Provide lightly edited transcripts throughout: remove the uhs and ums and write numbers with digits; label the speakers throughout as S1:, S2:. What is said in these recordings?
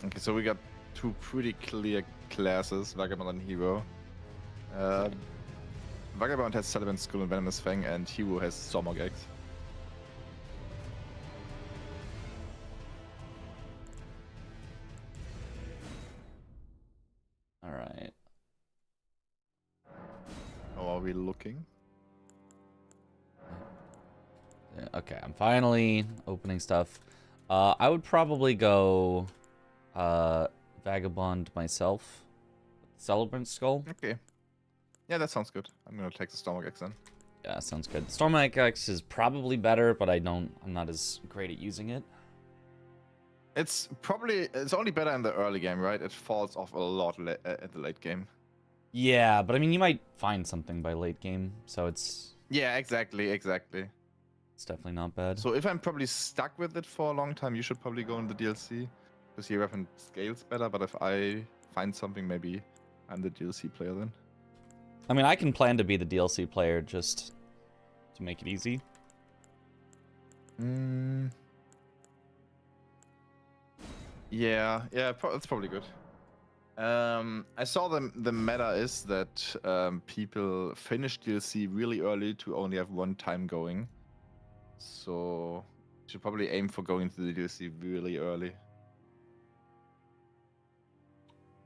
S1: Okay, so we got two pretty clear classes, Vagabond and Hero. Vagabond has Sullivan's Skull and Venomous Fang, and Hero has Stormog.
S2: Alright.
S1: How are we looking?
S2: Yeah, okay, I'm finally opening stuff. I would probably go Vagabond myself. Celebrant Skull.
S1: Okay. Yeah, that sounds good. I'm gonna take the Stormog then.
S2: Yeah, sounds good. Stormog X is probably better, but I'm not as great at using it.
S1: It's only better in the early game, right? It falls off a lot at the late game.
S2: Yeah, but I mean, you might find something by late game, so it's...
S1: Yeah, exactly.
S2: It's definitely not bad.
S1: So if I'm probably stuck with it for a long time, you should probably go in the DLC. Because your weapon scales better, but if I find something, maybe I'm the DLC player then.
S2: I mean, I can plan to be the DLC player just to make it easy.
S1: Yeah, that's probably good. I saw the meta is that people finish DLC really early to only have one time going. So you should probably aim for going to the DLC really early.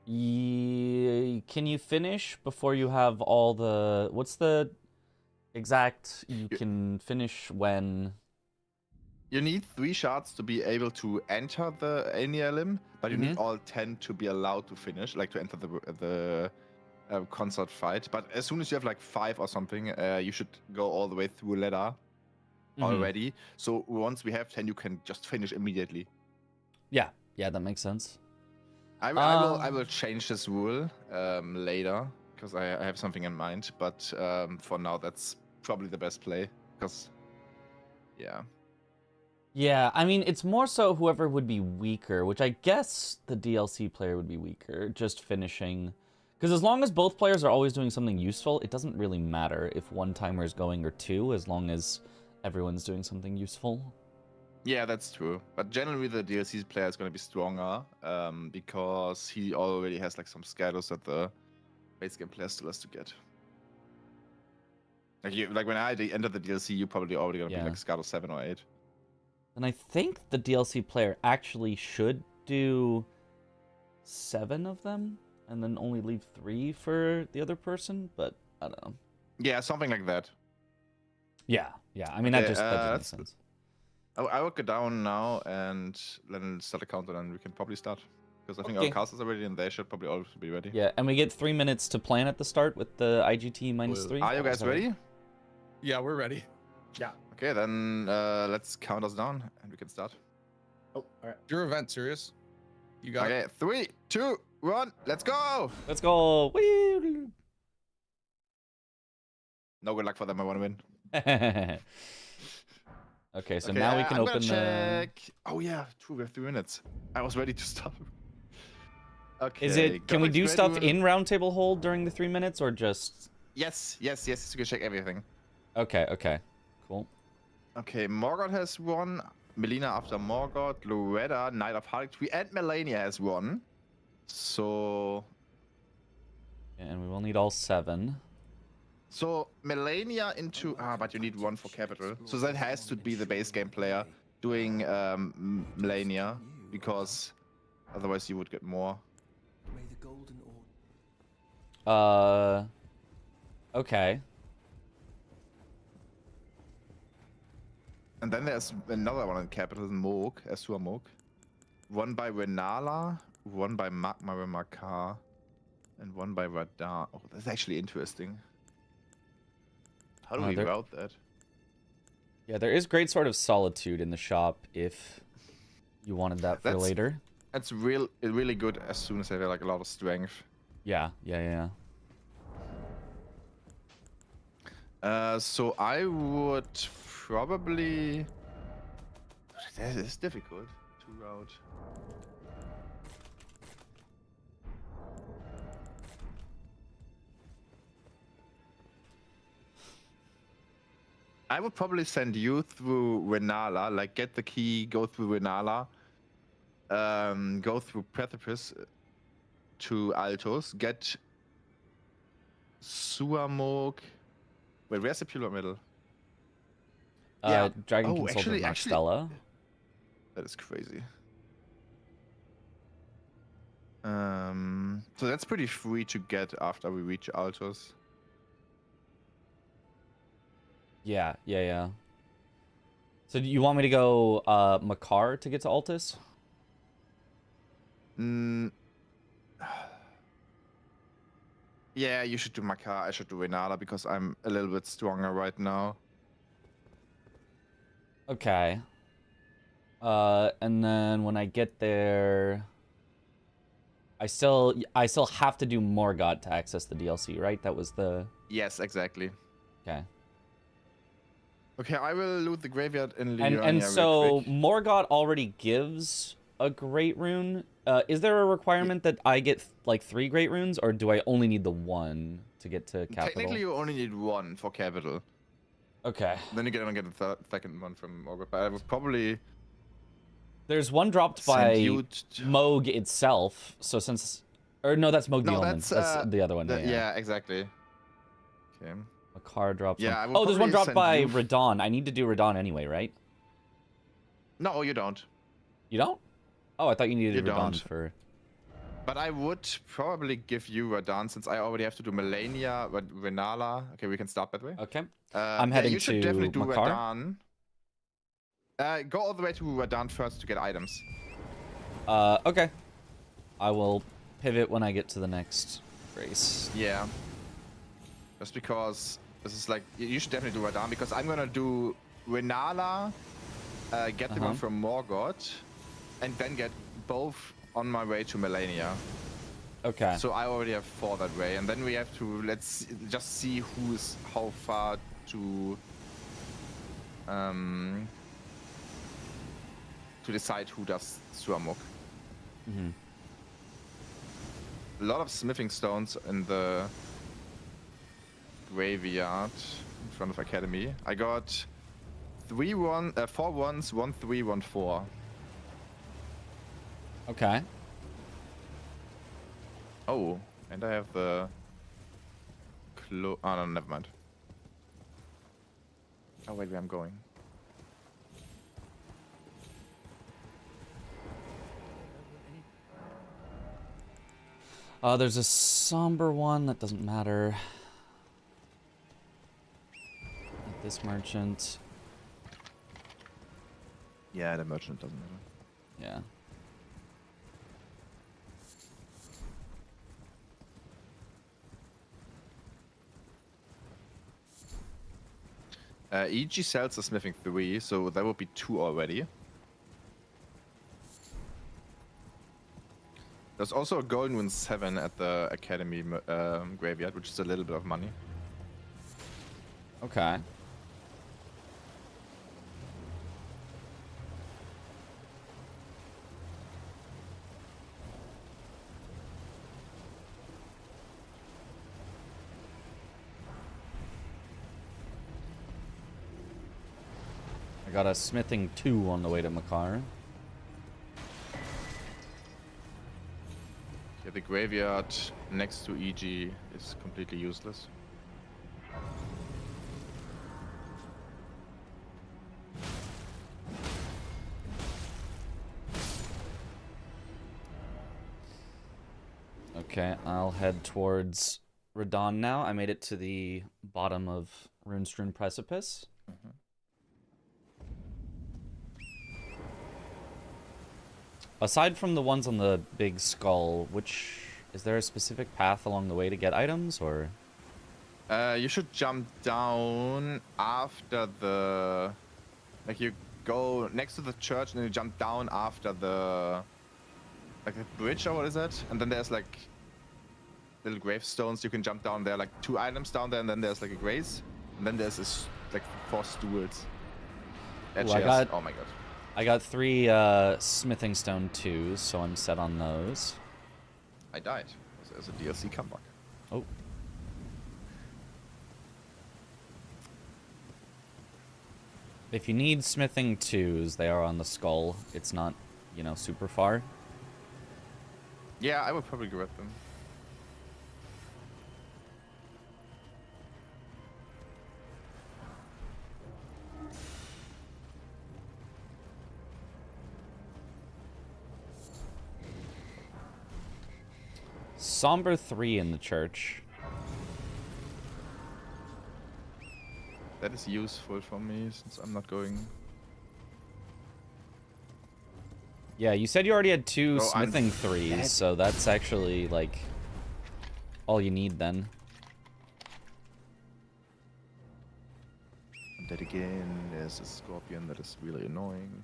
S2: Can you finish before you have all the... What's the exact... You can finish when...
S1: You need 3 shards to be able to enter the Aenear limb, but you need all 10 to be allowed to finish, like to enter the concert fight. But as soon as you have like 5 or something, you should go all the way through ladder already. So once we have 10, you can just finish immediately.
S2: Yeah, that makes sense.
S1: I will change this rule later because I have something in mind. But for now, that's probably the best play because, yeah.
S2: Yeah, I mean, it's more so whoever would be weaker, which I guess the DLC player would be weaker, just finishing. Because as long as both players are always doing something useful, it doesn't really matter if one timer is going or 2, as long as everyone's doing something useful.
S1: Yeah, that's true. But generally, the DLC player is going to be stronger because he already has like some scatters that the base game player still has to get. Like when I entered the DLC, you probably already going to be like scatter 7 or 8.
S2: And I think the DLC player actually should do 7 of them, and then only leave 3 for the other person, but I don't know.
S1: Yeah, something like that.
S2: Yeah. I mean, that just makes sense.
S1: I will go down now and then start a countdown, and we can probably start. Because I think our cast is already, and they should probably also be ready.
S2: Yeah, and we get 3 minutes to plan at the start with the IGT -3.
S1: Are you guys ready?
S3: Yeah, we're ready.
S4: Yeah.
S1: Okay, then let's count us down, and we can start.
S4: Oh, all right.
S3: Your event, serious? You got
S1: it. 3, 2, 1, let's go!
S2: Let's go! Whee!
S1: No good luck for them, I want to win.
S2: Okay, so now we can open the...
S1: Oh yeah, true, we have 3 minutes. I was ready to stop. Okay.
S2: Is it... Can we do stuff in Roundtable Hold during the 3 minutes, or just...
S1: Yes, you can check everything.
S2: Okay. Cool.
S1: Okay, Morgoth has 1. Melina after Morgoth. Loretta, Knight of Harley Tree, and Melania has 1. So...
S2: And we will need all 7.
S1: So, Melania into... but you need 1 for capital. So that has to be the base game player doing Melania, because otherwise you would get more.
S2: Okay.
S1: And then there's another one in capital, Moog, Asura Moog. 1 by Renala, 1 by Magma Makar, and 1 by Radar. Oh, that's actually interesting. How do we route that?
S2: Yeah, there is great sort of solitude in the shop if you wanted that for later.
S1: That's really good as soon as I have like a lot of strength.
S2: Yeah.
S1: So I would probably... That is difficult to route. I would probably send you through Renala, like get the key, go through Renala, go through precipice to Altos, get Suamok. Wait, where's the Pure Metal? Yeah.
S2: Dragon
S1: Oh,
S2: Consultant
S1: actually,
S2: Marstella.
S1: that is crazy. So that's pretty free to get after we reach Altos.
S2: Yeah. So do you want me to go Makar to get to Altus?
S1: Yeah, you should do Makar. I should do Renala because I'm a little bit stronger right now.
S2: Okay. And then when I get there, I still have to do Morgott to access the DLC, right? That was the...
S1: Yes, exactly.
S2: Okay.
S1: Okay, I will loot the graveyard in
S2: And
S1: Liurnia
S2: so
S1: real quick.
S2: Morgott already gives a great rune. Is there a requirement that I get like 3 great runes, or do I only need the 1 to get to capital?
S1: Technically, you only need 1 for capital.
S2: Okay.
S1: Then you get the second one from Morgott. But I would probably...
S2: There's one dropped by Moog itself. So since... Or no, that's Moog the Omen. That's the other one.
S1: Yeah, exactly. Okay.
S2: A car drops
S1: one.
S2: Oh, there's one dropped by Radon. I need to do Radon anyway, right?
S1: No, you don't.
S2: You don't? Oh, I thought you needed Radon for...
S1: But I would probably give you Radon since I already have to do Melania, Renala. Okay, we can start that way.
S2: Okay. I'm heading
S1: you should definitely do
S2: Makar.
S1: Radon. Go all the way to Radon first to get items.
S2: Okay. I will pivot when I get to the next race.
S1: Yeah. Just because this is like, you should definitely do Radon because I'm gonna do Renala, get the one from Morgott, and then get both on my way to Melania.
S2: Okay.
S1: So I already have 4 that way, and then we have to let's just see who's how far to decide who does Suamok. A lot of smithing stones in the graveyard in front of Academy. I got 4 1s, 1 3, 1 4.
S2: Okay.
S1: Oh, and I have the oh no, never mind. Oh wait, where I'm going.
S2: There's a somber one that doesn't matter. Like this merchant.
S1: Yeah, the merchant doesn't matter.
S2: Yeah.
S1: EG sells a smithing 3, so there will be 2 already. There's also a golden rune 7 at the Academy graveyard, which is a little bit of money.
S2: Okay. I got a smithing 2 on the way to Makar.
S1: Yeah, the graveyard next to EG is completely useless.
S2: Okay, I'll head towards Radon now. I made it to the bottom of Runestrewn Precipice. Aside from the ones on the big skull, is there a specific path along the way to get items, or?
S1: You should jump down after the... Like, you go next to the church and then you jump down after the... Like, the bridge, or what is that? And then there's, like, little gravestones. You can jump down there, like, 2 items down there, and then there's, like, a grace. And then there's, like, 4 stools.
S2: Ooh,
S1: oh my god.
S2: I got 3 smithing stone 2s, so I'm set on those.
S1: I died. There's a DLC comeback.
S2: Oh. If you need smithing 2s, they are on the skull. It's not you know, super far.
S1: Yeah, I would probably grab them.
S2: Somber 3 in the church.
S1: That is useful for me since I'm not going.
S2: Yeah, you said you already had 2
S1: Oh,
S2: smithing 3s, so that's actually, like, all you need then.
S1: And that again, there's a scorpion that is really annoying.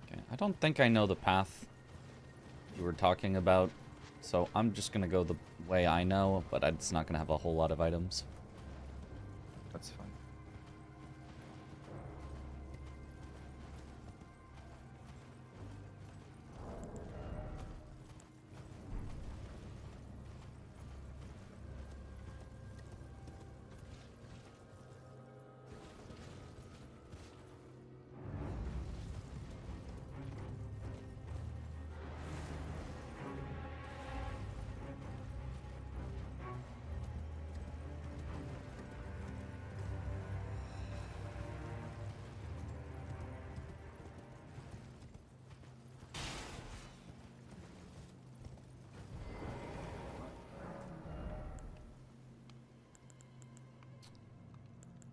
S2: Okay, I don't think I know the path you were talking about, so I'm just gonna go the way I know, but it's not gonna have a whole lot of items.
S1: That's fine.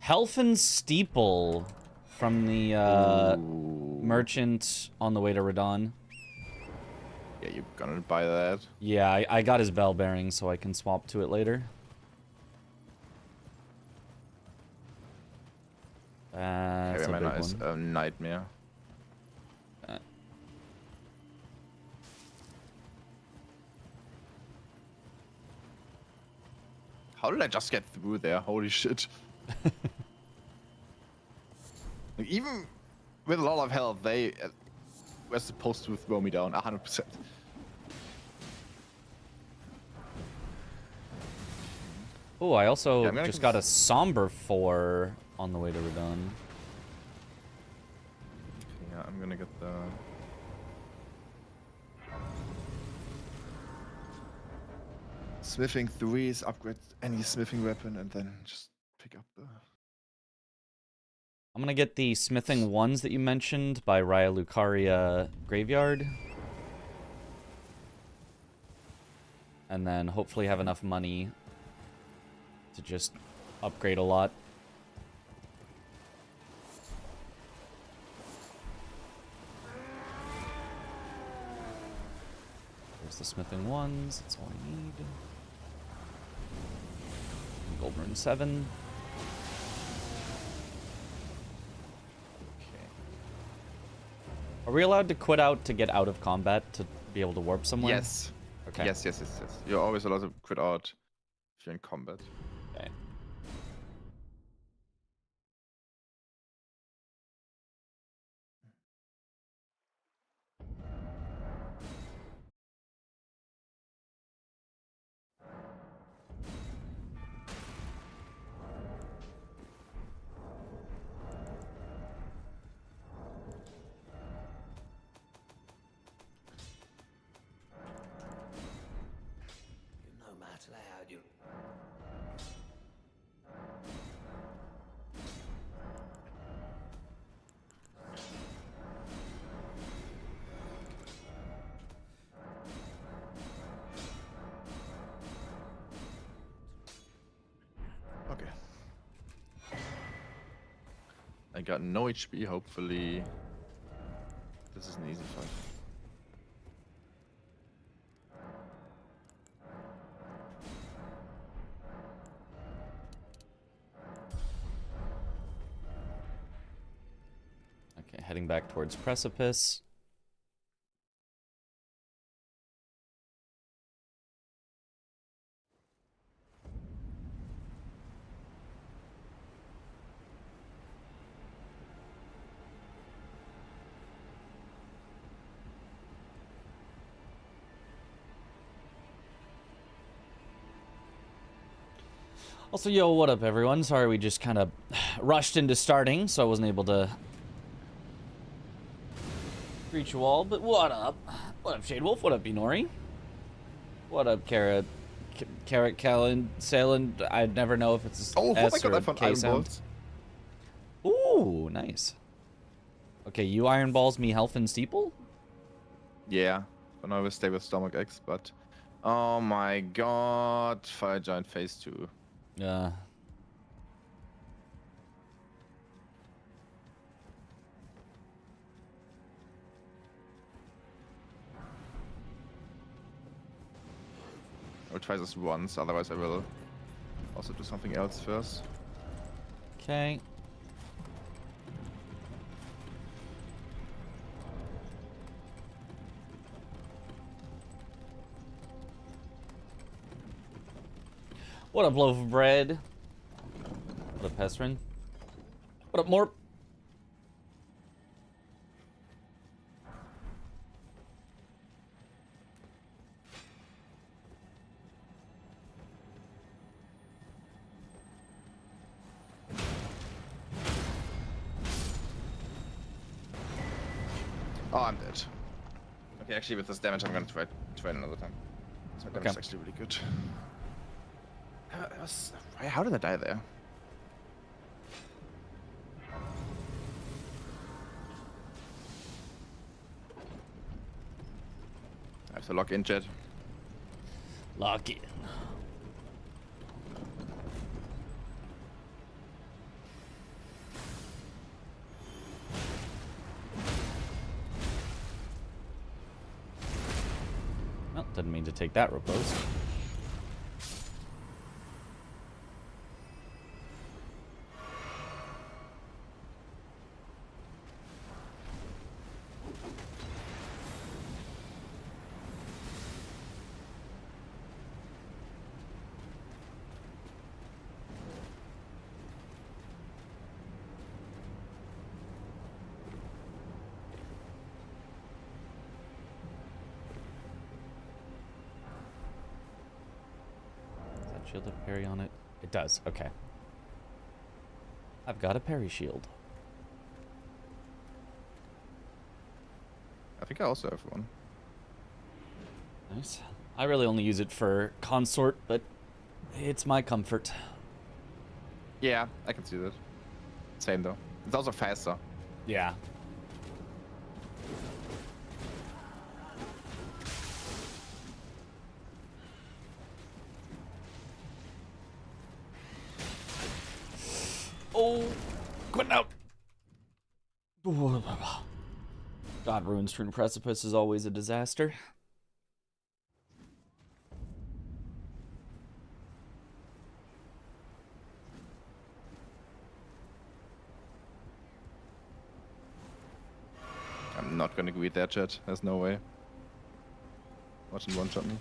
S2: Helfen Steeple from the merchant on the way to Radon.
S1: Yeah, you're gonna buy that.
S2: Yeah, I got his bell bearing, so I can swap to it later. That's a big
S1: is
S2: one.
S1: a nightmare. How did I just get through there? Holy shit. Like, even with a lot of health, they were supposed to throw me down 100%.
S2: Oh, I also
S1: Yeah,
S2: just got a Somber 4 on the way to Radon.
S1: Yeah, I'm gonna get the... Smithing 3s, upgrade any smithing weapon, and then just pick up the...
S2: I'm gonna get the smithing 1s that you mentioned by Raya Lucaria Graveyard. And then hopefully have enough money to just upgrade a lot. There's the smithing 1s, that's all I need. Gold rune 7. Are we allowed to quit out to get out of combat to be able to warp somewhere?
S1: Yes.
S2: Okay.
S1: Yes. You're always allowed to quit out if you're in combat.
S2: Okay.
S1: Okay. I got no HP, hopefully. This is an easy fight.
S2: Okay, heading back towards Precipice. Also, yo, what up, everyone? Sorry we just kind of rushed into starting, so I wasn't able to greet you all. But what up? What up, Shade Wolf? What up, Inori? What up, Carrot Callan Sailing? I'd never know if it's
S1: oh my
S2: S
S1: god,
S2: or
S1: I found
S2: K
S1: iron
S2: sound.
S1: balls.
S2: Ooh, nice. Okay, you iron balls me health and steeple?
S1: Yeah, and I will stay with Stomach X, but... Oh my god, Fire Giant phase 2.
S2: Yeah.
S1: I will try this once, otherwise I will also do something else first.
S2: Okay. What up, loaf of bread? What up, Pestrin? What up, Morp?
S1: Oh, I'm dead. Okay, actually with this damage I'm gonna try another time. So damage is actually really good. How did I die there? I have to lock in, Jet.
S2: Lock in. Well, didn't mean to take that repose. Shield of parry on it. It does. Okay. I've got a parry shield.
S1: I think I also have one.
S2: Nice. I really only use it for consort, but it's my comfort.
S1: Yeah, I can see that. Same though. It's also faster.
S2: Yeah. Oh, quit out. God, Ruin's True Precipice is always a disaster.
S1: I'm not gonna greet that, Jet. There's no way. Watch him one-shot me.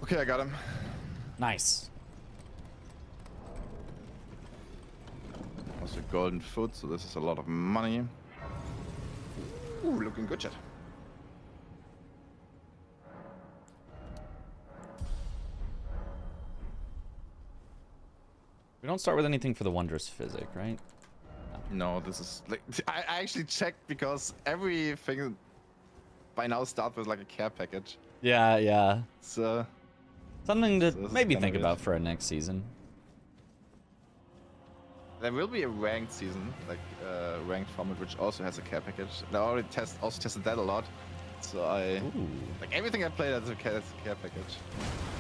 S1: Okay, I got him.
S2: Nice.
S1: Also golden foot, so this is a lot of money. Ooh, looking good, Jet.
S2: We don't start with anything for the Wondrous Physic, right?
S1: No, this is like I actually checked because everything by now starts with like a care package.
S2: Yeah, yeah.
S1: So
S2: Something to
S1: this is
S2: maybe
S1: kinda
S2: think
S1: weird.
S2: about for our next season.
S1: There will be a ranked season, like ranked format, which also has a care package. And I already tested that a lot. So
S2: Ooh.
S1: like everything I played has a care package.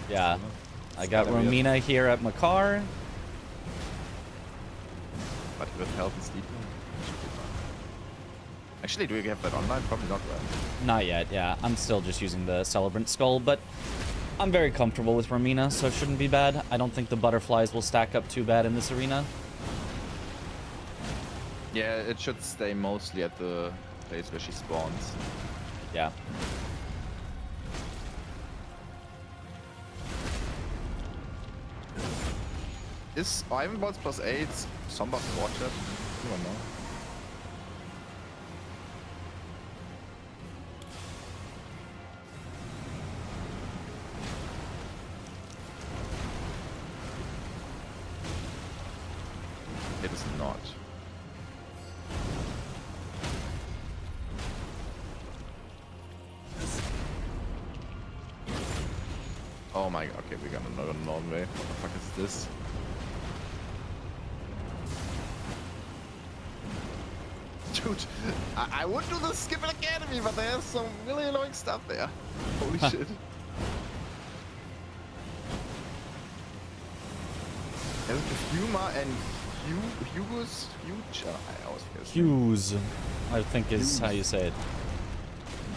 S2: Yeah.
S1: So,
S2: I got
S1: kinda weird.
S2: Romina here at Makar.
S1: But with health and sleep. Should be fine. Actually, do we have that online? Probably not, right?
S2: Not yet, yeah. I'm still just using the Celebrant Skull, but I'm very comfortable with Romina, so it shouldn't be bad. I don't think the butterflies will stack up too bad in this arena.
S1: Yeah, it should stay mostly at the place where she spawns.
S2: Yeah.
S1: Is Iron Balls +8 Somber Scorched? I don't know. It is not. Oh my god, okay, we got another Norway. What the fuck is this? Dude, I would do the Skip an Academy, but there's some really annoying stuff there. Holy shit. There's Huma and Hugo's Future. I always forget his name.
S2: Hughes, I think is how you say it.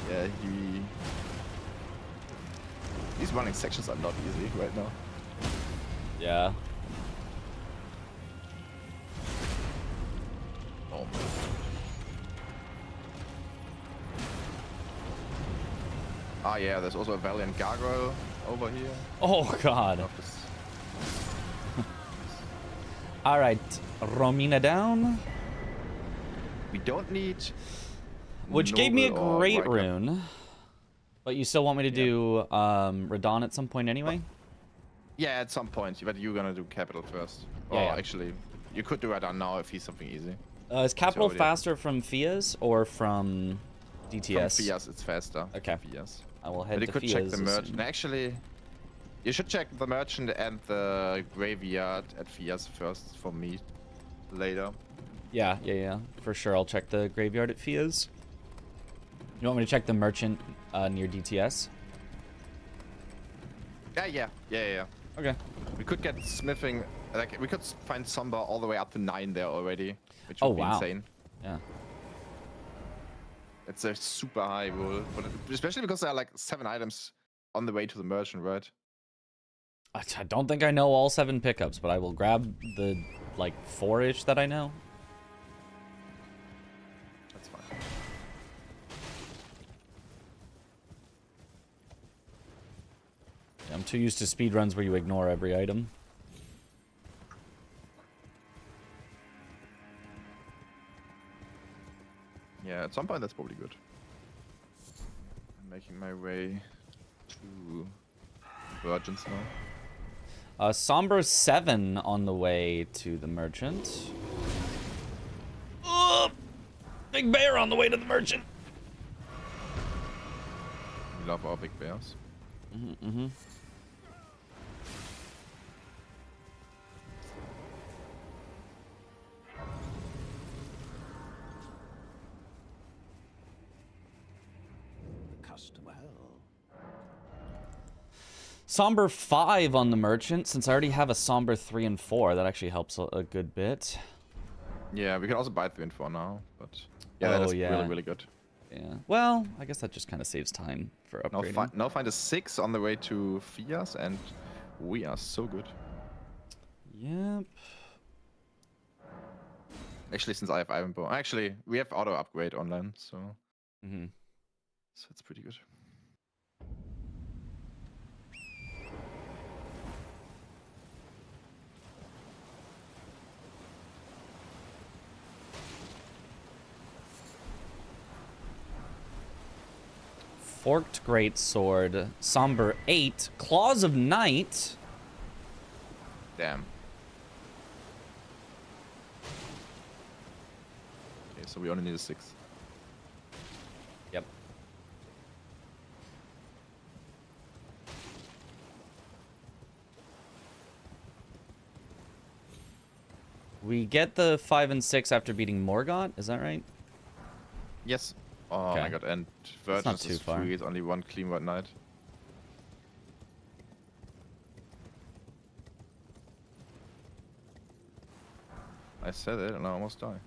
S1: Yeah, these running sections are not easy right now.
S2: Yeah.
S1: Oh my. Ah yeah, there's also a Valiant Gargoyle over here.
S2: Oh god. All right, Romina down.
S1: We don't need.
S2: Which gave me a
S1: Noble or
S2: great
S1: Riker.
S2: rune. But you still want me to do Radon at some point anyway?
S1: Yeah, at some point, but you're gonna do Capital first.
S2: Yeah,
S1: Oh,
S2: yeah.
S1: actually, you could do Radon now if he's something easy.
S2: Is Capital
S1: already-
S2: faster from Fias or from DTS?
S1: From Fias, it's faster.
S2: Okay.
S1: Fias.
S2: I will head
S1: But you
S2: to
S1: could
S2: Fias.
S1: check the
S2: as
S1: merchant.
S2: soon-
S1: Actually, you should check the merchant and the graveyard at Fias first for me later.
S2: Yeah, for sure. I'll check the graveyard at Fias. You want me to check the merchant near DTS?
S1: Yeah.
S2: Okay.
S1: We could get smithing, like, we could find Somber all the way up to 9 there already, which
S2: Oh,
S1: would be
S2: wow.
S1: insane.
S2: Yeah.
S1: It's a super high roll, but especially because there are like 7 items on the way to the merchant, right?
S2: I don't think I know all 7 pickups, but I will grab the, like, 4-ish that I know.
S1: That's fine.
S2: I'm too used to speedruns where you ignore every item.
S1: Yeah, at some point that's probably good. I'm making my way to Virgins now.
S2: Somber 7 on the way to the merchant. Oh, big bear on the way to the merchant.
S1: We love our big bears.
S2: Mm-hmm. Somber 5 on the merchant, since I already have a Somber 3 and 4. That actually helps a good bit.
S1: Yeah, we can also buy 3 and 4 now, but yeah,
S2: Oh,
S1: that's
S2: yeah.
S1: really, really good.
S2: Yeah. Well, I guess that just kind of saves time for
S1: Now,
S2: upgrading.
S1: now find a 6 on the way to Fias, and we are so good.
S2: Yep.
S1: Actually, since I have Iron Bow. Actually, we have auto upgrade online, so it's pretty good.
S2: Forked Greatsword, Somber 8, Claws of Night.
S1: Damn. Okay, so we only need a 6.
S2: Yep. We get the 5 and 6 after beating Morgott, is that right?
S1: Yes. Oh
S2: Okay.
S1: my god, and
S2: That's not
S1: Virgins
S2: too
S1: is
S2: far.
S1: free, it's only 1 clean white knight. I said it and I almost die.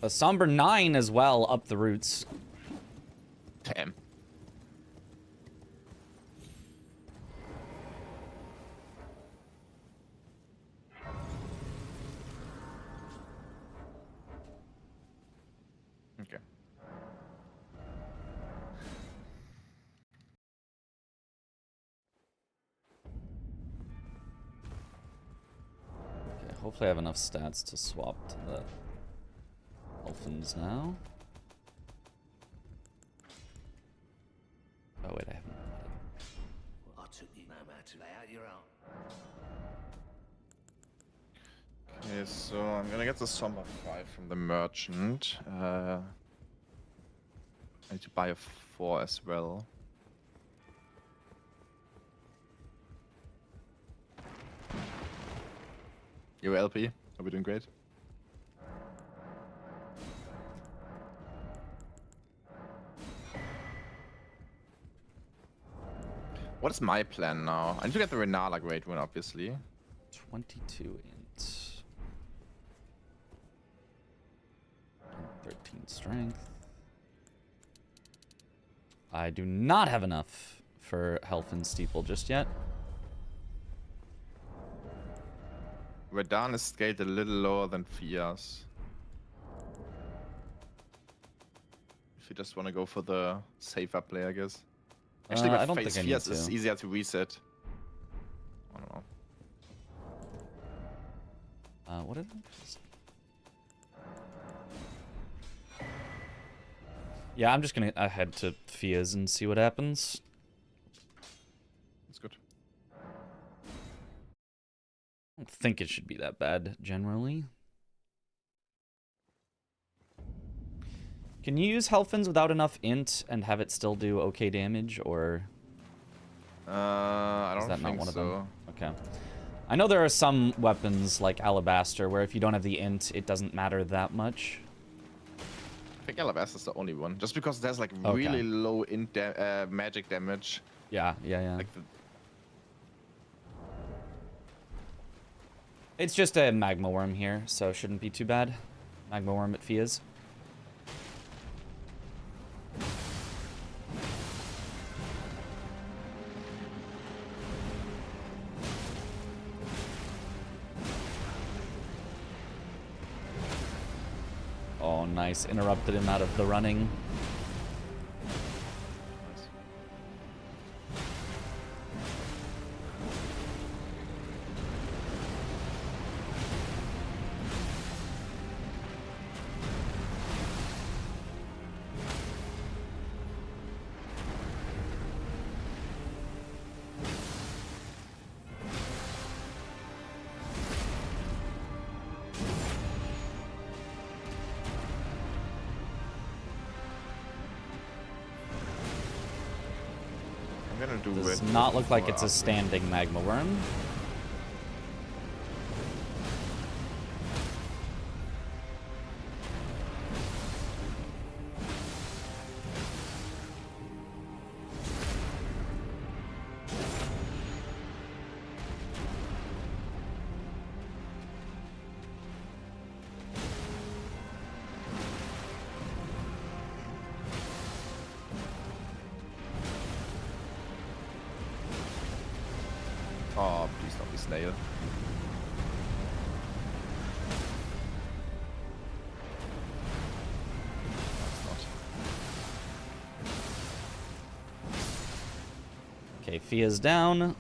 S2: A Somber 9 as well, up the roots.
S1: Damn. Okay.
S2: Okay, hopefully I have enough stats to swap to the Dolphins now. Oh wait, I haven't.
S4: I took you no matter to lay out your own.
S1: Okay, so I'm gonna get the Somber 5 from the merchant. I need to buy a 4 as well. Yo, LP, are we doing great? What is my plan now? I need to get the Renala Great One, obviously.
S2: 22 int. And 13 strength. I do not have enough for Health and Steeple just yet.
S1: Redan is scaled a little lower than Fias. If you just want to go for the safer play, I guess. Actually,
S2: I
S1: my
S2: don't
S1: face
S2: think I need
S1: Fias is
S2: to.
S1: easier to reset. I don't know.
S2: What did I... Yeah, I'm just gonna head to Fia's and see what happens.
S1: That's good.
S2: I don't think it should be that bad, generally. Can you use Helfins without enough int and have it still do okay damage, or...
S1: I don't
S2: is that not
S1: think
S2: one of
S1: so.
S2: them? Okay. I know there are some weapons, like Alabaster, where if you don't have the int, it doesn't matter that much.
S1: I think Alabaster is the only one. Just because there's like really low magic damage.
S2: Yeah.
S1: Like
S2: It's just a Magma Worm here, so it shouldn't be too bad. Magma Worm at Fia's. Oh, nice. Interrupted him out of the running. Does not look like it's a standing Magma Worm.
S1: Oh, please don't be snail.
S2: Okay, Fia's down.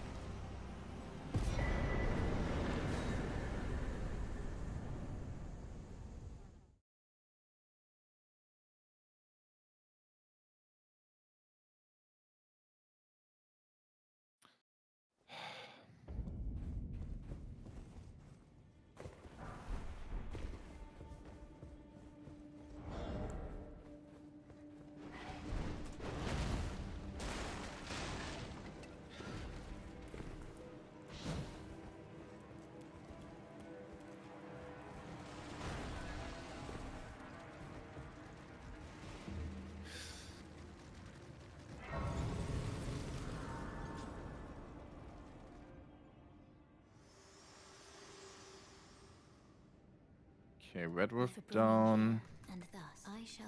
S1: Okay, Red Wolf down.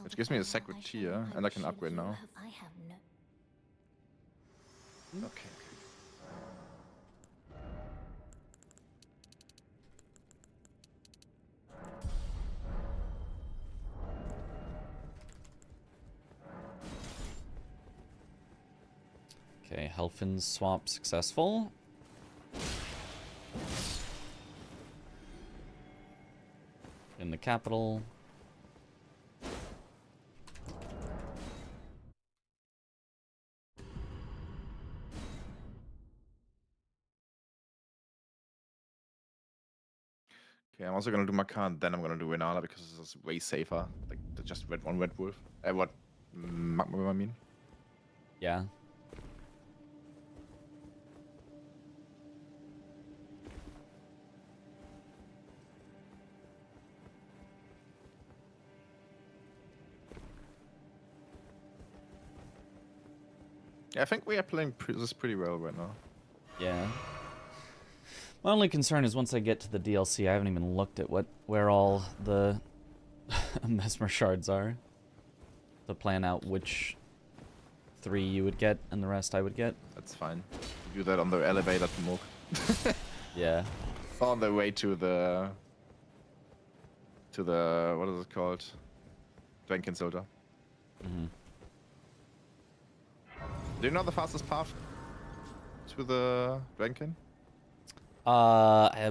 S1: Which gives me a Secretary, and I can upgrade now. Okay.
S2: Okay, Helfin swap successful. In the capital.
S1: Okay, I'm also gonna do Makan, then I'm gonna do Renala because this is way safer. Like just red one Red Wolf. What Magma I mean?
S2: Yeah.
S1: Yeah, I think we are playing this pretty well right now.
S2: Yeah. My only concern is once I get to the DLC, I haven't even looked at where all the Mesmer shards are. To plan out which 3 you would get and the rest I would get.
S1: That's fine. Do that on the elevator to Mook.
S2: Yeah.
S1: On the way to the what is it called? Drankin Soldier.
S2: Mm-hmm.
S1: Do you know the fastest path to the Drankin?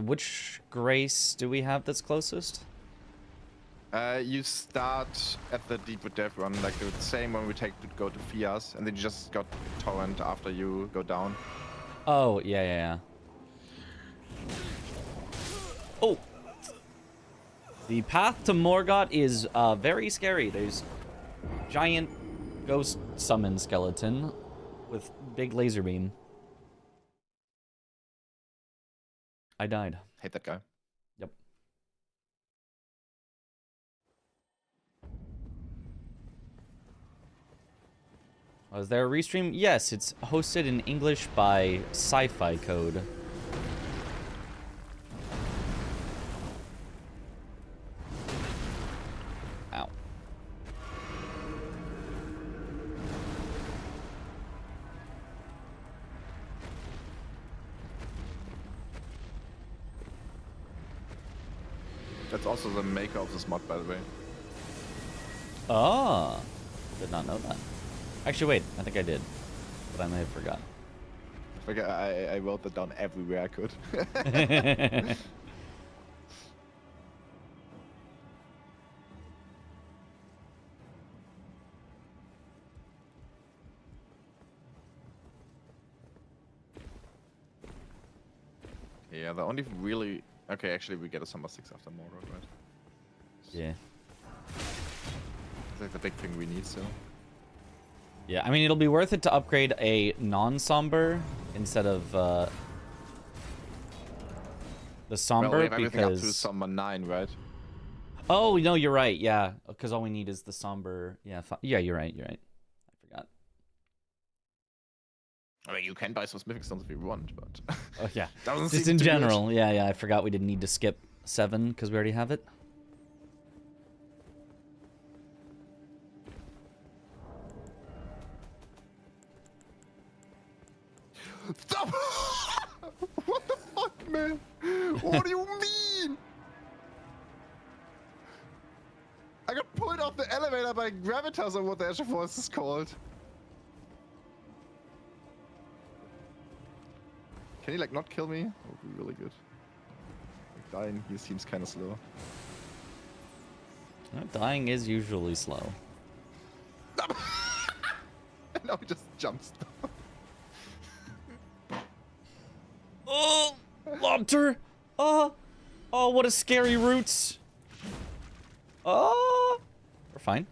S2: Which Grace do we have that's closest?
S1: You start at the Deep with Death run, like the same one we take to go to Fias, and then you just got Torrent after you go down.
S2: Oh, yeah. Oh! The path to Morgott is very scary. There's giant ghost summon skeleton with big laser beam. I died.
S1: Hate that guy.
S2: Yep. Was there a restream? Yes, it's hosted in English by Sci-Fi Code. Ow.
S1: That's also the maker of this mod, by the way.
S2: Oh, did not know that. Actually, wait, I think I did, but I may have forgotten.
S1: I think I wrote that down everywhere I could. Yeah, the only really... Okay, actually we get a Summer 6 after Mordor, right?
S2: Yeah.
S1: It's like the big thing we need, so...
S2: Yeah, I mean, it'll be worth it to upgrade a non-somber instead of the somber,
S1: well, we have everything up to
S2: because...
S1: Summer 9, right?
S2: Oh, no, you're right, yeah. Because all we need is the somber... Yeah, yeah, you're right. I forgot.
S1: I mean, you can buy some Smithing Stones if you want, but...
S2: Oh, yeah.
S1: Doesn't
S2: Just
S1: seem
S2: in
S1: too
S2: general.
S1: good.
S2: Yeah, I forgot we didn't need to skip 7 because we already have it.
S1: Stop! What the fuck, man? What do you mean? I got pulled off the elevator by Gravitas or what the actual force is called. Can he like not kill me? That would be really good. Like, dying, he seems kind of slow.
S2: Well, dying is usually slow.
S1: No, he just jumps.
S2: Oh, Lobter! Oh, what a scary roots! Oh, we're fine.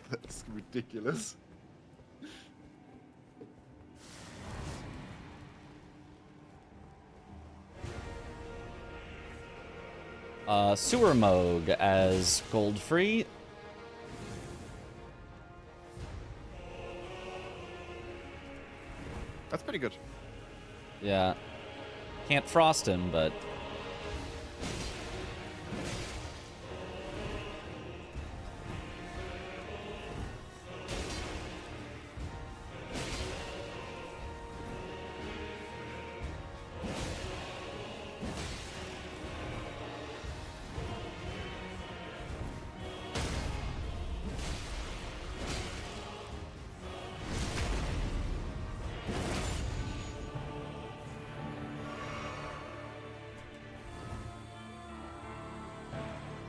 S1: That's ridiculous.
S2: Sewer Moog as gold free.
S1: That's pretty good.
S2: Yeah. Can't frost him, but...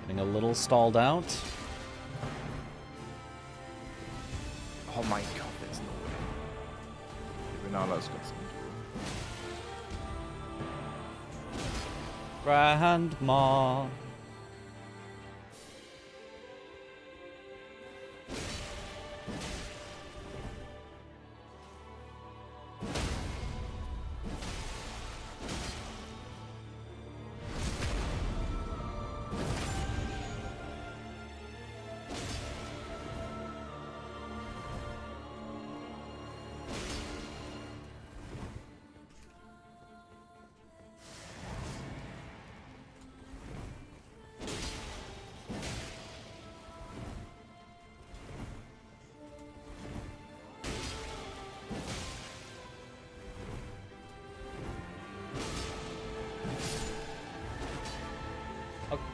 S2: Getting a little stalled out.
S1: Oh my god, there's no way. Renala's got some.
S2: Grandma.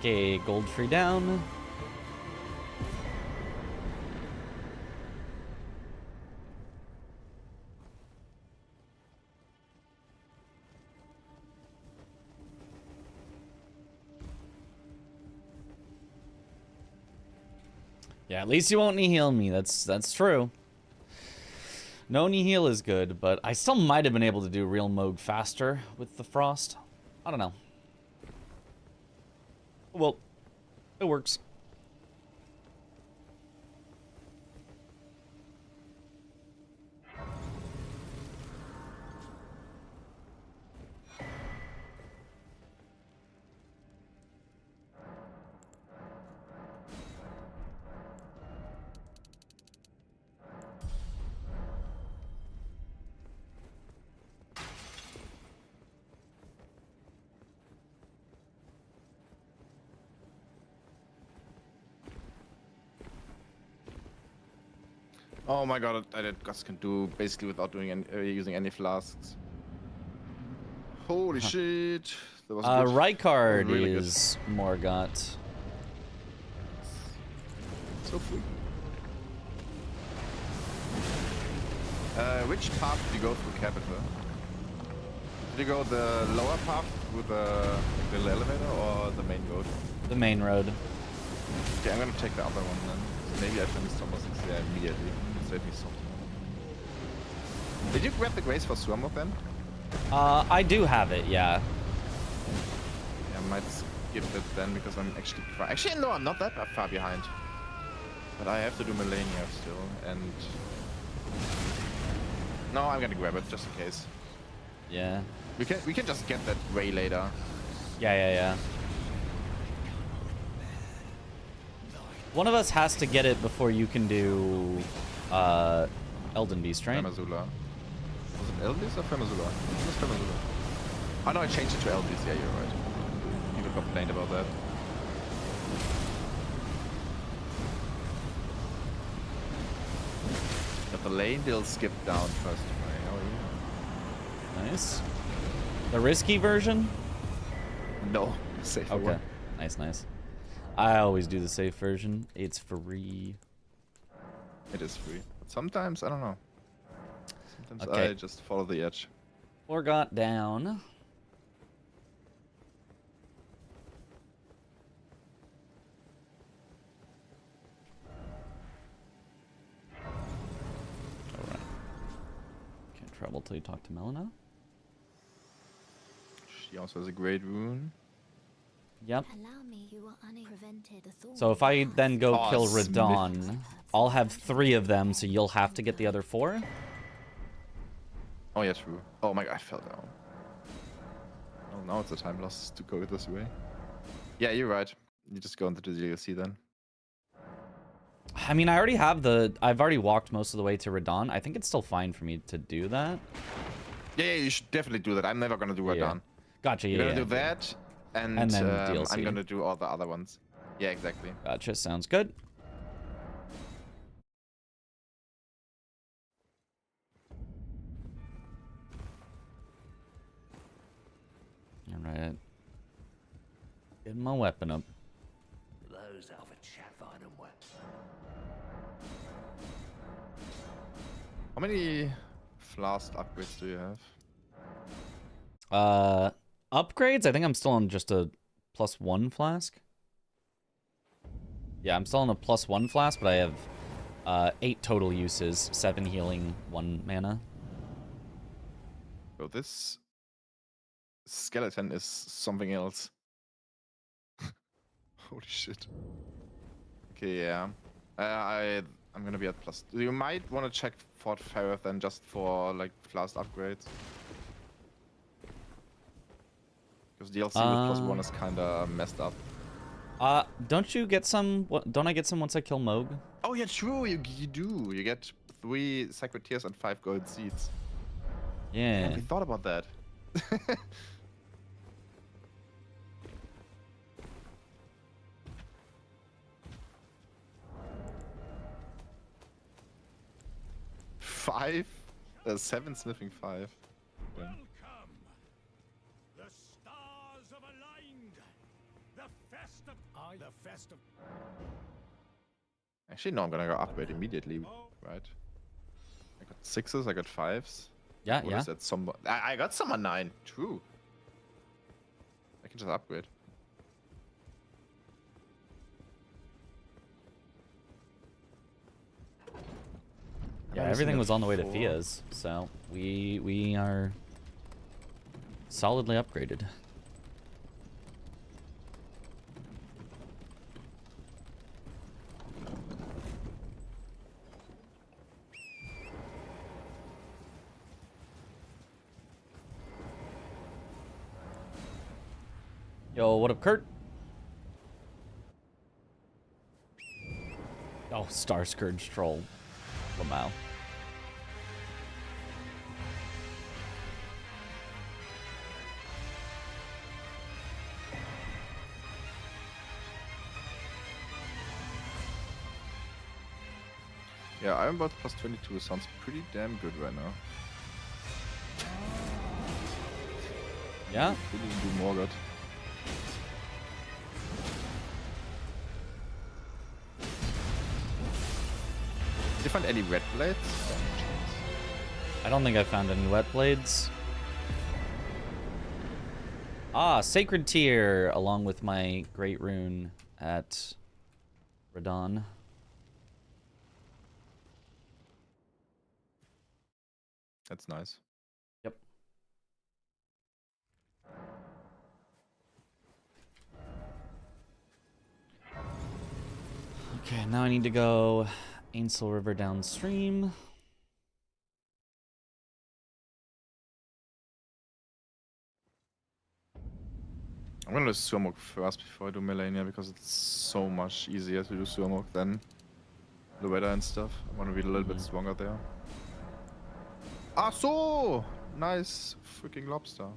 S2: Okay, gold free down. Yeah, at least you won't knee heal me. That's true. No knee heal is good, but I still might have been able to do real Moog faster with the frost. I don't know. Well, it works.
S1: Oh my god, I did Gus can do basically without doing any, using any flasks. Holy shit. That was good.
S2: Rykard
S1: really
S2: is Morgott.
S1: So free. Which path did you go through Capital? Did you go the lower path with the little elevator or the main road?
S2: The main road.
S1: Okay, I'm gonna take the other one then. Maybe I finished almost there immediately. Save me something. Did you grab the Grace for Swarmok then?
S2: I do have it, yeah.
S1: Yeah, I might skip it then because I'm actually far. Actually, no, I'm not that far behind. But I have to do Melania still, and no, I'm gonna grab it just in case.
S2: Yeah.
S1: We can just get that way later.
S2: Yeah. One of us has to get it before you can do Elden Beast, right?
S1: Femazula. Was it Elden Beast or Femazula? It was Femazula. Oh no, I changed it to Elden Beast. Yeah, you're right. People complained about that. Got the lane deal skipped down first try. Oh yeah.
S2: Nice. The risky version?
S1: No, safe
S2: Okay.
S1: one.
S2: Nice. I always do the safe version. It's free.
S1: It is free. But sometimes, I don't know. Sometimes
S2: Okay.
S1: I just follow the edge.
S2: Morgott down. Alright. Can't travel till you talk to Melina.
S1: She also has a great rune.
S2: Yep.
S4: Allow me, you are unprevented.
S2: So if I then go
S1: Oh,
S2: kill
S1: Smith.
S2: Radon, I'll have 3 of them, so you'll have to get the other 4?
S1: Oh yeah, true. Oh my god, I fell down. Oh, now it's a time loss to go this way. Yeah, you're right. You just go into the DLC then.
S2: I mean, I've already walked most of the way to Radon. I think it's still fine for me to do that.
S1: Yeah, you should definitely do that. I'm never gonna do Radon.
S2: Gotcha,
S1: You're
S2: yeah.
S1: gonna do that, and
S2: then DLC.
S1: I'm gonna do all the other ones. Yeah, exactly.
S2: Gotcha, sounds good. Alright. Getting my weapon up.
S5: Those are the Chavon and weapons.
S1: How many flask upgrades do you have?
S2: Upgrades? I think I'm still on just a +1 flask. Yeah, I'm still on a +1 flask, but I have 8 total uses, 7 healing, 1 mana.
S1: So this skeleton is something else. Holy shit. Okay, yeah. I'm gonna be at plus. You might want to check Fort Ferreth then just for like last upgrades. Because DLC with +1 is kinda messed up.
S2: Don't you get some? Don't I get some once I kill Moog?
S1: Oh yeah, true. You do. You get 3 sacred tears and 5 gold seeds.
S2: Yeah.
S1: Yeah, we thought about that. Five? 7 smithing 5. Yeah.
S5: Welcome! The stars have aligned! The fest of...
S1: Actually, no, I'm gonna go upgrade immediately, right? I got 6s, I got 5s.
S2: Yeah,
S1: What
S2: yeah.
S1: is that? I got some on 9. True. I can just upgrade.
S2: Yeah, everything was on the way to Fia's, so we are solidly upgraded. Yo, what up, Kurt? Oh, Star Scourge Troll. Lamau.
S1: Yeah, Iron Bot plus 22 sounds pretty damn good right now.
S2: Yeah?
S1: We didn't do more good. Did you find any red blades?
S2: I don't think I found any wet blades. Ah, Sacred Tier, along with my Great Rune at Radon.
S1: That's nice.
S2: Yep. Okay, now I need to go Ainsel River downstream.
S1: I'm gonna do Surmok first before I do Melania because it's so much easier to do Surmok than Loretta and stuff. I want to be a little bit stronger there. Ah, so nice freaking lobster.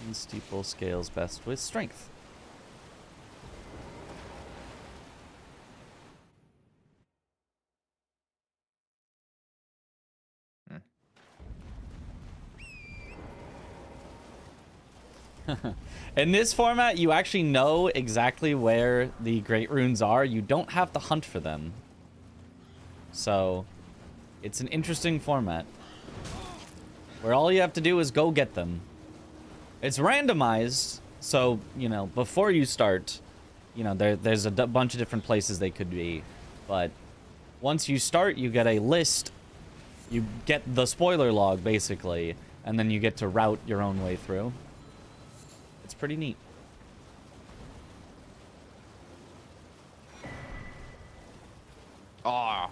S2: And Steeple scales best with strength. In this format, you actually know exactly where the Great Runes are. You don't have to hunt for them. So, it's an interesting format. Where all you have to do is go get them. It's randomized, so, you know, before you start, you know, there's a bunch of different places they could be. But once you start, you get a list. You get the spoiler log, basically. And then you get to route your own way through. It's pretty neat.
S1: Ah.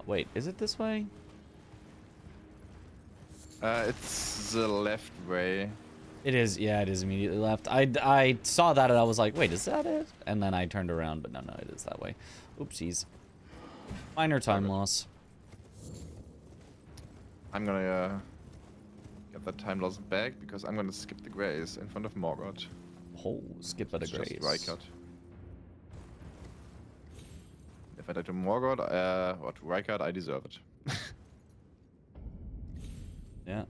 S2: Wait, is it this way?
S1: It's the left way.
S2: It is, yeah, it is immediately left. I saw that and I was like, wait, is that it? And then I turned around, but no, it is that way. Oopsies. Minor time loss.
S1: I'm gonna get that time loss back because I'm gonna skip the grace in front of Morgoth.
S2: Oh, skip at a grace.
S1: Just Rykard. If I die to Morgoth, or to Rykard, I deserve it.
S2: Yeah.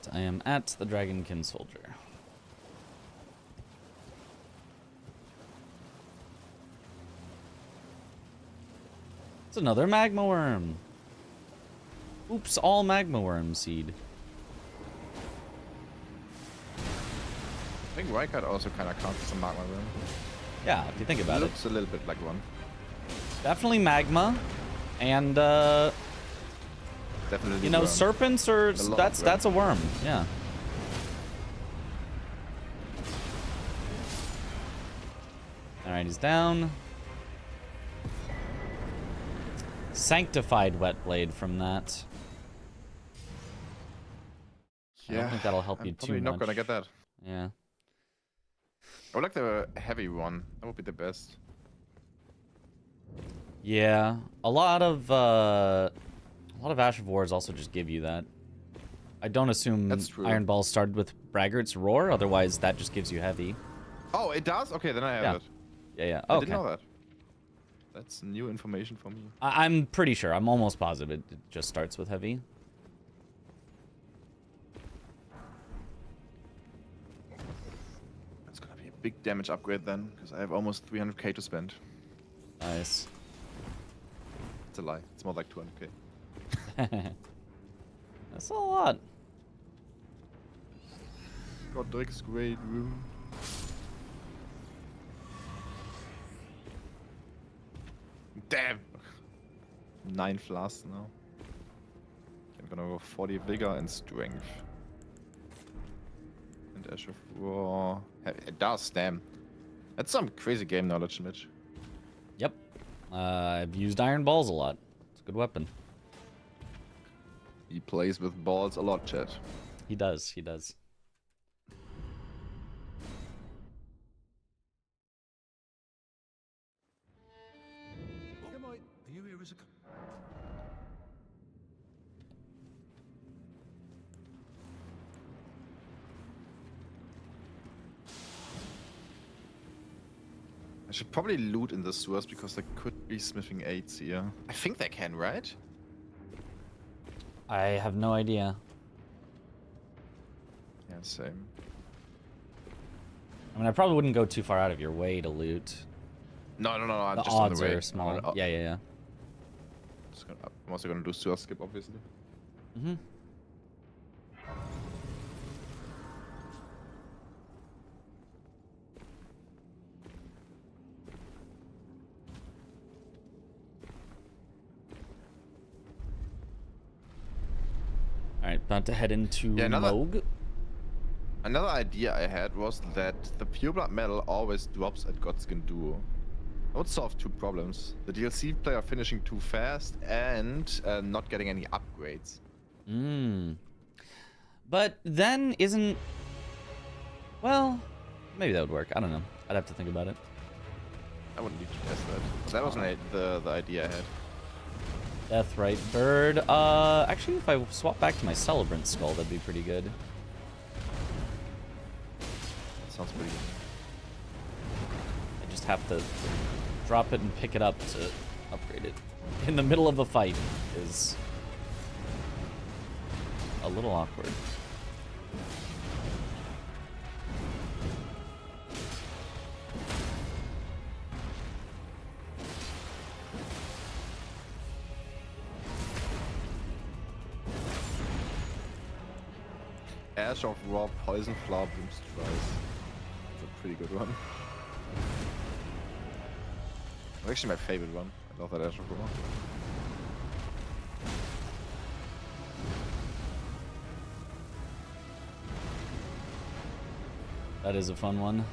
S2: Alright, I am at the Dragonkin Soldier. It's another magma worm. Oops, all magma worm seed.
S1: I think Rykard also kind of counts as a magma room.
S2: Yeah, if you think about it.
S1: Looks a little bit like one.
S2: Definitely magma, and
S1: Definitely.
S2: you know,
S1: worm.
S2: serpents are
S1: lot
S2: that's a worm. Yeah. All right, he's down. Sanctified wet blade from that. I don't think that'll help you too
S1: probably
S2: much.
S1: not gonna get that.
S2: Yeah.
S1: I would like the heavy one. That would be the best.
S2: Yeah, a lot of Ash of Wars also just give you that. I don't assume
S1: That's true.
S2: Iron Balls started with Braggart's Roar, otherwise that just gives you heavy.
S1: Oh, it does? Okay, then I have
S2: Yeah.
S1: it.
S2: Yeah, yeah.
S1: I
S2: Okay.
S1: didn't know that. That's new information for me.
S2: I'm pretty sure. I'm almost positive it just starts with heavy.
S1: That's gonna be a big damage upgrade then, because I have almost 300k to spend.
S2: Nice.
S1: It's a lie. It's more like 200k.
S2: That's a lot.
S1: Godric's Great Room. Damn! 9 flasks now. I'm gonna go 40 vigor and strength. And Ash of War. It does, damn. That's some crazy game knowledge, Mitch.
S2: Yep. I've used Iron Balls a lot. It's a good weapon.
S1: He plays with balls a lot, chat.
S2: He does. He does.
S5: Are you here as a...
S1: I should probably loot in the sewers because there could be smithing 8s here. I think they can, right?
S2: I have no idea.
S1: Yeah, same.
S2: I mean, I probably wouldn't go too far out of your way to loot.
S1: No, I'm
S2: The
S1: just on
S2: odds
S1: the way.
S2: are small.
S1: I'm
S2: Yeah.
S1: also gonna do sewer skip, obviously.
S2: Mm-hmm. Alright, about to head into
S1: Yeah,
S2: Moog.
S1: Another idea I had was that the Pureblood medal always drops at Godskin Duo. That would solve 2 problems. The DLC player finishing too fast and not getting any upgrades.
S2: But then isn't... Well, maybe that would work. I don't know. I'd have to think about it.
S1: I wouldn't need to test that. That wasn't the idea I had.
S2: Deathrite Bird. Actually, if I swap back to my Celebrant Skull, that'd be pretty good.
S1: Sounds pretty good.
S2: I just have to drop it and pick it up to upgrade it. In the middle of a fight is a little awkward.
S1: Ash of War, Poison Flower, Bloomstrike. That's a pretty good one. It's actually my favorite one. I love that Ash of War.
S2: That is a fun one.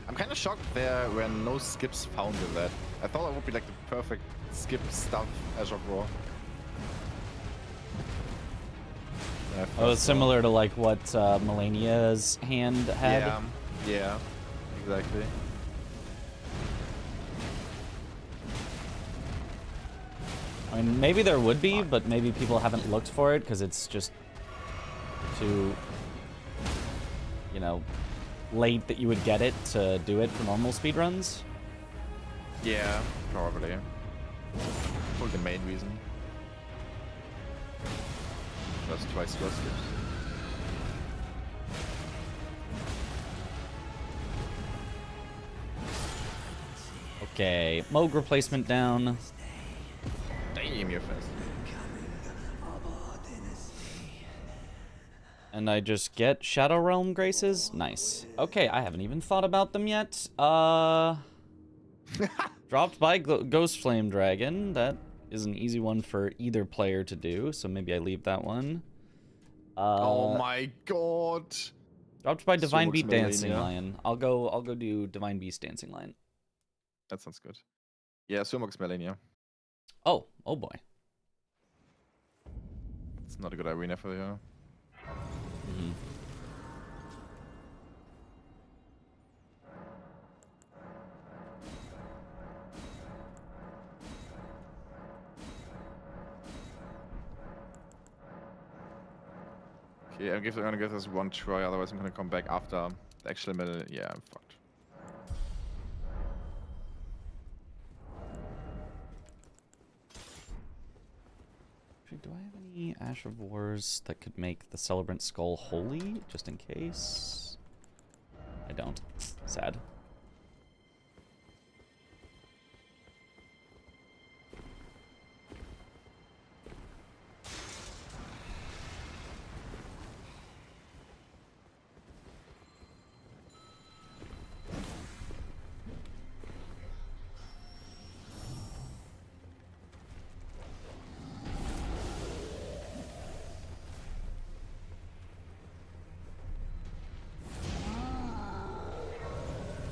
S1: I'm kind of shocked there were no skips found in that. I thought that would be like the perfect skip stuff Ash of War.
S2: Oh, it's similar to like what Melania's hand had.
S1: Yeah, exactly.
S2: I mean, maybe there would be, but maybe people haven't looked for it because it's just too, you know, late that you would get it to do it for normal speedruns.
S1: Yeah, probably. For the main reason. Just twice skill skips.
S2: Okay, Moog replacement down.
S1: Damn, you're fast.
S2: And I just get Shadow Realm Graces? Nice. Okay, I haven't even thought about them yet. Dropped by Ghost Flame Dragon. That is an easy one for either player to do, so maybe I leave that one.
S1: Oh my god.
S2: Dropped by Divine
S1: Sumux
S2: Beast Dancing
S1: Melania.
S2: Lion. I'll go do Divine Beast Dancing Lion.
S1: That sounds good. Yeah, Sumox Melania.
S2: Oh boy.
S1: It's not a good arena for you.
S2: Mhm.
S1: Okay, I'm gonna give this one try, otherwise I'm gonna come back after the actual middle. Yeah, I'm fucked.
S2: Do I have any Ash of Wars that could make the Celebrant Skull holy, just in case? I don't. Sad.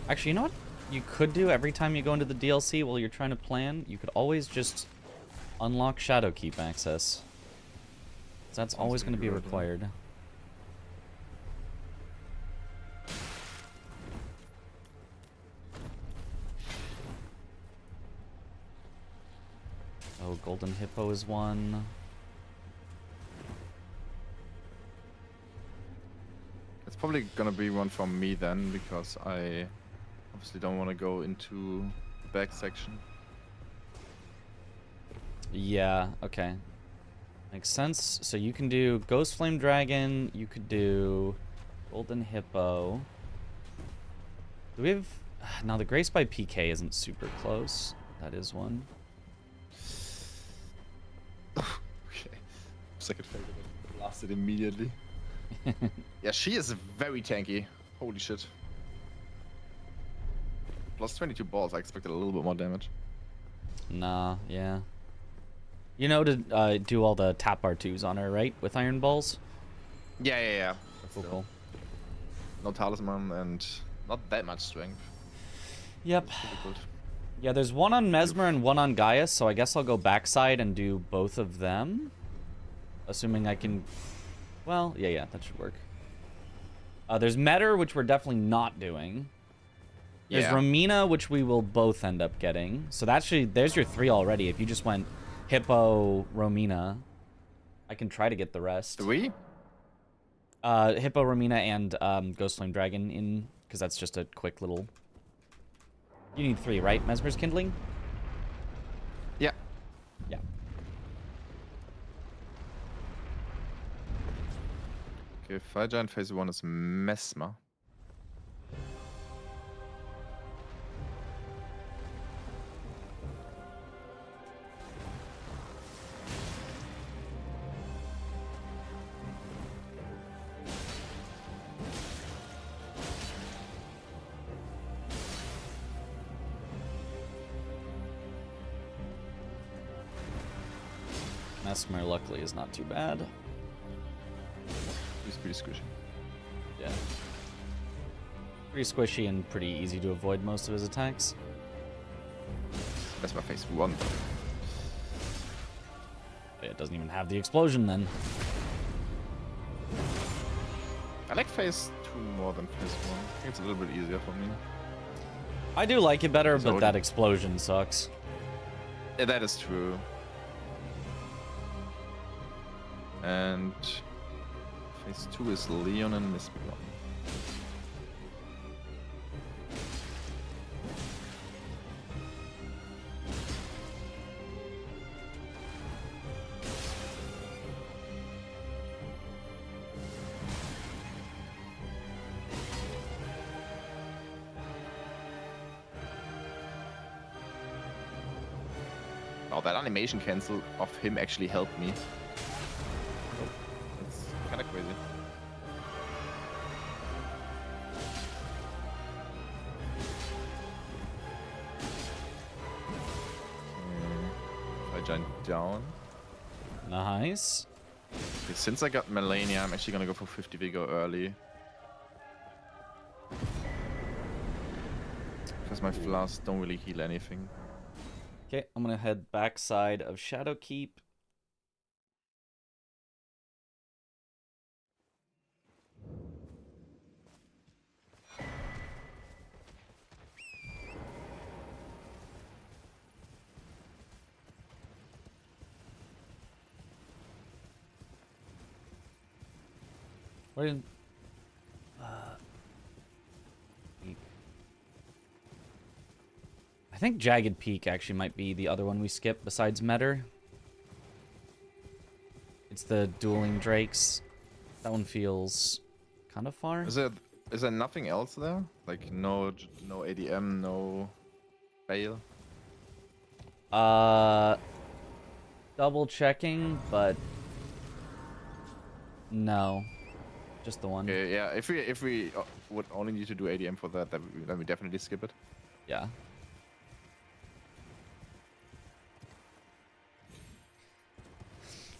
S2: Actually, you know what you could do every time you go into the DLC while you're trying to plan? You could always just unlock Shadowkeep access. That's always going to be required. Oh, Golden Hippo is one.
S1: It's probably gonna be one from me then, because I obviously don't want to go into the back section.
S2: Yeah, okay. Makes sense. So you can do Ghost Flame Dragon, you could do Golden Hippo. Do we have... Now, the Grace by PK isn't super close. That is one.
S1: Okay. Second favorite. Blasted immediately. Yeah, she is very tanky. Holy shit. Plus 22 balls. I expected a little bit more damage.
S2: Nah, yeah. You know to do all the tap R2s on her, right? With Iron Balls?
S1: Yeah.
S2: Cool.
S1: No talisman and not that much strength.
S2: Yep.
S1: Pretty good.
S2: Yeah, there's one on Mesmer and one on Gaius, so I guess I'll go backside and do both of them. Assuming I can... Well, yeah, that should work. There's Metter, which we're definitely not doing. There's Romina, which we will both end up getting. So that's actually, there's your 3 already. If you just went Hippo, Romina, I can try to get the rest.
S1: 3?
S2: Hippo, Romina, and Ghost Flame Dragon in, because that's just a quick little... You need 3, right? Mesmer's Kindling?
S1: Yeah.
S2: Yeah.
S1: Okay, Fire Giant phase 1 is Mesmer.
S2: Mesmer, luckily, is not too bad.
S1: He's pretty squishy.
S2: Yeah. Pretty squishy and pretty easy to avoid most of his attacks.
S1: Mesmer phase 1.
S2: It doesn't even have the explosion then.
S1: I like phase 2 more than phase 1. I think it's a little bit easier for me.
S2: I do like it better,
S1: So
S2: but that explosion sucks.
S1: Yeah, that is true. And phase 2 is Leon and Mistborn. Oh, that animation cancel of him actually helped me. It's kind of crazy. Okay. If I jump down.
S2: Nice.
S1: Okay, since I got Melania, I'm actually gonna go for 50 Vigor early. Because my flasks don't really heal anything.
S2: Okay, I'm gonna head backside of Shadowkeep. Where did... Peak. I think Jagged Peak actually might be the other one we skip besides Metter. It's the dueling drakes. That one feels kind of far.
S1: Is there nothing else there? Like no ADM, no fail?
S2: Double checking, but no. Just the one.
S1: Okay, yeah, if we would only need to do ADM for that, then we definitely skip it.
S2: Yeah.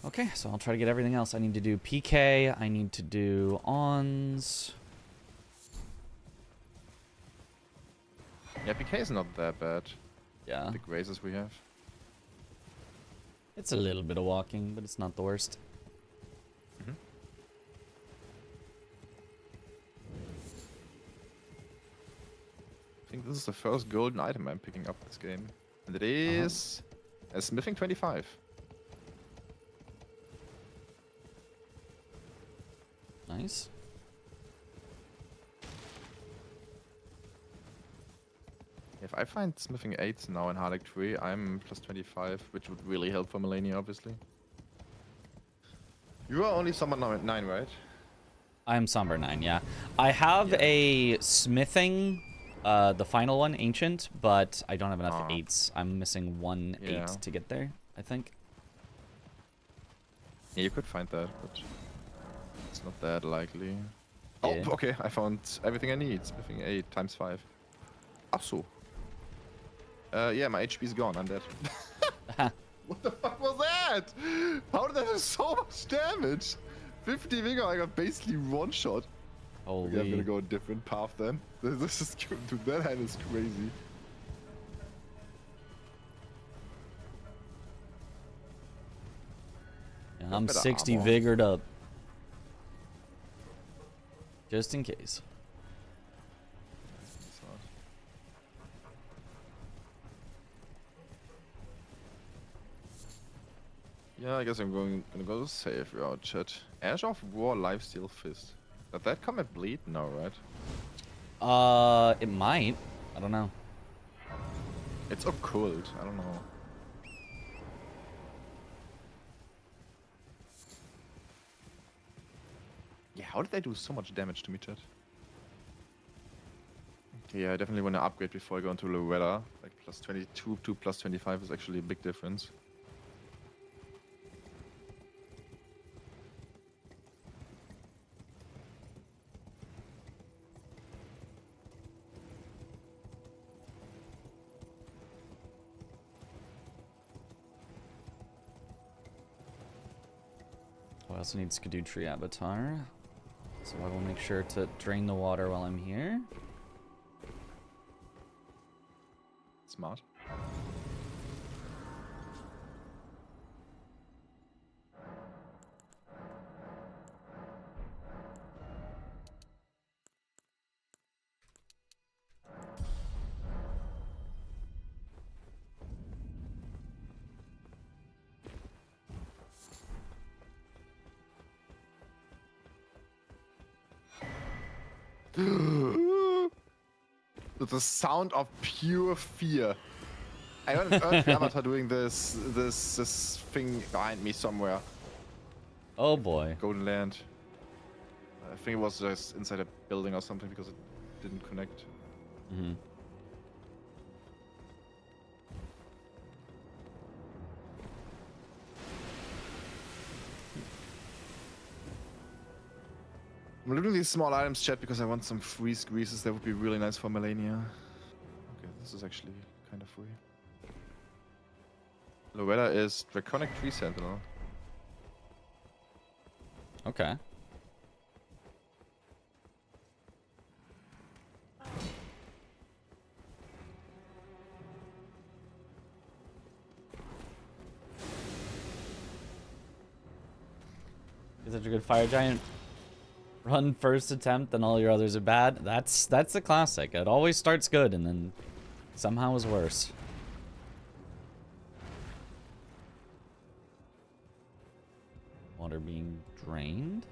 S2: Okay, so I'll try to get everything else. I need to do PK, I need to do ONS.
S1: Yeah, PK is not that bad.
S2: Yeah.
S1: The raises we have.
S2: It's a little bit of walking, but it's not the worst.
S1: I think this is the first golden item I'm picking up this game. And it is a smithing 25.
S2: Nice.
S1: If I find smithing 8 now in Harlech 3, I'm plus 25, which would really help for Melania, obviously. You are only Summon 9, right?
S2: I'm Somber 9, yeah. I have a smithing, the final one, Ancient, but I don't have enough 8s. I'm missing one 8 to get there, I think.
S1: Yeah, you could find that, but it's not that likely.
S2: Yeah.
S1: Oh, okay, I found everything I need. Smithing 8 times 5. Ach so. Yeah, my HP is gone. I'm dead. What the fuck was that? How did that do so much damage? 50 Vigor, I got basically one shot.
S2: Holy.
S1: Okay, I'm gonna go a different path then. This is dude, that hand is crazy.
S2: Yeah, I'm 60 vigored up. Just in case.
S1: Yeah, I guess I'm gonna go safe route, chat. Ash of War Lifesteal Fist. Did that come at bleed? No, right?
S2: It might. I don't know.
S1: It's occult. I don't know. Yeah, how did they do so much damage to me, chat? Okay, yeah, I definitely want to upgrade before I go into Loretta. Like plus 22 to plus 25 is actually a big difference.
S2: I also need Skidoo Tree Avatar. So I will make sure to drain the water while I'm here.
S1: Smart. The sound of pure fear. I heard an Earth Avatar doing this thing behind me somewhere.
S2: Oh boy.
S1: Golden Land. I think it was just inside a building or something because it didn't connect.
S2: Mm-hmm.
S1: I'm looking at these small items, chat, because I want some free squeezes. That would be really nice for Melania. Okay, this is actually kind of free. Loretta is Draconic Tree Sentinel.
S2: Okay. Is such a good fire giant. Run first attempt, then all your others are bad. That's the classic. It always starts good and then somehow is worse. Water being drained.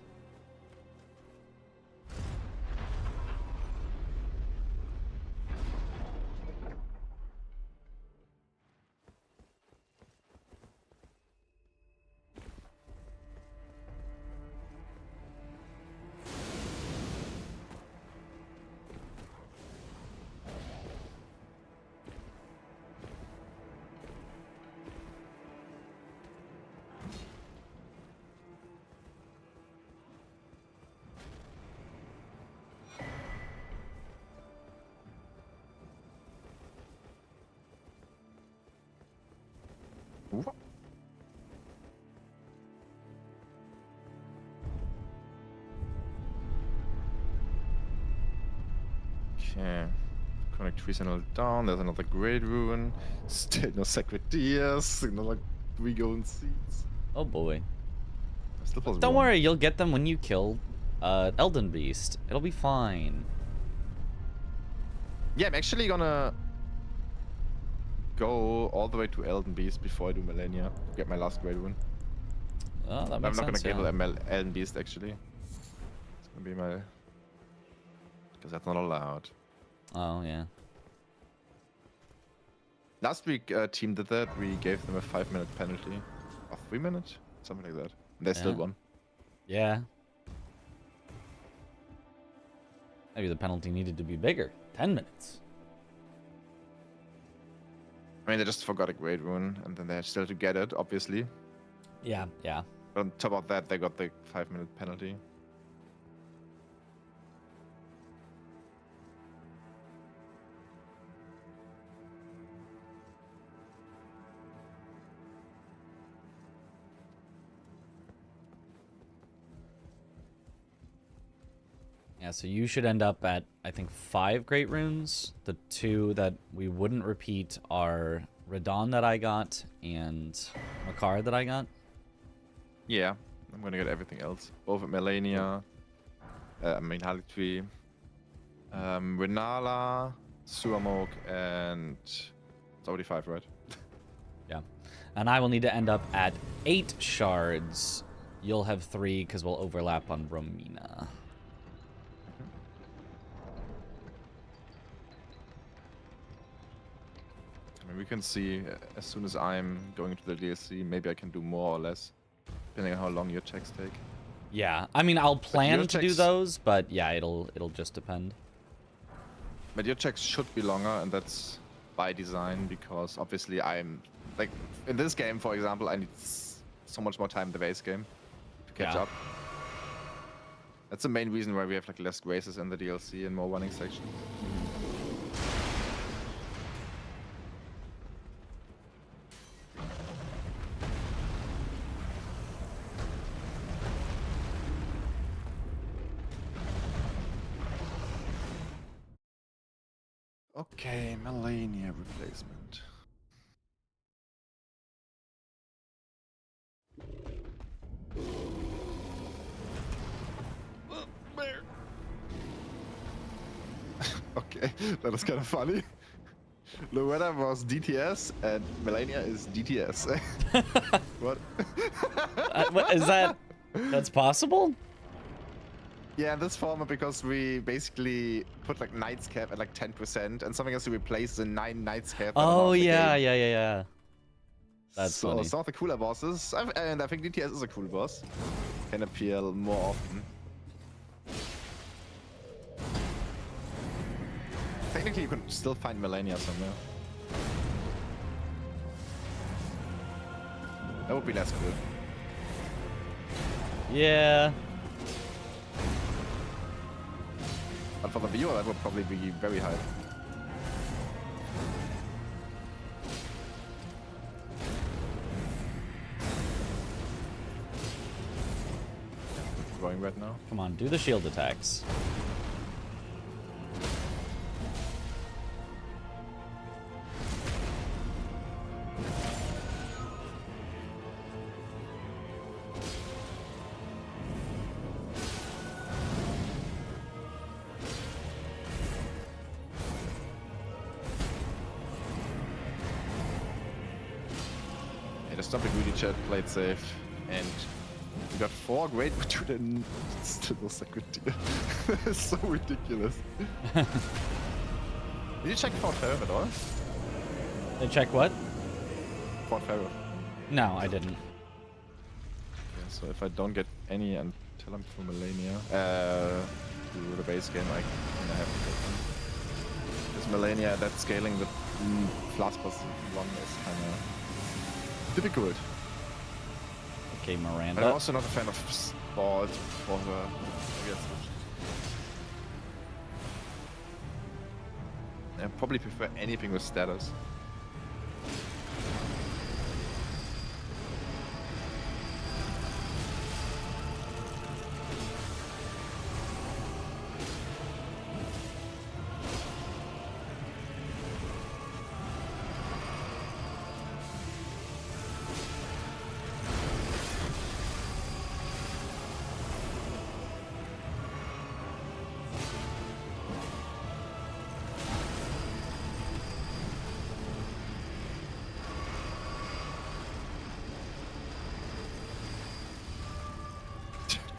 S1: Ooh. Okay. Connect Tree Sentinel down. There's another Great Ruin. Still no Sacred Tears. Another 3 golden seeds.
S2: Oh boy.
S1: Still
S2: Don't worry, you'll get them when you kill Elden Beast. It'll be fine.
S1: Yeah, I'm actually gonna go all the way to Elden Beast before I do Melania to get my last Great Ruin.
S2: Oh, that
S1: I'm
S2: makes
S1: not
S2: sense,
S1: gonna
S2: yeah.
S1: kill Elden Beast actually. It's gonna be my... because that's not allowed.
S2: Oh, yeah.
S1: Last week, team did that. We gave them a 5-minute penalty. Or 3 minutes? Something like that. And they still
S2: Yeah.
S1: won.
S2: Yeah. Maybe the penalty needed to be bigger. 10 minutes.
S1: I mean, they just forgot a Great Ruin, and then they had still to get it, obviously.
S2: Yeah, yeah.
S1: But on top of that, they got the 5-minute penalty.
S2: Yeah, so you should end up at, I think, 5 Great Runes. The 2 that we wouldn't repeat are Radon that I got and Makar that I got.
S1: Yeah, I'm gonna get everything else. Both at Melania, Haligtree, Renala, Suamok, and it's already 5, right?
S2: Yeah. And I will need to end up at 8 shards. You'll have 3 because we'll overlap on Romina.
S1: I mean, we can see as soon as I'm going into the DLC, maybe I can do more or less, depending on how long your checks take.
S2: Yeah, I mean, I'll plan
S1: your
S2: to do
S1: checks-
S2: those, but yeah, it'll just depend.
S1: But your checks should be longer, and that's by design, because obviously I'm, like, in this game, for example, I need so much more time in the base game to catch
S2: Yeah.
S1: up. That's the main reason why we have, like, less graces in the DLC and more running sections. Okay, Melania replacement. Okay, that was kind of funny. Loretta was DTS and Melania is DTS. What?
S2: What is that? That's possible?
S1: Yeah, in this format, because we basically put like Knight's Cap at like 10%, and something else to replace the 9 Knight's Cap.
S2: Oh, yeah. That's
S1: so
S2: funny.
S1: some of the cooler bosses, and I think DTS is a cool boss, can appear more often. Technically, you could still find Melania somewhere. That would be less cool.
S2: Yeah.
S1: for the viewer, that would probably be very high. Going right now.
S2: Come on, do the shield attacks.
S1: Yeah, the stopping really chat played safe, and we got 4 great, but you didn't. Still no second tier. It's so ridiculous. Did you check Fort Ferro at all?
S2: They check what?
S1: Fort Ferro.
S2: No, I didn't.
S1: Yeah, so if I don't get any until I'm through Melania, to the base game, I have to take them. Because Melania, that scaling with Flask plus 1 is kind of difficult.
S2: Okay,
S1: But I'm
S2: Miranda.
S1: also not a fan of Sport for her. Maybe that's I probably prefer anything with status.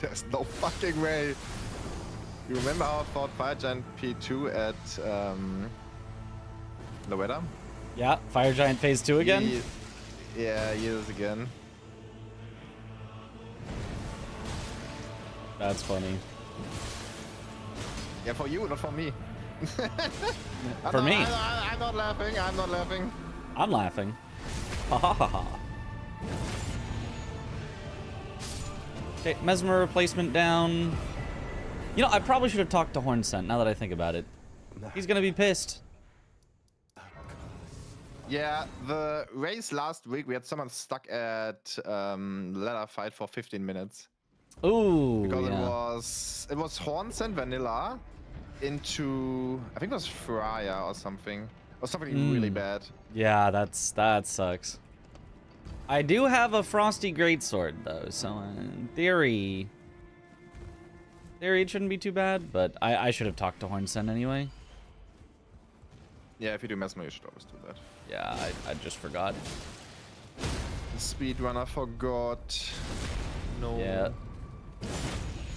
S1: There's no fucking way. You remember how I fought Fire Giant P2 at Loretta?
S2: Yeah, Fire Giant phase 2 again?
S1: Yeah, years again.
S2: That's funny.
S1: Yeah, for you, not for me.
S2: For me.
S1: I'm not laughing. I'm not laughing.
S2: I'm laughing. Ha ha ha ha. Okay, Mesmer replacement down. You know, I probably should have talked to Hornsent now that I think about it. He's gonna be pissed.
S1: Yeah, the race last week, we had someone stuck at ladder fight for 15 minutes.
S2: Ooh,
S1: Because
S2: yeah.
S1: it was Hornsent Vanilla into, I think it was Freya or something. Or something really bad.
S2: Yeah, that sucks. I do have a Frosty Greatsword, though, so in theory... it shouldn't be too bad, but I should have talked to Hornsent anyway.
S1: Yeah, if you do Mesmer, you should always do that.
S2: Yeah, I just forgot.
S1: The speedrunner forgot. No.
S2: Yeah.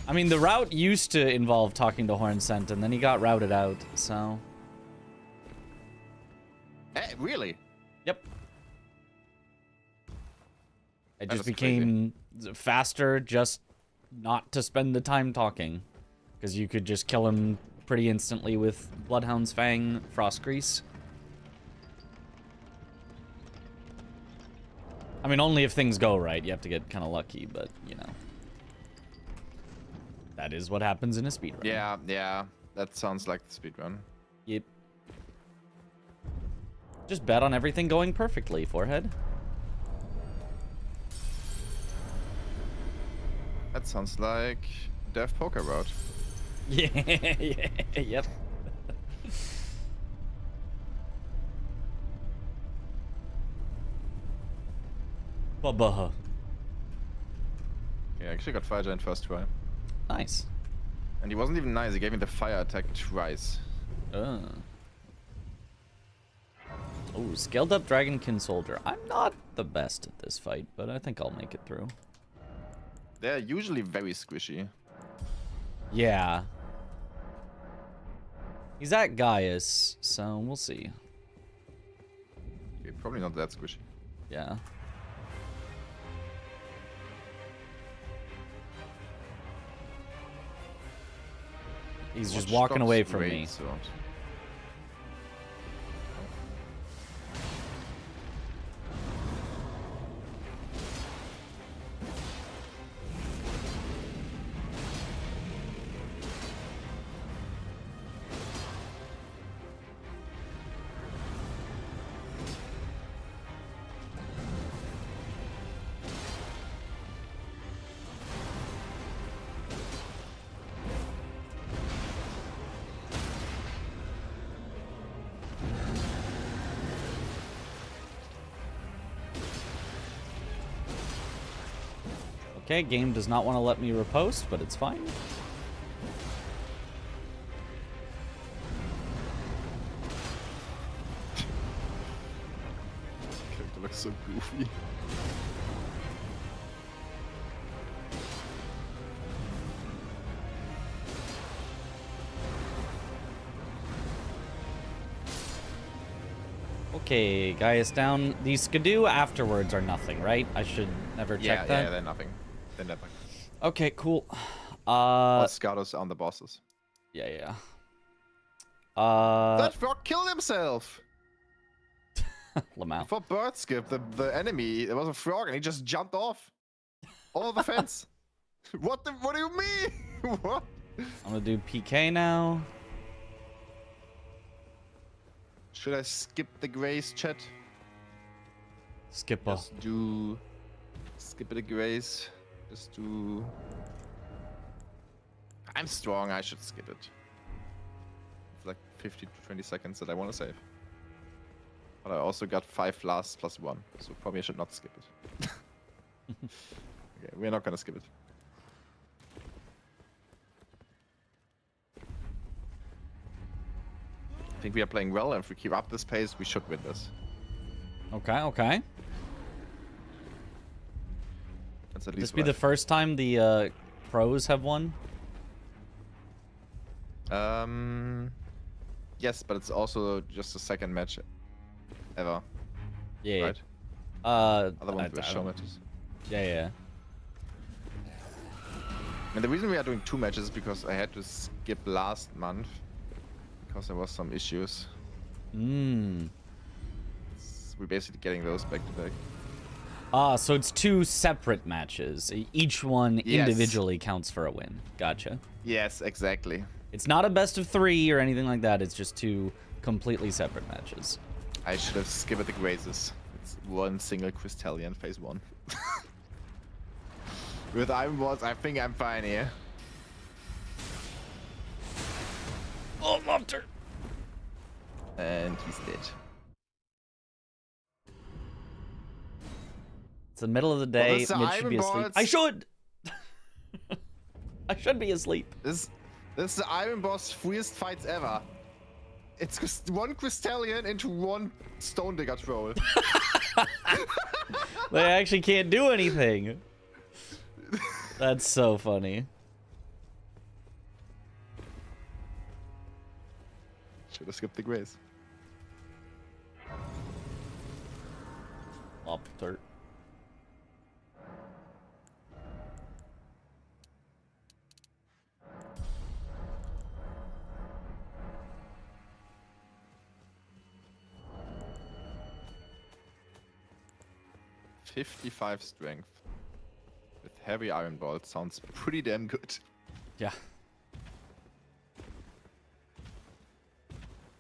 S2: I mean, the route used to involve talking to Hornsent, and then he got routed out, so...
S1: Really?
S2: Yep. It
S1: That
S2: just
S1: is
S2: became faster just not to spend the time talking. Because you could just kill him pretty instantly with Bloodhound's Fang Frost Grease. I mean, only if things go right. You have to get kind of lucky, but, you know. That is what happens in a speedrun.
S1: Yeah. That sounds like the speedrun.
S2: Yep. Just bet on everything going perfectly, Forehead.
S1: That sounds like Dev Poker route.
S2: Yeah, yep. Bubba.
S1: Yeah, I actually got Fire Giant first try.
S2: Nice.
S1: And he wasn't even nice, he gave me the fire attack twice.
S2: Oh, scaled up Dragonkin Soldier. I'm not the best at this fight, but I think I'll make it through.
S1: They're usually very squishy.
S2: Yeah. He's at Gaius, so we'll see.
S1: Okay, probably not that squishy.
S2: Yeah. He's just walking away from me. Okay, game does not want to let me repost, but it's fine.
S1: Character looks so goofy.
S2: Okay, guy is down. These Skidoo afterwards are nothing, right? I should never check that?
S1: Yeah, they're nothing. They're nothing.
S2: Okay, cool.
S1: All Scados on the bosses.
S2: Yeah.
S1: That frog killed himself!
S2: Lamau.
S1: For bird skip, the enemy, there was a frog and he just jumped off. Over the fence. What do you mean? What?
S2: I'm gonna do PK now.
S1: Should I skip the grace, chat?
S2: Skipper.
S1: Just do... Skip the grace. Just do... I'm strong, I should skip it. It's like 15 to 20 seconds that I want to save. But I also got 5 lasts plus 1, so probably I should not skip it. Okay, we're not gonna skip it. I think we are playing well, and if we keep up this pace, we should win this.
S2: Okay.
S1: That's at
S2: Would
S1: least
S2: this be the first time the pros have won?
S1: Yes, but it's also just the second match ever.
S2: Yeah.
S1: Right? Other ones were show matches.
S2: Yeah.
S1: And the reason we are doing 2 matches is because I had to skip last month because there was some issues. We're basically getting those back to back.
S2: So it's 2 separate matches. Each one individually counts for a win. Gotcha.
S1: Yes, exactly.
S2: It's not a best of 3 or anything like that. It's just 2 completely separate matches.
S1: I should have skipped the grazes. It's 1 single Crystallian phase 1. With Iron Balls, I think I'm fine here.
S2: Oh, loved her.
S1: And he's dead.
S2: It's the middle of the day.
S1: Well,
S2: Mitch should be asleep. I should! I should be asleep.
S1: This is the Iron Boss freest fights ever. It's just 1 Crystallian into 1 Stone Digger troll.
S2: They actually can't do anything. That's so funny.
S1: Should have skipped the grace.
S2: Up dirt.
S1: .55 strength with heavy iron ball sounds pretty damn good.
S2: Yeah.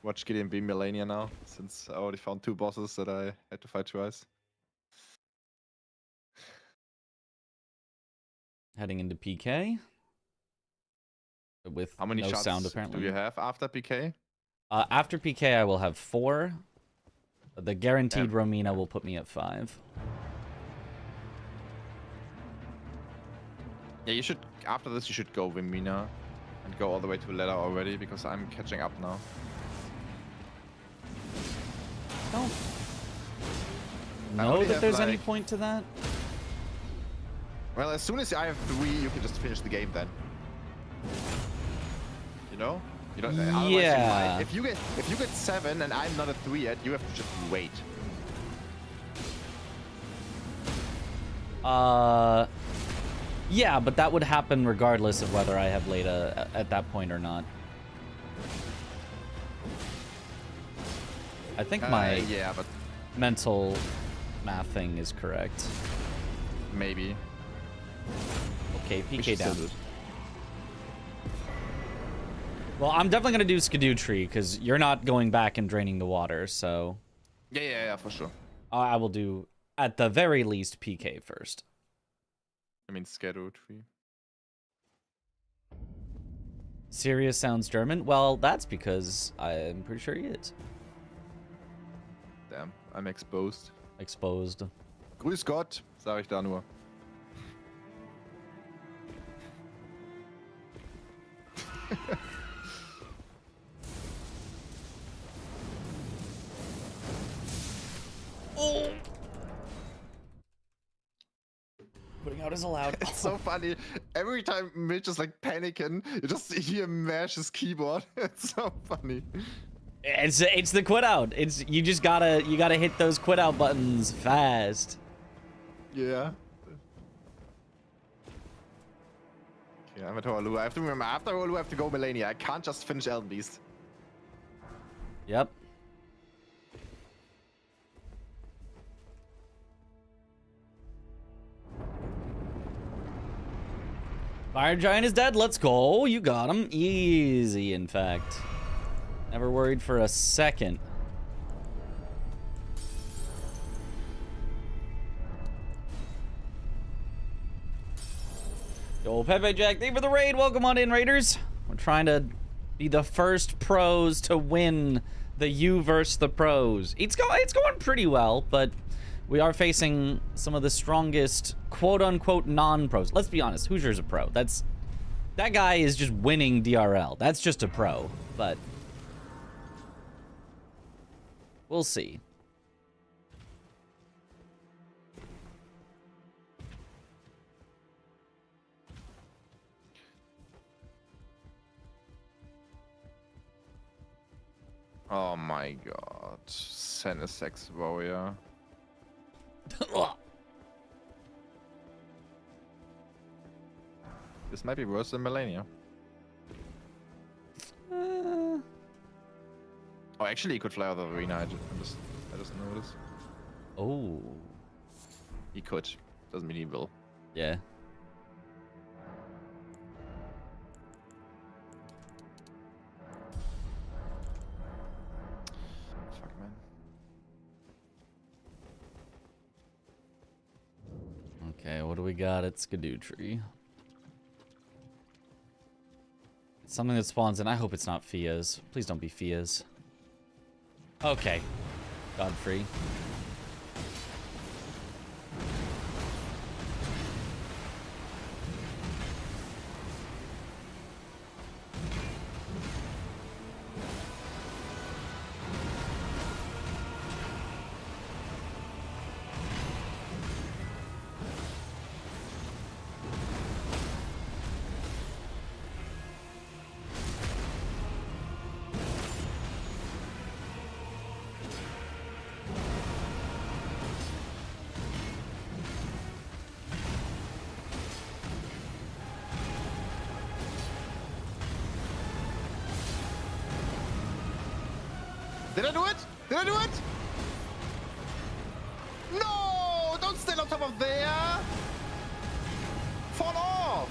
S1: Watch Gideon beam Melania now, since I already found 2 bosses that I had to fight twice.
S2: Heading into PK. With
S1: How many
S2: no
S1: shots
S2: sound, apparently.
S1: do you have after PK?
S2: After PK, I will have 4. The guaranteed Romina will put me at 5.
S1: Yeah, you should, after this, you should go Vimina and go all the way to ladder already, because I'm catching up now.
S2: Don't
S1: I
S2: know
S1: only
S2: that
S1: have,
S2: there's any
S1: like-
S2: point to that.
S1: Well, as soon as I have 3, you can just finish the game then. You know? You don't, otherwise you
S2: Yeah.
S1: might. If you get 7 and I'm not at 3 yet, you have to just wait.
S2: Yeah, but that would happen regardless of whether I have Leda at that point or not. I think my
S1: yeah, but
S2: mental mathing is correct.
S1: maybe.
S2: Okay,
S1: We
S2: PK
S1: should still
S2: down.
S1: do it.
S2: Well, I'm definitely going to do Skidoo Tree, because you're not going back and draining the water, so...
S1: Yeah, for sure.
S2: I will do, at the very least, PK first.
S1: I mean, schedule tree.
S2: Sirius sounds German? Well, that's because I'm pretty sure he is.
S1: Damn, I'm exposed.
S2: Exposed.
S1: Grüß Gott, sag ich da nur.
S2: Oh! Putting out is allowed.
S1: It's so funny. Every time Mitch is like panicking, you just hear him mash his keyboard. It's so funny.
S2: It's the quit out. You just gotta hit those quit out buttons fast.
S1: Yeah. Okay, I'm at Horlu. I have to remember, after Horlu, I have to go Melania. I can't just finish Elden Beast.
S2: Yep. Fire Giant is dead. Let's go. You got him. Easy, in fact. Never worried for a second. Yo, Pepe Jack, thank you for the raid. Welcome on in, Raiders. We're trying to be the first pros to win the U versus the pros. It's going pretty well, but we are facing some of the strongest quote-unquote non-pros. Let's be honest, Hoosier's a pro. That guy is just winning DRL. That's just a pro, but we'll see.
S1: Oh my god. Senesex Warrior. This might be worse than Melania. Oh, actually, he could fly out of the arena. I just noticed.
S2: Oh.
S1: He could. Doesn't mean he will.
S2: Yeah.
S1: Fuck, man.
S2: Okay, what do we got at Skidoo Tree? Something that spawns in. I hope it's not Fia's. Please don't be Fia's. Okay. Godfrey.
S1: Did I do it? Did I do it? No! Don't stand on top of there! Fall off!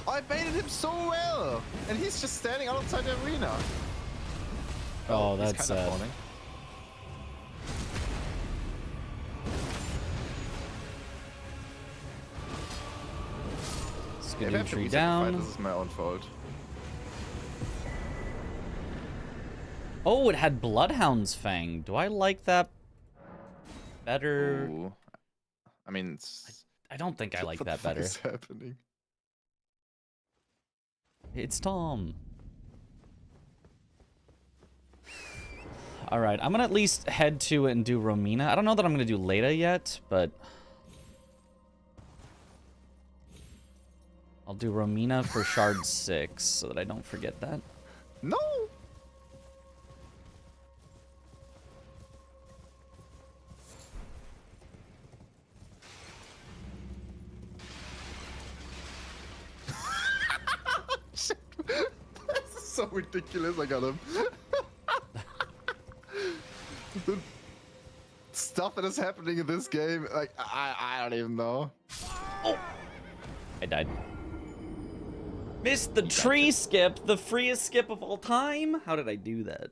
S1: I baited him so well! And he's just standing outside the arena.
S2: Oh,
S1: he's
S2: that's
S1: kind of
S2: sad.
S1: falling. If I
S2: Skidoo
S1: have to
S2: Tree
S1: reset the fight,
S2: down.
S1: this is my own fault.
S2: Oh, it had Bloodhound's Fang. Do I like that better?
S1: Ooh. I mean, it's...
S2: I don't think I like
S1: what the
S2: that
S1: fuck
S2: better.
S1: is happening?
S2: It's Tom. All right, I'm gonna at least head to it and do Romina. I don't know that I'm gonna do Leda yet, but I'll do Romina for Shard 6 so that I don't forget that.
S1: No! Shit. This is so ridiculous. I got him. The stuff that is happening in this game, like, I don't even know.
S2: Oh! I died. Missed the tree skip, the freest skip of all time? How did I do that?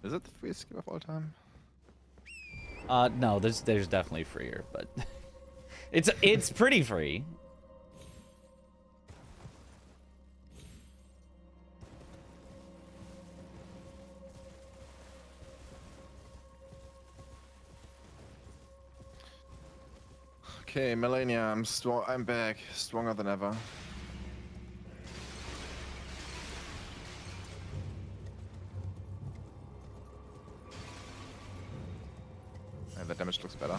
S1: Is it the freest skip of all time?
S2: No, there's definitely freer, but it's pretty free.
S1: Okay, Melania, I'm strong. I'm back, stronger than ever. And the damage looks better.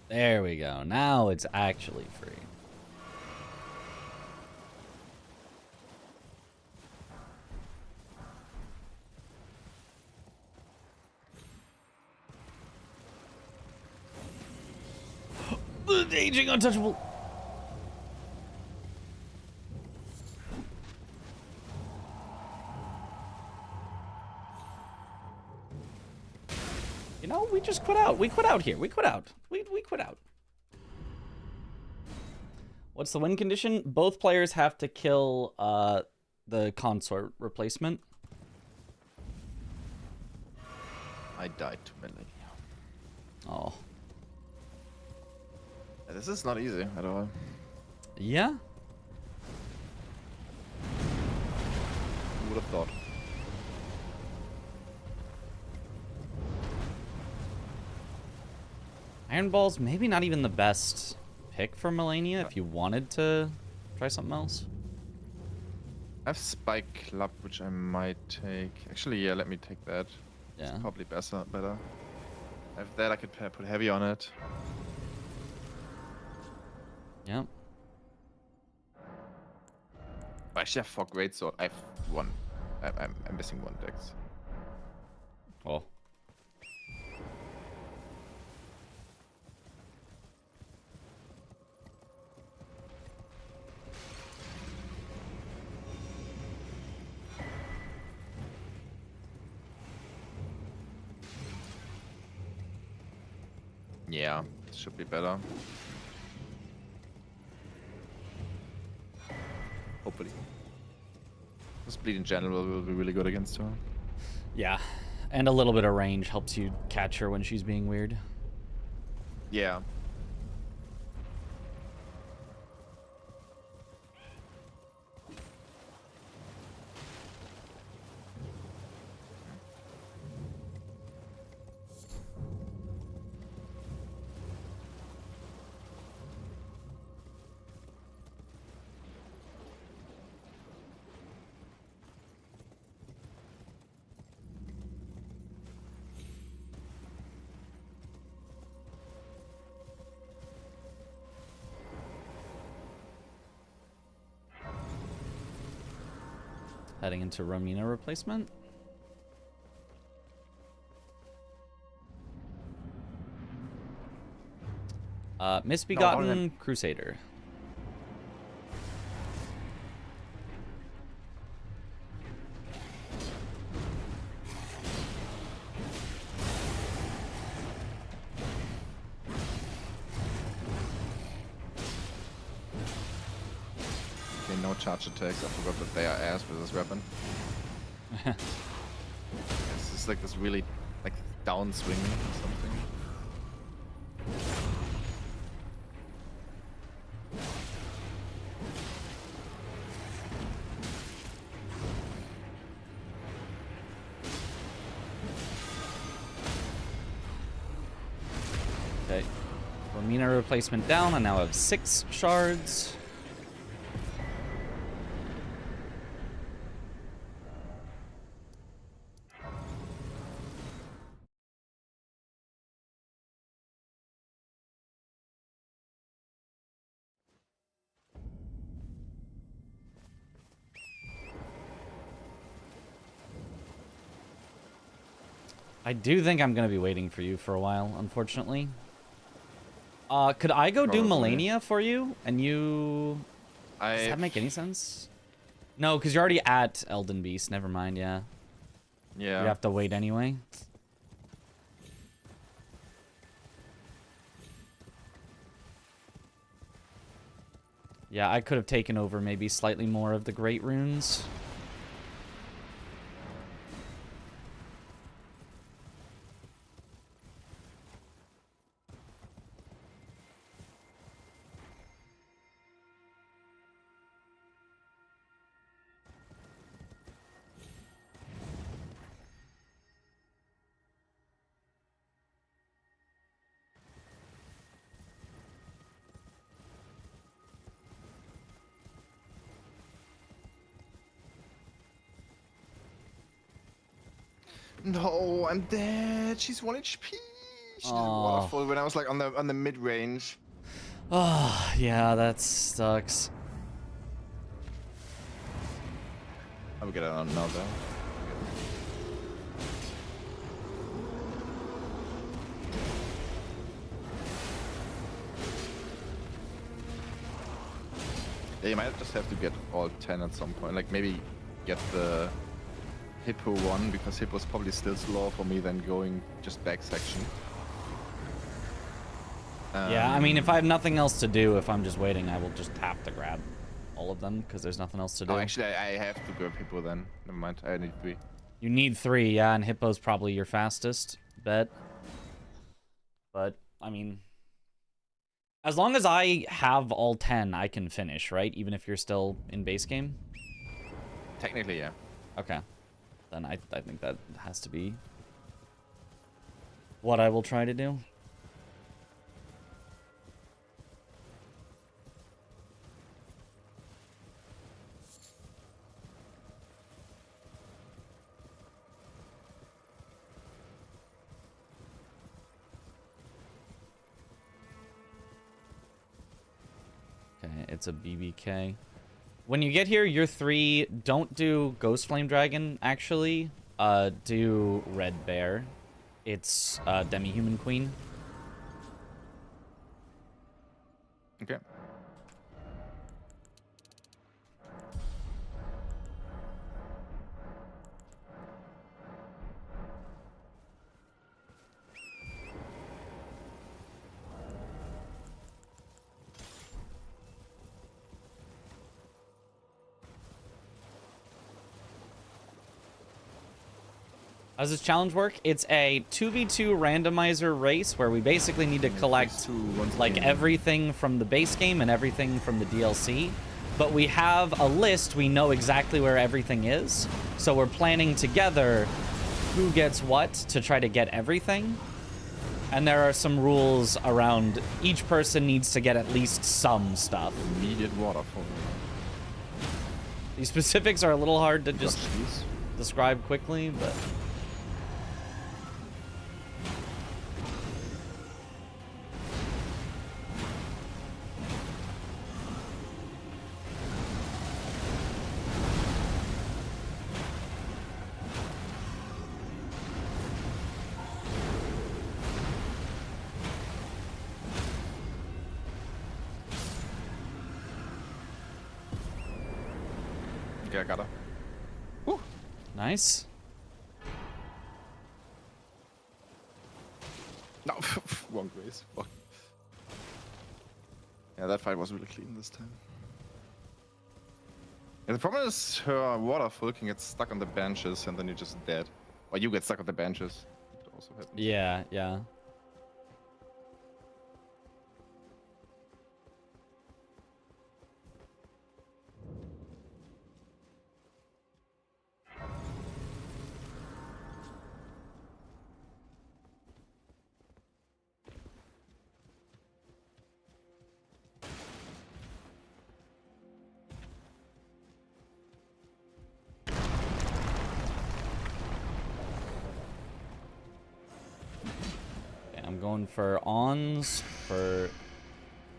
S2: There we go. Now it's actually free. The aging untouchable. You know, we just quit out. We quit out here. We quit out. We quit out. What's the win condition? Both players have to kill the consort replacement.
S1: I died to Melania.
S2: Oh.
S1: This is not easy at all.
S2: Yeah?
S1: Who would have thought?
S2: Iron Ball's maybe not even the best pick for Melania if you wanted to try something else.
S1: I have Spike Club, which I might take. Actually, yeah, let me take that.
S2: Yeah.
S1: It's probably better. I have that, I could put heavy on it.
S2: Yep.
S1: Actually, I have 4 greatsword. I have 1. I'm missing 1 dex.
S2: Well.
S1: Yeah, it should be better. Hopefully. This bleed in general will be really good against her.
S2: Yeah. And a little bit of range helps you catch her when she's being weird.
S1: Yeah.
S2: Heading into Romina replacement. Misbegotten Crusader.
S1: Okay, no charge attacks. I forgot that they are ass with this weapon. It's just like this really, like, downswing or something.
S2: Okay. Romina replacement down. I now have 6 shards. I do think I'm going to be waiting for you for a while, unfortunately. Could I go do Melania for you? And you... Does that make any sense? No, because you're already at Elden Beast. Never mind, yeah.
S1: Yeah.
S2: You have to wait anyway. Yeah, I could have taken over maybe slightly more of the Great Runes.
S1: No, I'm dead. She's 1 HP. She did
S2: Oh.
S1: waterfall when I was like on the mid range.
S2: Oh, yeah, that sucks.
S1: I will get it on now though. Yeah, you might just have to get all 10 at some point. Like maybe get the Hippo one, because Hippo's probably still slower for me than going just back section.
S2: Yeah, I mean, if I have nothing else to do, if I'm just waiting, I will just have to grab all of them, because there's nothing else to do.
S1: Oh, actually, I have to grab Hippo then. Never mind, I need 3.
S2: You need 3, yeah, and Hippo's probably your fastest bet. But, I mean, as long as I have all 10, I can finish, right? Even if you're still in base game?
S1: Technically, yeah.
S2: Okay. Then I think that has to be what I will try to do. Okay, it's a BBK. When you get here, you're 3. Don't do Ghost Flame Dragon, actually. Do Red Bear. It's Demi-Human Queen.
S1: Okay.
S2: How does this challenge work? It's a 2v2 randomizer race where we basically need to collect like everything from the base game and everything from the DLC. But we have a list, we know exactly where everything is. So we're planning together who gets what to try to get everything. And there are some rules around each person needs to get at least some stuff.
S1: Immediate waterfall.
S2: These specifics are a little hard to just describe quickly, but...
S1: Okay, I got her. Woo.
S2: Nice.
S1: No, wrong place. Fuck. Yeah, that fight was really clean this time. And the problem is her waterfall can get stuck on the benches and then you're just dead. Or you get stuck on the benches. It also happens.
S2: Yeah, yeah. I'm going for Ons, for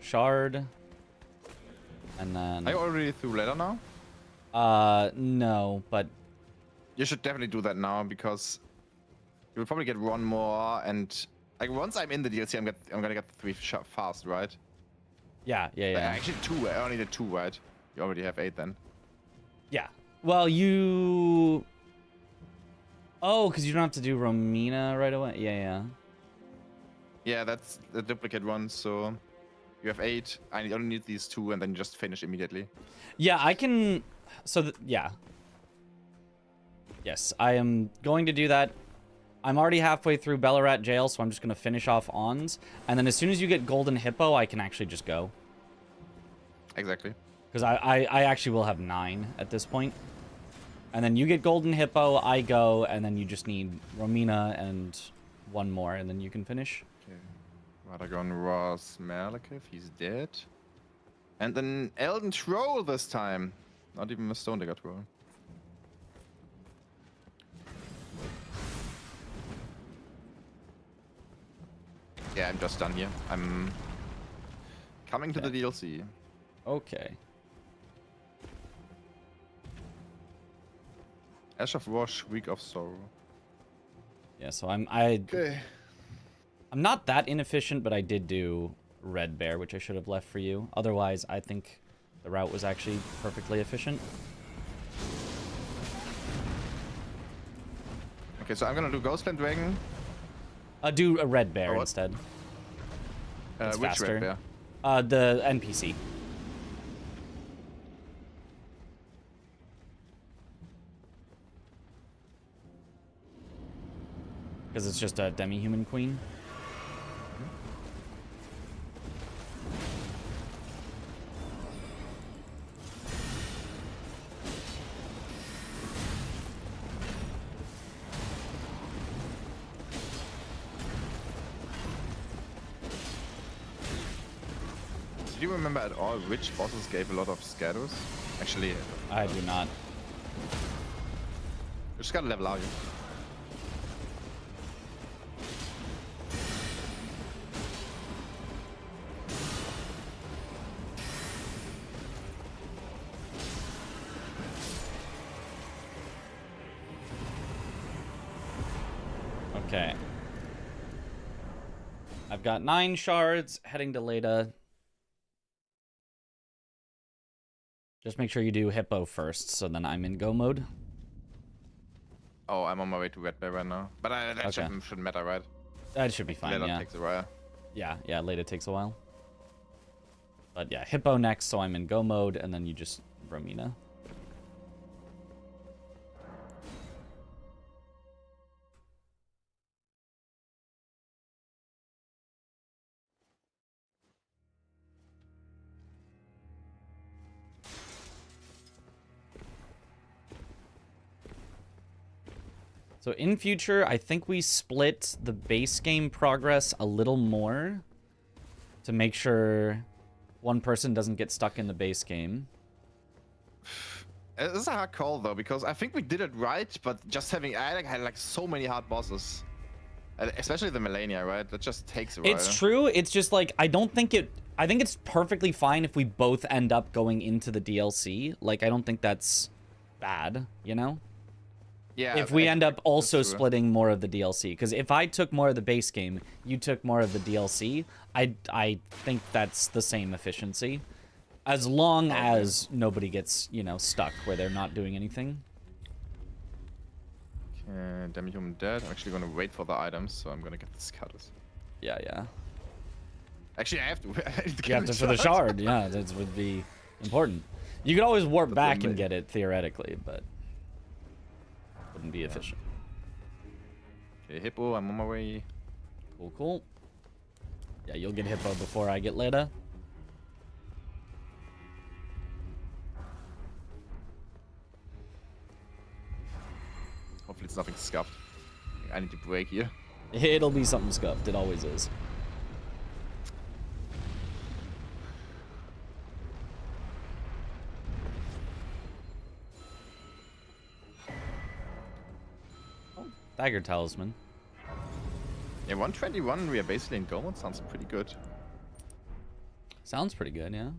S2: Shard, and then...
S1: Are you already through ladder now?
S2: No, but...
S1: You should definitely do that now, because you'll probably get one more, and like once I'm in the DLC, I'm gonna get the 3 fast, right?
S2: Yeah, yeah, yeah.
S1: Actually 2, I only did 2, right? You already have 8 then.
S2: Yeah. Well, you... Oh, because you don't have to do Romina right away? Yeah, yeah.
S1: Yeah, that's the duplicate one, so you have 8. I only need these 2, and then you just finish immediately.
S2: Yeah, I can... So, yeah. Yes, I am going to do that. I'm already halfway through Ballarat Jail, so I'm just going to finish off Ons. And then as soon as you get Golden Hippo, I can actually just go.
S1: Exactly.
S2: Because I actually will have 9 at this point. And then you get Golden Hippo, I go, and then you just need Romina and 1 more, and then you can finish.
S1: Okay. Radagon Ross Malekith, he's dead. And then Elden Troll this time. Not even a Stone Digger Troll. Yeah, I'm just done here. I'm coming to the DLC.
S2: Okay.
S1: Ash of War, Shriek of Sorrow.
S2: Yeah, so I'm not that inefficient, but I did do Red Bear, which I should have left for you. Otherwise, I think the route was actually perfectly efficient.
S1: Okay, so I'm gonna do Ghostland Dragon.
S2: Do a Red Bear
S1: what?
S2: instead. It's
S1: Which
S2: faster.
S1: Red Bear?
S2: The NPC. Because it's just a demi-human queen.
S1: Do you remember at all which bosses gave a lot of Scados? Actually,
S2: I do not.
S1: you just gotta level out you.
S2: Okay. I've got 9 shards, heading to Leda. Just make sure you do Hippo first, so then I'm in go mode.
S1: Oh, I'm on my way to Red Bear right now. But that
S2: Okay.
S1: shouldn't matter, right?
S2: That should be fine,
S1: Later
S2: yeah.
S1: takes a while.
S2: Yeah, Leda takes a while. But yeah, Hippo next, so I'm in go mode, and then you just Romina. So in future, I think we split the base game progress a little more to make sure one person doesn't get stuck in the base game.
S1: This is a hard call though, because I think we did it right, but just having I had like so many hard bosses, especially the Melania, right? That just takes a while.
S2: It's true. It's just like I think it's perfectly fine if we both end up going into the DLC. Like I don't think that's bad, you know?
S1: Yeah.
S2: If we end up also
S1: that's true.
S2: splitting more of the DLC, because if I took more of the base game, you took more of the DLC, I think that's the same efficiency, as long as nobody gets, you know, stuck where they're not doing anything.
S1: Okay, Demi-Human Dead. I'm actually gonna wait for the items, so I'm gonna get the Scatus.
S2: Yeah.
S1: Actually, I have to. I need to
S2: You have to for the shard. Yeah, that would be important. You could always warp back and get it theoretically, but wouldn't be efficient.
S1: Okay, Hippo. I'm on my way.
S2: Cool. Yeah, you'll get Hippo before I get Leda.
S1: Hopefully, it's nothing scuffed. I need to break here.
S2: It'll be something scuffed. It always is. Oh, Dagger Talisman.
S1: Yeah, 121. We are basically in go mode. Sounds pretty good.
S2: Sounds pretty good, yeah.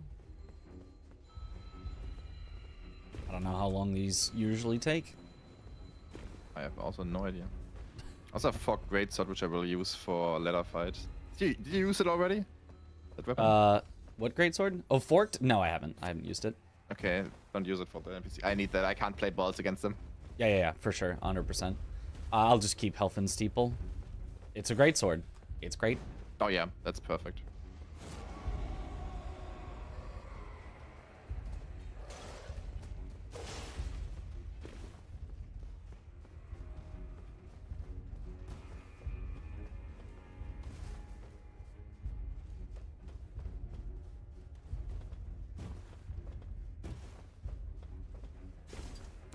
S2: I don't know how long these usually take.
S1: I have also no idea. Also, a Fog Greatsword, which I will use for ladder fight. Did you use it already? That weapon?
S2: What greatsword? Oh, forked? No, I haven't. I haven't used it.
S1: Okay, don't use it for the NPC. I need that. I can't play balls against them.
S2: Yeah, for sure. 100%. I'll just keep Helfin Steeple. It's a greatsword. It's great.
S1: Oh yeah, that's perfect.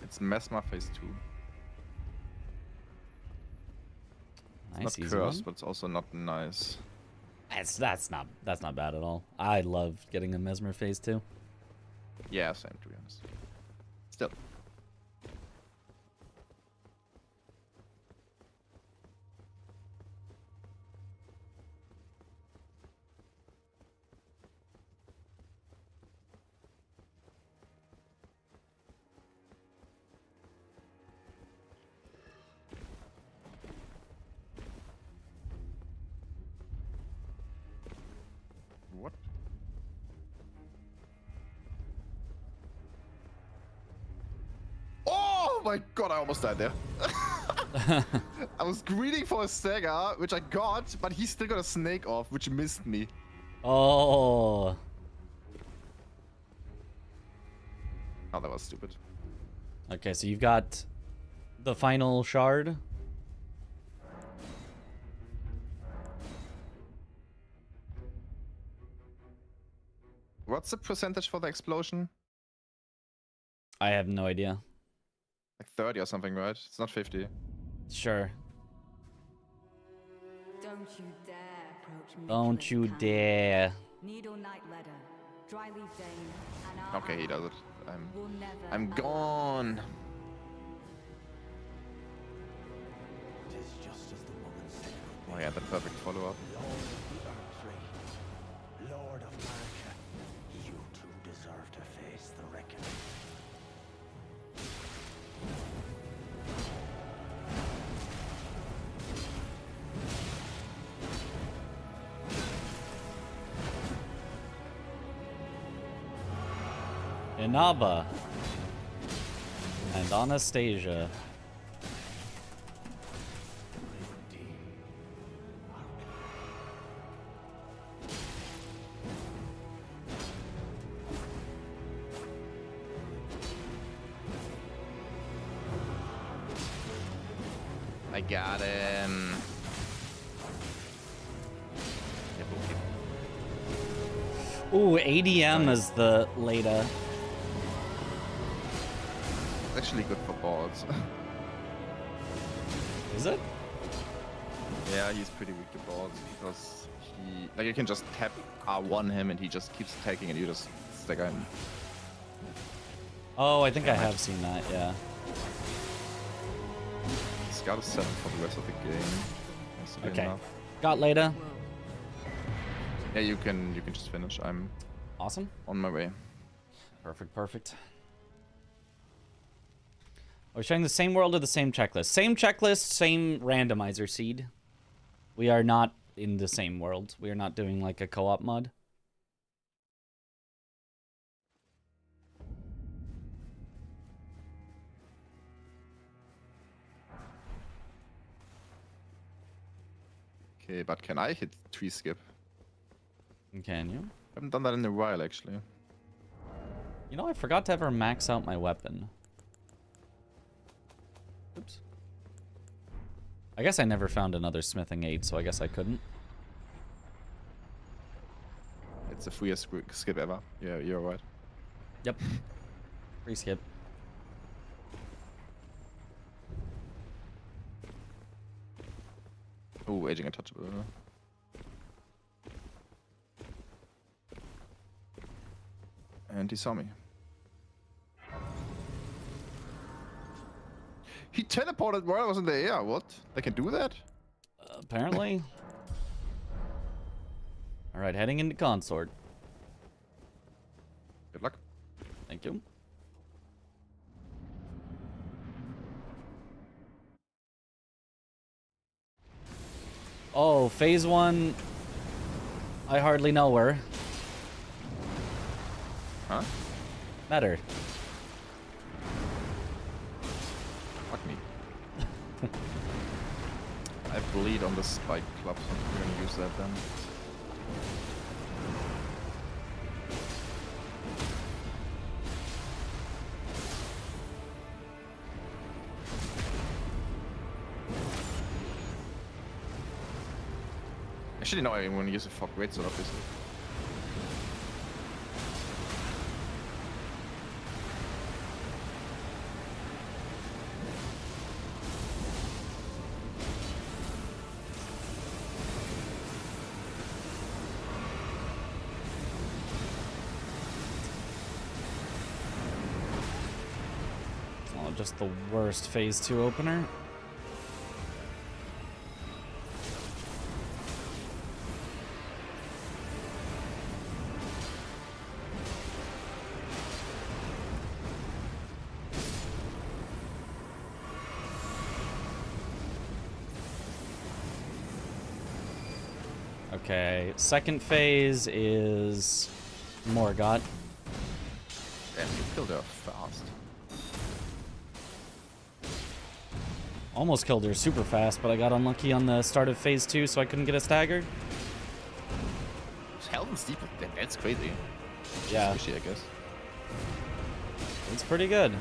S1: It's Mesmer phase 2.
S2: Nice,
S1: It's not
S2: easy
S1: cursed,
S2: one.
S1: but it's also not nice.
S2: That's not bad at all. I love getting a Mesmer phase 2.
S1: Yeah, same to be honest. Still. my god, I almost died there. I was greeting for a Stagger, which I got, but he still got a snake off, which missed me.
S2: Oh.
S1: Oh, that was stupid.
S2: Okay, so you've got the final shard.
S1: What's the percentage for the explosion?
S2: I have no idea.
S1: Like 30 or something, right? It's not 50.
S2: Sure.
S6: Don't you dare approach me.
S2: Don't you dare.
S6: Needle Night Ledder, Dryleaf Dane, and our
S1: Okay, he does it.
S6: will never
S1: I'm gone.
S5: It is just as the woman said.
S1: Oh yeah, the perfect follow-up.
S5: Lord of the Earth Tree, Lord of America, you too deserve to face the reckoning.
S2: Inaba. And Anastasia.
S1: I got him.
S2: Ooh, ADM is the Leda.
S1: Actually good for balls.
S2: Is it?
S1: Yeah, he's pretty weak to balls because he, like, you can just tap R1 him and he just keeps attacking and you just stagger him.
S2: Oh, I think I have seen that, yeah.
S1: Scout is 7 for the rest of the game. That's good
S2: Okay.
S1: enough.
S2: Got Leda.
S1: Yeah, you can just finish. I'm
S2: Awesome.
S1: on my way.
S2: Perfect, perfect. Are we sharing the same world or the same checklist? Same checklist, same randomizer seed. We are not in the same world. We are not doing like a co-op mod.
S1: Okay, but can I hit tree skip?
S2: Can you?
S1: I haven't done that in a while, actually.
S2: You know, I forgot to ever max out my weapon. Oops. I guess I never found another smithing aid, so I guess I couldn't.
S1: It's the freest skip ever. Yeah, you're right.
S2: Yep. Free skip.
S1: Oh, aging untouchable. And he saw me. He teleported while I was in the air. What? They can do that?
S2: Apparently. Alright, heading into consort.
S1: Good luck.
S2: Thank you. Oh, phase 1. I hardly know her.
S1: Huh?
S2: Met her.
S1: Fuck me. I bleed on the spike club, so we're gonna use that then. Actually, no, I want to use a fog greatsword, obviously.
S2: Oh, just the worst phase 2 opener. Okay, second phase is Morgott.
S1: Damn, you killed her fast.
S2: Almost killed her super fast, but I got unlucky on the start of phase 2, so I couldn't get a stagger.
S1: Health and steep, that's crazy.
S2: Yeah.
S1: Squishy, I guess.
S2: It's pretty good.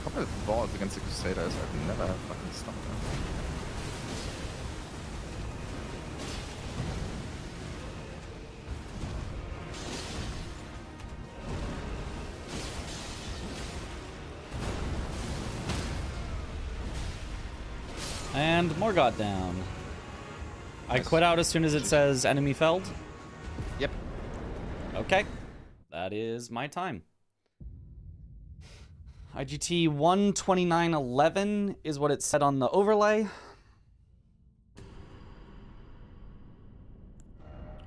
S1: Couple of balls against the Crusaders, I've never fucking stopped them.
S2: And Morgott down. I
S1: Nice.
S2: quit out as soon as it says enemy felled.
S1: Yep.
S2: Okay. That is my time. IGT 129.11 is what it said on the overlay.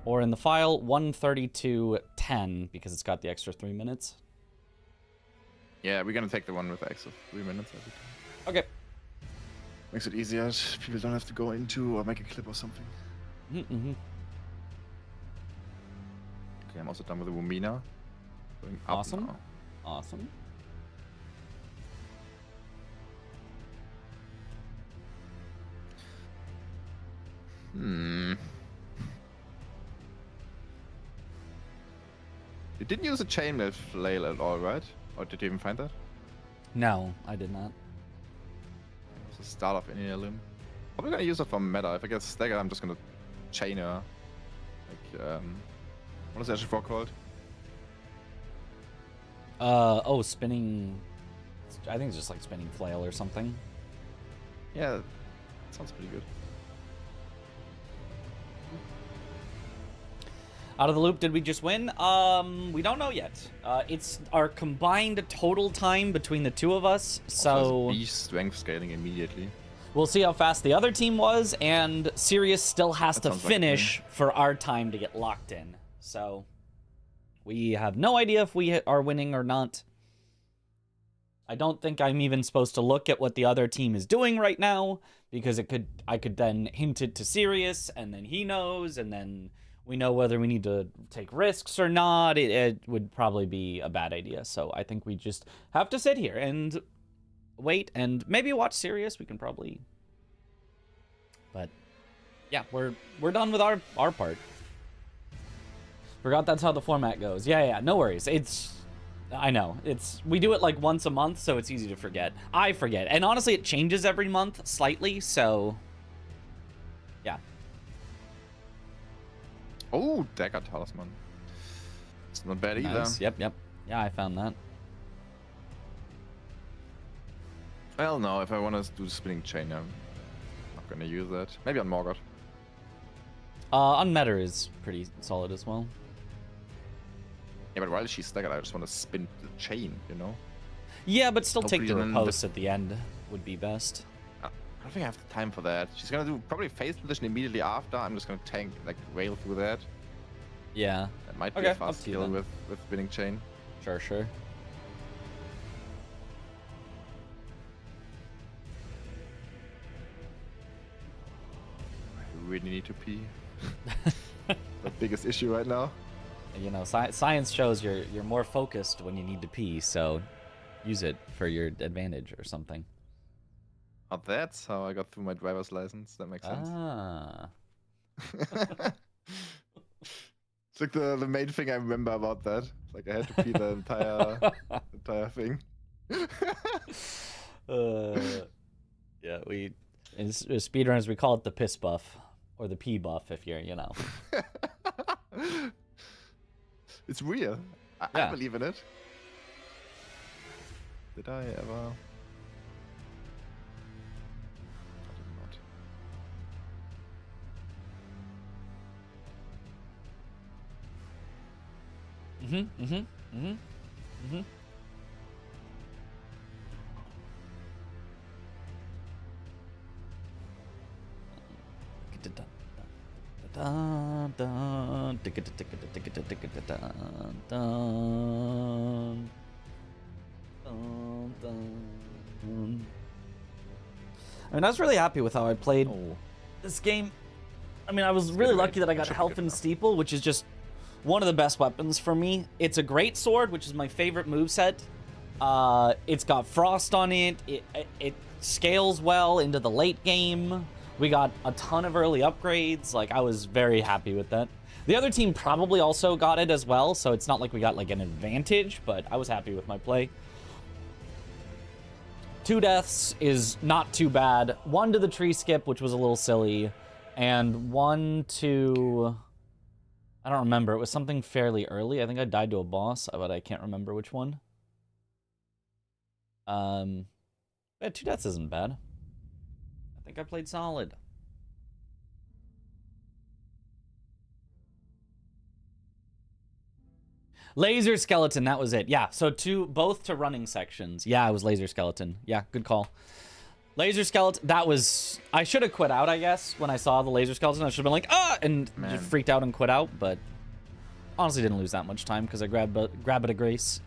S2: Or in the file, 132.10, because it's got the extra 3 minutes.
S1: Yeah, we're gonna take the one with the extra 3 minutes every time.
S2: Okay.
S1: Makes it easier. People don't have to go into or make a clip or something.
S2: Mm-hmm.
S1: Okay, I'm also done with the Wumina. Going up
S2: Awesome.
S1: now.
S2: Awesome.
S1: Hmm. You didn't use a chainmail flail at all, right? Or did you even find that?
S2: No, I did not.
S1: It's the start of any limb. Probably gonna use it for meta. If I get staggered, I'm just gonna chain her. Like, what is that for called?
S2: Oh, spinning. I think it's just like spinning flail or something.
S1: Yeah, sounds pretty good.
S2: Out of the loop, did we just win? We don't know yet. It's our combined total time between the two of us, so
S1: Also has beast strength scaling immediately.
S2: we'll see how fast the other team was, and Sirius still has
S1: That
S2: to
S1: sounds like a
S2: finish for our time to get locked in. So we have no idea if we are winning or not. I don't think I'm even supposed to look at what the other team is doing right now, because I could then hint it to Sirius, and then he knows, and then we know whether we need to take risks or not. It would probably be a bad idea. So I think we just have to sit here and wait and maybe watch Sirius. We can probably... But yeah, we're done with our part. Forgot that's how the format goes. Yeah, no worries. I know. We do it like once a month, so it's easy to forget. I forget. And honestly, it changes every month slightly, so yeah.
S1: Oh, Dagger Talisman. It's not bad either.
S2: Nice. Yep. Yeah, I found that.
S1: Well, no, if I want to do the spinning chain, I'm not gonna use that. Maybe on Morgott.
S2: On Meta is pretty solid as well.
S1: Yeah, but while she's staggered, I just want to spin the chain, you know?
S2: Yeah, but still take the
S1: Hopefully then
S2: repose at the end would be best.
S1: I don't think I have the time for that. She's gonna do probably phase position immediately after. I'm just gonna tank, like, rail through that.
S2: Yeah.
S1: That might be
S2: Okay,
S1: a
S2: up
S1: fast
S2: to you
S1: kill
S2: then.
S1: with spinning chain.
S2: Sure.
S1: I really need to pee. The biggest issue right now.
S2: You know, science shows you're more focused when you need to pee, so use it for your advantage or something.
S1: Oh, that's how I got through my driver's license. That makes sense.
S2: Ah.
S1: It's like the main thing I remember about that. Like I had to pee the entire thing.
S2: Yeah, in speedrunners we call it the piss buff or the pee buff if you're, you know.
S1: It's real. I
S2: Yeah.
S1: believe in it. Did I ever? I did not.
S2: I mean, I was really happy with how I played this game. I mean, I was really lucky that I got Health and Steeple, which is just one of the best weapons for me. It's a great sword, which is my favorite moveset. It's got Frost on it. It scales well into the late game. We got a ton of early upgrades. Like, I was very happy with that. The other team probably also got it as well, so it's not like we got, like, an advantage, but I was happy with my play. 2 deaths is not too bad. 1 to the tree skip, which was a little silly, and 1 to... I don't remember. It was something fairly early. I think I died to a boss, but I can't remember which one. Yeah, 2 deaths isn't bad. I think I played solid. Laser skeleton, that was it. Yeah, so both to running sections. Yeah, it was laser skeleton. Yeah, good call. Laser skeleton, that was... I should have quit out, I guess, when I saw the laser skeleton. I should have been like, ah! And just freaked out and quit out, but honestly didn't lose that much time because I grabbed it a grace.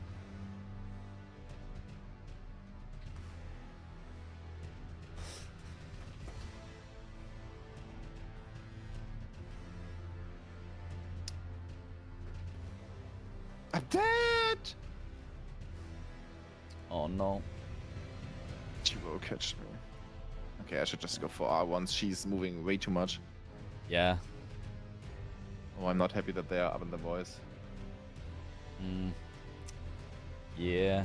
S1: I'm dead!
S2: Oh, no.
S1: She will catch me. Okay, I should just go for R1. She's moving way too much.
S2: Yeah.
S1: Oh, I'm not happy that they are up in the voice.
S2: Yeah.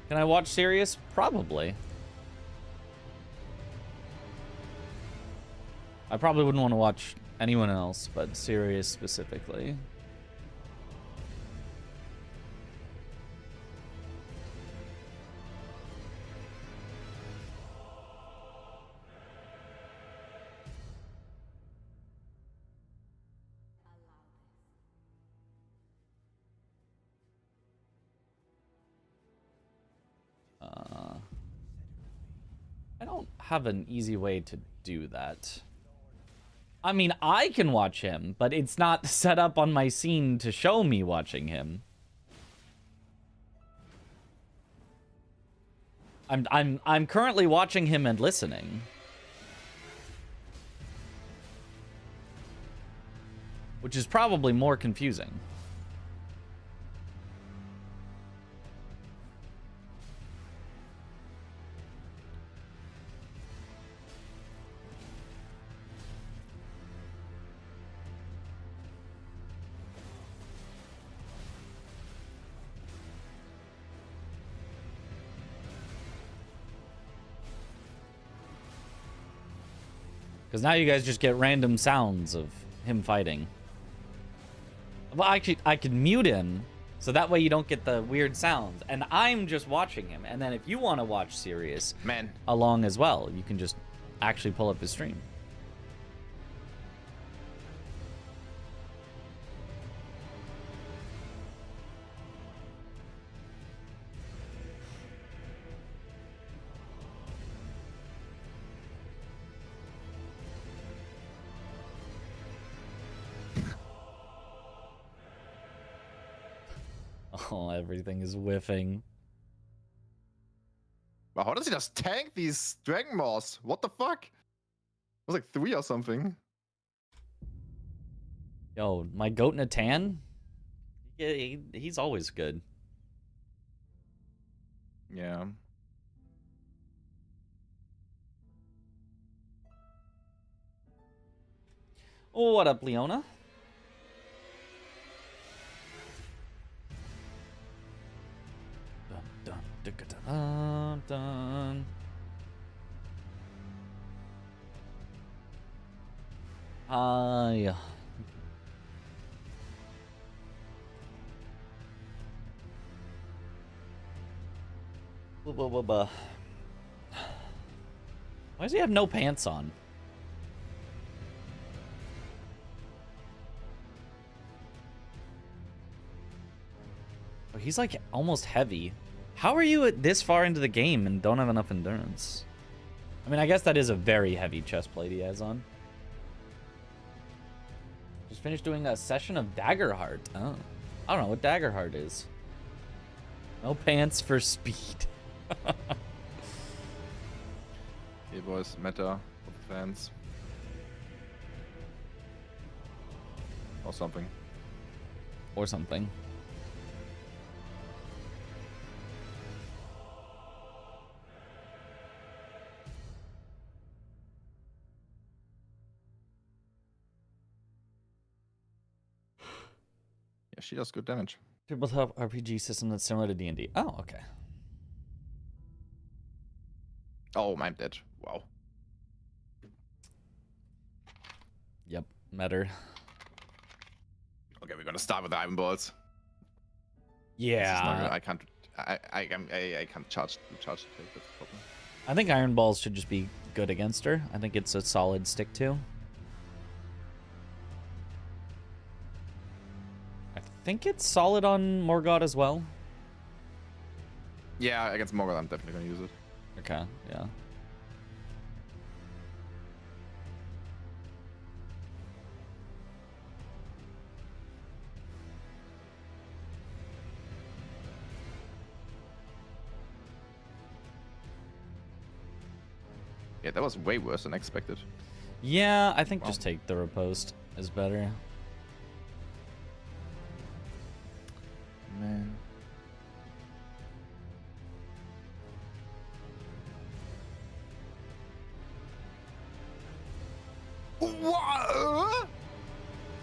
S2: Can I watch Sirius? Probably. I probably wouldn't want to watch anyone else, but Sirius specifically. I don't have an easy way to do that. I mean, I can watch him, but it's not set up on my scene to show me watching him. I'm currently watching him and listening. Which is probably more confusing. Because now you guys just get random sounds of him fighting. Well, actually, I could mute him, so that way you don't get the weird sounds. And I'm just watching him. And then if you want to watch Sirius along as well, you can just actually pull up his stream. Oh, everything is whiffing.
S1: Wow, how does he just tank these Dragon Balls? What the fuck? It was like 3 or something.
S2: Yo, my goat Natan? Yeah, he's always good.
S1: Yeah.
S2: Oh, what up, Leona? Dun. Hi. Why does he have no pants on? Oh, he's like almost heavy. How are you this far into the game and don't have enough endurance? I mean, I guess that is a very heavy chest plate he has on. Just finished doing a session of Daggerheart. Oh. I don't know what Daggerheart is. No pants for speed.
S1: Hey boys, meta for the fans. Or something.
S2: Or something.
S1: Yeah, she does good damage.
S2: Tabletop RPG system that's similar to D&D. Oh, okay.
S1: Oh, I'm dead. Wow.
S2: Yep, matter.
S1: Okay, we're gonna start with the iron balls.
S2: Yeah.
S1: I can't charge the take. That's the problem.
S2: I think Iron Balls should just be good against her. I think it's a solid stick to. I think it's solid on Morgoth as well.
S1: Yeah, against Morgoth, I'm definitely gonna use it.
S2: Okay, yeah.
S1: Yeah, that was way worse than expected.
S2: Yeah, I think
S1: Wow.
S2: just take the riposte is better.
S1: Man. What?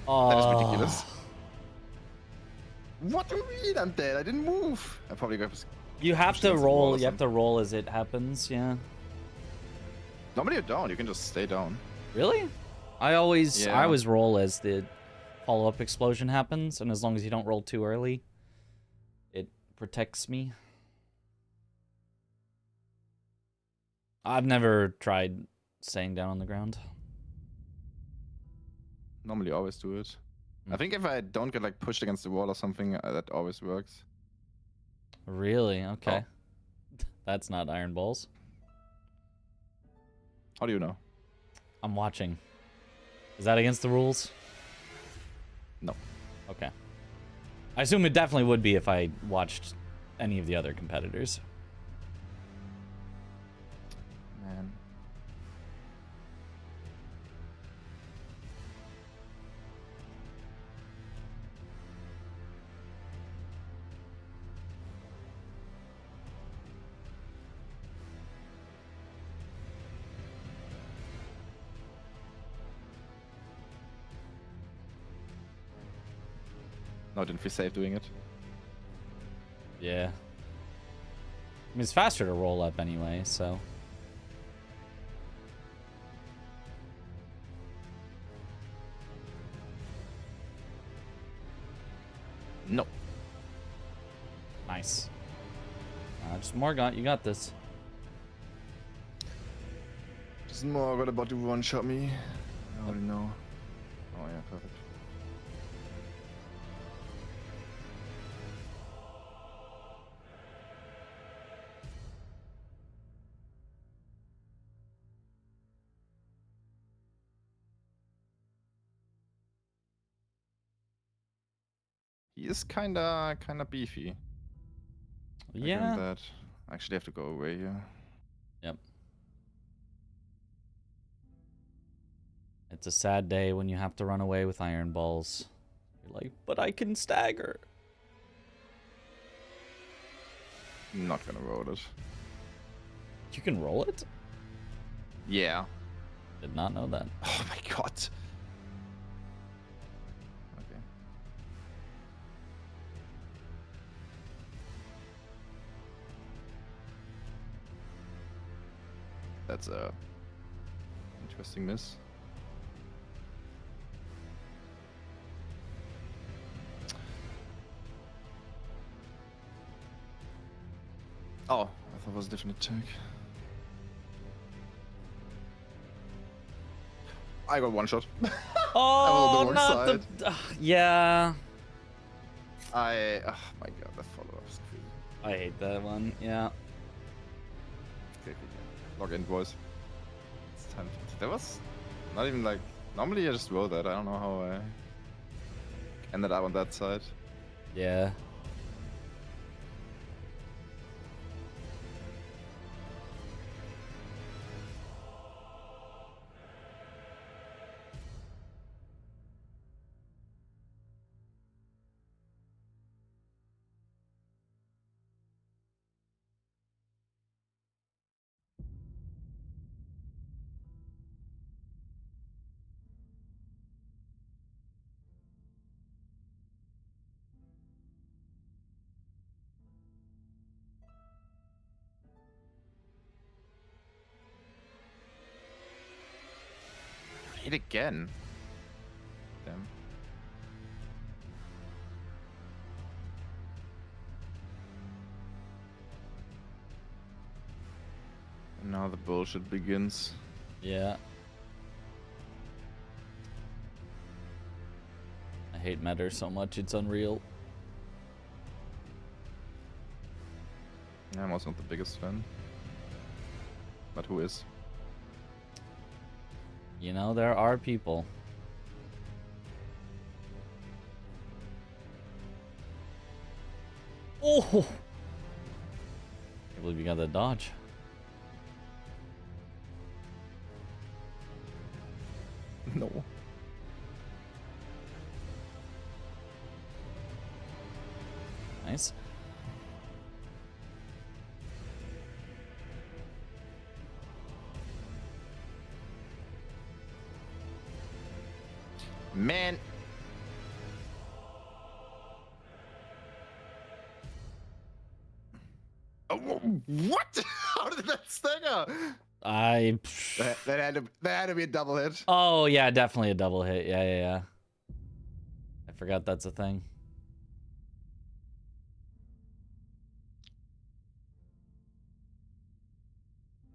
S1: That is ridiculous. What do you mean I'm dead? I didn't move. I probably got.
S2: You have
S1: pushed
S2: to
S1: against the wall
S2: roll.
S1: or
S2: You have to roll as it happens. Yeah.
S1: Normally you don't. You can just stay down.
S2: Really? I always
S1: Yeah.
S2: roll as the follow-up explosion happens, and as long as you don't roll too early, it protects me. I've never tried staying down on the ground.
S1: Normally you always do it. I think if I don't get like pushed against the wall or something, that always works.
S2: Really? Okay. That's not Iron Balls.
S1: How do you know?
S2: I'm watching. Is that against the rules?
S1: No.
S2: Okay. I assume it definitely would be if I watched any of the other competitors.
S1: Man. No, didn't feel safe doing it.
S2: Yeah. I mean, it's faster to roll up anyway, so.
S1: No.
S2: Nice. Just Morgoth, you got this.
S1: Just more what about to one-shot me? I already know. Oh yeah, perfect. He is kinda beefy.
S2: Yeah.
S1: That. I actually have to go away here.
S2: Yep. It's a sad day when you have to run away with Iron Balls. You're like, but I can stagger.
S1: I'm not gonna roll it.
S2: You can roll it?
S1: Yeah.
S2: Did not know that.
S1: Oh my god. Okay. That's a interesting miss. Oh, I thought it was a different attack. I got one shot.
S2: Oh,
S1: on the wrong
S2: not the. Yeah.
S1: Oh my god, that follow-up is crazy.
S2: I hate that one. Yeah.
S1: Okay. Log in, boys. It's time. That was not even like. Normally I just roll that. I don't know how I ended up on that side.
S2: Yeah.
S1: Hit again. Damn. And now the bullshit begins.
S2: Yeah. I hate Matter so much, it's unreal.
S1: I'm also not the biggest fan. But who is?
S2: You know, there are people. Oh! I can't believe you got that dodge.
S1: No.
S2: Nice.
S1: Man. Oh, what? How did that stagger? That had to be a double hit.
S2: Oh, yeah, definitely a double hit. Yeah. I forgot that's a thing.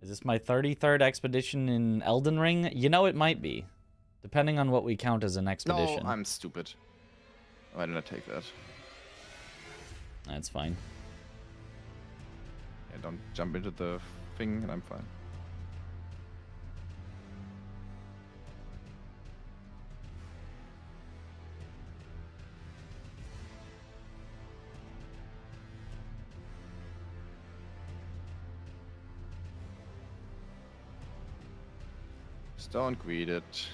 S2: Is this my 33rd expedition in Elden Ring? You know, it might be. Depending on what we count as an expedition.
S1: No, I'm stupid. Why didn't I take that?
S2: That's fine.
S1: Yeah, don't jump into the thing and I'm fine. Just don't greed it.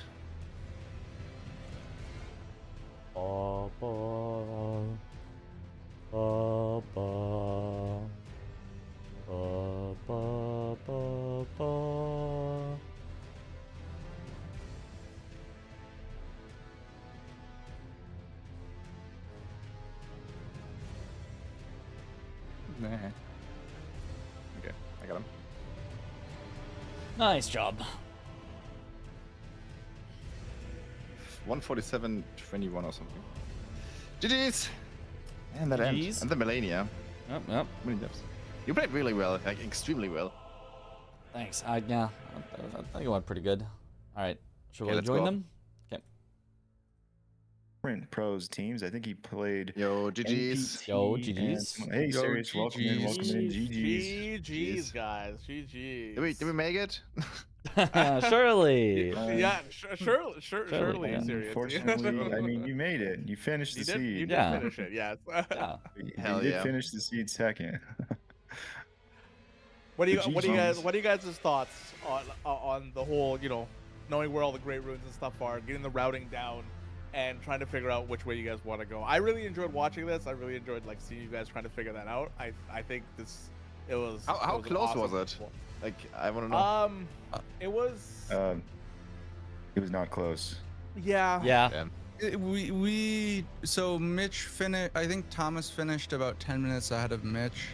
S1: Nah. Okay, I got him.
S2: Nice job.
S1: 147.21 or something. GG's! And that end.
S2: GG's.
S1: And the Melania.
S2: Yep.
S1: Many depths. You played really well, like extremely well.
S2: Thanks. Yeah, I think it went pretty good. All right. Should
S1: Okay,
S2: we
S1: let's
S2: join
S1: go.
S2: them? Okay.
S7: Different pros teams. I think he played.
S1: Yo, GG's.
S2: Yo,
S7: NPT
S2: GG's.
S7: and someone- Hey,
S3: Yo,
S7: Sirius, welcome in, welcome in. GG's.
S8: GG's, guys. GG's.
S1: Did we make it?
S2: Surely.
S8: Yeah, surely,
S2: yeah.
S8: serious.
S7: Unfortunately, I mean, you made it. You finished the
S8: You
S7: seed.
S8: did
S2: Yeah.
S8: finish it, yes.
S2: Yeah.
S1: Hell
S7: you did
S1: yeah.
S7: finish the seed second.
S8: What do you
S7: The
S8: what do you guys
S7: GGs.
S8: what are you guys' thoughts on the whole, knowing where all the great runes and stuff are, getting the routing down, and trying to figure out which way you guys want to go? I really enjoyed watching this. I really enjoyed seeing you guys trying to figure that out. I think it was.
S1: How
S8: it was
S1: close
S8: awesome.
S1: was it? Like, I want to know.
S8: It was.
S7: It was not close.
S8: Yeah.
S2: Yeah.
S3: So Mitch finished. I think Thomas finished about 10 minutes ahead of Mitch,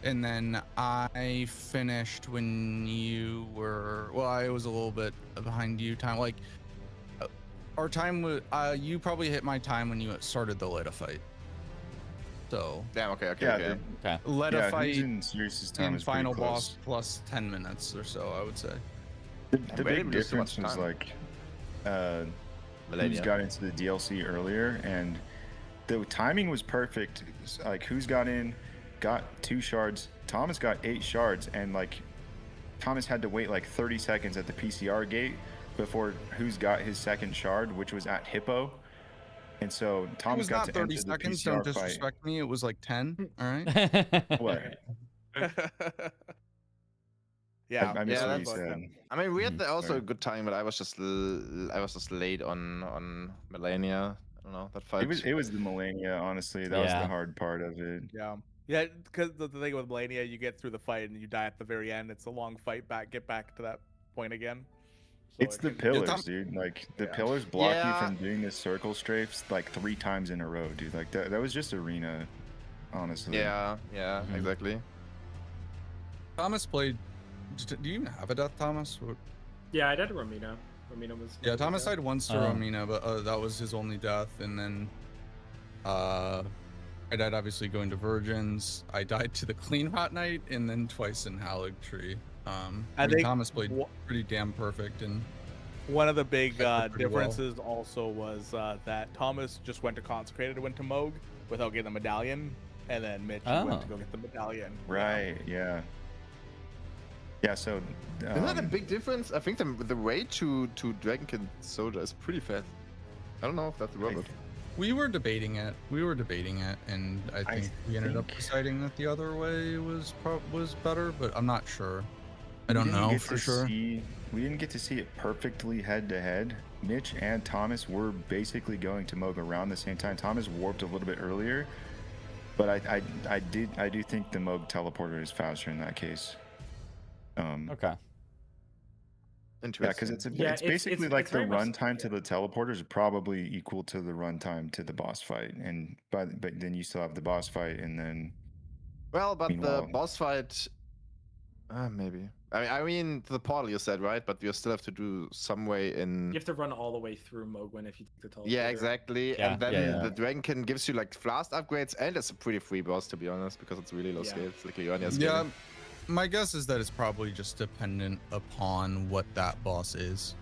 S3: and then I finished when you were. Well, I was a little bit behind you. Our time was. You probably hit my time when you started the Leda fight. So
S1: Damn. Okay.
S7: Yeah,
S2: Okay.
S3: Leda
S7: yeah,
S3: fight
S7: who's in Sirius's time
S3: and
S7: is pretty
S3: final
S7: close.
S3: boss plus 10 minutes or so, I would say.
S7: The
S1: we
S7: big
S1: didn't lose too much
S7: difference was
S1: time.
S7: who's
S1: Melania.
S7: got into the DLC earlier, and the timing was perfect. Like, who's got in got 2 shards. Thomas got 8 shards, and like Thomas had to wait like 30 seconds at the PCR gate before Who's got his second shard, which was at Hippo. And so
S3: It
S7: Thomas
S3: was
S7: got
S3: not
S7: to
S3: 30
S7: enter
S3: seconds.
S7: the PCR
S3: Don't
S7: fight.
S3: disrespect me. It was like 10. All right.
S7: What?
S8: Yeah,
S7: I missed
S1: Yeah,
S7: what you
S8: that's what-
S7: said.
S1: I mean, we had
S7: Mhm,
S1: also
S7: sorry.
S1: a good time, but I was just late on Melania. I don't know that fight.
S7: It was the Melania, honestly. That was
S2: Yeah.
S7: the hard part of it.
S8: Yeah. Yeah, because the thing with Melania, you get through the fight and you die at the very end. It's a long fight get back to that point again. So
S7: It's
S8: it
S7: the
S8: can-
S7: pillars, dude. Like the
S8: Yeah.
S7: pillars block
S1: Yeah.
S7: you from doing the circle strafes like 3 times in a row, dude. Like that was just arena, honestly.
S1: Yeah,
S2: Mhm.
S1: exactly.
S3: Thomas played. Do you even have a death, Thomas?
S9: Yeah, I did a Romina. Romina was.
S3: Yeah, Thomas died once to
S2: Oh.
S3: Romina, but that was his only death. And then I died obviously going to Virgins. I died to the Clean Hot Knight, and then twice in Halig Tree. I mean,
S8: think
S3: Thomas played
S8: wha-
S3: pretty damn perfect, and
S8: One of the big
S3: That did pretty well.
S8: differences also was that Thomas just went to Consecrated, went to Moog without getting the medallion, and then Mitch went
S2: Oh.
S8: to go get the medallion.
S7: Right. Yeah. Yeah. So.
S1: Isn't that a big difference? I think the way to Dragonkin Soldier is pretty fast. I don't know if that's a robot.
S3: we were debating it. And I think we ended up
S7: think-
S3: deciding that the other way was better, but I'm not sure. I
S7: we
S3: don't
S7: didn't
S3: know
S7: get
S3: for
S7: to
S3: sure.
S7: We didn't get to see it perfectly head to head. Mitch and Thomas were basically going to Moog around the same time. Thomas warped a little bit earlier, but I do think the Moog teleporter is faster in that case.
S2: Okay.
S7: Yeah,
S1: Interesting.
S7: because it's
S9: Yeah,
S7: basically
S9: it's
S7: like the
S9: very much-
S7: runtime to
S9: yeah.
S7: the teleporter is probably equal to the runtime to the boss fight, and but then you still have the boss fight, and then
S1: Well, but the
S7: Meanwhile-
S1: boss fight, maybe. I mean, the portal you said, right? But you still have to do some way in.
S9: You have to run all the way through Mogwin if you take the teleporter.
S1: Yeah, exactly.
S2: Yeah,
S1: And then
S2: yeah.
S1: the Dragonkin gives you like fast upgrades, and it's a pretty free boss to be honest, because it's really low
S9: Yeah.
S1: scale. It's like Leonia's
S3: Yeah,
S1: scaling.
S3: my guess is that it's probably just dependent upon what that boss is.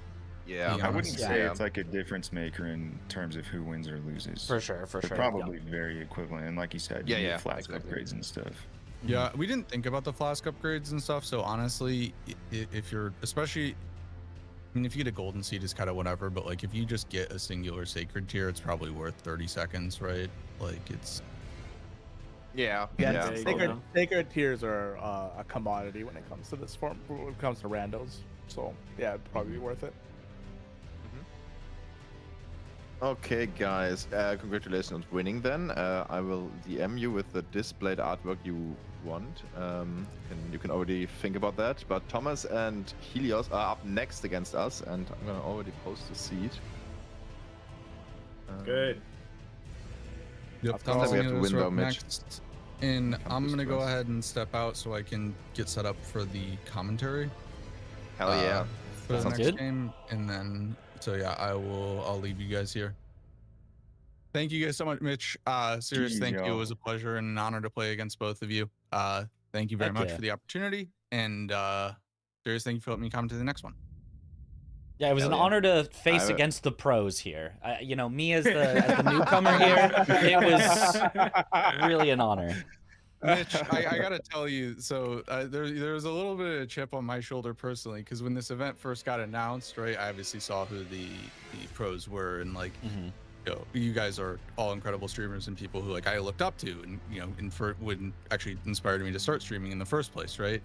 S1: Yeah.
S3: Yeah,
S7: I wouldn't
S3: honestly,
S7: say
S1: yeah.
S7: it's like a difference maker in terms of who wins or loses.
S2: For sure.
S7: They're probably very equivalent, and like you said,
S1: Yeah,
S7: you need
S1: yeah,
S7: flask
S1: exactly.
S7: upgrades and stuff.
S3: Yeah, we didn't think about the flask upgrades and stuff. So honestly, if you're especially, I mean, if you get a golden seed, it's kind of whatever. But like, if you just get a singular sacred tier, it's probably worth 30 seconds, right? Like, it's
S1: Yeah.
S8: Yeah,
S1: Yeah.
S9: There you
S8: sacred,
S9: go.
S8: sacred tiers are a commodity when it comes to this form. When it comes to randos, so yeah, it'd probably be worth it.
S1: Okay, guys. Congratulations on winning. Then I will DM you with the displayed artwork you want. And you can already think about that. But Thomas and Helios are up next against us, and I'm gonna already post the seed.
S9: Good.
S3: Yep,
S1: Of course we have to win though, Mitch.
S3: next. And
S1: Come
S3: I'm
S1: to
S3: gonna go
S1: stress.
S3: ahead and step out so I can get set up for the commentary.
S1: Hell yeah.
S3: For the
S2: Sounds
S3: next
S2: good.
S3: game, and then so yeah, I'll leave you guys here. Thank you guys so much, Mitch. Serious,
S7: Jeez,
S3: thank you. It
S7: yo.
S3: was a pleasure and an honor to play against both of you. Thank you very
S2: Heck
S3: much
S2: yeah.
S3: for the opportunity, and serious, thank you for letting me come to the next one.
S2: Yeah, it was an
S1: Hell yeah.
S2: honor to face
S1: I-
S2: against the pros here. You know, me as the newcomer here, it was really an honor.
S3: Mitch, I gotta tell you, so there was a little bit of a chip on my shoulder personally, because when this event first got announced, right, I obviously saw who the pros were, and like, you know, you guys are all incredible streamers and people who like I looked up to, and you know, would actually inspired me to start streaming in the first place, right?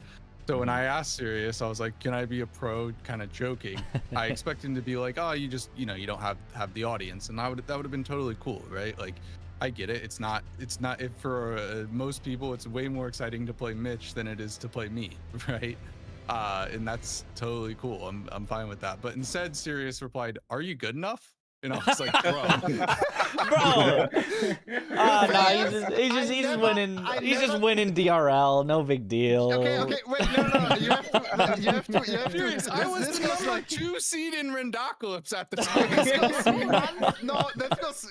S3: So when I asked Sirius, I was like, "Can I be a pro?" Kind of joking. I expect him to be like, "Oh, you just, you know, you don't have the audience," and that would have been totally cool, right? Like, I get it. It's not. If for most people, it's way more exciting to play Mitch than it is to play me, right? And that's totally cool. I'm fine with that. But instead, Sirius replied, "Are you good enough?" And I was like,
S2: Bro. Nah, he's just winning. He's just winning DRL. No big deal.
S1: Okay, wait, no. You have to.
S3: Furious, I was
S1: this
S3: the
S1: goes
S3: number
S1: like
S3: 2 seed in Rendocalypse at the
S1: this
S3: time.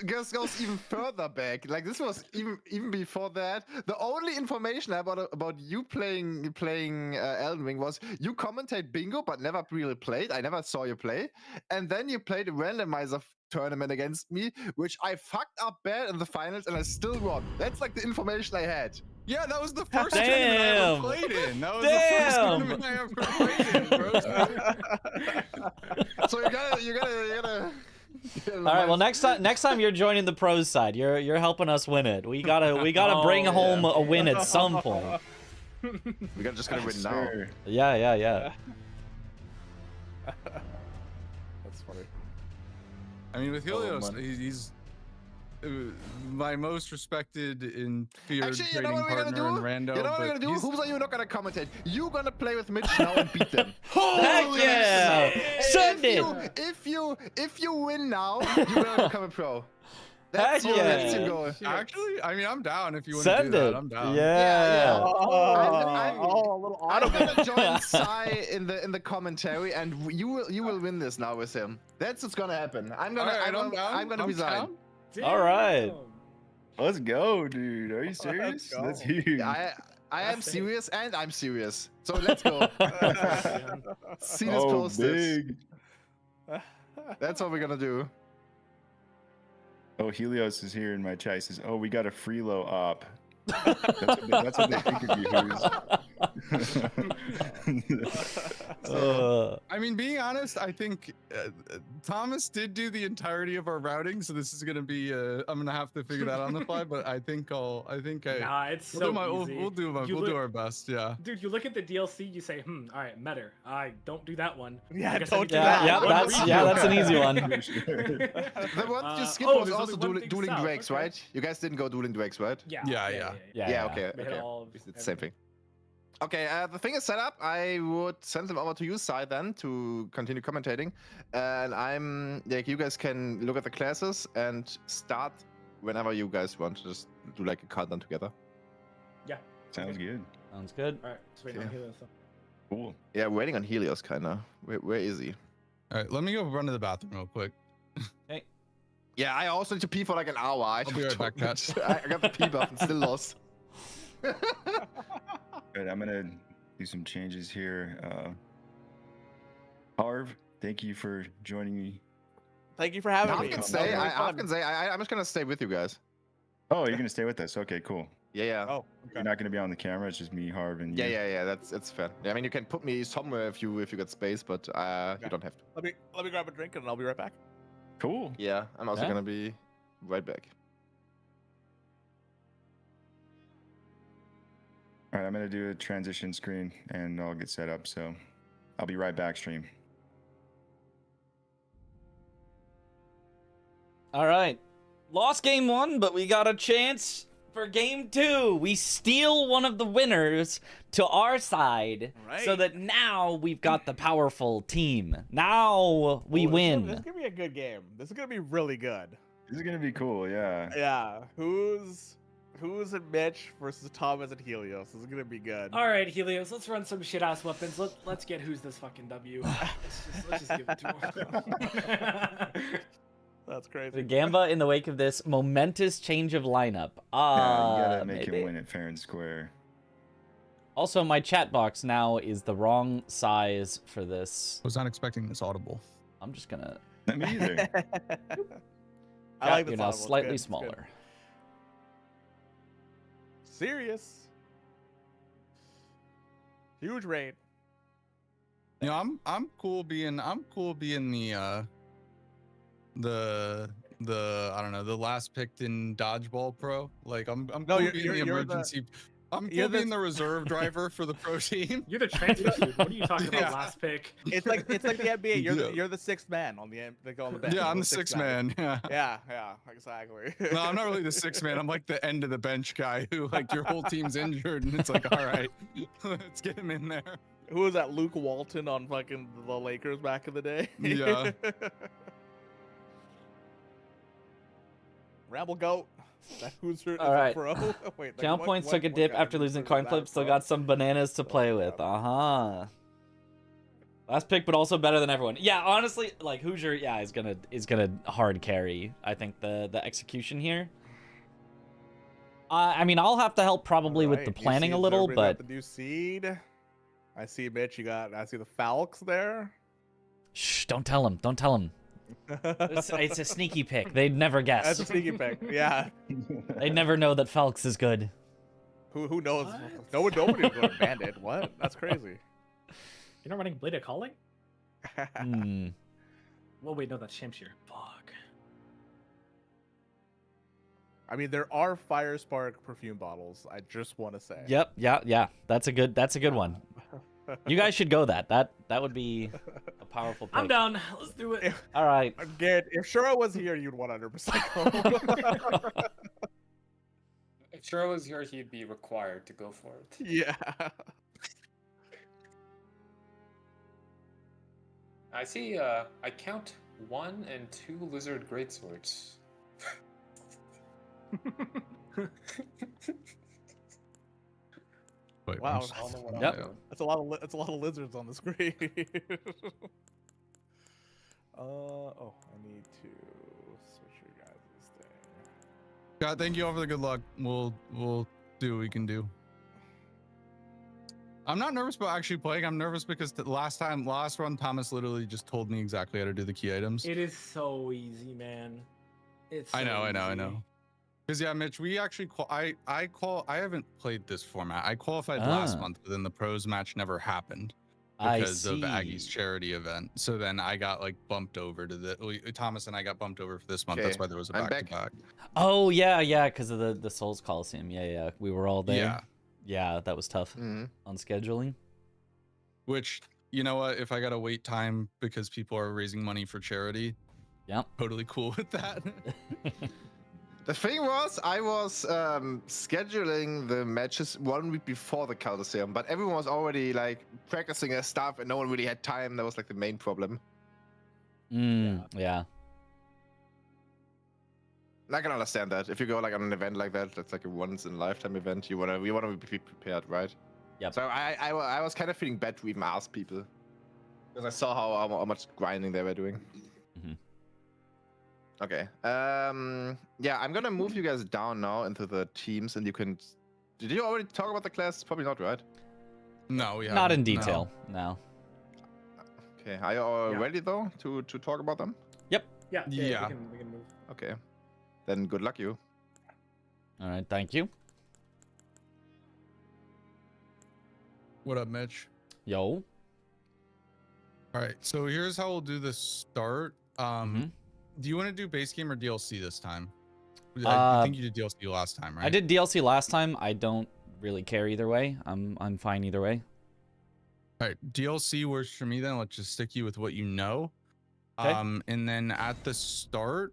S1: goes goes even further back. Like this was even before that. The only information I about you playing Elden Ring was you commentate bingo, but never really played. I never saw you play, and then you played a randomizer tournament against me, which I fucked up bad in the finals, and I still won. That's like the information I had.
S3: Yeah, that was the first tournament I ever played in. That was the first tournament I ever played in, bro.
S1: So you gotta.
S2: All right. Well, next time you're joining the pros side. You're helping us win it. We gotta bring home a win at some point.
S1: We gotta just win now.
S2: Yeah.
S8: That's funny.
S3: I mean, with Helios, he's my most respected and feared
S1: Actually, you know
S3: trading
S1: what we're
S3: partner
S1: gonna
S3: in Rando.
S1: do? You know what we're gonna do? Who's are you not gonna commentate? You gonna play with Mitch now and beat them.
S2: Heck yeah! Send it!
S1: If you win now, you're gonna become a pro. That's
S2: Heck
S1: that's
S2: yeah.
S1: your goal.
S3: Actually, I mean, I'm down if you want
S2: Send
S3: to do
S2: it.
S3: that. I'm down.
S2: Yeah.
S1: I'm
S8: A little
S1: I'm gonna join Sai in the commentary, and you will win this now with him. That's what's gonna happen. I'm gonna resign.
S2: All right.
S7: Let's go, dude. Are you serious?
S8: go.
S7: That's huge.
S1: I am serious, and I'm serious. So let's go. See this
S7: Oh,
S1: posted.
S7: big.
S1: That's what we're gonna do.
S7: Oh, Helios is here in my chat. He says, "Oh, we got a freelo op." That's what they think of you, Who's.
S3: I mean, being honest, I think Thomas did do the entirety of our routing, so this is gonna be. I'm gonna have to figure that on the fly, but I think Nah,
S9: it's
S3: we'll
S9: so
S3: do
S9: easy.
S3: we'll do our best. Yeah.
S9: Dude, you look at the DLC, you say, all right, Metter. I don't do that one.
S8: Yeah,
S9: I guess
S8: don't
S9: I
S8: do
S9: need
S8: that.
S9: one
S2: That's an easy one.
S1: The one you skipped
S9: oh,
S1: was
S9: there's
S1: also
S9: only one thing
S1: dueling
S9: south,
S1: Drakes,
S9: okay.
S1: right? You guys didn't go dueling Drakes, right?
S9: Yeah.
S1: Yeah, okay.
S9: We hit all of
S1: It's the same thing. Okay, the thing is set up. I would send them over to you, Sai, then to continue commentating, and you guys can look at the classes and start whenever you guys want to just do like a countdown together.
S9: Yeah.
S7: Sounds good.
S2: Sounds good.
S9: All right, just waiting on Helios.
S7: Cool.
S1: Yeah, waiting on Helios, kinda. Where is he?
S3: All right, let me go run to the bathroom real quick.
S2: Hey.
S1: Yeah, I also need to pee for like an hour.
S3: I'll be right back, Pat.
S1: I got the pee button, still lost.
S7: Good. I'm gonna do some changes here. Harv, thank you for joining me.
S8: Thank you for having
S1: I
S8: me.
S1: can
S8: That was
S1: say,
S8: really
S1: I'm
S8: fun.
S1: just gonna stay with you guys.
S7: Oh, you're gonna stay with us? Okay, cool.
S1: Yeah.
S8: Oh,
S7: You're
S8: okay.
S7: not gonna be on the camera. It's just me, Harv, and you.
S1: Yeah. That's fair. Yeah, I mean, you can put me somewhere if you got space, but you don't have to.
S8: Let me grab a drink and I'll be right back.
S7: Cool.
S1: Yeah, I'm also gonna be right back.
S7: All right, I'm gonna do a transition screen and I'll get set up. So I'll be right back, stream.
S2: All right. Lost game 1, but we got a chance for game 2. We steal one of the winners to our side, so
S8: Right.
S2: that now we've got the powerful team. Now we
S8: Ooh,
S2: win.
S8: This is gonna be a good game. This is gonna be really good.
S7: This is gonna be cool. Yeah.
S8: Yeah. Who's in Mitch versus Thomas and Helios? This is gonna be good.
S9: All right, Helios, let's run some shit ass weapons. Let's get who's this fucking W. Let's just give it to him.
S8: That's crazy.
S2: The Gamba in the wake of this momentous change of lineup.
S7: Yeah, you gotta make
S2: maybe.
S7: him win it fair and square.
S2: Also, my chat box now is the wrong size for this.
S3: Was not expecting this audible.
S2: I'm just gonna.
S7: Not me either.
S8: I like this
S2: You're now
S8: audible. It's
S2: slightly
S8: good, it's good.
S2: smaller.
S8: Serious. Huge raid.
S3: You know, I'm cool being the I don't know, the last picked in dodgeball pro. Like I'm
S8: No,
S3: cool
S8: you're-
S3: being the
S8: you're the-
S3: emergency. I'm
S8: you're
S3: cool being
S8: the-
S3: the reserve driver for the pro team.
S9: You're the transfer student. What are you talking about?
S3: Yeah.
S9: Last pick.
S8: It's like the NBA. You're
S3: Yeah.
S8: you're the sixth man on the on the bench.
S3: Yeah,
S8: You're
S3: I'm the sixth man. Yeah.
S8: Yeah, exactly.
S3: No, I'm not really the sixth man. I'm like the end of the bench guy who like your whole team's injured and it's like, all right, let's get him in there.
S8: Who was that? Luke Walton on fucking the Lakers back in the day.
S3: Yeah.
S8: Ramble goat. That Hoosier
S2: All right.
S8: pro. Wait,
S2: Channel
S8: what-
S2: Points
S8: what-
S2: took a
S8: what
S2: dip
S8: guy
S2: after
S8: is
S2: losing
S8: that
S2: coin flip. Still
S8: pro?
S2: got some bananas to play
S8: Oh,
S2: with.
S8: yeah.
S2: Last pick, but also better than everyone. Yeah, honestly, like Hoosier, yeah, is gonna hard carry. I think the execution here. I mean, I'll have to help probably with the
S8: Alright, you
S2: planning
S8: see
S2: a little,
S8: Zerber's got
S2: but
S8: the new seed. I see Mitch. I see the Falcons there.
S2: shh, don't tell him. Don't tell him. It's a sneaky pick. They'd never guess.
S8: That's a sneaky pick. Yeah.
S2: They'd never know that Falx is good.
S8: Who knows?
S9: What?
S8: Nobody would go to Bandit. What? That's crazy.
S9: You're not running Blade of Calling?
S2: Hmm.
S9: Well, wait, no, that's Shamshir. Fuck.
S8: I mean, there are Fire Spark perfume bottles. I just want to say.
S2: Yep. Yeah. That's a good one. You guys should go that. That would be a powerful pick.
S9: I'm down. Let's do it.
S2: All right.
S8: Garrett, if Shura was here, you'd 100% go.
S10: If Shura was here, he'd be required to go for it.
S8: Yeah.
S10: I see. I count 1 and 2 lizard greatswords.
S7: Wait,
S8: Wow.
S10: I don't know what I'm
S2: Yep.
S10: doing.
S8: That's a lot of lizards on the screen. Oh, I need to switch your guys' thing.
S3: God, thank you all for the good luck. We'll do what we can do. I'm not nervous about actually playing. I'm nervous because the last run, Thomas literally just told me exactly how to do the key items.
S9: It is so easy, man. It's
S3: I know.
S9: easy.
S3: Because yeah, Mitch, we actually I haven't played this format. I qualified last month, but then the pros match never happened because of Aggie's charity event. So then I got like bumped over to Thomas and I got bumped over for this month.
S1: Okay,
S3: That's why there was a
S1: I'm
S3: back to back.
S2: Oh yeah, because of the Souls Coliseum. Yeah. We were all there.
S3: Yeah.
S2: Yeah, that was tough
S1: Mhm.
S2: on scheduling.
S3: Which, you know what? If I gotta wait time because people are raising money for charity,
S2: Yep.
S3: totally cool with that.
S1: The thing was, I was scheduling the matches 1 week before the Coliseum, but everyone was already like practicing their stuff, and no one really had time. That was like the main problem.
S2: Yeah.
S1: I can understand that. If you go like on an event like that, that's like a once in a lifetime event. You wanna be prepared, right?
S2: Yep.
S1: So I was kind of feeling bad to even ask people because I saw how much grinding they were doing.
S2: Mhm.
S1: Okay. Yeah, I'm gonna move you guys down now into the teams, and you can. Did you already talk about the class? Probably not, right?
S3: No, we
S2: Not in
S3: haven't,
S2: detail. No.
S1: Okay. Are you all
S9: Yeah.
S1: ready though to talk about them?
S9: Yeah.
S3: Yeah.
S9: We can move.
S1: Okay. Then good luck, you.
S2: All right. Thank you.
S3: What up, Mitch?
S2: Yo.
S3: All right, so here's how we'll do the start.
S2: Mhm.
S3: Do you want to do base game or DLC this time? I
S2: Uh,
S3: think you did DLC last time, right?
S2: I did DLC last time. I don't really care either way. I'm fine either way.
S3: All right, DLC works for me then. Let's just stick you with what you know.
S2: Okay.
S3: And then at the start,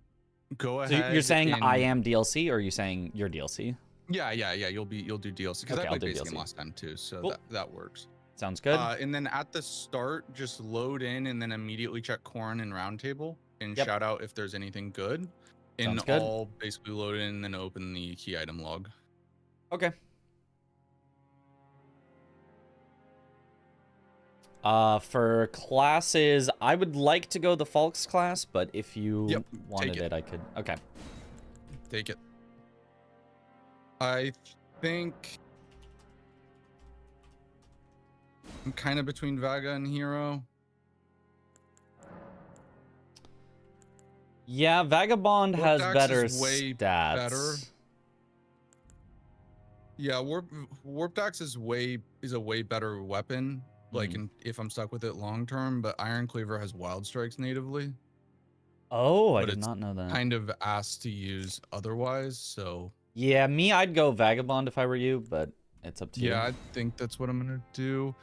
S3: go
S2: So
S3: ahead.
S2: you're saying
S3: and-
S2: I am DLC, or are you saying you're DLC?
S3: Yeah. You'll do DLC because
S2: Okay,
S3: I
S2: I'll
S3: played
S2: do
S3: base
S2: DLC.
S3: game last time too, so
S2: Cool.
S3: that works.
S2: Sounds good.
S3: And then at the start, just load in and then immediately check Corn and Roundtable and
S2: Yep.
S3: shout out if there's anything good. And
S2: Sounds good.
S3: I'll basically load in and then open the key item log.
S2: Okay. For classes, I would like to go the Falx class, but if you
S3: Yep,
S2: wanted
S3: take
S2: it, I could. Okay.
S3: Take it. I think I'm kind of between Vaga and Hero.
S2: Yeah, Vagabond has
S3: Vortex
S2: better
S3: is way
S2: stats.
S3: better. Yeah, Warp Dax is a way better weapon. Like, if I'm stuck with it long term, but Iron Cleaver has Wild Strikes natively.
S2: Oh, I
S3: But
S2: did
S3: it's
S2: not know that.
S3: Kind of asked to use otherwise, so
S2: Yeah, I'd go Vagabond if I were you, but it's up to you.
S3: yeah, I think that's what I'm gonna do.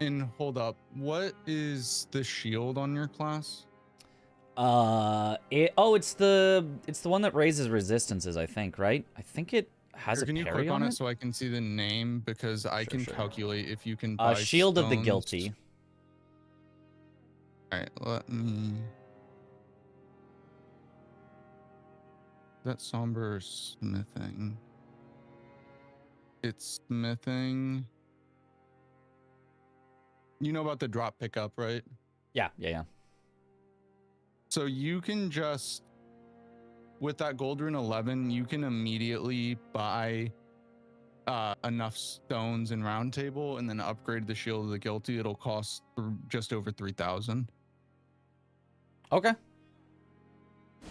S3: And hold up, what is the shield on your class?
S2: It's the one that raises resistances, I think, right? I think it has
S3: Or
S2: a
S3: can you
S2: parry
S3: click on
S2: it.
S3: it so I can see the name? Because I can
S2: sure.
S3: calculate if you can buy
S2: Shield of the
S3: stones.
S2: Guilty.
S3: All right, let me. That somber smithing. It's smithing. You know about the drop pickup, right?
S2: Yeah.
S3: So you can just, with that Gold Rune 11, you can immediately buy enough stones in Round Table and then upgrade the Shield of the Guilty. It'll cost just over 3,000.
S2: Okay.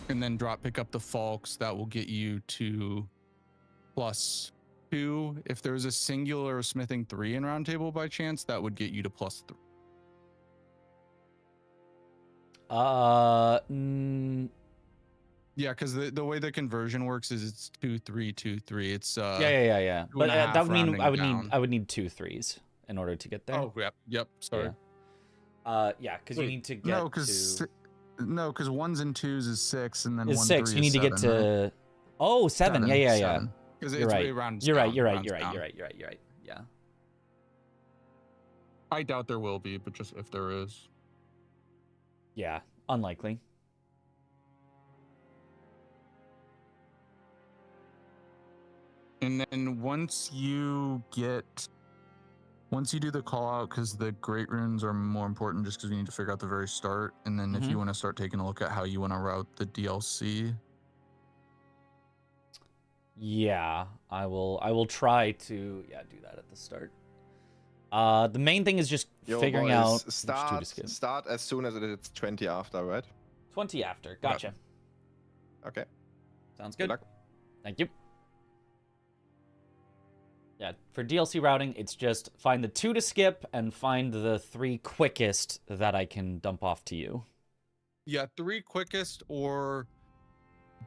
S3: and then pick up the Falks. That will get you to +2. If there's a singular or smithing 3 in round table by chance, that would get you to +3. Yeah, because the way the conversion works is it's 2 3 2 3. It's
S2: yeah. But that would mean
S3: rounding
S2: I would need 2 3s in order to get there.
S3: Oh, yep. Sorry.
S2: Yeah, because you need to get
S3: no, because 1s and 2s is 6, and then
S2: is
S3: 1
S2: 6.
S3: 3
S2: You need
S3: is
S2: to get
S3: 7,
S2: to
S3: right?
S2: 7. Yeah.
S3: Because
S2: You're right. You're right. You're right. Yeah.
S3: I doubt there will be, but just if there is.
S2: Yeah, unlikely.
S3: And then once you do the call out, because the great runes are more important just because we need to figure out the very start. And then if you want to start taking a look at how you want to route the DLC.
S2: Yeah, I will try to do that at the start. The main thing is just figuring out
S1: start as soon as it's 20 after, right?
S2: 20 after. Gotcha.
S1: Okay.
S2: Sounds good.
S1: Good luck.
S2: Thank you. Yeah, for DLC routing, it's just find the 2 to skip and find the 3 quickest that I can dump off to you.
S3: Yeah, 3 quickest or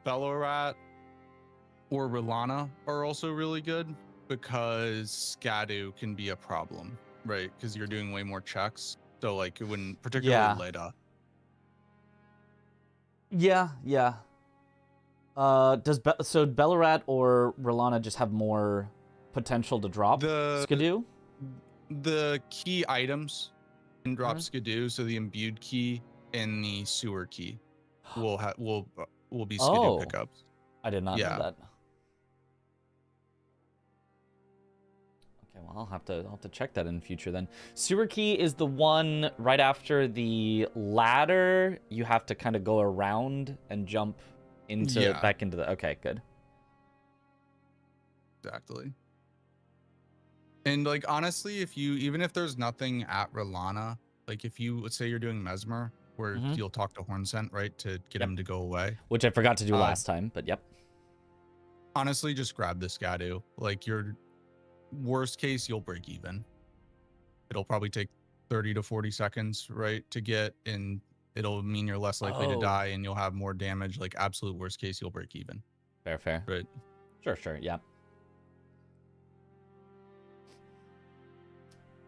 S3: Belorat or Rilana are also really good because Skadu can be a problem, right? Because you're doing way more checks. So like it wouldn't particularly Leda.
S2: Yeah. Does Belorat or Rilana just have more potential to drop Skadu?
S3: The key items can drop Skadu, so the imbued key and the sewer key will be Skadu pickups.
S2: I did not know that. Okay, well I'll have to check that in future then. Sewer key is the one right after the ladder. You have to kind of go around and jump back into the. Okay, good.
S3: Exactly. And like honestly, even if there's nothing at Rilana, like if let's say you're doing Mesmer, where you'll talk to Hornsent, right, to get him to go away.
S2: Which I forgot to do last time, but yep.
S3: Honestly, just grab the Skadu. Like your worst case, you'll break even. It'll probably take 30 to 40 seconds, right, to get, and it'll mean you're less likely to die and you'll have more damage. Like absolute worst case, you'll break even.
S2: Fair.
S3: Right.
S2: Sure, yeah.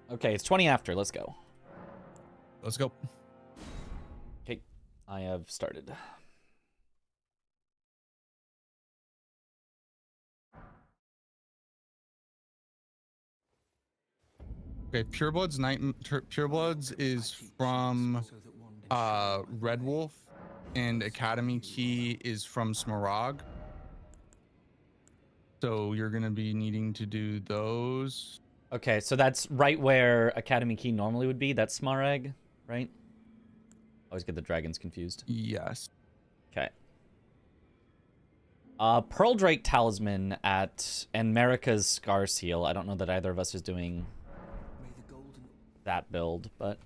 S2: Okay, it's 20 after. Let's go.
S3: Let's go.
S2: Okay, I have started.
S3: Okay, Purebloods is from Red Wolf, and Academy Key is from Smaragd. So you're gonna be needing to do those.
S2: Okay, so that's right where Academy Key normally would be. That's Smaragd, right? Always get the dragons confused.
S3: Yes.
S2: Okay. Pearl Drake Talisman and Marika's Scar Seal. I don't know that either of us is doing that build, but...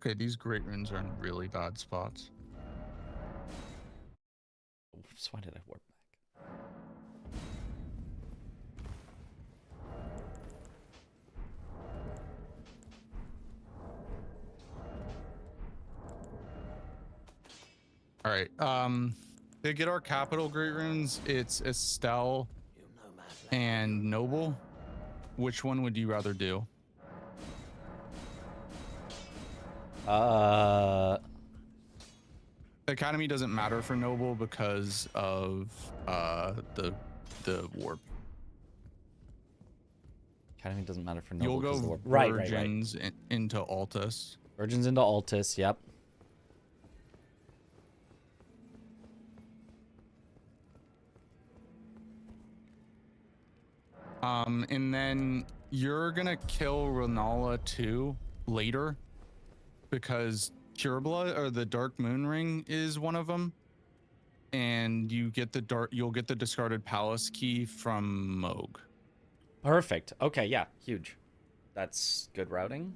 S3: Okay, these great runes are in really bad spots.
S2: Oops, why did I warp back?
S3: All right. To get our capital great runes, it's Estelle and Noble. Which one would you rather do? Academy doesn't matter for Noble because of the warp.
S2: Academy doesn't matter for Noble.
S3: You'll go Virgins into Altus.
S2: Virgins into Altus, yep.
S3: And then you're gonna kill Renala too later, because Pure Blood or the Dark Moon Ring is one of them, and you'll get the discarded Palace key from Moog.
S2: Perfect. Okay, yeah, huge. That's good routing.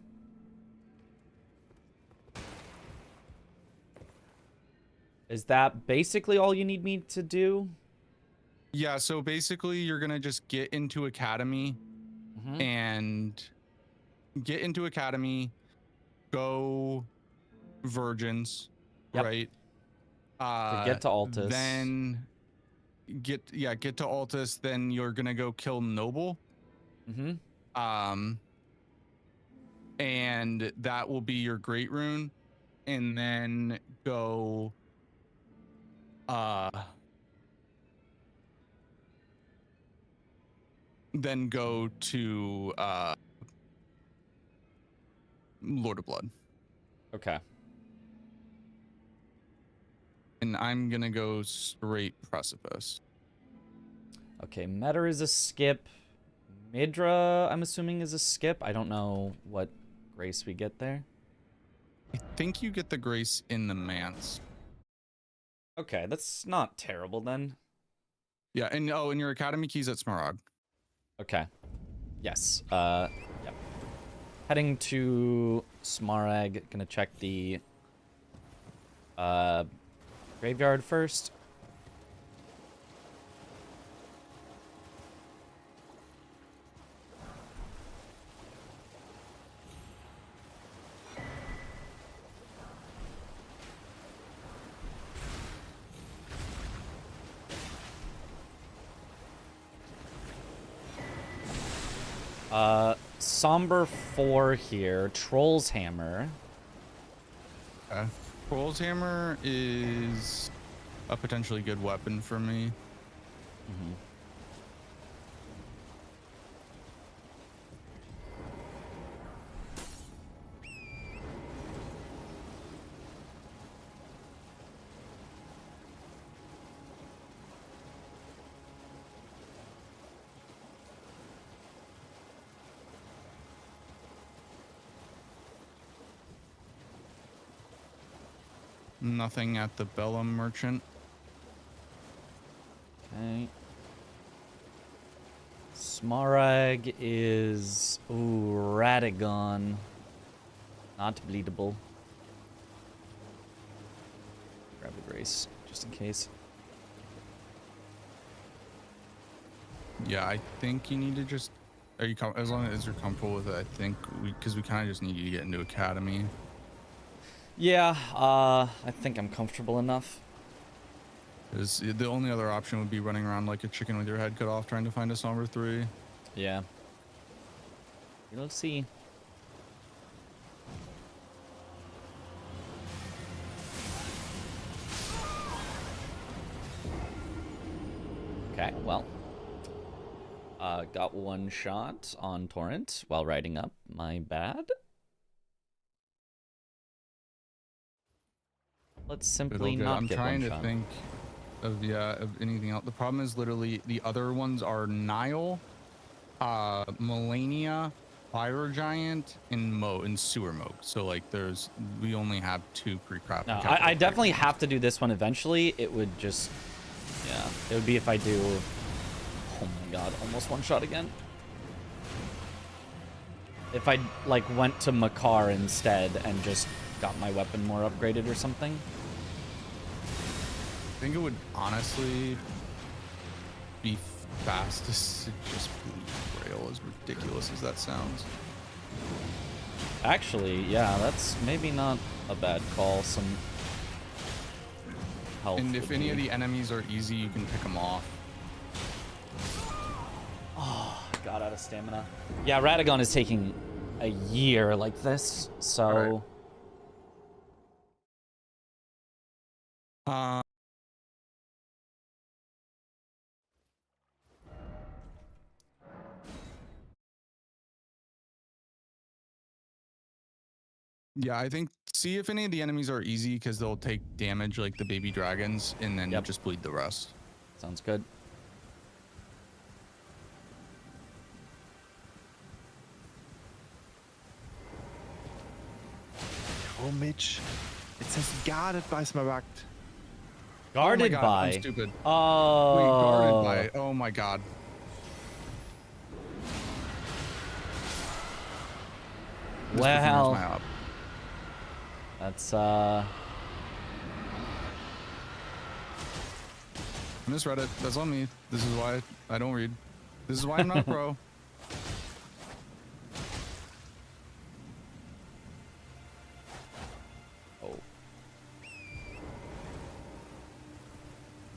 S2: Is that basically all you need me to do?
S3: Yeah, so basically you're gonna just get into Academy and go Virgins, right?
S2: To get to Altus.
S3: Then get to Altus, then you're gonna go kill Noble. And that will be your Great Rune. And then go to Lord of Blood.
S2: Okay.
S3: And I'm gonna go straight Precipice.
S2: Okay, Meta is a skip. Midra, I'm assuming, is a skip. I don't know what grace we get there.
S3: I think you get the grace in the Manse.
S2: Okay, that's not terrible then.
S3: Yeah, and and your Academy keys at Smaragd.
S2: Okay. Yes. Yep. Heading to Smaragd. Gonna check the graveyard first. Somber 4 here. Troll's Hammer.
S3: Troll's Hammer is a potentially good weapon for me. Nothing at the Bellum Merchant.
S2: Okay. Smaragd is... Ooh, Radagon. Not bleedable. Grab the Grace, just in case.
S3: Yeah, I think you need to just... as long as you're comfortable with it, I think because we kind of just need you to get into Academy.
S2: Yeah, I think I'm comfortable enough.
S3: Because the only other option would be running around like a chicken with your head cut off trying to find a Somber 3.
S2: Yeah. We'll see. Okay, well. Got one shot on Torrent while riding up. My bad. Let's simply not
S3: I'm
S2: get
S3: trying
S2: one
S3: to
S2: shot.
S3: think of anything else. The problem is literally the other ones are Nile, Melania, Fire Giant, and Sewer Moog. So like we only have 2 pre-crafted.
S2: No, I definitely have to do this one eventually. It would just, yeah, it would be if I do. Oh my god, almost one shot again. If I like went to Makar instead and just got my weapon more upgraded or something.
S3: I think it would honestly be fastest to just bleed Grail, as ridiculous as that sounds.
S2: Actually, yeah, that's maybe not a bad call. Some health.
S3: And if any of the enemies are easy, you can pick them off.
S2: Oh, got out of stamina. Yeah, Radagon is taking a year like this, so...
S3: Yeah, I think see if any of the enemies are easy because they'll take damage like the baby dragons, and then just bleed the rest.
S2: Sounds good.
S1: Oh, Mitch. It says guarded by Smaragd.
S2: Guarded
S3: oh my God,
S2: by.
S3: I'm stupid.
S2: Oh.
S3: Wait, guarded by. Oh my God. This perfumer's
S2: Well,
S3: my op.
S2: that's
S3: I misread it. That's on me. This is why I don't read. This is why I'm not a pro.
S2: Oh.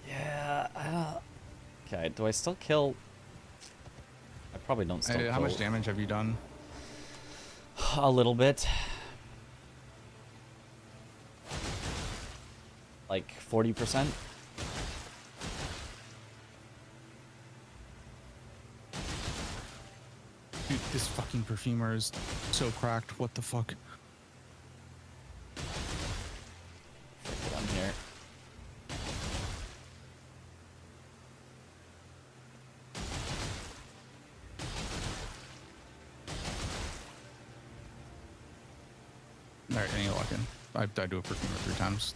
S2: Yeah. Okay. Do I still kill? I probably don't still
S3: Hey,
S2: kill.
S3: how much damage have you done?
S2: A little bit. Like 40%.
S3: Dude, this fucking perfumer is so cracked. What the fuck?
S2: I'm here.
S3: Alright, any luck in. I've died to a perfumer 3 times.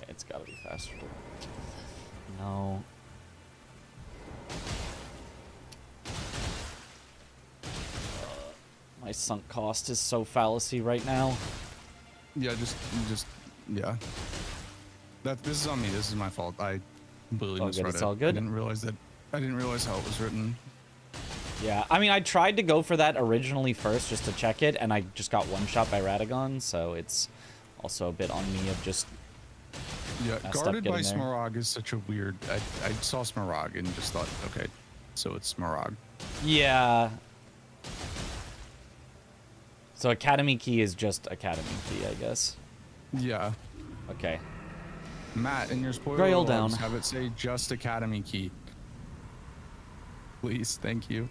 S2: It's gotta be faster. No. My sunk cost is so fallacy right now.
S3: Yeah, yeah. This is on me. This is my fault. I completely
S2: All
S3: misread
S2: good,
S3: it.
S2: it's all good.
S3: I didn't realize how it was written.
S2: Yeah, I mean, I tried to go for that originally first just to check it, and I just got one shot by Radagon, so it's also a bit on me of just
S3: Yeah,
S2: messed up
S3: guarded by
S2: getting there.
S3: Smaragd is such a weird. I saw Smaragd and just thought, okay, so it's Smaragd.
S2: Yeah. So Academy Key is just Academy Key, I guess.
S3: Yeah.
S2: Okay.
S3: Matt, in your spoiler
S2: Grail
S3: logs,
S2: down.
S3: have it say just Academy Key. Please, thank you.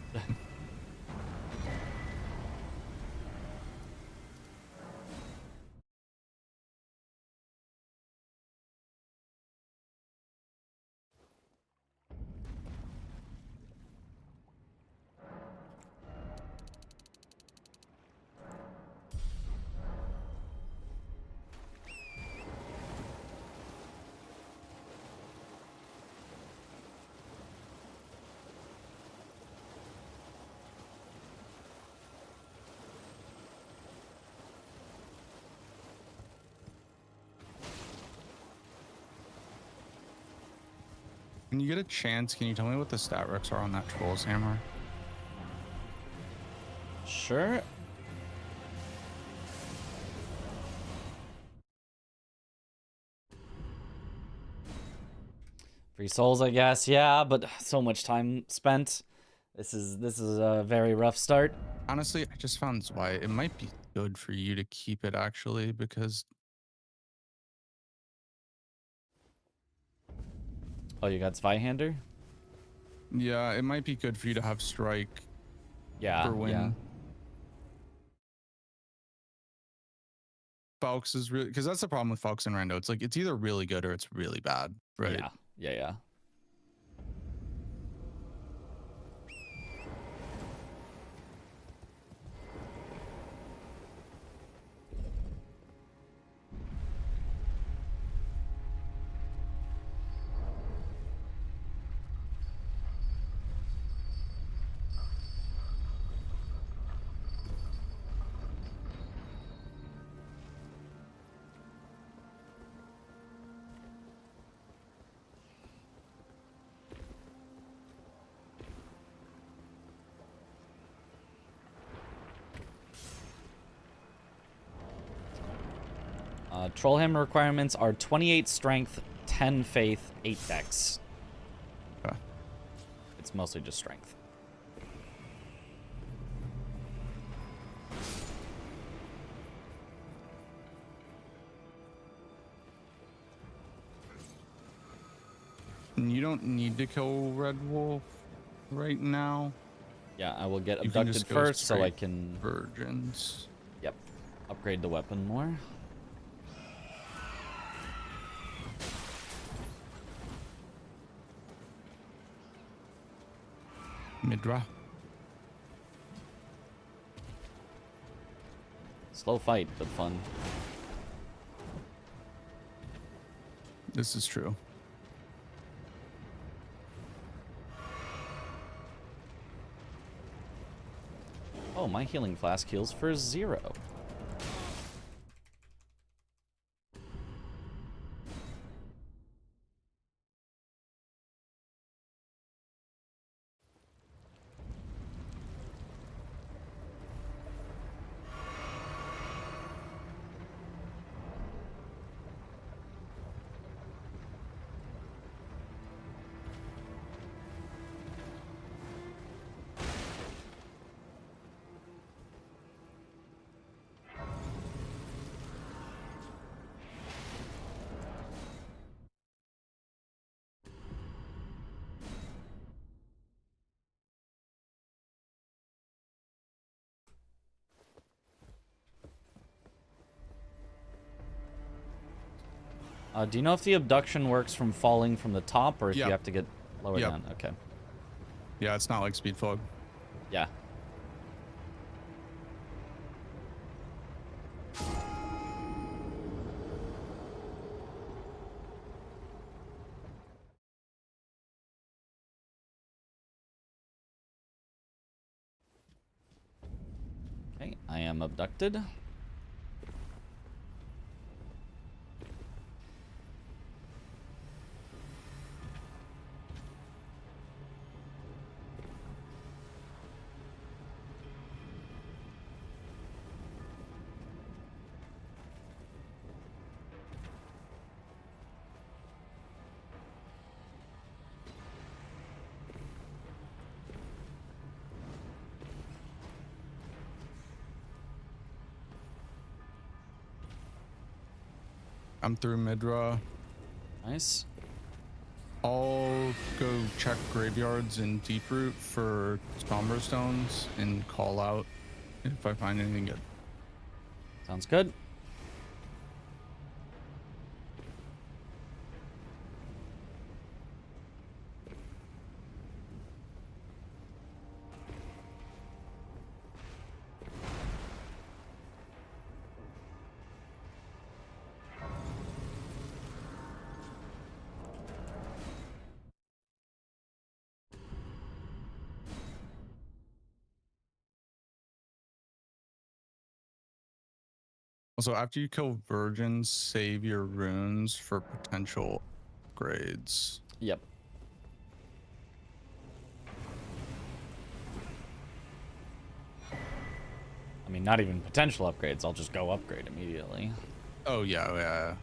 S3: When you get a chance, can you tell me what the stat recs are on that Troll's Hammer?
S2: Sure. Free souls, I guess. Yeah, but so much time spent. This is a very rough start.
S3: Honestly, I just found why it might be good for you to keep it actually, because
S2: Oh, you got Zweihander?
S3: yeah, it might be good for you to have strike
S2: Yeah,
S3: for win.
S2: yeah.
S3: Falks is really, because that's the problem with Falks and Rando. It's like it's either really good or it's really bad, right?
S2: Yeah, yeah, yeah. Trollhammer requirements are 28 strength, 10 faith, 8 dex.
S3: Okay.
S2: It's mostly just strength.
S3: And you don't need to kill Red Wolf right now.
S2: Yeah, I will get
S3: You can
S2: abducted
S3: just go
S2: first so I
S3: straight
S2: can...
S3: Virgins.
S2: Yep. Upgrade the weapon more.
S3: Midra.
S2: Slow fight, but fun.
S3: This is true.
S2: Oh, my healing flask heals for 0. Do you know if the abduction works from falling from the top or if you have to get lower down? Okay.
S3: Yeah, it's not like speed fog.
S2: Yeah. Okay, I am abducted.
S3: I'm through Midra.
S2: Nice.
S3: I'll go check graveyards in Deeproot for Somber Stones and call out if I find anything good.
S2: Sounds good.
S3: Also, after you kill virgins, save your runes for potential upgrades.
S2: Yep. I mean, not even potential upgrades. I'll just go upgrade immediately.
S3: Oh, yeah.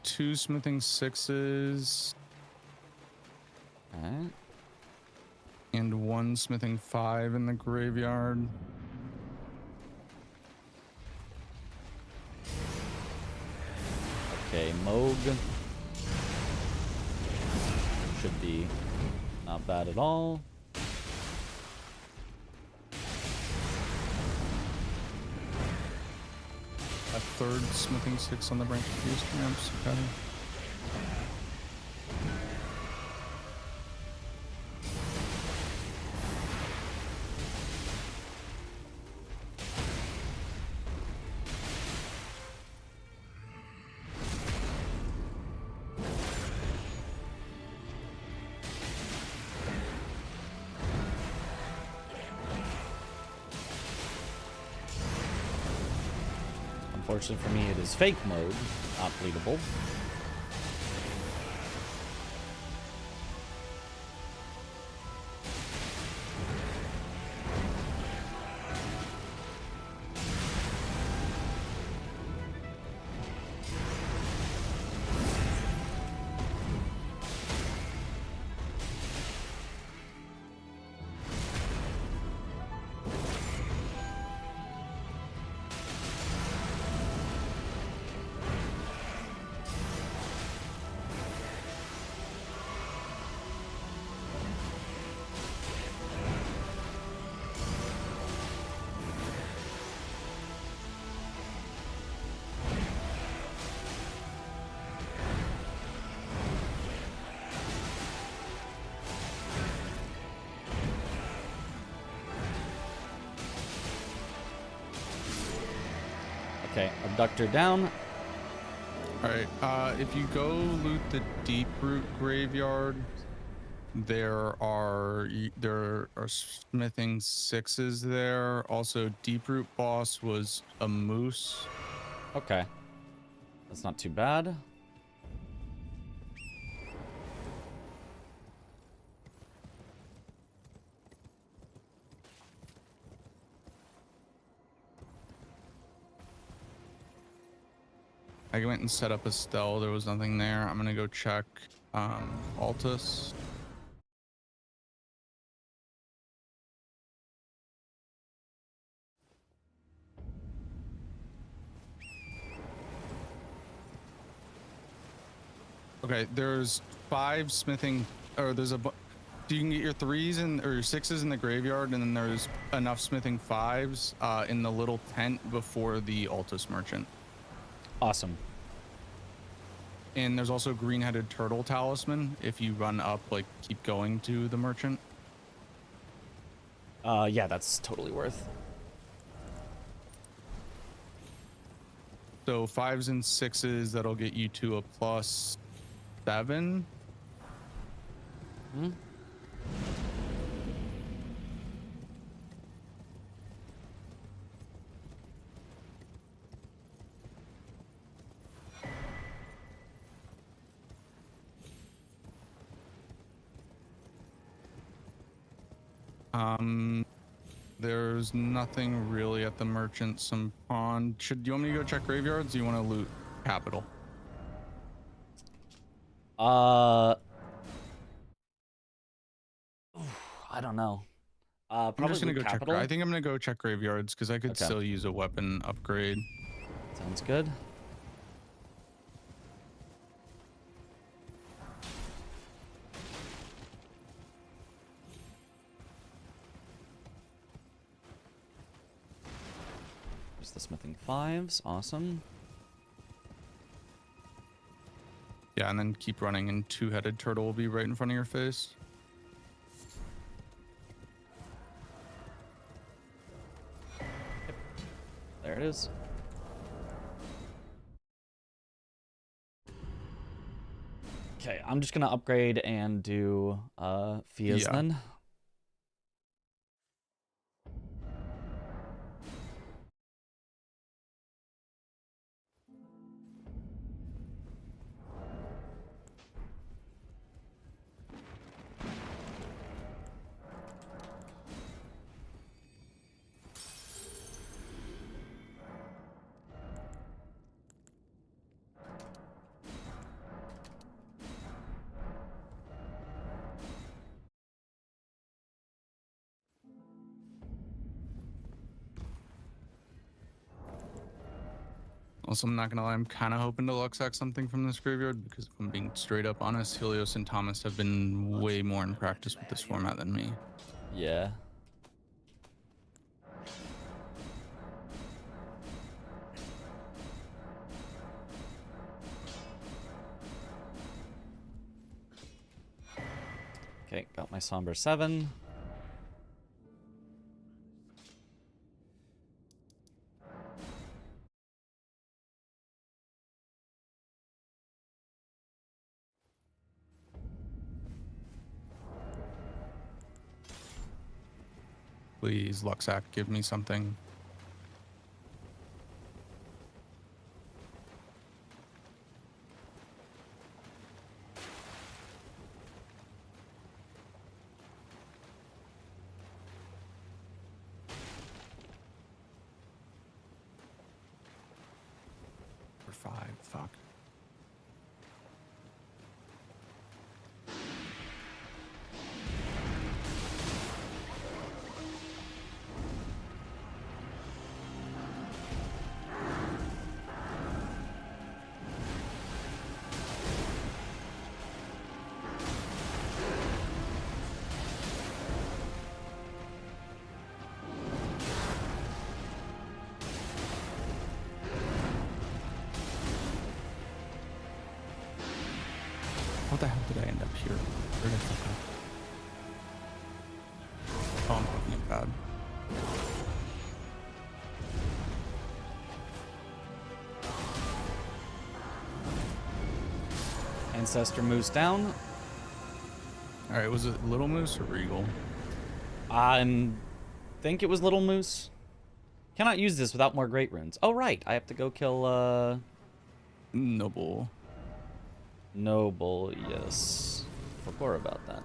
S3: 2 smithing 6s.
S2: Alright.
S3: And 1 smithing 5 in the graveyard.
S2: Okay, Moog. Should be not bad at all.
S3: A 3rd smithing 6 on the branch of use ramps. Okay.
S2: Unfortunately for me, it is fake mode, not bleedable. Okay, abducter down.
S3: All right. If you go loot the deep root graveyard, there are smithing 6s there. Also, deep root boss was a moose.
S2: Okay, that's not too bad.
S3: I went and set up a stell. There was nothing there. I'm gonna go check Altus. Okay, there's 5 smithing, or there's so you can get your 3s or your 6s in the graveyard, and then there's enough smithing 5s in the little tent before the Altus merchant.
S2: Awesome.
S3: And there's also green-headed turtle talisman if you run up, like, keep going to the merchant.
S2: Yeah, that's totally worth.
S3: So 5s and 6s, that'll get you to a +7.
S2: Hmm.
S3: There's nothing really at the merchant. Some pawn. Do you want me to go check graveyards? Do you want to loot capital?
S2: I don't know. Probably
S3: I'm just gonna go
S2: capital.
S3: check. I think I'm gonna go check graveyards because I could still use a weapon upgrade.
S2: Sounds good. There's the smithing 5s. Awesome.
S3: Yeah, and then keep running, and 2-headed turtle will be right in front of your face.
S2: There it is. Okay, I'm just gonna upgrade and do Fias then.
S3: Also, I'm not gonna lie, I'm kind of hoping to Luxac something from this graveyard because if I'm being straight up honest, Helios and Thomas have been way more in practice with this format than me.
S2: Yeah. Okay, got my Somber 7.
S3: Please, Luxac, give me something. For 5, fuck. How the hell did I end up here? Where did I fuck up? Oh, I'm fucking bad.
S2: Ancestor Moose down.
S3: All right, was it Little Moose or Regal?
S2: I think it was Little Moose. Cannot use this without more great runes. Oh, right. I have to go kill,
S3: Noble.
S2: Noble, yes. Forgot about that.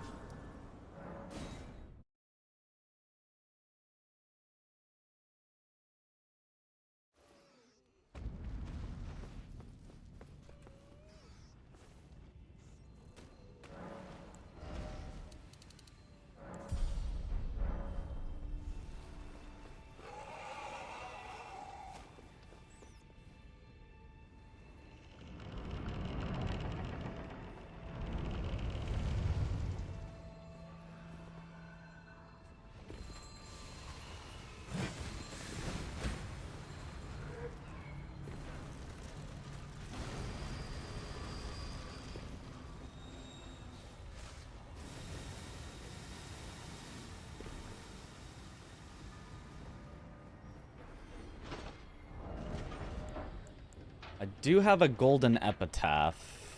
S2: I do have a golden epitaph.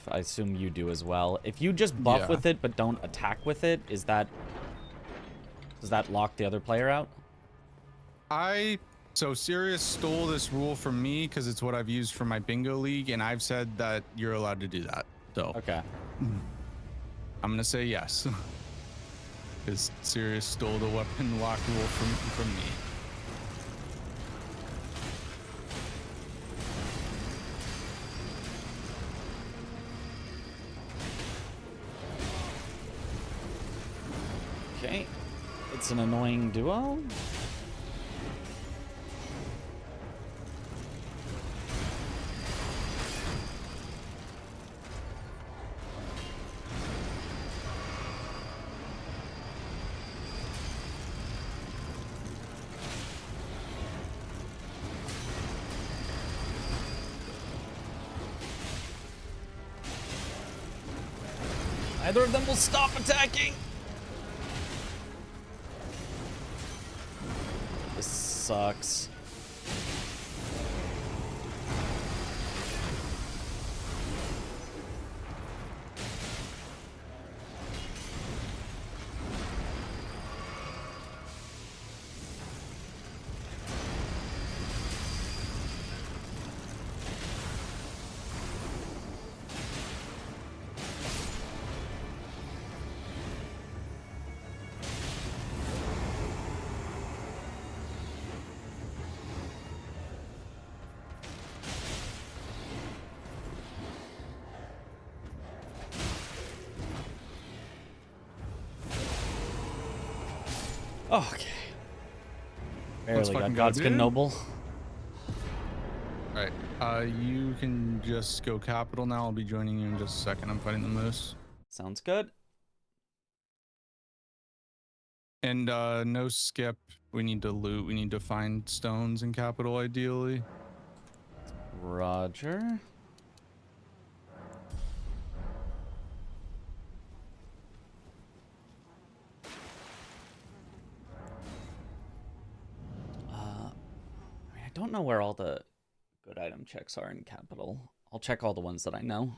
S2: I assume you do as well. If you just buff with it but don't attack with it, does that lock the other player out?
S3: So Sirius stole this rule from me because it's what I've used for my bingo league, and I've said that you're allowed to do that. So
S2: okay,
S3: I'm gonna say yes, because Sirius stole the weapon lock rule from me.
S2: Okay, it's an annoying duo. Neither of them will stop attacking. This sucks. Okay. Barely got Godskin Noble.
S3: Alright, you can just go capital now. I'll be joining you in just a second. I'm fighting the moose.
S2: Sounds good.
S3: And no skip. We need to loot. We need to find stones in capital, ideally.
S2: Roger. I don't know where all the good item checks are in capital. I'll check all the ones that I know.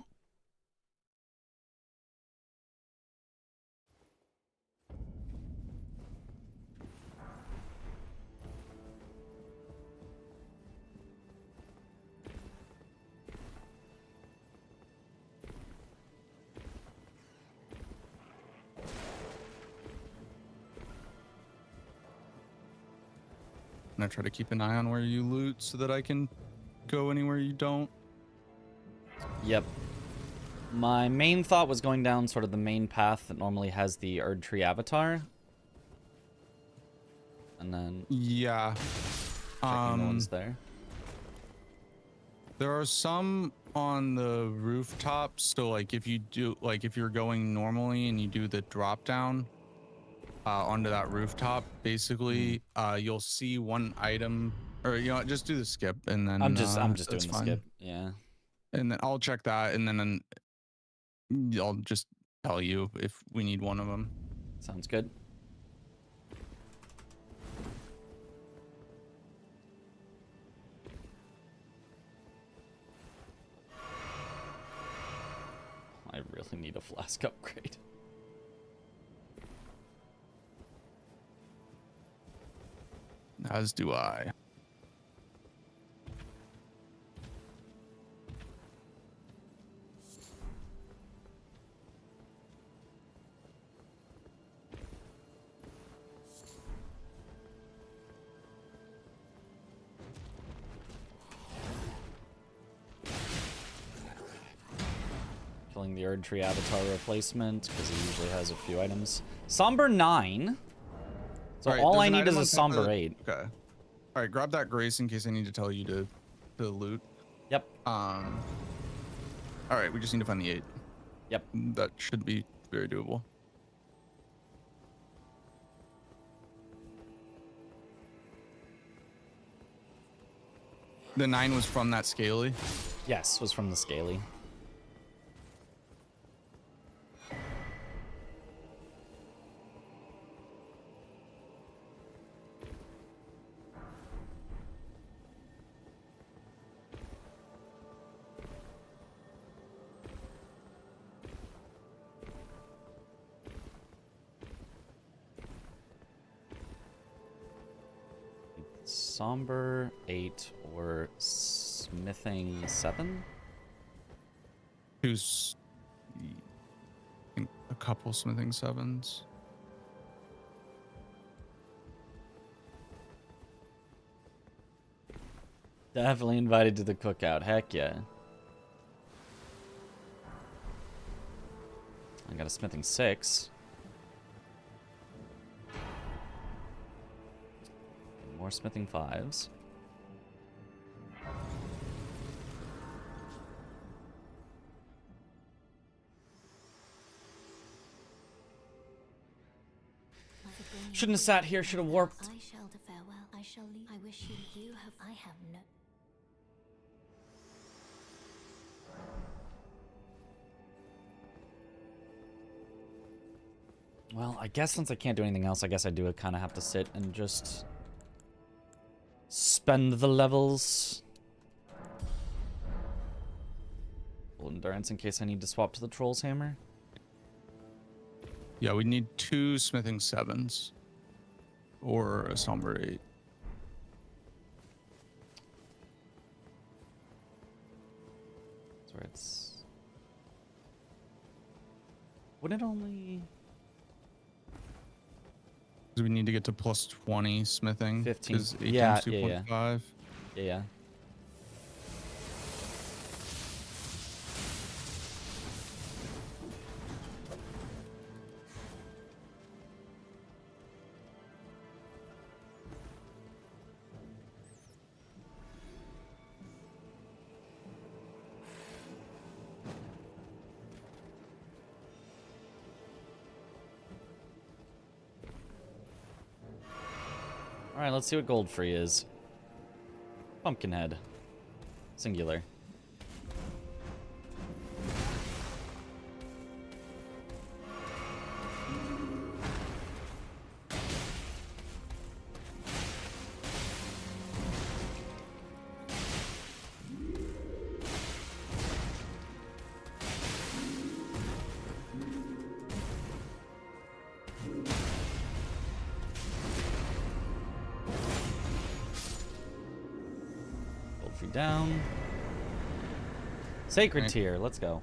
S3: I'm gonna try to keep an eye on where you loot so that I can go anywhere you don't.
S2: Yep. My main thought was going down sort of the main path that normally has the Erd Tree avatar. And then
S3: yeah,
S2: checking the ones there.
S3: There are some on the rooftops. So like if you're going normally and you do the drop down onto that rooftop, basically you'll see one item, or just do the skip and then
S2: I'm just doing the skip. Yeah.
S3: And then I'll check that, and then I'll just tell you if we need one of them.
S2: Sounds good. I really need a flask upgrade.
S3: As do I.
S2: Killing the Erdtree Avatar replacement, because he usually has a few items. Somber 9. So all I need is a Somber 8.
S3: Okay. All right, grab that Grace in case I need to tell you to loot.
S2: Yep.
S3: All right, we just need to find the 8.
S2: Yep.
S3: That should be very doable. The 9 was from that Scaly?
S2: Yes, was from the Scaly. Somber 8 or Smithing 7?
S3: Who's I think a couple Smithing 7s.
S2: Definitely invited to the cookout. Heck yeah. I got a Smithing 6. More Smithing 5s. Shouldn't have sat here, should have warped.
S4: I shall to farewell. I shall leave. I wish you have. I have no.
S2: Well, I guess since I can't do anything else, I guess I do kind of have to sit and just spend the levels. Full endurance in case I need to swap to the Troll's Hammer.
S3: Yeah, we need 2 Smithing 7s or a Somber 8.
S2: That's where it's... Wouldn't it only...
S3: Because we need to get to plus 20 smithing.
S2: 15.
S3: 'Cause 8
S2: Yeah,
S3: times 2.5.
S2: Yeah. Alright, let's see what gold free is. Pumpkinhead. Singular. Down. Sacred tier, let's go.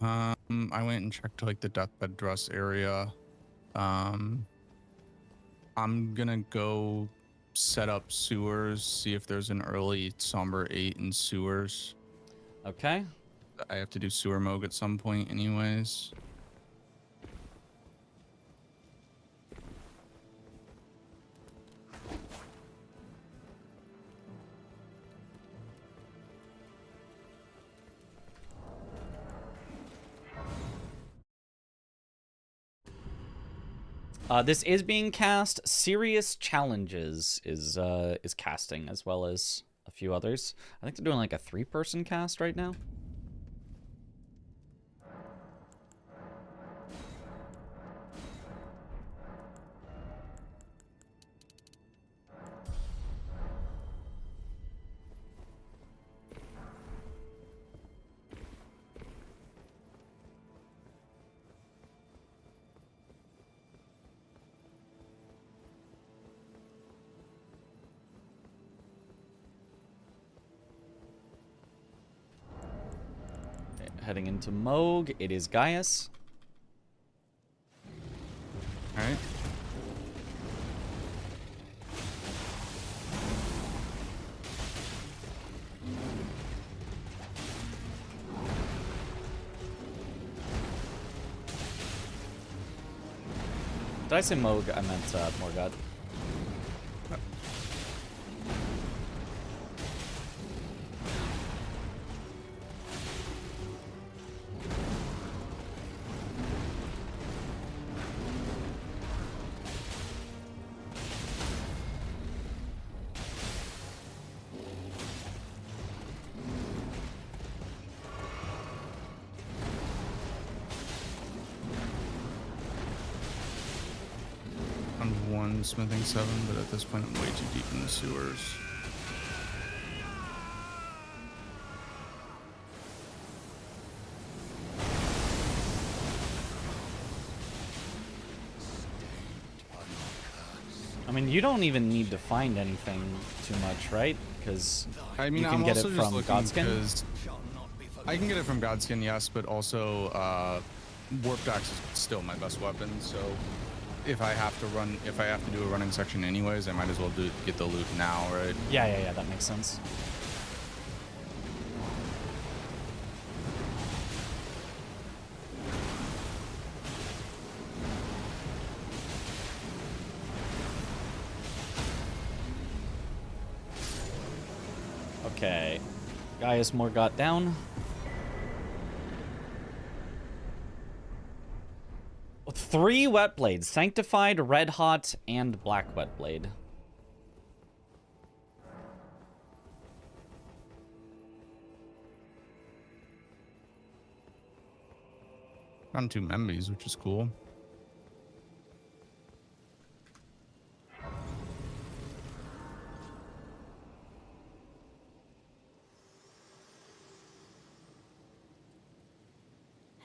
S3: I went and checked like the deathbed dress area. I'm gonna go set up sewers, see if there's an early Somber 8 in sewers.
S2: Okay.
S3: I have to do sewer mogue at some point anyways.
S2: This is being cast. Serious Challenges is casting, as well as a few others. I think they're doing like a 3-person cast right now. heading into Moog. It is Gaius.
S3: All right.
S2: Did I say Moog? I meant Morgott.
S3: Smithing 7, but at this point I'm way too deep in the sewers.
S2: I mean, you don't even need to find anything too much, right? Because
S3: I mean,
S2: you can
S3: I'm
S2: get it
S3: also just
S2: from
S3: looking
S2: Godskin.
S3: because I can get it from Godskin, yes, but also Warp Axe is still my best weapon, so if I have to do a running section anyways, I might as well get the loot now, right?
S2: Yeah, that makes sense. Okay. Gaius Morgott down. 3 wet blades. Sanctified, red hot, and black wet blade.
S3: Found 2 Membes, which is cool.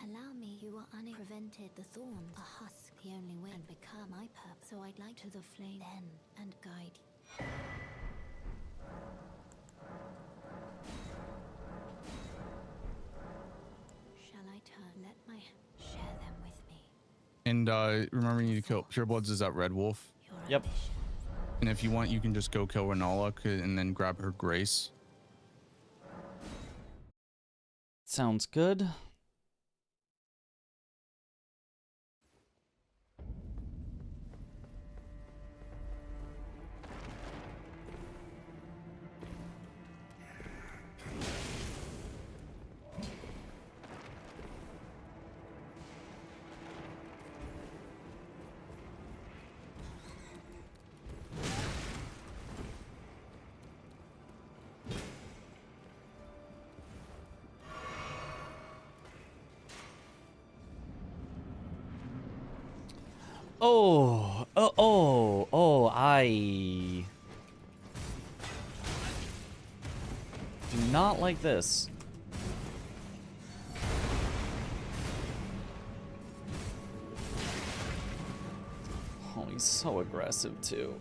S4: Allow me, you are unprevented. The thorns, a husk, the only way and become my purpose. So I'd like to the flame then and guide you. Shall I turn? Let my share them with me.
S3: And remember, you need to kill Purebloods is that Red Wolf.
S2: Yep.
S3: And if you want, you can just go kill Renala and then grab her Grace.
S2: Sounds good. I do not like this. Oh, he's so aggressive too.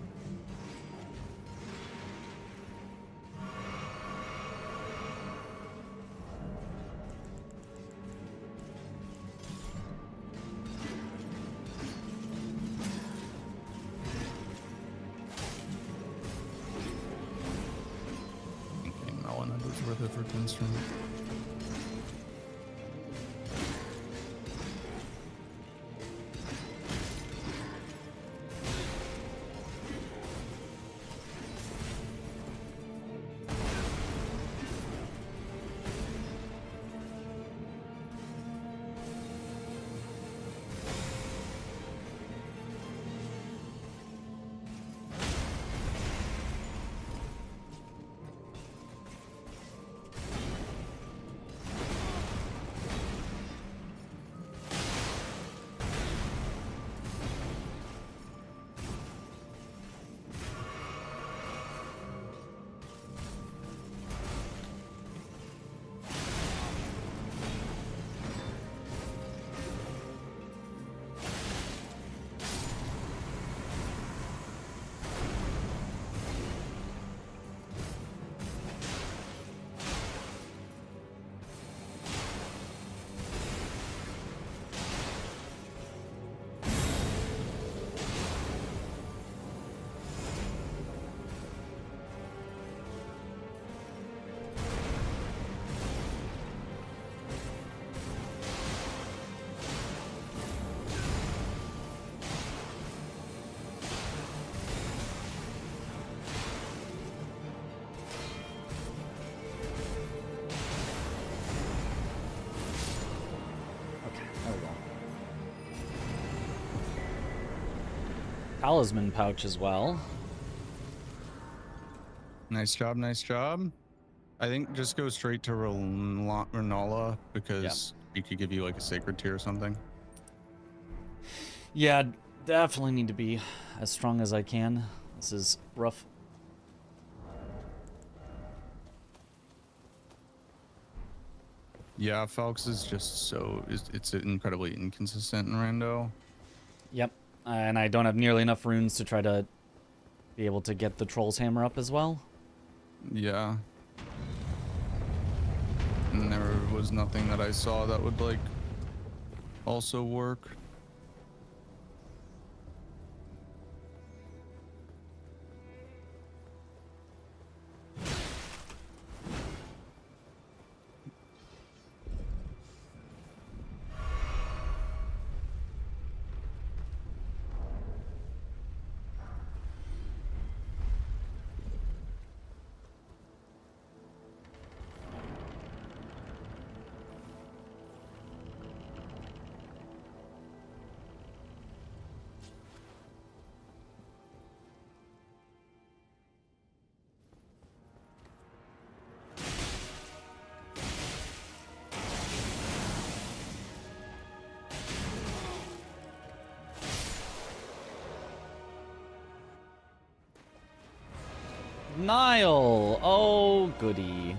S3: Worth it for 10 strength.
S2: talisman pouch as well.
S3: Nice job, nice job. I think just go straight to Renala because he could give you like a sacred tier or something.
S2: Yeah, definitely need to be as strong as I can. This is rough.
S3: Yeah, Falx is just it's incredibly inconsistent in Rando.
S2: Yep, and I don't have nearly enough runes to try to be able to get the Troll's Hammer up as well.
S3: Yeah. And there was nothing that I saw that would like also work.
S2: Nile! Oh, goody.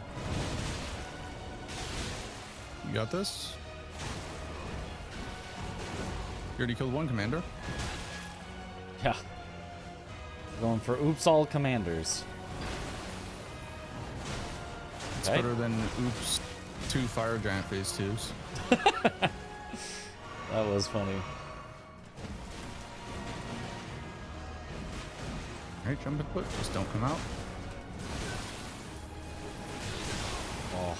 S3: You got this? You already killed one commander.
S2: Yeah. Going for oops all commanders.
S3: It's
S2: Okay.
S3: better than oops 2 fire giant phase 2s.
S2: That was funny.
S3: Alright, jump and put. Just don't come out.
S2: Oh.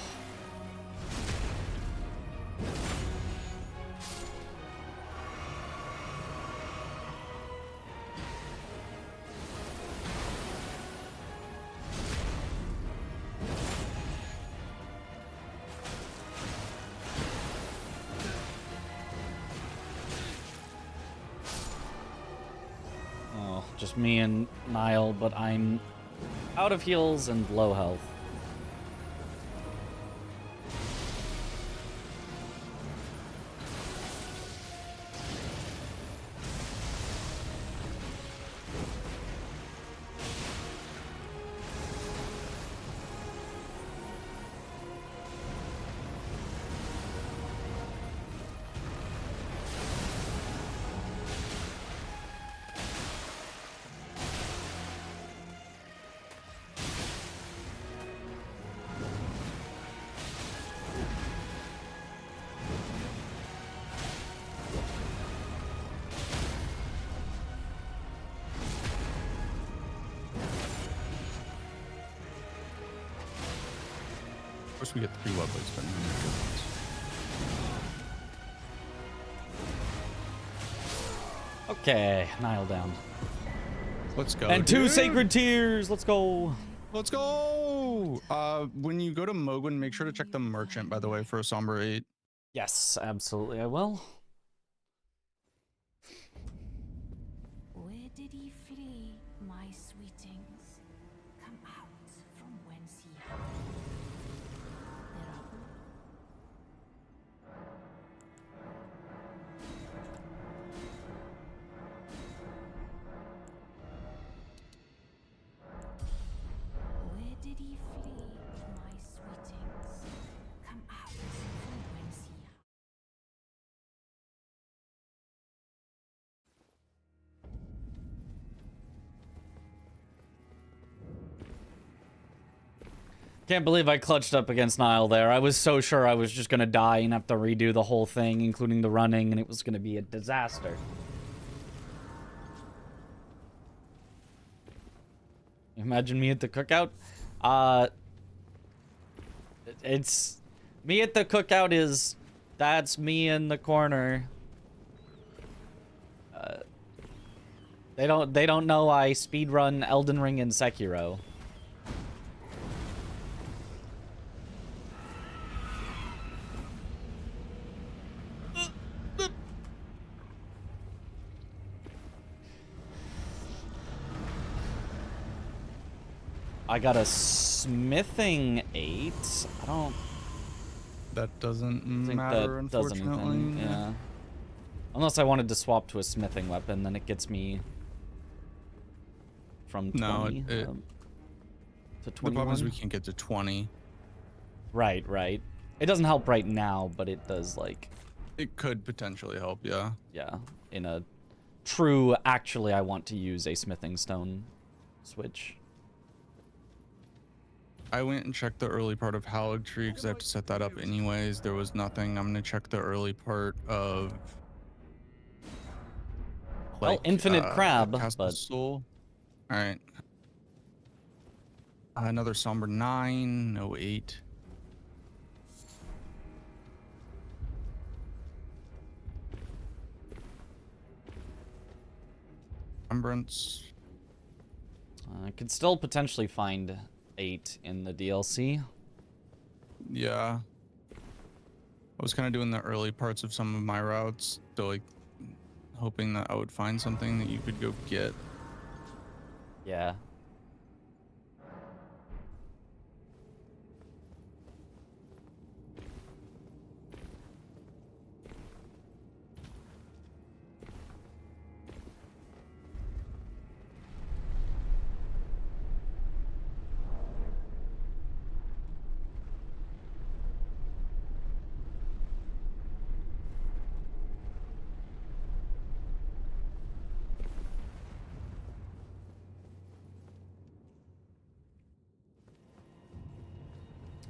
S2: Oh, just me and Nile, but I'm out of heals and low health.
S3: Of course, we get 3 web blades, but not the good ones.
S2: Okay, Nile down.
S3: Let's go.
S2: And 2
S3: dude.
S2: sacred tears. Let's go.
S3: Let's go. When you go to Mogwin, make sure to check the merchant, by the way, for a Somber 8.
S2: Yes, absolutely, I will.
S4: Where did he flee, my sweetings? Come out from whence he hath. There are Where did he flee, my sweetings? Come out from whence he hath.
S2: Can't believe I clutched up against Nile there. I was so sure I was just gonna die and have to redo the whole thing, including the running, and it was gonna be a disaster. Imagine me at the cookout. It's me at the cookout is that's me in the corner. They don't know I speedrun Elden Ring and Sekiro. I got a smithing 8. I don't
S3: That doesn't
S2: think
S3: matter,
S2: that does
S3: unfortunately.
S2: anything. Yeah. Unless I wanted to swap to a smithing weapon, then it gets me from 20 to 21.
S3: The problem is we can't get to 20.
S2: Right, right. It doesn't help right now, but it does, like...
S3: It could potentially help, yeah.
S2: Yeah, in a true, actually, I want to use a smithing stone switch.
S3: I went and checked the early part of Hallig Tree because I have to set that up anyways. There was nothing. I'm going to check the early part of...
S2: Well, Infinite Crab,
S3: Castle
S2: but...
S3: Soul. All right. Another Somber 9, no 8. Remembrance.
S2: I could still potentially find 8 in the DLC.
S3: Yeah. I was kind of doing the early parts of some of my routes, so like hoping that I would find something that you could go get.
S2: Yeah.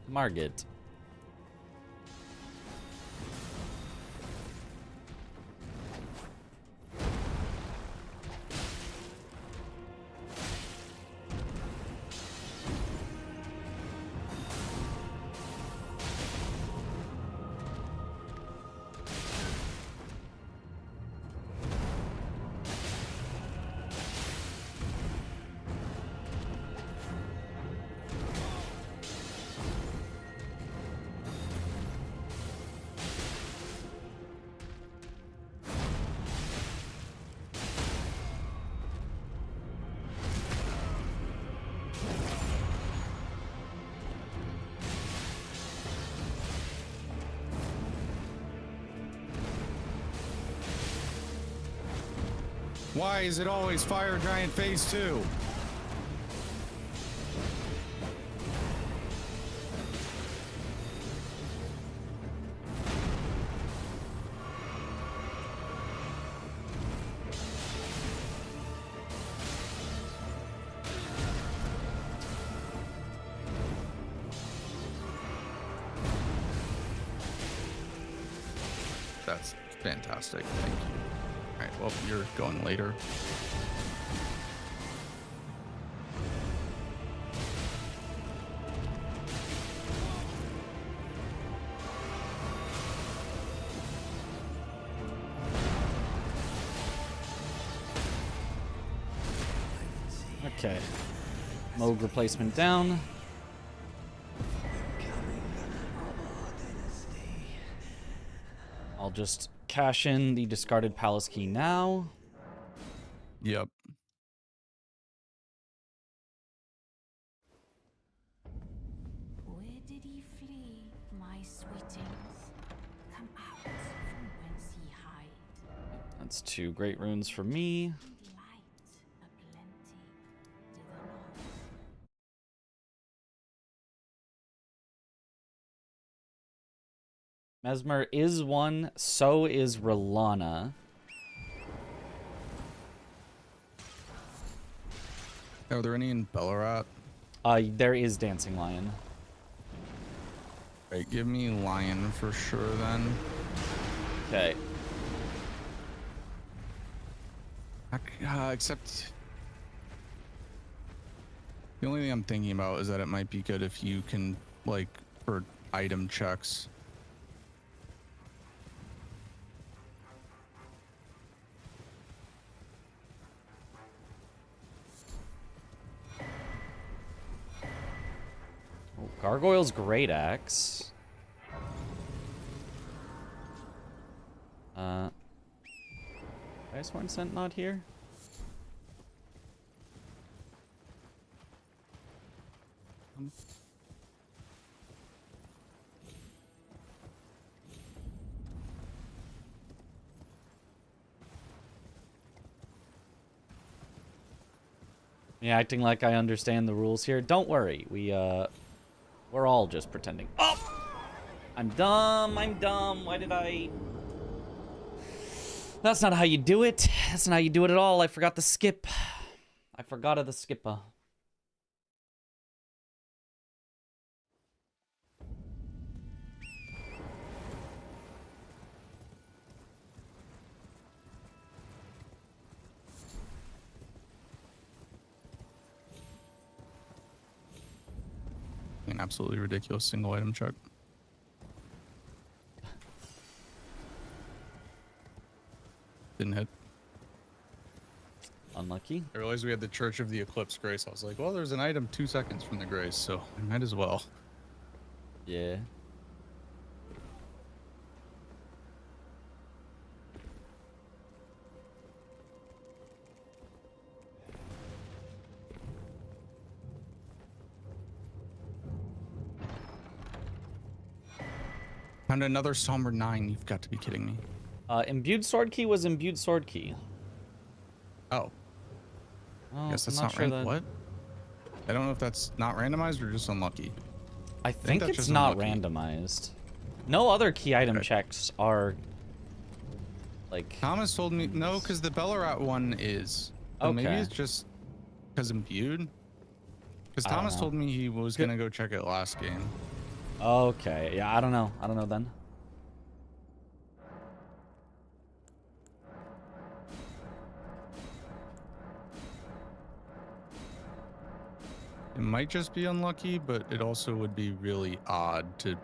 S2: Margit.
S3: Why is it always Fire Giant Phase 2? That's fantastic. Thank you. All right, well, you're going later.
S2: Okay. Moog replacement down. I'll just cash in the discarded palace key now.
S3: Yep.
S4: Where did he flee, my sweetings? Come out from whence he hide.
S2: That's 2 great runes for me.
S4: Light aplenty to the north.
S2: Mesmer is one, so is Rolana.
S3: Are there any in Ballarat?
S2: There is Dancing Lion.
S3: Right, give me Lion for sure then.
S2: Okay.
S3: Except the only thing I'm thinking about is that it might be good if you can, like, for item checks.
S2: Oh, Gargoyle's Great Axe. Icehorn Scent not here? Yeah, acting like I understand the rules here. Don't worry. We're all just pretending. Oh! I'm dumb. I'm dumb. Why did I... That's not how you do it. That's not how you do it at all. I forgot the skip. I forgot of the skipper.
S3: An absolutely ridiculous single item chuck. Didn't hit.
S2: Unlucky.
S3: I realized we had the Church of the Eclipse Grace. I was like, well, there's an item 2 seconds from the Grace, so I might as well.
S2: Yeah.
S3: Found another Somber 9. You've got to be kidding me.
S2: Imbued Sword Key was Imbued Sword Key.
S3: Oh.
S2: Oh,
S3: Guess that's
S2: I'm
S3: not
S2: sure
S3: random. What? I don't know if that's not randomized or just unlucky.
S2: I think
S3: that's
S2: it's
S3: just
S2: not
S3: unlucky.
S2: randomized. No other key item checks are like...
S3: Thomas told me no, because the Bellarat one is. But maybe
S2: Okay.
S3: it's just because imbued. Because
S2: I don't
S3: Thomas
S2: know.
S3: told me he was gonna go check it last game.
S2: Okay, yeah, I don't know. I don't know then.
S3: It might just be unlucky, but it also would be really odd to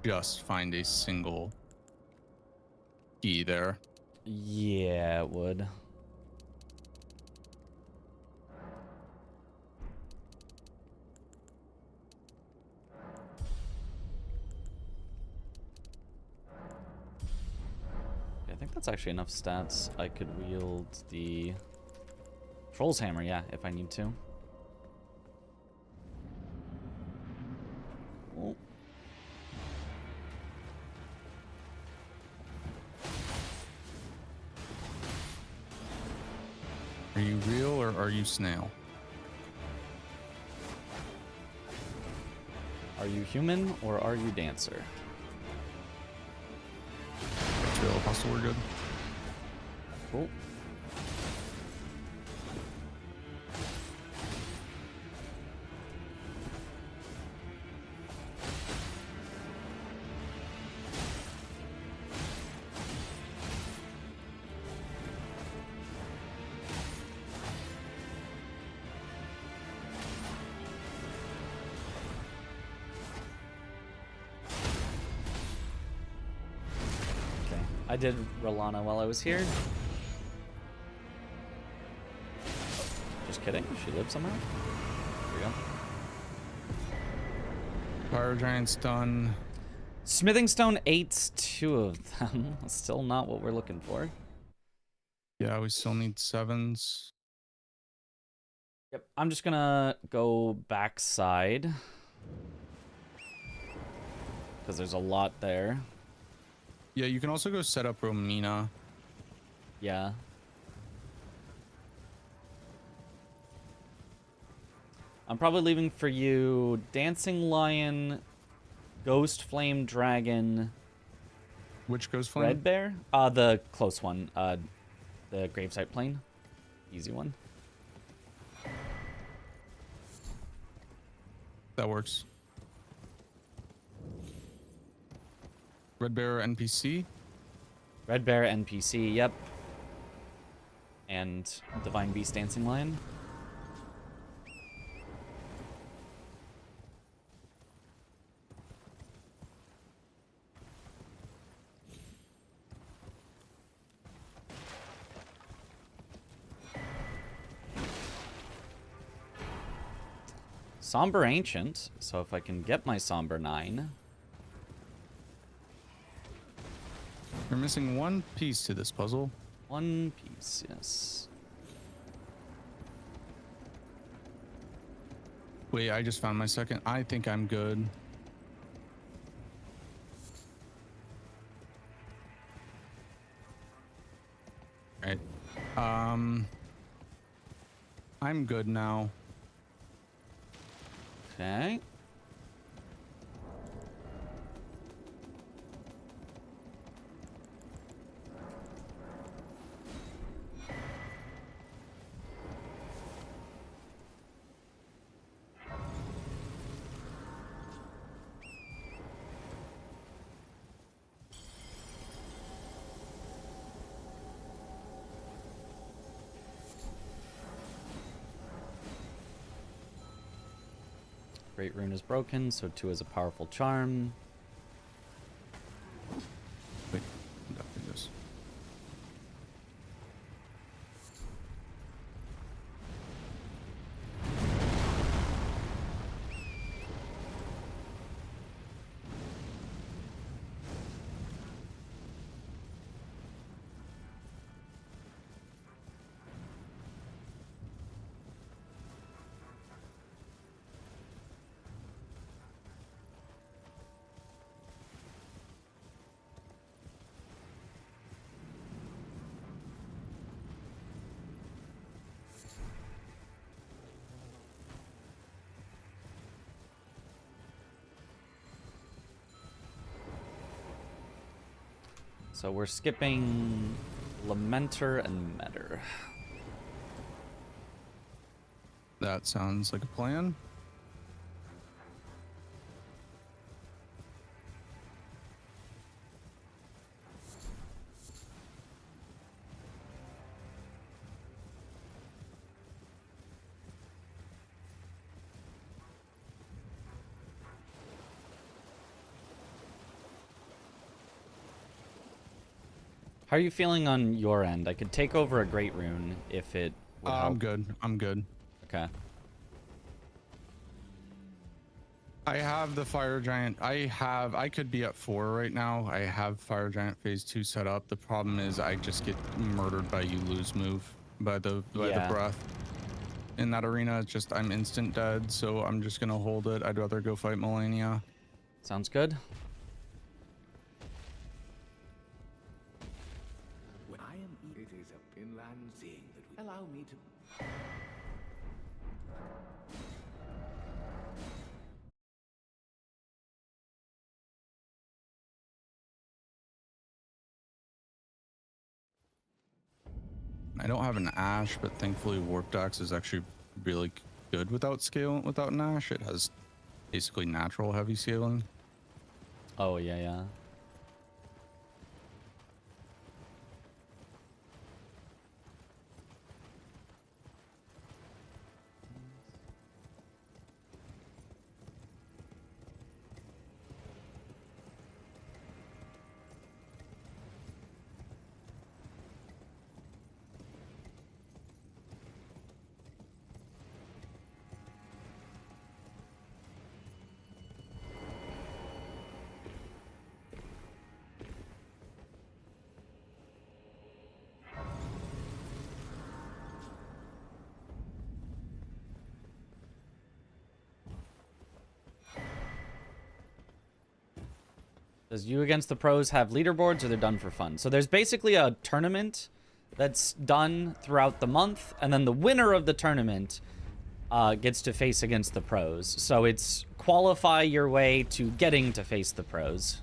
S3: just find a single key there.
S2: Yeah, it would. I think that's actually enough stats. I could wield the Troll's Hammer, yeah, if I need to. Oh.
S3: Are you real or are you snail?
S2: Are you human or are you dancer?
S3: It's real. Apostle, we're good.
S2: Cool. I did Rolana while I was here. Just kidding. She lives somewhere. There we go.
S3: Fire Giant's done.
S2: Smithing Stone 8's 2 of them. Still not what we're looking for.
S3: Yeah, we still need 7s.
S2: Yep. I'm just gonna go backside. Because there's a lot there.
S3: Yeah, you can also go set up Romina.
S2: Yeah. I'm probably leaving for you Dancing Lion, Ghost Flame Dragon.
S3: Which Ghost Flame?
S2: Red Bear? The close one. The Gravesite Plane. Easy one.
S3: That works. Red Bear NPC?
S2: Red Bear NPC, yep. And Divine Beast Dancing Lion. Somber Ancient, so if I can get my Somber 9.
S3: We're missing one piece to this puzzle.
S2: One piece, yes.
S3: Wait, I just found my second. I think I'm good. Right. I'm good now.
S2: Okay. Great Rune is broken, so 2 is a powerful charm.
S3: Wait, conducting this.
S2: So we're skipping Lamenter and Metter.
S3: That sounds like a plan.
S2: How are you feeling on your end? I could take over a Great Rune if it would help.
S3: I'm good. I'm good.
S2: Okay.
S3: I have the Fire Giant. I could be at 4 right now. I have Fire Giant phase 2 set up. The problem is I just get murdered by you lose move by the breath. In that arena, it's just I'm instant dead, so I'm just gonna hold it. I'd rather go fight Melania.
S2: Sounds good.
S5: When I am it is a inland seeing that we allow me to
S3: I don't have an Ash, but thankfully Warp Dax is actually really good without an Ash. It has basically natural heavy scaling.
S2: Oh, yeah. Does You Against the Pros have leaderboards, or they're done for fun? So there's basically a tournament that's done throughout the month, and then the winner of the tournament gets to face against the pros. So it's qualify your way to getting to face the pros.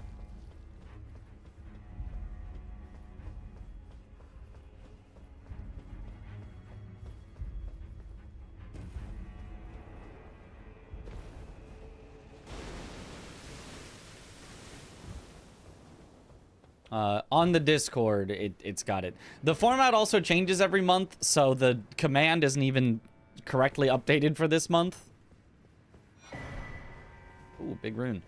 S2: On the Discord, it's got it. The format also changes every month, so the command isn't even correctly updated for this month. Ooh, big rune.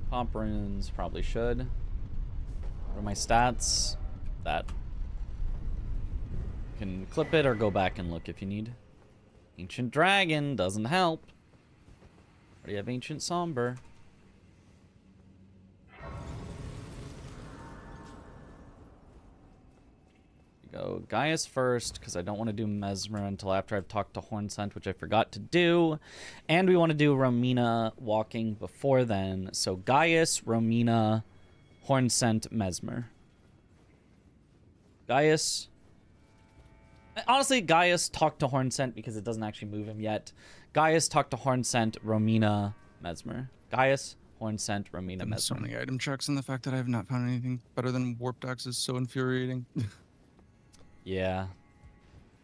S2: Pop runes, probably should. What are my stats? That. You can clip it or go back and look if you need. Ancient Dragon doesn't help. Already have Ancient Somber. Go Gaius first, because I don't want to do Mesmer until after I've talked to Hornsent, which I forgot to do. And we want to do Romina walking before then. So Gaius, Romina, Hornsent, Mesmer. Gaius. Honestly, Gaius talked to Hornsent because it doesn't actually move him yet. Gaius talked to Hornsent, Romina, Mesmer. Gaius, Hornsent, Romina, Mesmer.
S3: So many item checks, and the fact that I have not found anything better than Warped Axe is so infuriating.
S2: Yeah.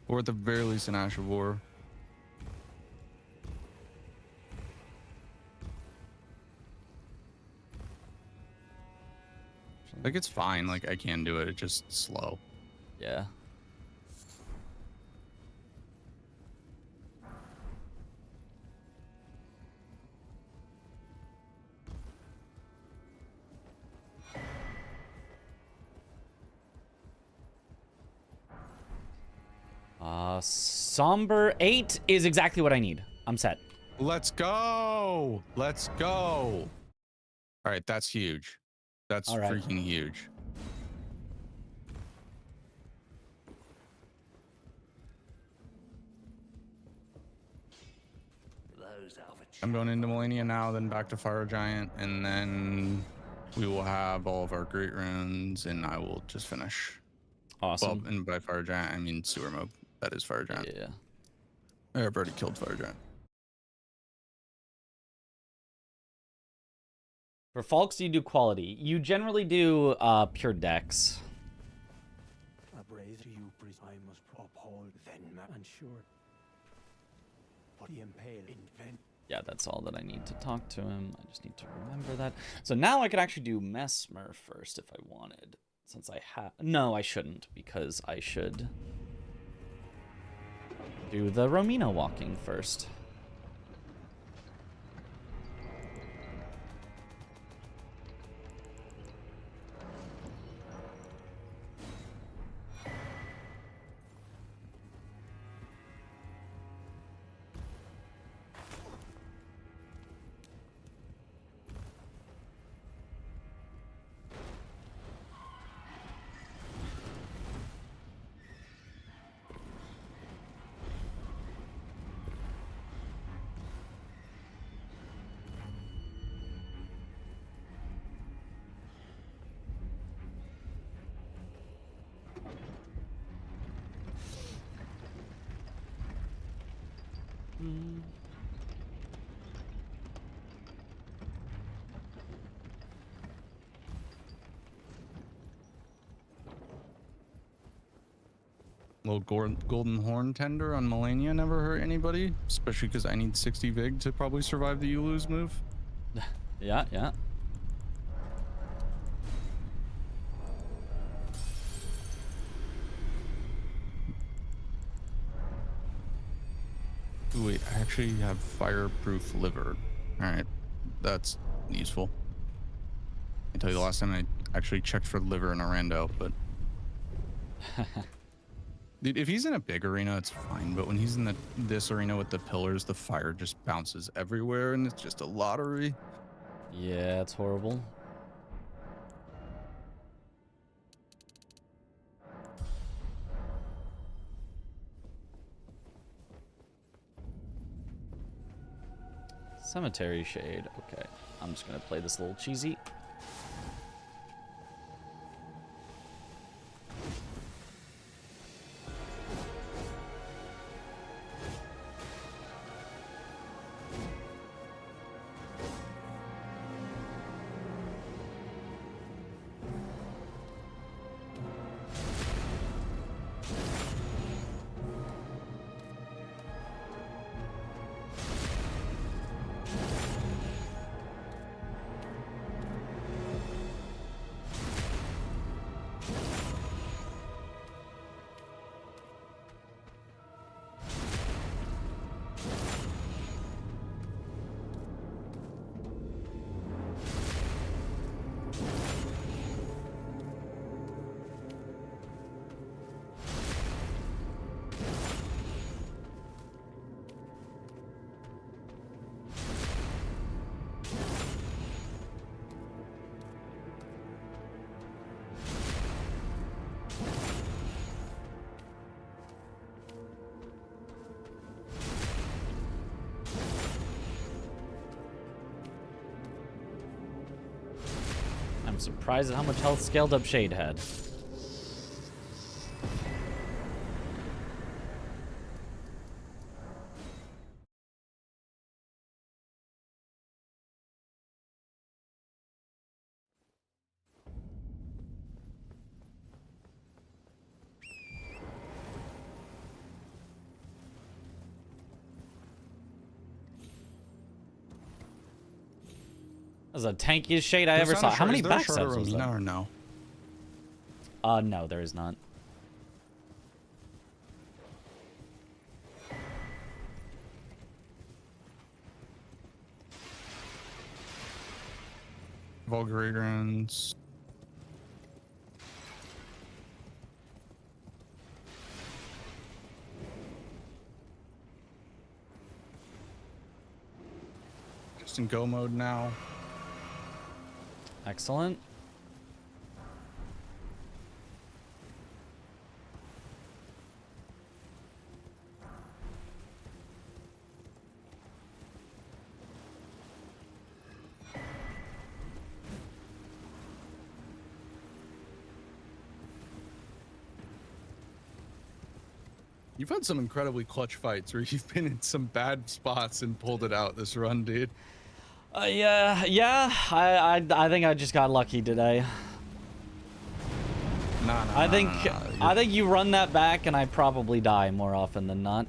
S3: Or at the very least an Ash of War. Like, it's fine. Like, I can do it. It's just slow.
S2: Yeah. Somber 8 is exactly what I need. I'm set.
S3: Let's go. Let's go. All right, that's huge. That's freaking huge. I'm going into Millennia now, then back to Fire Giant, and then we will have all of our great runes, and I will just finish.
S2: Awesome.
S3: Well, and by Fire Giant, I mean Sewer Mode. That is Fire Giant.
S2: Yeah.
S3: I've already killed Fire Giant.
S2: For Falks, you do quality. You generally do pure dex.
S5: I must uphold then and sure. The impale invent.
S2: Yeah, that's all that I need to talk to him. I just need to remember that. So now I could actually do Mesmer first if I wanted. Since I have... No, I shouldn't, because I should do the Romina walking first.
S3: Little golden horn tender on Melania never hurt anybody, especially because I need 60 Vig to probably survive the Yulu's move.
S2: Yeah, yeah.
S3: Ooh, wait, I actually have fireproof liver. All right, that's useful. I tell you the last time I actually checked for liver in a rando, but dude, if he's in a big arena, it's fine. But when he's in this arena with the pillars, the fire just bounces everywhere, and it's just a lottery.
S2: Yeah, it's horrible. Cemetery Shade. Okay, I'm just gonna play this a little cheesy. I'm surprised at how much health Scaled Up Shade had. That was the tankiest Shade I ever saw. How many backstabs was that?
S3: No or no?
S2: No, there is not.
S3: Vulgarians. Just in go mode now.
S2: Excellent.
S3: You've had some incredibly clutch fights where you've been in some bad spots and pulled it out this run, dude.
S2: Yeah. I think I just got lucky today. I think you run that back and I probably die more often than not.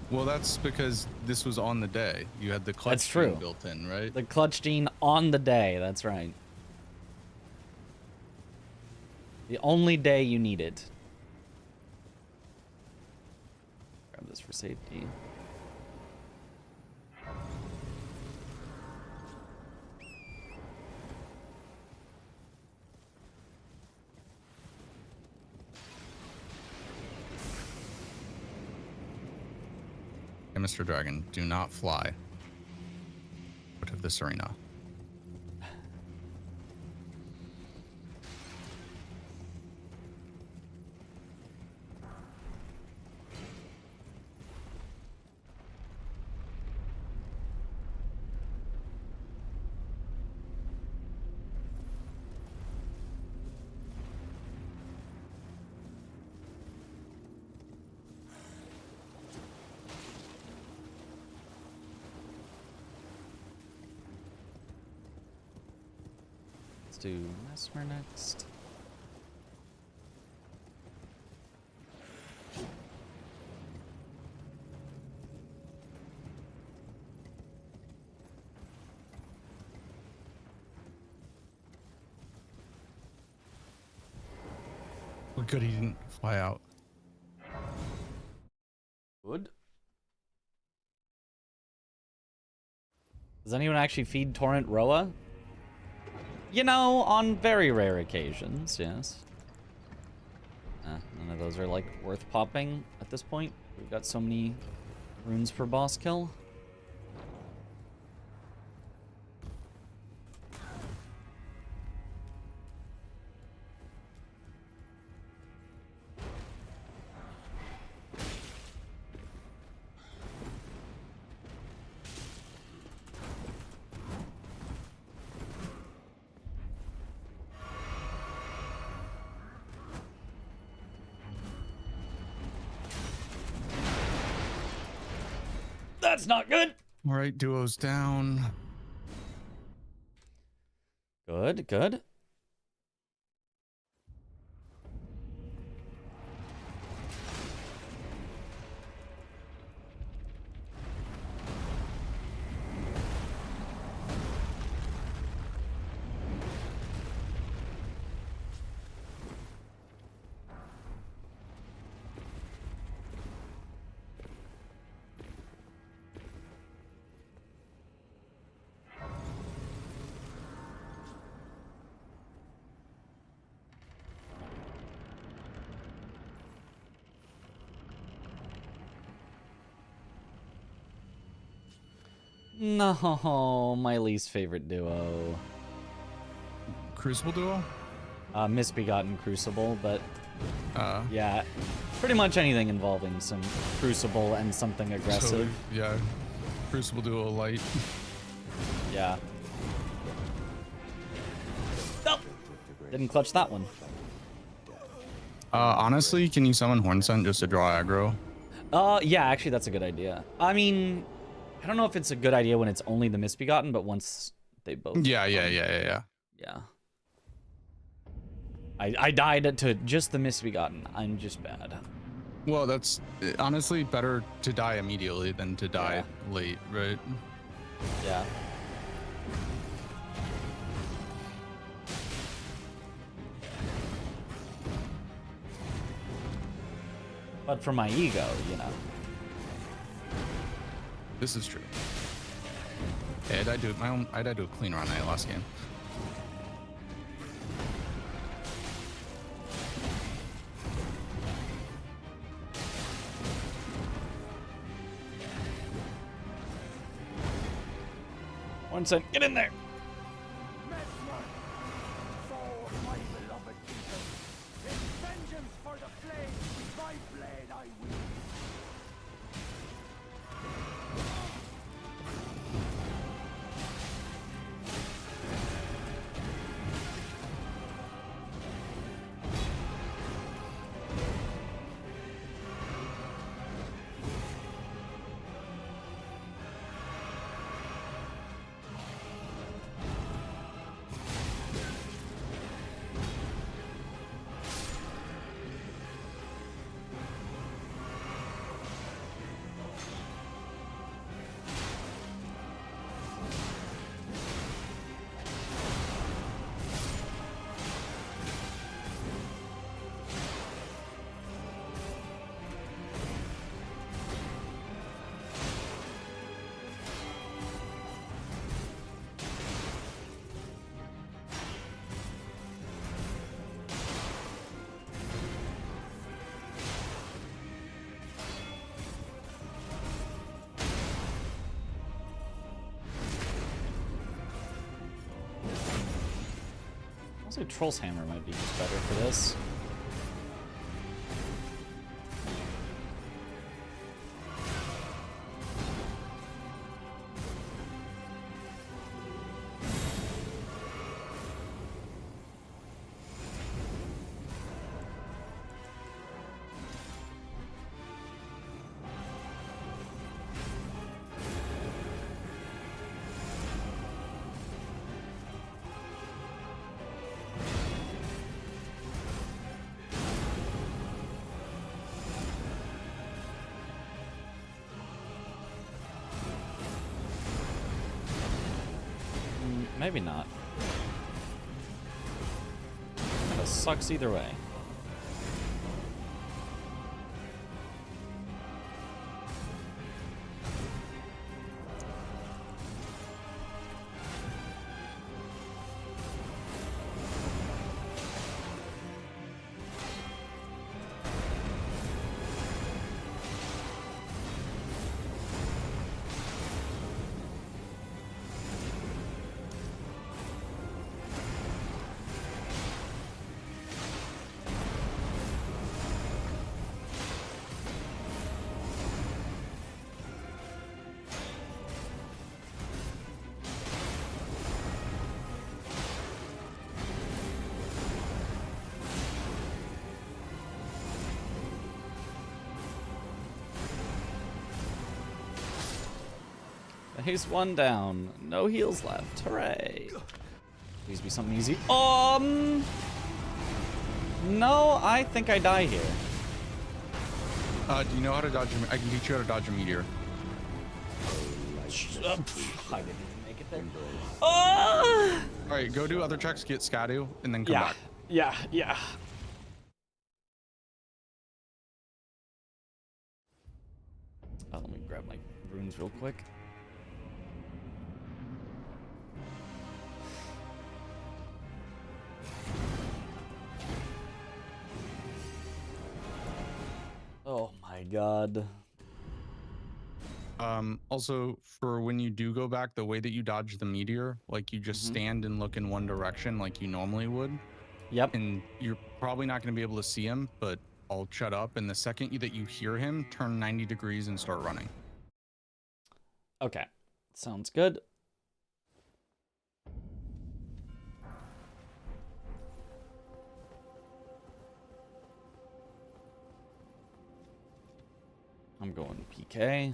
S3: Well, that's because this was on the day. You had the clutch gene built in, right?
S2: The clutch gene on the day. That's right. The only day you need it. Grab this for safety.
S3: Hey, Mr. Dragon, do not fly out of this arena.
S2: Do Mesmer next.
S3: Well, good he didn't fly out.
S2: Good. Does anyone actually feed Torrent Roa? You know, on very rare occasions, yes. None of those are, like, worth popping at this point. We've got so many runes per boss kill. That's not good.
S3: All right, duo's down.
S2: Good, good. No, my least favorite duo.
S3: Crucible duo?
S2: Misbegotten Crucible, but yeah, pretty much anything involving some Crucible and something aggressive.
S3: So, yeah, Crucible duo light.
S2: Yeah. Didn't clutch that one.
S3: Honestly, can you summon Hornsent just to draw aggro?
S2: Yeah, actually, that's a good idea. I mean, I don't know if it's a good idea when it's only the Misbegotten, but once they both...
S3: Yeah.
S2: I died to just the Misbegotten. I'm just bad.
S3: Well, that's honestly better to die immediately than to die late, right?
S2: Yeah. But for my ego, you know.
S3: This is true. Yeah, I died to a clean run last game.
S2: One cent, get in there. Also, Troll's Hammer might be just better for this. Maybe not. That sucks either way. He's one down. No heals left. Hooray. Please be something easy. No, I think I die here.
S3: Do you know how to dodge I can teach you how to dodge a meteor.
S2: I didn't even make it there. Oh!
S3: Alright, go do other checks, get Scadu, and then come back.
S2: Yeah. Oh, let me grab my runes real quick. Oh my god.
S3: Also, for when you do go back, the way that you dodge the meteor, like you just stand and look in one direction like you normally would.
S2: Yep.
S3: And you're probably not going to be able to see him, but I'll shut up. And the second that you hear him, turn 90 degrees and start running.
S2: Okay. Sounds good. I'm going PK.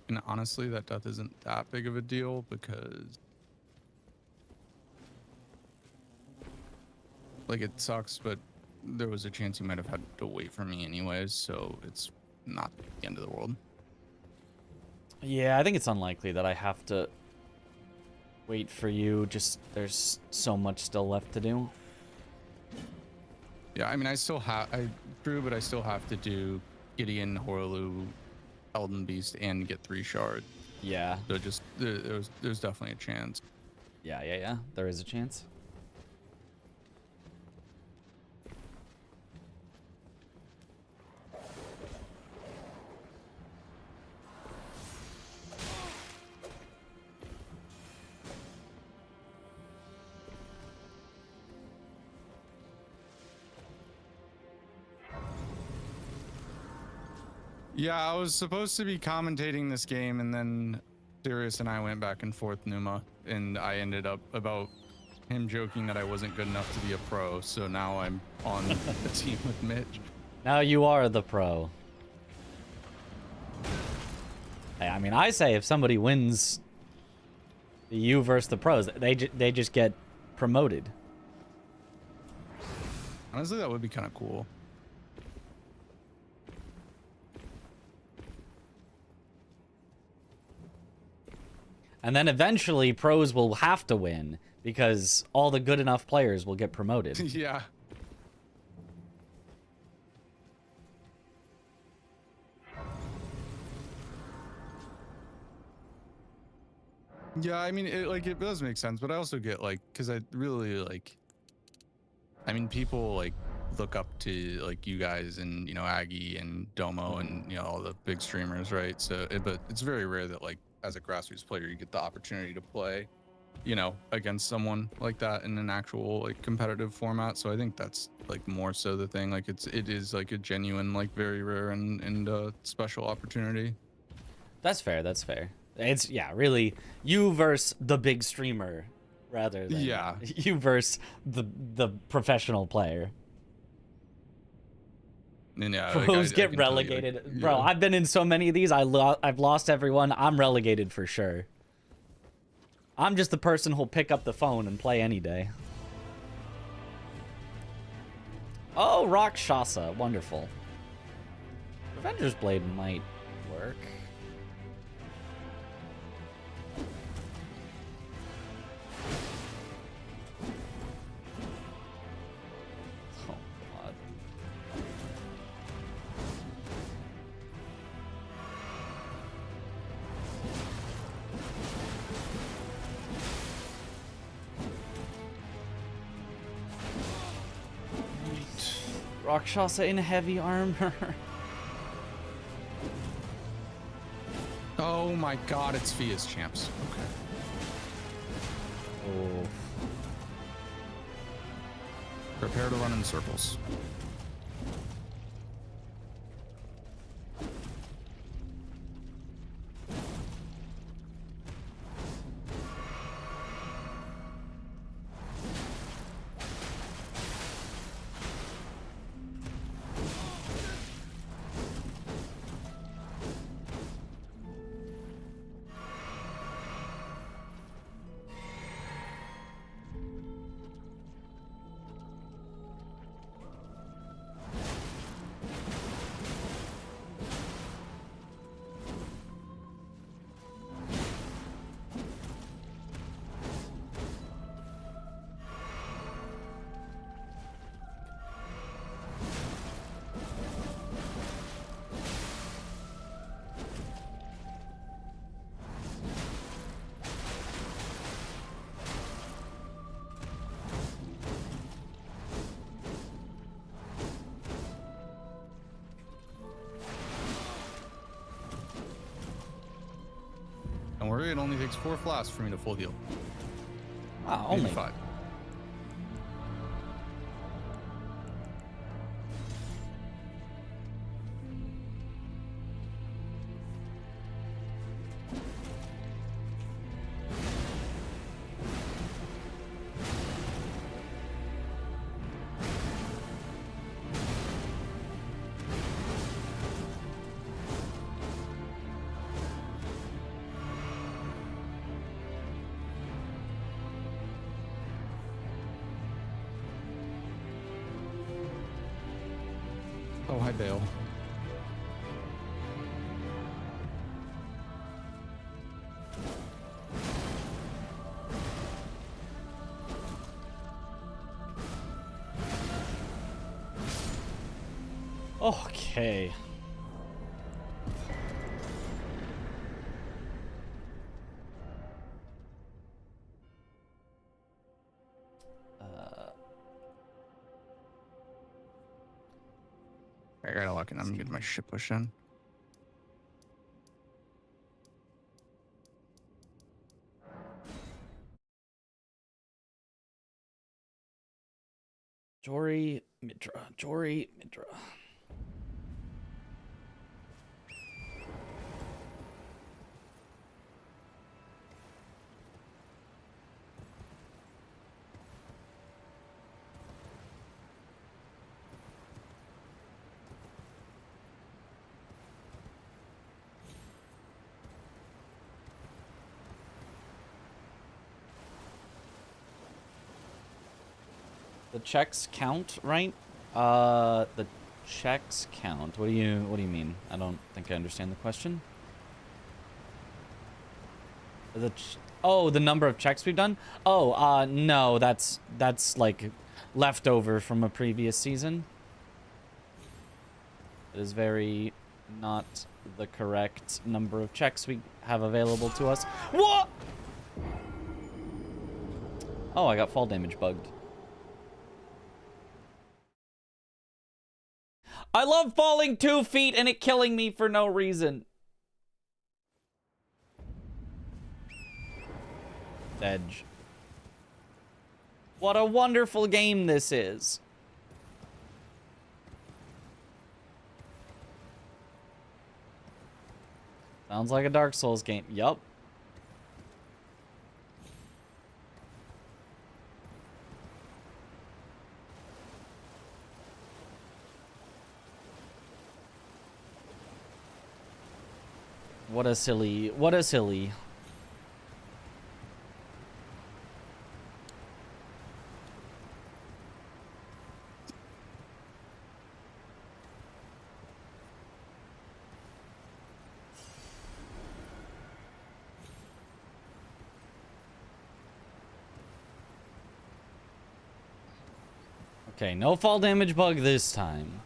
S3: And honestly, that death isn't that big of a deal because, like, it sucks, but there was a chance you might have had to wait for me anyways, so it's not the end of the world.
S2: Yeah, I think it's unlikely that I have to wait for you. Just there's so much still left to do.
S3: Yeah, I mean, I still have, but I still have to do Gideon, Horlu, Elden Beast, and get 3 shards.
S2: Yeah.
S3: So just there's definitely a chance.
S2: Yeah. There is a chance.
S3: Yeah, I was supposed to be commentating this game, and then Sirius and I went back and forth, Numa, and I ended up about him joking that I wasn't good enough to be a pro, so now I'm on the team with Mitch.
S2: Now you are the pro. Hey, I mean, I say if somebody wins the U versus the pros, they just get promoted.
S3: Honestly, that would be kind of cool.
S2: And then eventually pros will have to win because all the good enough players will get promoted.
S3: Yeah. Yeah, I mean, it does make sense, but I also get, like, because I really, like, I mean, people, like, look up to, like, you guys and, you know, Aggie and Domo and, you know, all the big streamers, right? So, but it's very rare that, like, as a grassroots player, you get the opportunity to play, you know, against someone like that in an actual, like, competitive format. So I think that's, like, more so the thing. Like, it is like a genuine, like, very rare and special opportunity.
S2: That's fair. That's fair. It's, yeah, really you versus the big streamer rather than you versus the professional player.
S3: And yeah,
S2: pros get relegated. You, like, bro, I've been in so many of these. I've lost everyone. I'm relegated for sure. I'm just the person who'll pick up the phone and play any day. Oh, Rakshasa. Wonderful. Avenger's Blade might work. Rakshasa in heavy armor.
S3: Oh my god, it's Fia's champs. Okay.
S2: Oh.
S3: Prepare to run in circles. Don't worry, it only takes 4 flasks for me to full heal.
S2: Wow, only
S3: 5. bail.
S2: Okay.
S3: I gotta lock in. I'm getting my shit pushed in.
S2: Jory Midra. Jory Midra. The checks count, right? The checks count. What do you mean? I don't think I understand the question. Oh, the number of checks we've done? Oh, no, that's like leftover from a previous season. It is very not the correct number of checks we have available to us. What? Oh, I got fall damage bugged. I love falling 2 feet and it killing me for no reason. Edge. What a wonderful game this is. Sounds like a Dark Souls game. Yup. What a silly. Okay, no fall damage bug this time.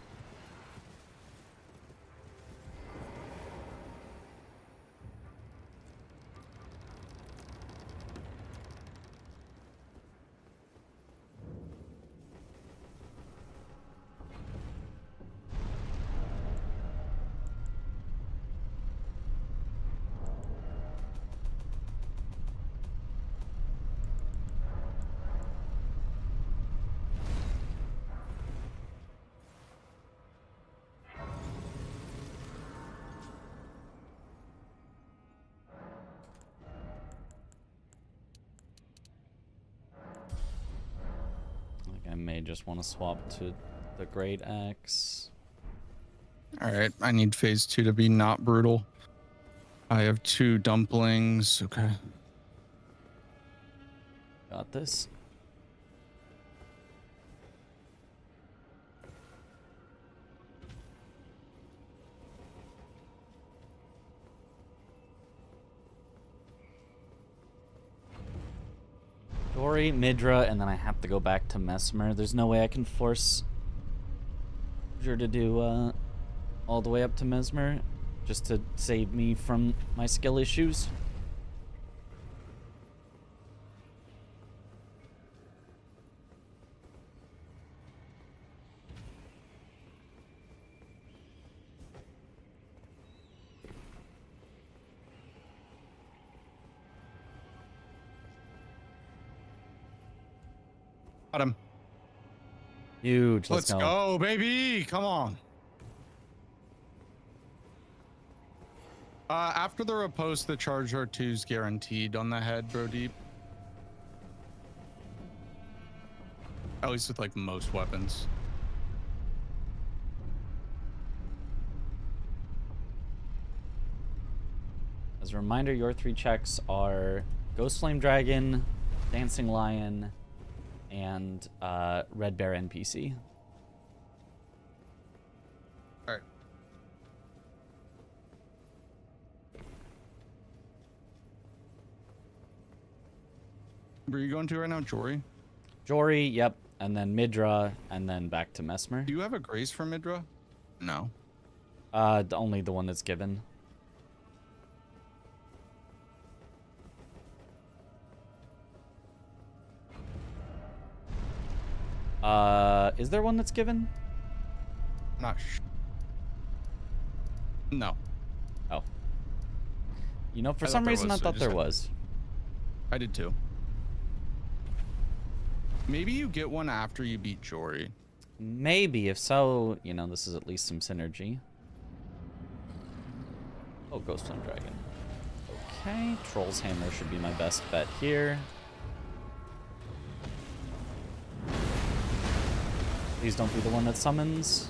S2: I may just want to swap to the Great Axe.
S3: Alright, I need phase 2 to be not brutal. I have 2 dumplings. Okay.
S2: Got this. Dory, Midra, and then I have to go back to Mesmer. There's no way I can force her to do all the way up to Mesmer just to save me from my skill issues.
S3: Got him.
S2: Huge.
S3: Let's go, baby. Come on. After the riposte, the charge R2 is guaranteed on the head, bro deep. At least with like most weapons.
S2: As a reminder, your 3 checks are Ghost Flame Dragon, Dancing Lion, and Red Bear NPC.
S3: Where are you going to right now, Jory?
S2: Jory, yep. And then Midra, and then back to Mesmer.
S3: Do you have a Grace for Midra? No.
S2: Only the one that's given. Is there one that's given?
S3: Not No.
S2: Oh. You know, for
S3: I
S2: some
S3: thought there
S2: reason I
S3: was,
S2: thought
S3: just
S2: there
S3: had-
S2: was.
S3: I did too. Maybe you get one after you beat Jory.
S2: Maybe. If so, you know, this is at least some synergy. Oh, Ghost on Dragon. Okay, Troll's Hammer should be my best bet here. Please don't be the one that summons.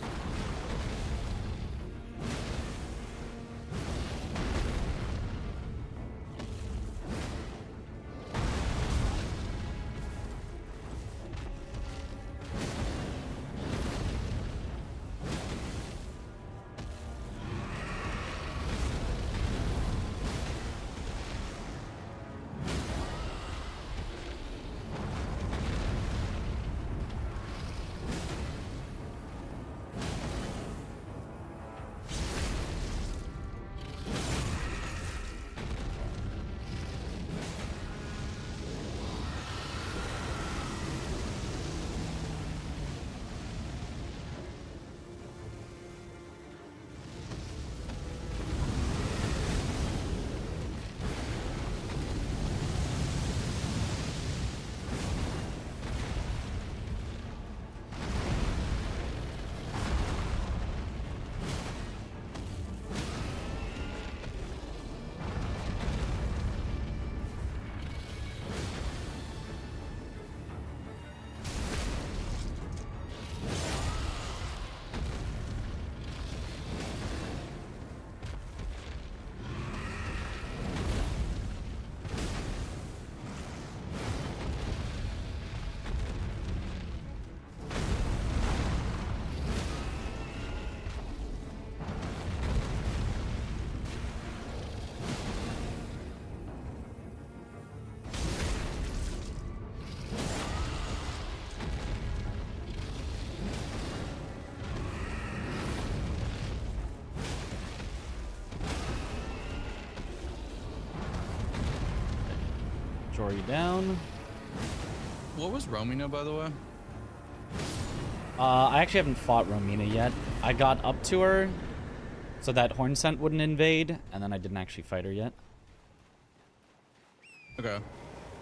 S2: Jory down.
S3: What was Romina, by the way?
S2: I actually haven't fought Romina yet. I got up to her so that Horn Scent wouldn't invade, and then I didn't actually fight her yet.
S3: Okay.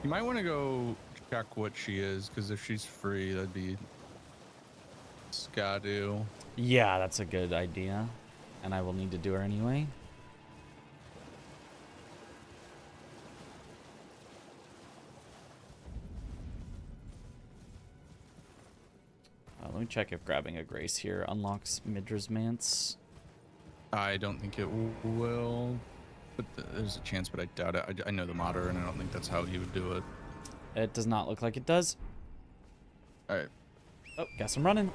S3: You might want to go check what she is, because if she's free, that'd be Skadu.
S2: Yeah, that's a good idea. And I will need to do her anyway. Let me check if grabbing a Grace here unlocks Midra's Mance.
S3: I don't think it will. But there's a chance, but I doubt it. I know the modder, and I don't think that's how you would do it.
S2: It does not look like it does.
S3: Alright.
S2: Oh, guess I'm running.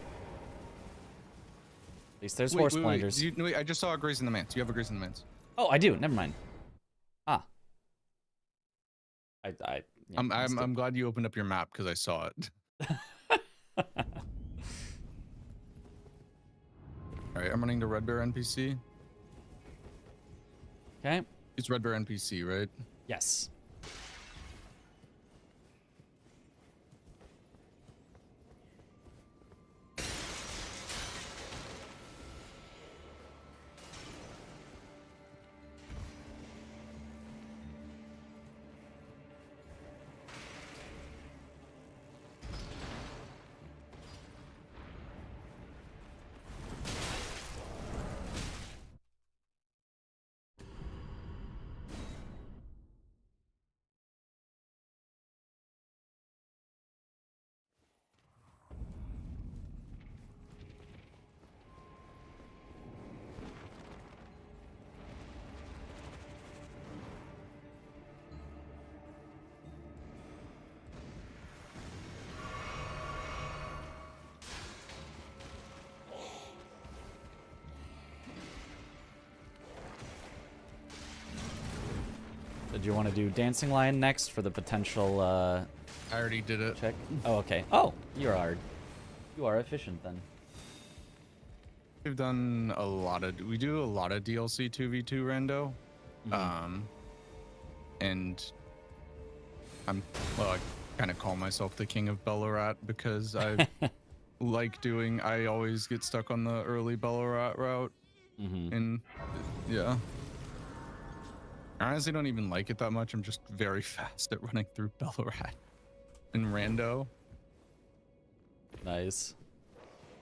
S2: At least there's horse blinders.
S3: Wait, I just saw a Grace in the Mance. You have a Grace in the Mance.
S2: Oh, I do. Never mind. Ah. Yeah,
S3: I'm glad you opened up your map because I saw it. Alright, I'm running to Red Bear NPC.
S2: Okay.
S3: It's Red Bear NPC, right?
S2: Yes. Did you want to do Dancing Lion next for the potential
S3: I already did it.
S2: Check. Oh, okay. Oh, you are efficient then.
S3: We've done a lot of. We do a lot of DLC 2v2 rando, and I kind of call myself the king of Ballarat because I like doing. I always get stuck on the early Ballarat route, and yeah. I honestly don't even like it that much. I'm just very fast at running through Ballarat and rando.
S2: Nice.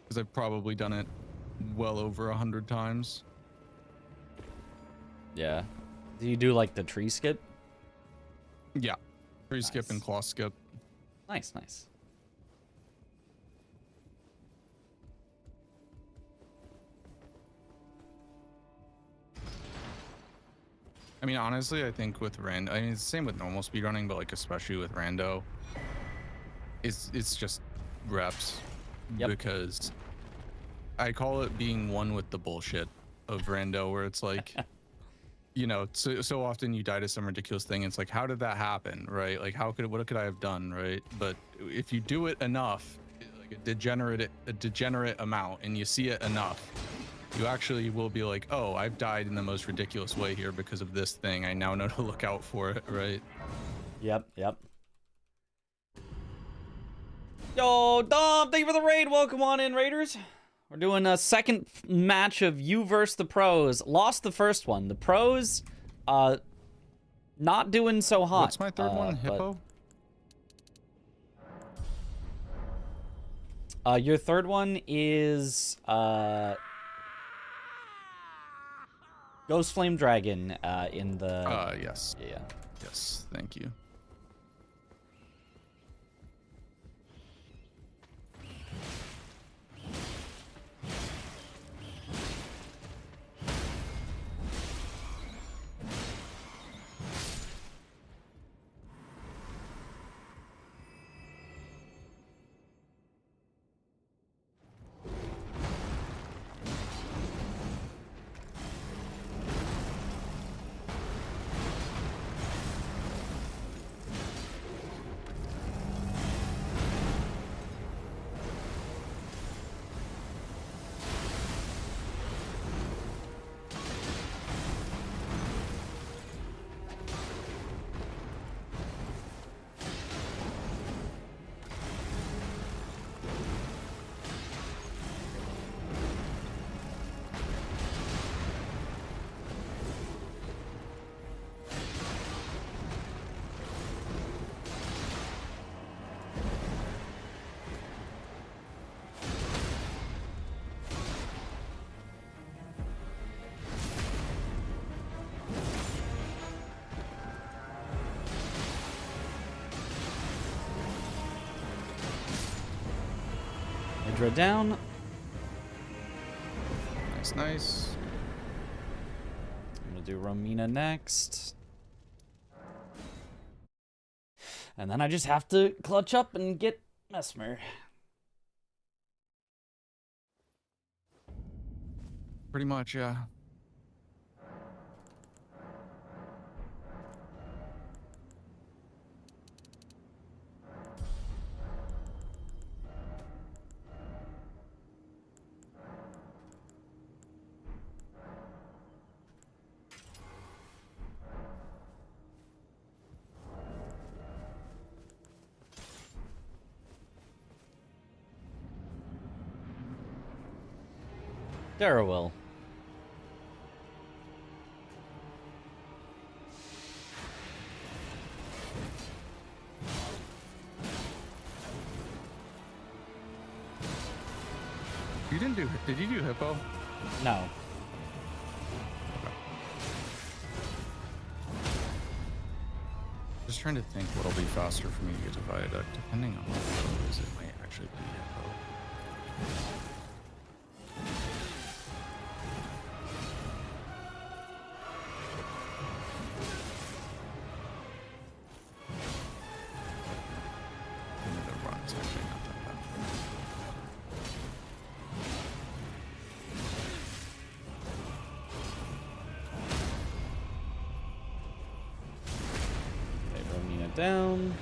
S3: Because I've probably done it well over 100 times.
S2: Yeah. Do you do like the tree skip?
S3: Yeah. Tree skip and claw skip.
S2: Nice, nice.
S3: I mean, honestly, I think with rando, I mean, it's the same with normal speedrunning, but like especially with rando, it's just reps. Because I call it being one with the bullshit of rando, where it's like, you know, so often you die to some ridiculous thing. It's like, how did that happen, right? Like, what could I have done, right? But if you do it enough, like a degenerate amount, and you see it enough, you actually will be like, oh, I've died in the most ridiculous way here because of this thing. I now know to look out for it, right?
S2: Yep. Yo, Dom, thank you for the raid. Welcome on in, Raiders. We're doing a second match of you versus the pros. Lost the first one. The pros, not doing so hot.
S3: What's my third one? Hippo?
S2: Your third one is Ghost Flame Dragon in the...
S3: yes.
S2: Yeah.
S3: Yes, thank you.
S2: Hydra down.
S3: Nice.
S2: I'm gonna do Romina next. And then I just have to clutch up and get Mesmer.
S3: Pretty much, yeah.
S2: Darrowell.
S3: Did you do Hippo?
S2: No.
S3: Just trying to think what'll be faster for me to get to Viaduct, depending on what it is, it might actually be Hippo.
S2: Down.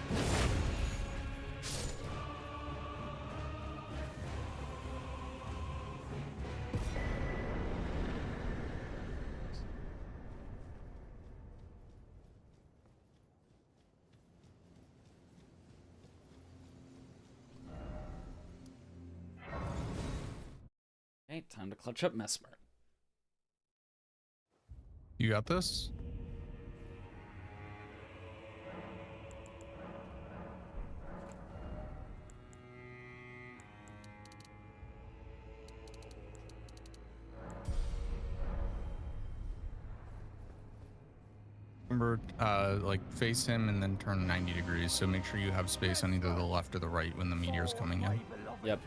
S2: right, time to clutch up Mesmer.
S3: You got this? Remember, like face him and then turn 90 degrees. So make sure you have space on either the left or the right when the meteor's coming in.
S2: Yep.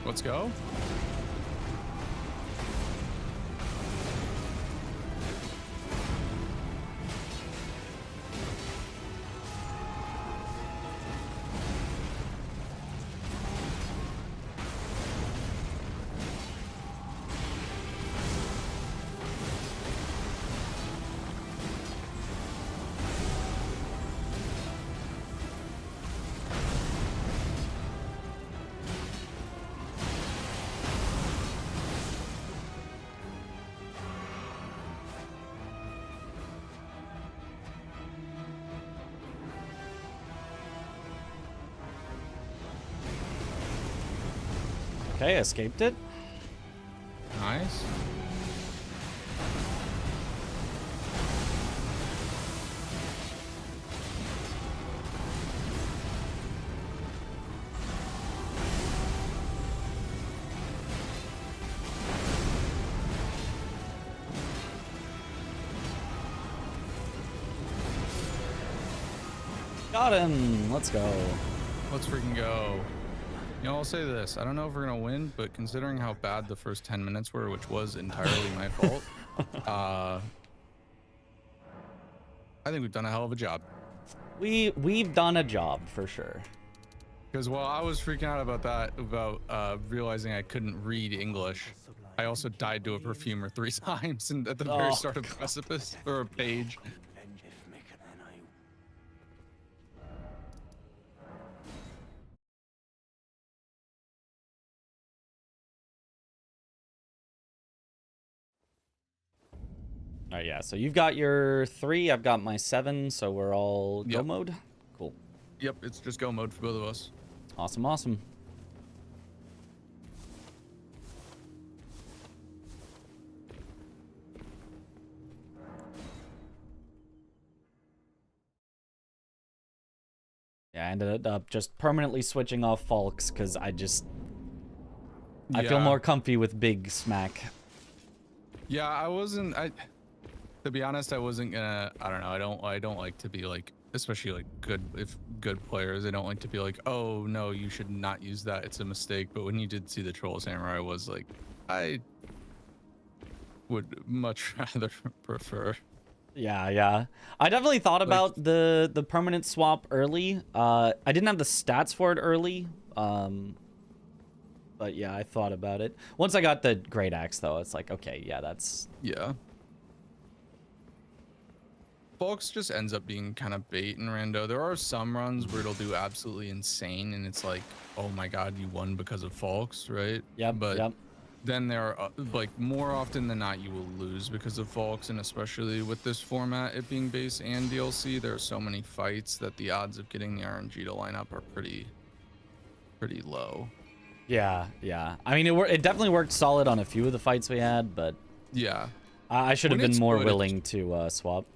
S3: Let's go.
S2: Okay, escaped it.
S3: Nice.
S2: Got him. Let's go.
S3: Let's freaking go. You know, I'll say this. I don't know if we're going to win, but considering how bad the first 10 minutes were, which was entirely my fault, I think we've done a hell of a job.
S2: We've done a job for sure.
S3: Because while I was freaking out about that, about realizing I couldn't read English, I also died to a perfumer 3 times and at the very start of Precipice, or a page.
S2: All right, yeah, so you've got your 3, I've got my 7, so we're all go mode? Cool.
S3: Yep, it's just go mode for both of us.
S2: Awesome, awesome. Yeah, I ended up just permanently switching off Falks because I feel more comfy with big smack.
S3: Yeah, to be honest, I wasn't gonna, I don't know, I don't like to be like, especially like good players, I don't like to be like, oh no, you should not use that, it's a mistake. But when you did see the Trolls Hammer, I was like, I would much rather prefer
S2: Yeah. I definitely thought about the permanent swap early. I didn't have the stats for it early. But yeah, I thought about it. Once I got the great axe, though, it's like, okay, yeah, that's...
S3: Yeah. Folks just ends up being kind of bait in rando. There are some runs where it'll do absolutely insane, and it's like, oh my god, you won because of Folks, right?
S2: Yep,
S3: but then there are, like, more often than not, you will lose because of Folks, and especially with this format, it being base and DLC, there are so many fights that the odds of getting the RNG to line up are pretty low.
S2: Yeah. I mean, it definitely worked solid on a few of the fights we had, but...
S3: Yeah.
S2: I should have been more willing to swap.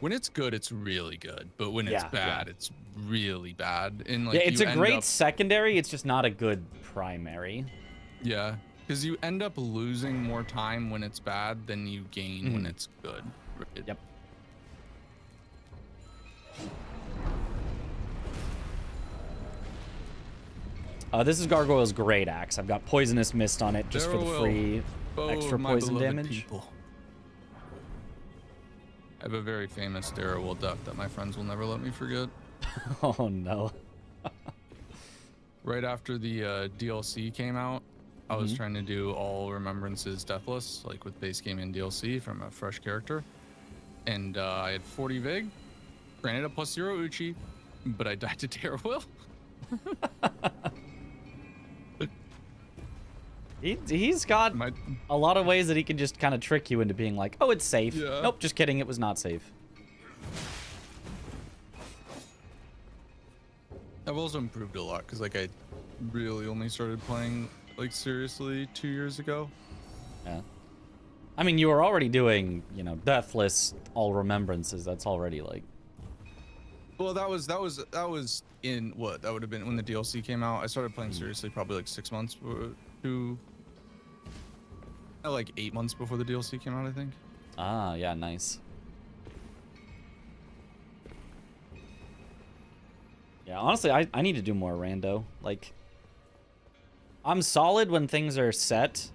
S3: When it's good, it's really good, but when it's bad, it's really bad. And like,
S2: yeah, it's a great secondary. It's just not a good primary.
S3: Yeah, because you end up losing more time when it's bad than you gain when it's good. Right?
S2: Yep. This is Gargoyle's Great Axe. I've got Poisonous Mist on it just for the free extra poison damage.
S3: People. I have a very famous Darrowell duck that my friends will never let me forget.
S2: Oh no.
S3: Right after the DLC came out, I was trying to do all Remembrances Deathless, like with base game and DLC from a fresh character. And I had 40 Vig, granted a +0 Uchi, but I died to Darrowell.
S2: He's got a lot of ways that he can just kind of trick you into being like, oh, it's safe.
S3: Yeah.
S2: Nope, just kidding. It was not safe.
S3: I've also improved a lot because like I really only started playing like seriously 2 years ago.
S2: Yeah. I mean, you were already doing, you know, Deathless, all Remembrances. That's already like...
S3: Well, that was in what? That would have been when the DLC came out. I started playing seriously probably like 6 months to... like 8 months before the DLC came out, I think.
S2: Ah, yeah, nice. Yeah, honestly, I need to do more rando. Like, I'm solid when things are set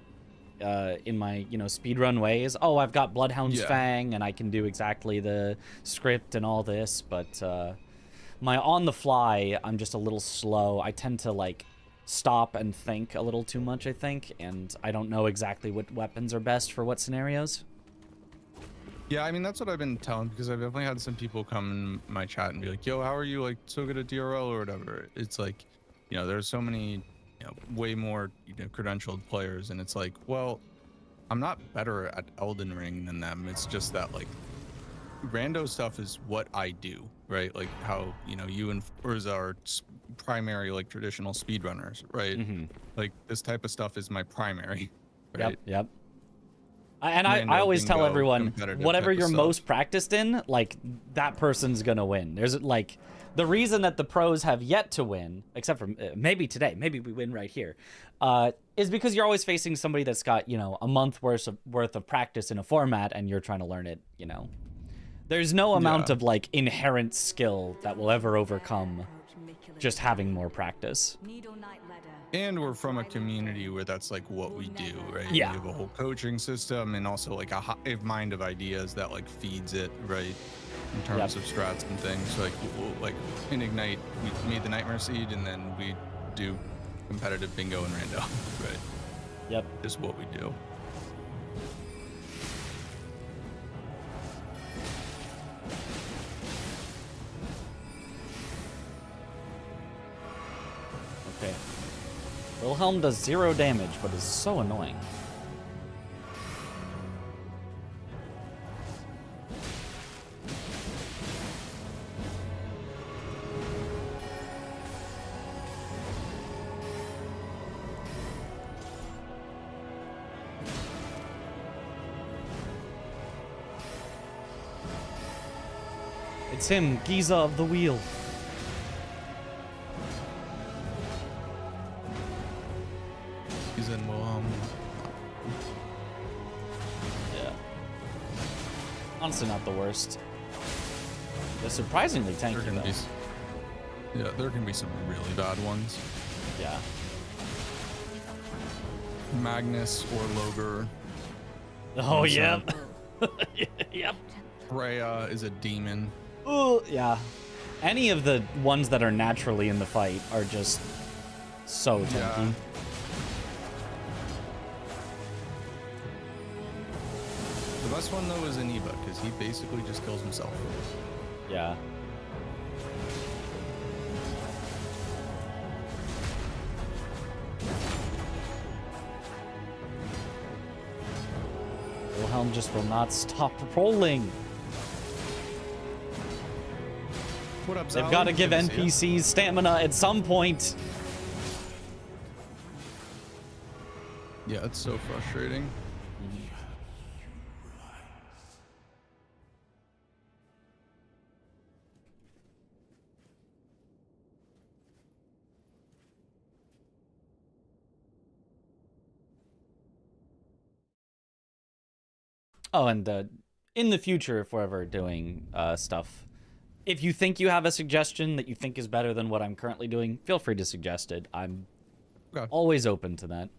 S2: in my, you know, speedrun ways. Oh, I've got Bloodhound's Fang, and I can do exactly the script and all this, but my on the fly, I'm just a little slow. I tend to, like, stop and think a little too much, I think, and I don't know exactly what weapons are best for what scenarios.
S3: Yeah, I mean, that's what I've been telling, because I've definitely had some people come in my chat and be like, yo, how are you, like, so good at DRL or whatever? It's like, you know, there's so many, you know, way more, you know, credentialed players, and it's like, well, I'm not better at Elden Ring than them. It's just that, like, rando stuff is what I do, right? Like how, you know, you and Forza are primary, like, traditional speedrunners, right? Like, this type of stuff is my primary, right?
S2: Yep. And I always tell everyone, whatever you're most practiced in, like, that person's gonna win. There's, like, the reason that the pros have yet to win, except for maybe today, maybe we win right here, is because you're always facing somebody that's got, you know, a month worth of practice in a format, and you're trying to learn it, you know. There's no amount of, like, inherent skill that will ever overcome just having more practice.
S3: And we're from a community where that's like what we do, right?
S2: Yeah.
S3: We have a whole coaching system and also like a hive mind of ideas that like feeds it, right? In terms of strats and things. So like in Ignite, we made the Nightmare Seed and then we do competitive bingo and rando, right?
S2: Yep.
S3: Is what we do.
S2: Okay. Wilhelm does 0 damage, but is so annoying. It's him, Giza of the Wheel.
S3: He's in Wilhelm.
S2: Yeah. Honestly, not the worst. They're surprisingly tanky, though.
S3: Yeah, there can be some really bad ones.
S2: Yeah.
S3: Magnus or Loger.
S2: Oh, yep. Yep.
S3: Freya is a demon.
S2: Ooh, yeah. Any of the ones that are naturally in the fight are just so tanky.
S3: Yeah. The best one though is Aniba, because he basically just kills himself.
S2: Yeah. Wilhelm just will not stop rolling.
S3: What up,
S2: They've
S3: Zally?
S2: got to give
S3: Good to see ya.
S2: NPCs stamina at some point.
S3: Yeah, it's so frustrating.
S2: Oh, and in the future, if we're ever doing stuff, if you think you have a suggestion that you think is better than what I'm currently doing, feel free to suggest it. I'm always open to that.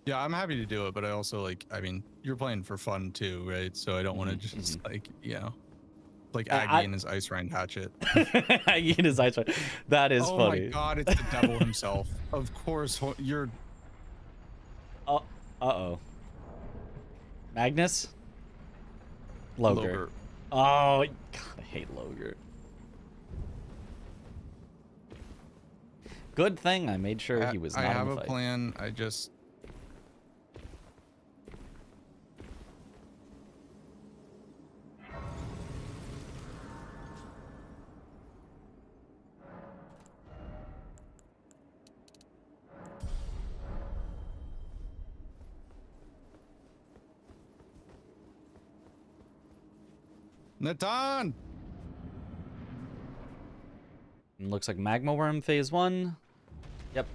S3: Yeah, I'm happy to do it, but I also like, I mean, you're playing for fun too, right? So I don't want to just like, you know, like Aggie and his ice rind hatchet.
S2: Aggie and his ice rind. That is
S3: oh
S2: funny.
S3: Oh my god, it's the devil himself. Of course, you're...
S2: Uh-oh. Magnus? Loger.
S3: Loger.
S2: Oh, God, I hate Loger. Good thing I made sure he was not
S3: I
S2: in
S3: have
S2: the
S3: a
S2: fight.
S3: plan. I just... Natan!
S2: Looks like Magma Worm phase 1. Yep.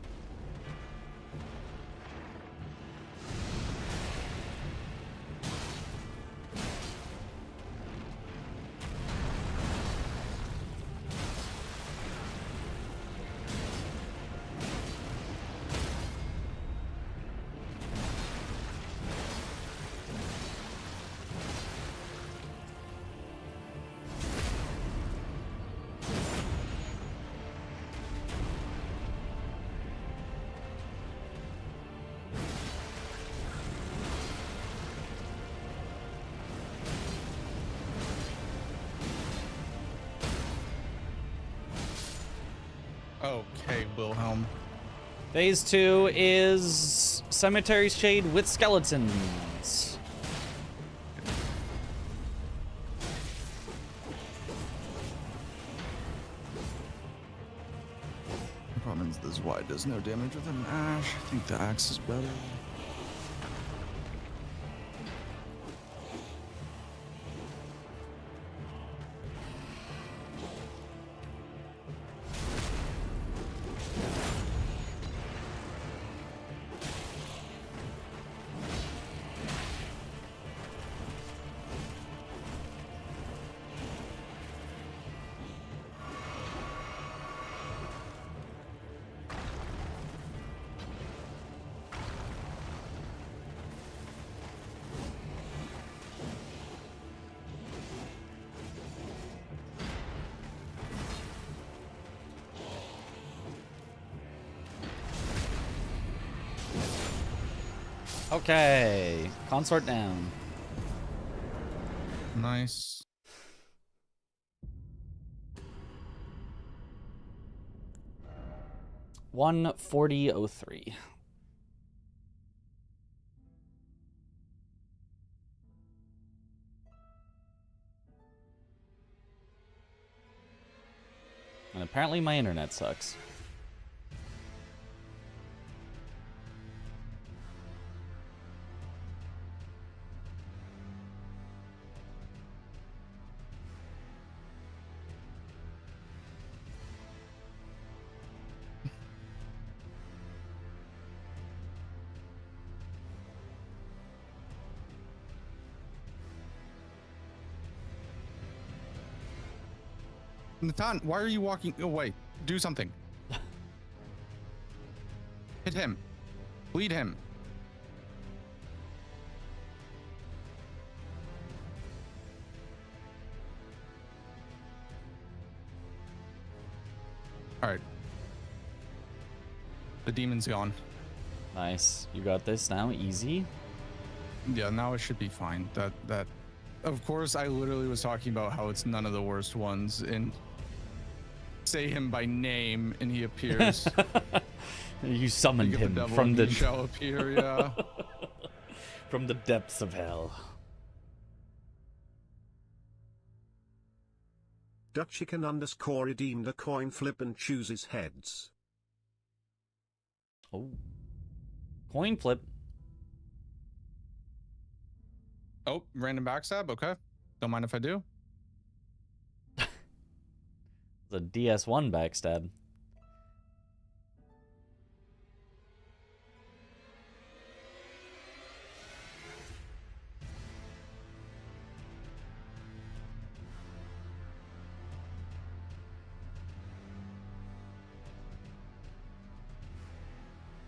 S3: Okay, Wilhelm.
S2: Phase 2 is Cemetery Shade with skeletons.
S3: The problem is this wide does no damage with an ash. I think the axe is better.
S2: Okay, consort down.
S3: Nice.
S2: $140.03. And apparently my internet sucks.
S3: Natan, why are you walking away? Do something. Hit him. Bleed him. The demon's gone.
S2: Nice. You got this now. Easy.
S3: Yeah, now it should be fine. That. Of course, I literally was talking about how it's none of the worst ones, and say him by name, and he appears.
S2: You summoned him
S3: the
S2: from the
S3: shall appear. Yeah.
S2: From the depths of hell.
S11: Dutchican_ redeemed a coin flip and chooses heads.
S2: Oh. Coin flip.
S3: Oh, random backstab. Okay. Don't mind if I do.
S2: The DS1 backstab.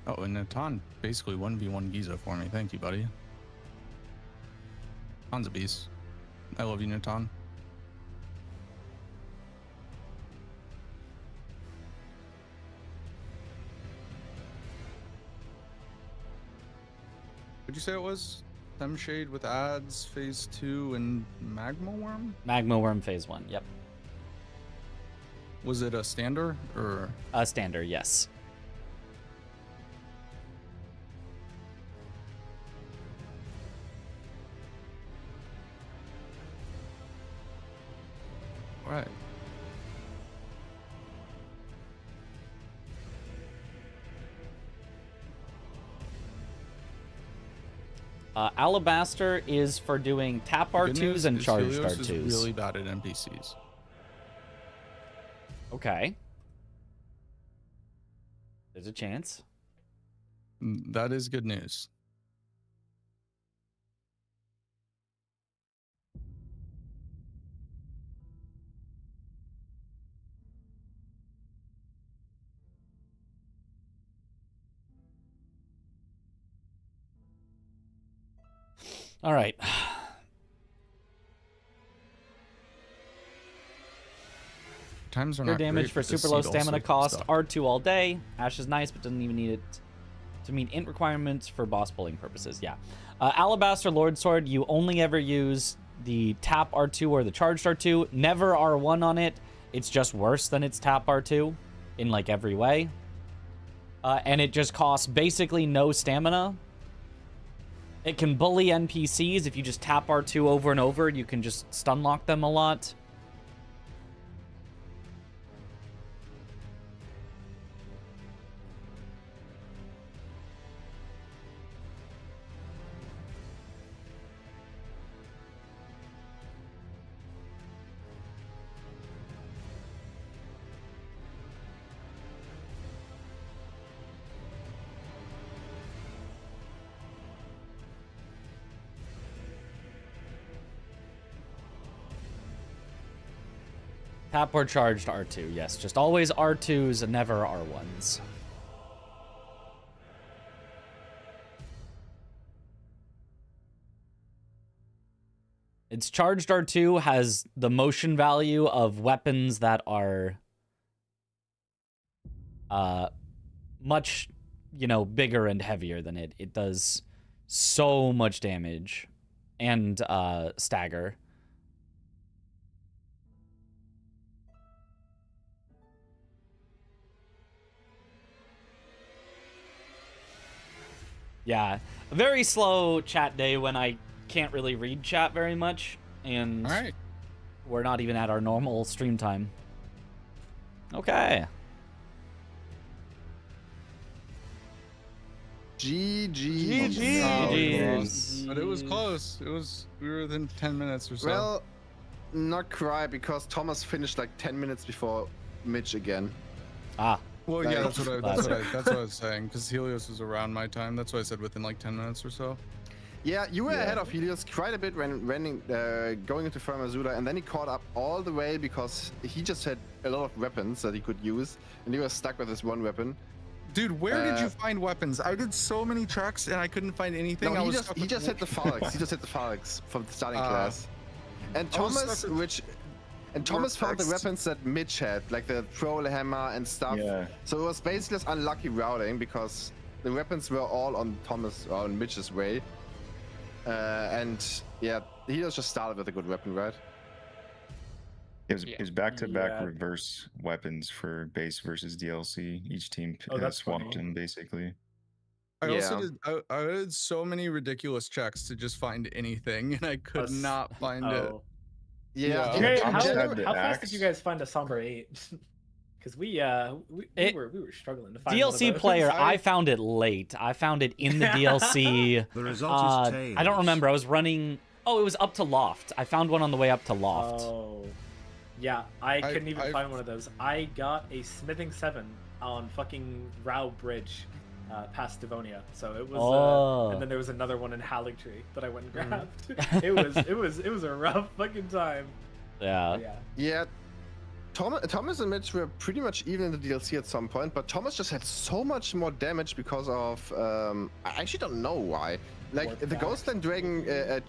S3: Oh, and Natan basically 1v1 Giza for me. Thank you, buddy. Natan's a beast. I love you, Natan. What'd you say it was? Shade with ads, phase 2, and Magma Worm?
S2: Magma Worm phase 1, yep.
S3: Was it a stander or?
S2: A stander, yes.
S3: Right.
S2: Alabaster is for doing tap R2s and charged
S3: Helios
S2: R2s.
S3: is really bad at NPCs.
S2: Okay. There's a chance.
S3: That is good news.
S2: All right.
S3: Times are
S2: Your
S3: not
S2: damage
S3: great
S2: for
S3: with this
S2: super low
S3: seed
S2: stamina
S3: also
S2: cost.
S3: stuff.
S2: R2 all day. Ash is nice, but doesn't even need it to meet int requirements for boss pulling purposes. Yeah. Alabaster Lord Sword, you only ever use the tap R2 or the charged R2. Never R1 on it. It's just worse than its tap R2 in like every way. And it just costs basically no stamina. It can bully NPCs. If you just tap R2 over and over, you can just stun lock them a lot. Tap or charged R2, yes. Just always R2s, never R1s. Its charged R2 has the motion value of weapons that are much, bigger and heavier than it. It does so much damage and stagger. Yeah, a very slow chat day when I can't really read chat very much, and
S3: All right.
S2: we're not even at our normal stream time. Okay.
S1: GG.
S2: GG's.
S3: But it was close. We were within 10 minutes or so.
S1: Well, not quite, because Thomas finished like 10 minutes before Mitch again.
S2: Ah.
S3: Well, yeah,
S1: Like-
S3: that's what I was saying, because Helios was around my time. That's why I said within like 10 minutes or so.
S1: Yeah, you were ahead of Helios quite a bit when going into Firmazula, and then he caught up all the way because he just had a lot of weapons that he could use, and he was stuck with this one weapon.
S3: Dude, where did you find weapons? I did so many checks and I couldn't find anything.
S1: No,
S3: I
S1: he
S3: was
S1: just
S3: stuck
S1: he
S3: with
S1: just hit the Falx. He just hit the Falx from the starting class. And
S3: I was
S1: Thomas,
S3: stuck with-
S1: And Thomas found the
S7: Vortex.
S1: weapons that Mitch had, like the troll hammer and stuff.
S7: Yeah.
S1: So it was basically just unlucky routing because the weapons were all on Thomas or on Mitch's way. And yeah, he just started with a good weapon, right?
S7: It was back-to-back reverse weapons for base versus DLC. Each team swapped them basically.
S3: I also did. I did so many ridiculous checks to just find anything, and I could not find it.
S1: Yeah.
S9: You guys,
S7: Thomas
S9: how
S7: had the
S9: fast did
S7: axe.
S9: you guys find a Somber 8? Because we were struggling to find
S2: DLC
S9: one of those.
S2: player, I found it late. I found it in the DLC.
S11: The result is tails.
S2: I don't remember. I was running. Oh, it was up to Loft. I found one on the way up to Loft.
S9: Oh, yeah. I couldn't even find one of those. I got a Smithing 7 on fucking Rao Bridge, past Devonia. So it was. And then there was another one in Haligtree that I went and grabbed. it was a rough fucking time.
S2: Yeah.
S1: Yeah. Thomas and Mitch were pretty much even in the DLC at some point, but Thomas just had so much more damage because of I actually don't know why. Like the Ghostland Dragon at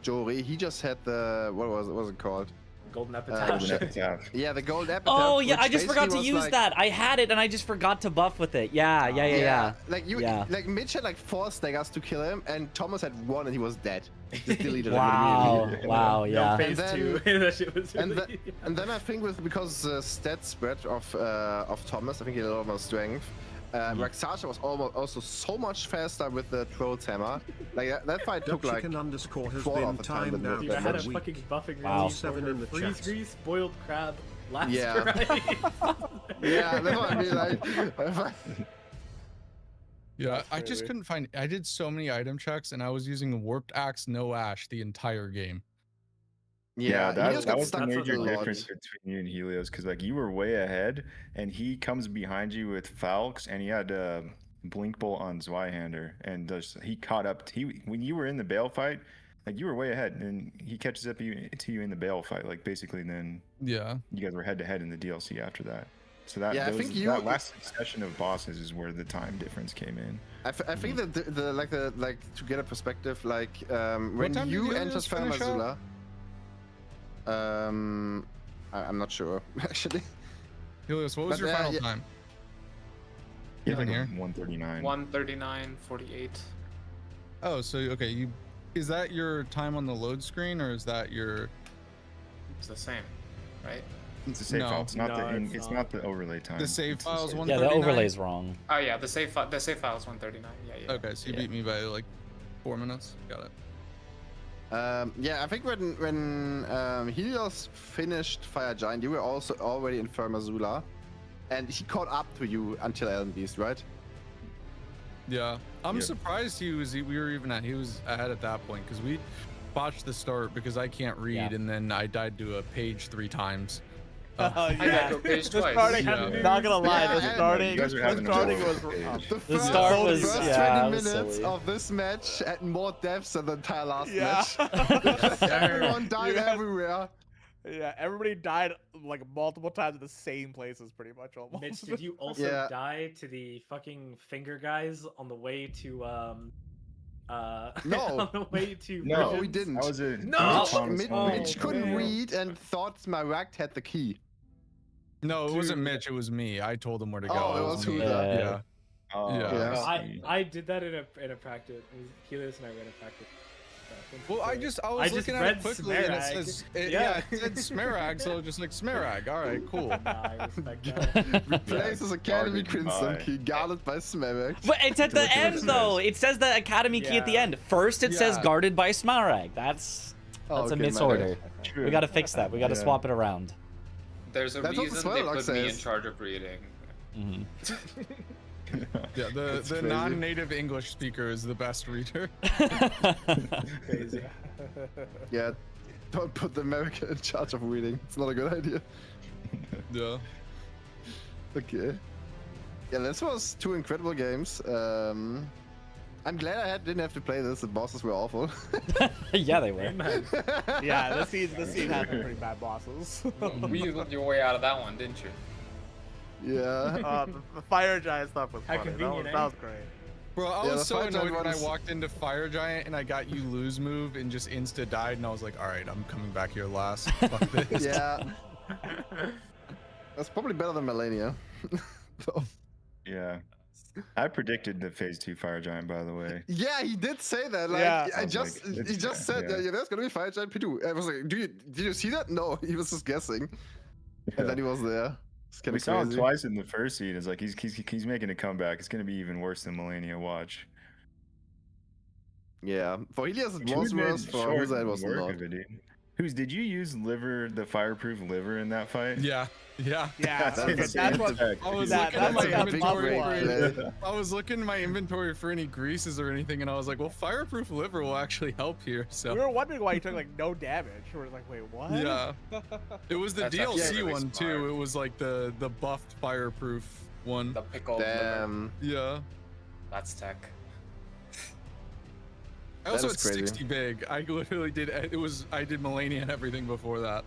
S1: Jory, he just had the what was it called?
S9: Golden Epitaph.
S1: Yeah, the Gold Epitaph.
S2: Oh yeah, I just
S1: which
S2: forgot to
S1: basically
S2: use
S1: was
S2: that. I had it and I just forgot to buff with it. Yeah.
S1: Like Mitch had like 4 staggers to kill him, and Thomas had 1 and he was dead. Just deleted
S2: Wow.
S1: him.
S2: Wow. Yeah.
S9: No, phase 2. That shit was really...
S1: and then I think because the stat spread of Thomas, I think he had a lot more strength. Raksasha was also so much faster with the Troll's hammer. Like that fight took like
S11: _ has
S1: quarter
S11: been
S1: of the time
S11: timed
S1: than
S11: out.
S9: Dude, I had a
S11: for week.
S9: fucking buffing
S2: Wow.
S11: 7 in the
S9: freeze
S11: chat.
S9: grease, boiled crab, last
S1: Yeah. Yeah, that's what I mean. Like,
S3: Yeah, I just couldn't find. I did so many item checks, and I was using Warped Axe, no Ash the entire game.
S1: yeah, he
S7: that
S1: just got
S7: was the
S1: stuck for
S7: major
S1: a lot.
S7: difference between you and Helios, because like you were way ahead, and he comes behind you with Falx, and he had Blink Bolt on Zweihander, and he caught up. When you were in the Bale fight, like you were way ahead, and he catches up to you in the Bale fight, like basically. Then you guys were head to head in the DLC after that. So that that last session of bosses is where the time difference came in.
S1: I think that the to get a perspective, like when
S3: time
S1: you
S3: did you
S1: enter
S3: guys finish
S1: Farmazula, I'm not sure actually.
S3: Helios, what was
S1: But,
S3: your final
S1: yeah.
S3: time?
S7: Yeah, like
S3: here.
S7: 139.
S10: 139.48.
S3: Oh, so okay, is that your time on the load screen, or is that your?
S10: It's the same, right?
S7: It's a save
S3: No.
S7: file. It's not
S9: No,
S7: the
S9: it's
S7: not the overlay time.
S3: The save
S7: It's the
S3: file's
S7: save.
S3: one-
S2: Yeah, the
S3: 139?
S2: overlay's wrong.
S10: Oh yeah, the save file is 139. Yeah.
S3: Okay, so you beat me by like 4 minutes. Got it.
S1: Yeah, I think when Helios finished Fire Giant, you were also already in Farmazula, and he caught up to you until Elden Beast, right?
S3: Yeah, I'm
S7: Yeah.
S3: surprised he was ahead at that point, because we botched the start because I can't read,
S2: Yeah.
S3: and then I died to a page 3 times.
S10: I got to page
S8: The
S10: twice.
S8: starting,
S3: Yeah.
S8: not gonna lie,
S1: Yeah,
S8: the starting,
S7: You guys are having
S8: the
S7: a
S8: starting
S7: rough
S8: was
S7: page.
S1: The
S2: start was-
S1: first
S2: yeah,
S1: 20
S2: it was
S1: minutes
S2: silly.
S1: of this match had more deaths than the entire last
S8: Yeah.
S1: match. Everyone died
S8: You had-
S1: everywhere.
S8: Yeah, everybody died like multiple times in the same places, pretty much almost.
S9: Mitch, did you also
S1: Yeah.
S9: die to the fucking finger guys on the way to
S1: No.
S9: on the way to
S7: No,
S1: we
S9: Visions?
S1: didn't.
S7: That was a
S9: No!
S7: Thomas
S1: Mitch,
S7: moment.
S1: Mitch couldn't
S9: man.
S1: read and thought Smaragd had the key.
S3: No, it wasn't
S9: Dude.
S3: Mitch. It was me. I told him where to go.
S1: Oh, it was
S3: me.
S1: Huda.
S3: Yeah.
S7: Oh,
S3: Yeah.
S9: I did that in a practice. Helios and I ran a practice.
S3: Well, I was looking at
S9: read
S3: it quickly, and it
S9: Smaragd.
S3: says,
S9: Yeah.
S3: it said Smaragd, so just like Smaragd. All right, cool.
S9: Nah, I respect that.
S1: Replaces Academy
S7: Guarded
S1: Crimson
S7: by-
S1: key, guarded by Smaragd.
S2: But it's at the end though. It says the Academy key at the
S9: Yeah.
S2: end. First, it says
S3: Yeah.
S2: guarded by Smaragd. That's
S1: Oh,
S2: a
S1: okay, my
S2: misorder.
S1: bad.
S7: True.
S2: We gotta fix that. We gotta
S7: Yeah.
S2: swap it around.
S10: There's a
S1: That's what the
S10: reason they
S1: Swelllock
S10: put me in
S1: says.
S10: charge of reading.
S2: Hmm.
S3: Yeah,
S7: That's
S3: the
S7: crazy.
S3: non-native English speaker is the best reader.
S9: Crazy.
S1: Yeah, don't put the American in charge of reading. It's not a good idea.
S3: Yeah.
S1: Okay. Yeah, this was 2 incredible games. I'm glad I didn't have to play this. The bosses were awful.
S2: Yeah, they were.
S8: Yeah, this scene had some pretty bad bosses.
S10: Weaseled your way out of that one, didn't you?
S1: Yeah.
S8: The fire giant stuff was
S9: How
S8: funny.
S9: convenient,
S8: That was great.
S3: Bro, I was so annoyed when I walked into Fire Giant and I got you lose move and just insta died, and I was like, all right, I'm coming back here last. Fuck this.
S12: Yeah. That's probably better than Melania.
S7: Yeah. I predicted the phase 2 Fire Giant, by the way.
S12: Yeah, he did say that. Like,
S8: Yeah.
S12: he just said, yeah, there's gonna be Fire Giant P2. I was like, did you see that? No, he was just guessing.
S7: Yeah.
S12: And then he was there.
S7: We saw him twice in the first seed. It's like he's making a comeback. It's gonna be even worse than Melania. Watch.
S12: Yeah, for Helios it was worse. For Huza it was not.
S7: Did you use the fireproof liver in that fight?
S3: Yeah.
S8: Yeah, that's
S3: what I was looking at my inventory.
S12: I
S3: was looking in my inventory for any greases or anything, and I was like, "Well, fireproof liver will actually help here." So
S8: we were wondering why you took like no damage. We were like, "Wait, what?"
S3: Yeah, it was the DLC really one too. It was like the buffed fireproof one.
S10: The pickle.
S12: Damn.
S3: Yeah.
S10: That's tech.
S3: I also had 60 big. I literally did. I did Melania and everything before that.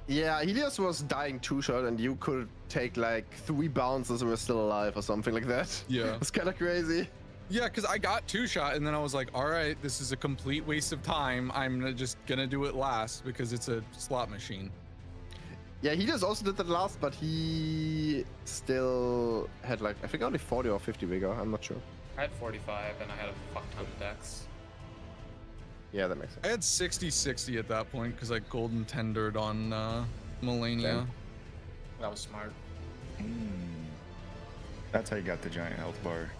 S12: Yeah, Helios was dying 2-shot, and you could take like 3 bounces and were still alive or something like that.
S3: Yeah.
S12: It's kind of crazy.
S3: Yeah, because I got 2-shot, and then I was like, all right, this is a complete waste of time. I'm just gonna do it last because it's a slot machine.
S12: Yeah, Helios also did that last, but he still had like, I think only 40 or 50 vigor. I'm not sure.
S10: I had 45, and I had a fuck ton of decks.
S12: Yeah, that makes sense.
S3: I had 60-60 at that point because I golden tendered on Melania.
S12: Damn.
S10: That was smart.
S7: That's how you got the giant health bar.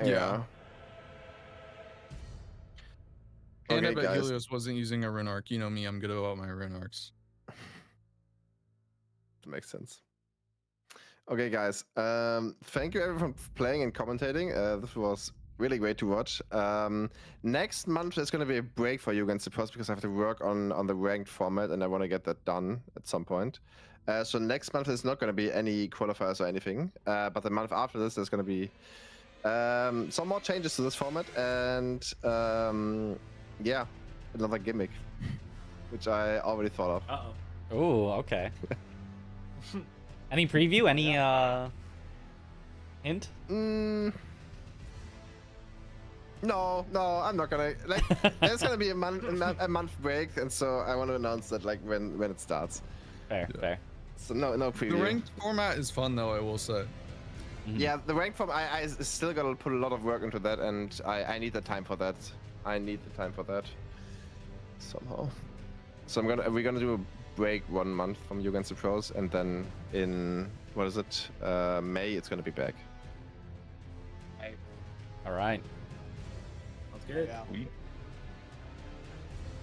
S12: Yeah.
S3: And
S12: Okay,
S3: I bet
S12: guys.
S3: Helios wasn't using a Rin Arc. You know me, I'm good about my Rin Arcs.
S12: That makes sense. Okay, guys. Thank you everyone for playing and commentating. This was really great to watch. Next month is going to be a break for you against the pros because I have to work on the ranked format and I want to get that done at some point. So next month is not going to be any qualifiers or anything. But the month after this, there's going to be some more changes to this format and yeah, another gimmick, which I already thought of.
S2: Uh-oh. Ooh, okay. Any preview? Any hint?
S12: No, I'm not gonna. Like, there's gonna be a month break, and so I want to announce that like when it starts.
S2: Fair.
S12: So no preview.
S3: The ranked format is fun though, I will say.
S12: Yeah, the ranked format. I still gotta put a lot of work into that, and I need the time for that. Somehow. So we're gonna do a break 1 month from You Against the Pros, and then in May it's gonna be back.
S2: All right.
S9: Good.
S8: Yeah.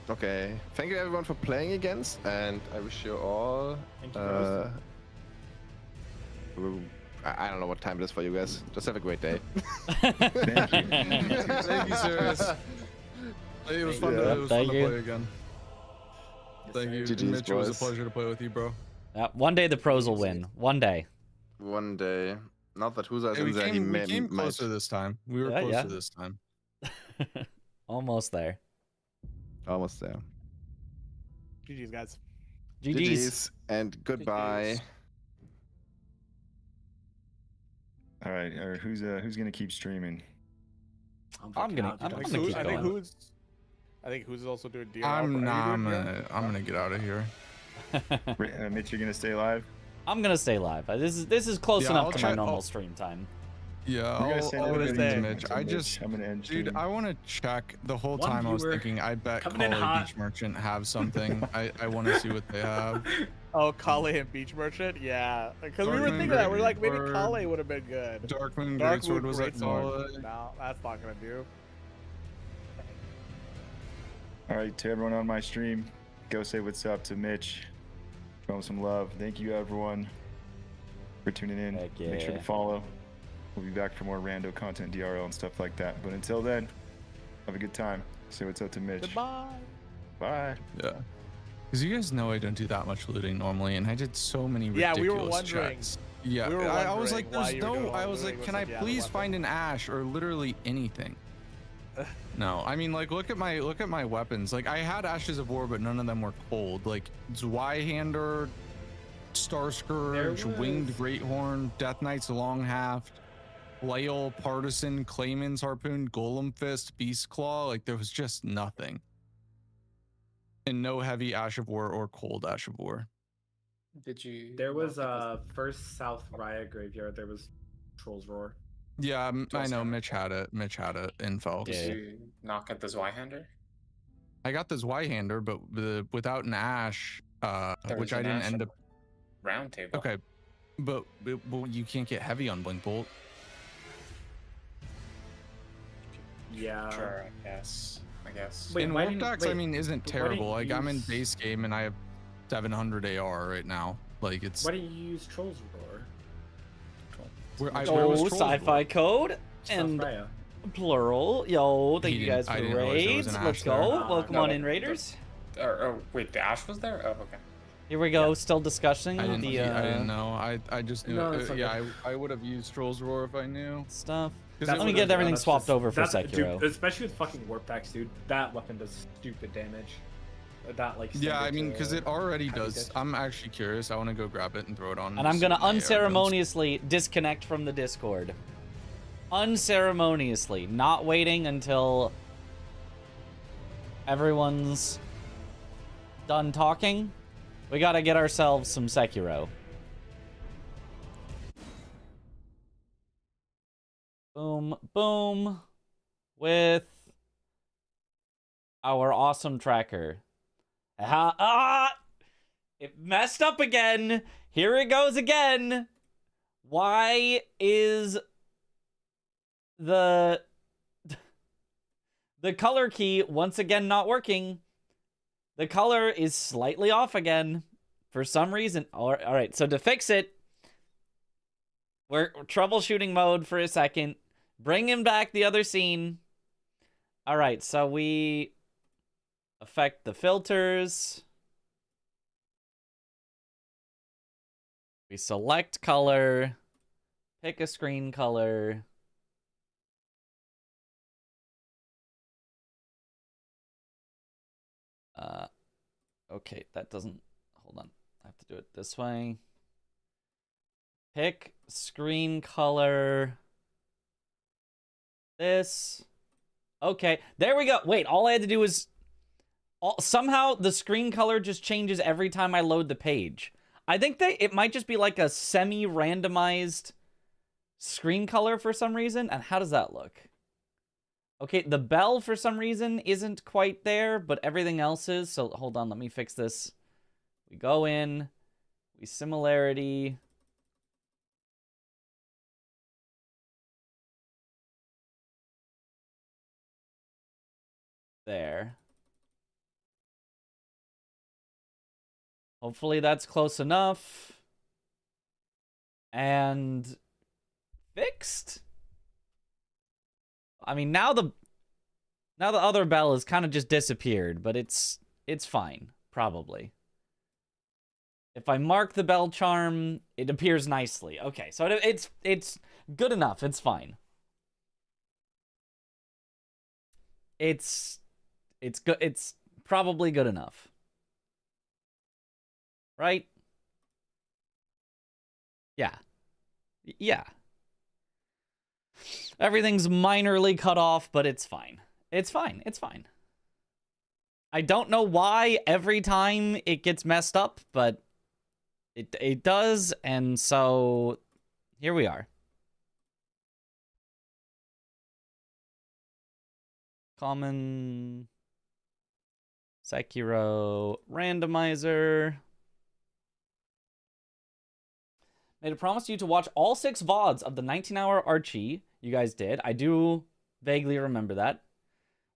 S12: Okay. Thank you everyone for playing against, and I wish you all.
S9: Thank you
S12: I don't know what time it is for you guys. Just have a great day.
S7: Thank you.
S3: Thank you, Cyrus. It was fun to play again. Thank you.
S12: GG's,
S3: Mitch, it was a
S12: boys.
S3: pleasure to play with you, bro.
S2: One day the pros will win. One day.
S12: One day. Not that Huza is
S3: Hey,
S12: in there.
S3: we came closer this time. We were closer this time.
S2: Almost there.
S12: Almost there.
S8: GG's, guys.
S2: GG's.
S12: And goodbye.
S10: GG's.
S7: All right, or who's gonna keep streaming?
S2: I'm gonna keep going.
S8: I think who's also doing DRL.
S3: I'm gonna get out of here.
S7: Mitch, you're gonna stay live?
S2: I'm gonna stay live. This is close enough to my normal stream time.
S3: Yeah, I'll say, Mitch. I'm gonna end stream. Dude, I want to check the whole time. I was thinking, I bet Kale and Beach Merchant have something. I want to see what they have.
S8: Oh, Kale and Beach Merchant? Yeah. Because we were thinking that. We're like, maybe Kale would have been good.
S3: Darkmoon Greatsword was like solid.
S8: No, that's not going to do.
S7: All right, to everyone on my stream, go say what's up to Mitch. Show him some love. Thank you, everyone, for tuning in. Make sure to follow. We'll be back for more rando content, DRL, and stuff like that. But until then, have a good time. Say what's up to Mitch.
S8: Goodbye.
S7: Bye.
S3: Yeah. Because you guys know I don't do that much looting normally, and I did so many ridiculous
S8: we were wondering.
S3: checks. Yeah, I was like, there's no. I was like, can I please find an ash or literally anything? No, I mean, like, look at my weapons. Like, I had Ashes of War, but none of them were cold. Like, Zweihander, Star Scourge, Winged Greathorn, Death Knight's Long Haft. Flail, Partisan, Clayman's Harpoon, Golem Fist, Beast Claw. Like there was just nothing. And no heavy Ash of War or cold Ash of War.
S10: Did you?
S9: There was first South Raya Graveyard. There was Trolls Roar.
S3: Yeah, I know. Mitch had it. Mitch had it in Felks.
S10: Did you not get the Zweihander?
S3: I got the Zweihander, but without an Ash, which I didn't end up.
S10: Round table.
S3: Okay, but you can't get heavy on Blink Bolt.
S9: Yeah.
S10: Sure, I guess.
S9: Wait,
S3: in Warp Decks, I mean, isn't terrible. Like I'm in
S9: use...
S3: base game and I have 700 AR right now. Like it's.
S9: Why do you use Trolls Roar?
S2: Sci-fi code and
S9: Freya.
S2: plural. Yo, thank you guys for the raids. Let's go. Welcome on in, Raiders.
S10: Wait, the Ash was there? Oh, okay.
S2: Here we go. Still discussing
S3: I didn't,
S2: the.
S3: I didn't know. I just knew.
S9: No,
S3: yeah, I would have used Trolls Roar if I knew
S2: stuff. Let me get everything swapped over for Sekiro.
S9: Dude, especially with fucking Warp Decks, dude. That weapon does stupid damage. That like.
S3: Yeah, I mean, because it already does. I'm actually curious. I want to go grab it and throw it on.
S2: And I'm gonna unceremoniously disconnect from the Discord. Unceremoniously, not waiting until everyone's done talking. We gotta get ourselves some Sekiro. Boom, boom. With our awesome tracker. It messed up again. Here it goes again. Why is the color key once again not working? The color is slightly off again for some reason. All right, so to fix it, we're troubleshooting mode for a second. Bringing back the other scene. All right, so we affect the filters. We select color. Pick a screen color. Okay, that doesn't, hold on. I have to do it this way. Pick screen color. This. Okay, there we go. Wait, all I had to do was, somehow the screen color just changes every time I load the page. I think it might just be like a semi-randomized screen color for some reason. And how does that look? Okay, the bell for some reason isn't quite there, but everything else is. So hold on, let me fix this. We go in, we similarity. There. Hopefully that's close enough. And fixed. I mean, now the other bell has kind of just disappeared, but it's fine, probably. If I mark the bell charm, it appears nicely. Okay, so it's good enough. It's fine. It's good. It's probably good enough. Right? Yeah. Yeah. Everything's minorly cut off, but it's fine. It's fine. It's fine. I don't know why every time it gets messed up, but it does, and so here we are. Common Sekiro Randomizer. Made a promise to you to watch all 6 VODs of the 19-hour Archie. You guys did. I do vaguely remember that.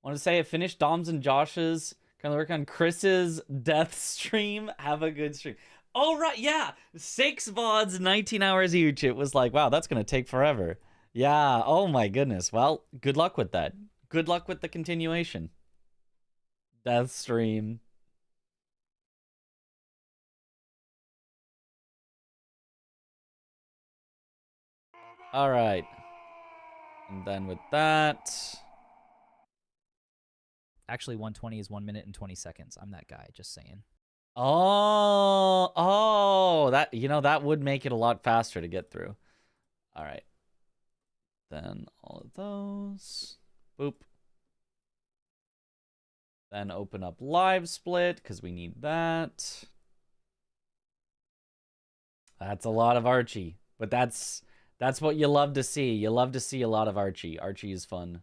S2: Want to say I finished Dom's and Josh's. Gonna work on Chris's death stream. Have a good stream. Oh, right. Yeah. 6 VODs, 19 hours each. It was like, wow, that's gonna take forever. Yeah. Oh, my goodness. Well, good luck with that. Good luck with the continuation. Death stream. All right. And then with that...
S13: Actually, 120 is 1 minute and 20 seconds. I'm that guy, just saying.
S2: Oh, that, that would make it a lot faster to get through. All right. then all of those. Boop. Then open up live split because we need that. That's a lot of Archie, but that's what you love to see. You love to see a lot of Archie. Archie is fun.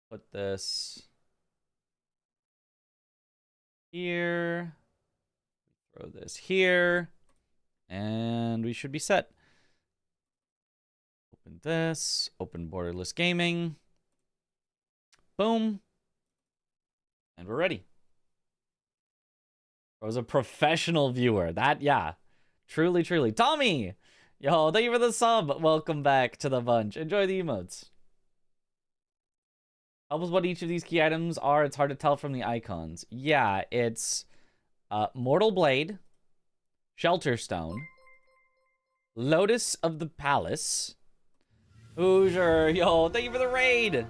S2: Put this here. Throw this here. And we should be set. Open this. Open borderless gaming. Boom. And we're ready. I was a professional viewer. That, yeah. Truly, truly. Tommy! Yo, thank you for the sub. Welcome back to the bunch. Enjoy the emotes. Help us what each of these key items are. It's hard to tell from the icons. Yeah, it's Mortal Blade, Shelter Stone, Lotus of the Palace, Hoosier. Yo, thank you for the raid.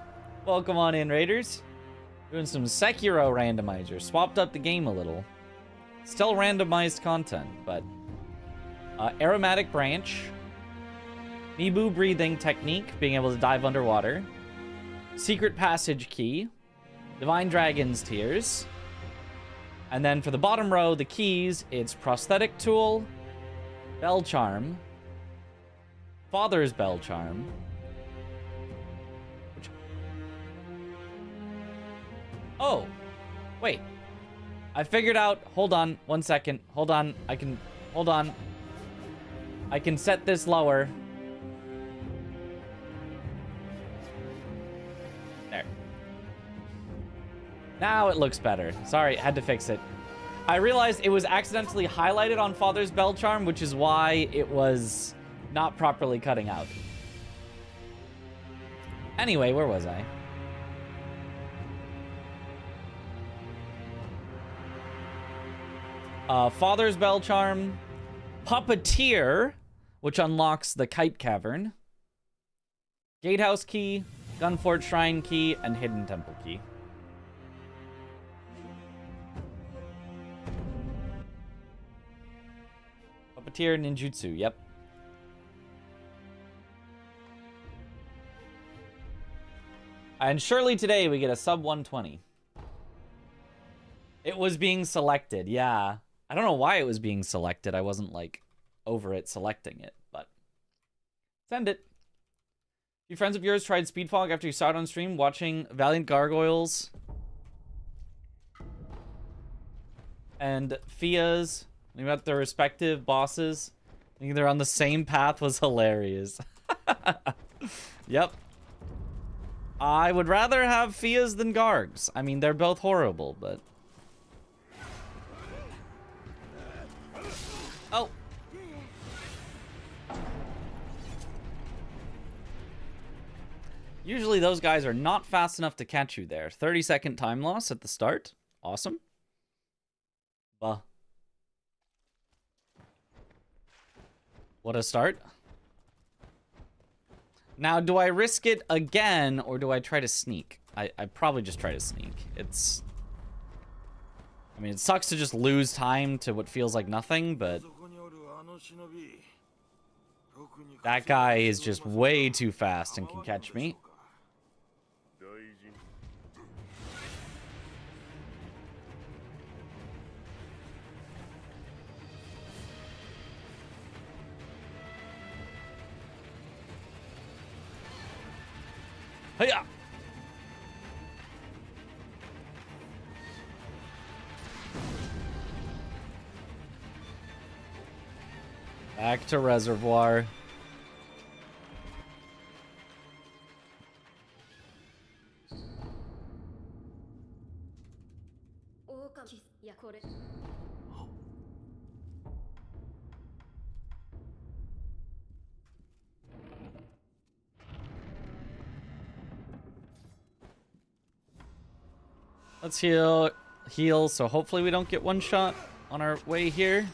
S2: Welcome on in, raiders. Doing some Sekiro randomizer. Swapped up the game a little. Still randomized content, but Aromatic Branch, Mibu Breathing Technique, being able to dive underwater, Secret Passage Key, Divine Dragon's Tears, and then for the bottom row, the keys, it's Prosthetic Tool, Bell Charm, Father's Bell Charm, oh, wait. I figured out, hold on, 1 second. Hold on, hold on. I can set this lower. There. Now it looks better. Sorry, had to fix it. I realized it was accidentally highlighted on Father's Bell Charm, which is why it was not properly cutting out. Anyway, where was I? Father's Bell Charm, Puppeteer, which unlocks the Kite Cavern, Gatehouse Key, Gunfort Shrine Key, and Hidden Temple Key. Puppeteer Ninjutsu, yep. And surely today we get a sub 120. It was being selected, yeah. I don't know why it was being selected. I wasn't, like, over it selecting it, but send it. A few friends of yours tried Speedfog after you saw it on stream watching Valiant Gargoyles and Fia's. They got their respective bosses. I think they're on the same path was hilarious. Yep. I would rather have Fia's than Gargs. I mean, they're both horrible, but... Oh. Usually those guys are not fast enough to catch you there. 30-second time loss at the start. Awesome. Bah. What a start. Now, do I risk it again, or do I try to sneak? I probably just try to sneak. It's... I mean, it sucks to just lose time to what feels like nothing, but... That guy is just way too fast and can catch me. Hiya! Back to Reservoir. Let's heal, so hopefully we don't get one shot on our way here.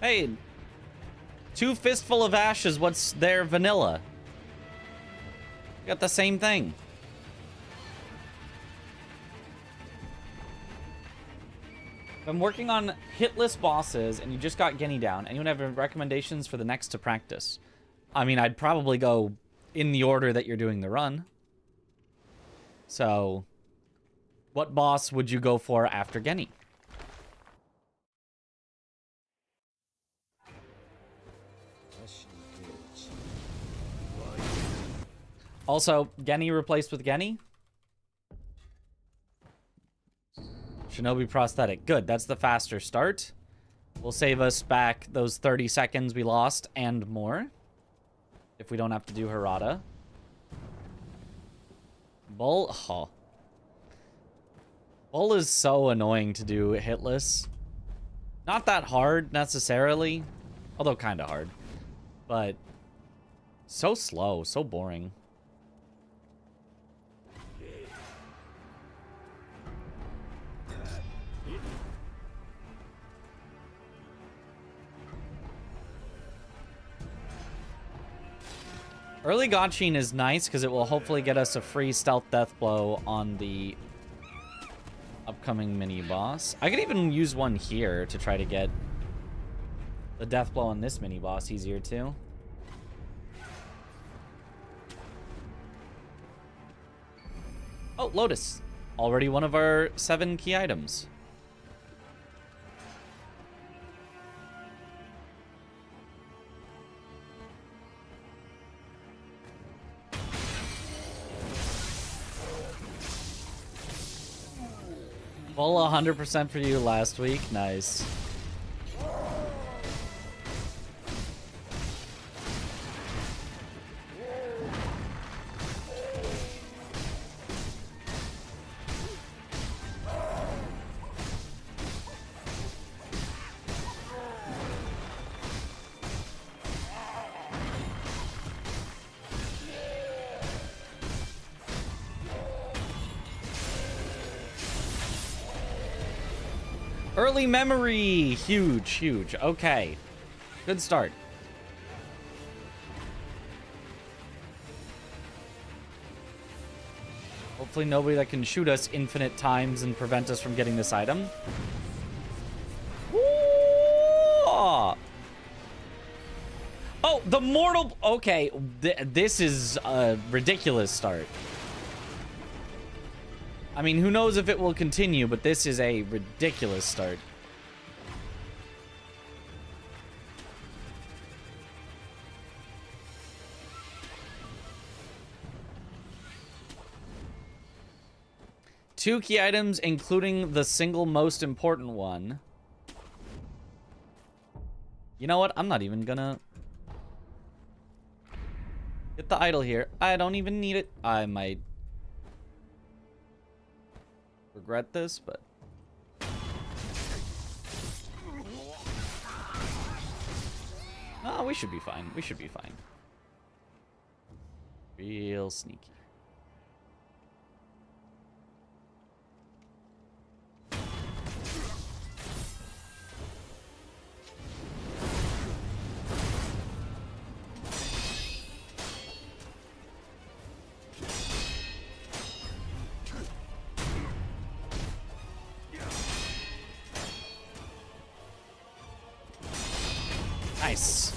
S2: Hey, 2 fistful of ashes, what's their vanilla? Got the same thing. If I'm working on hitless bosses and you just got Genny down, anyone have recommendations for the next to practice? I mean, I'd probably go in the order that you're doing the run. So, what boss would you go for after Genny? Also, Genny replaced with Genny? Shinobi prosthetic. Good, that's the faster start. Will save us back those 30 seconds we lost and more. If we don't have to do Harada. Bull, oh. Bull is so annoying to do hitless. Not that hard, necessarily. Although kind of hard. But so slow, so boring. Early Gotchin is nice because it will hopefully get us a free stealth death blow on the upcoming mini boss. I could even use one here to try to get the death blow on this mini boss easier too. Oh, Lotus. Already one of our 7 key items. Full 100% for you last week. Nice. Early memory. Huge, huge. Okay. Good start. Hopefully nobody that can shoot us infinite times and prevent us from getting this item. Ooh! Oh, the mortal... Okay, this is a ridiculous start. I mean, who knows if it will continue, but this is a ridiculous start. Two key items, including the single most important one. You know what? I'm not even gonna get the idol here. I don't even need it. I might regret this, but oh, we should be fine. We should be fine. Real sneaky. Nice.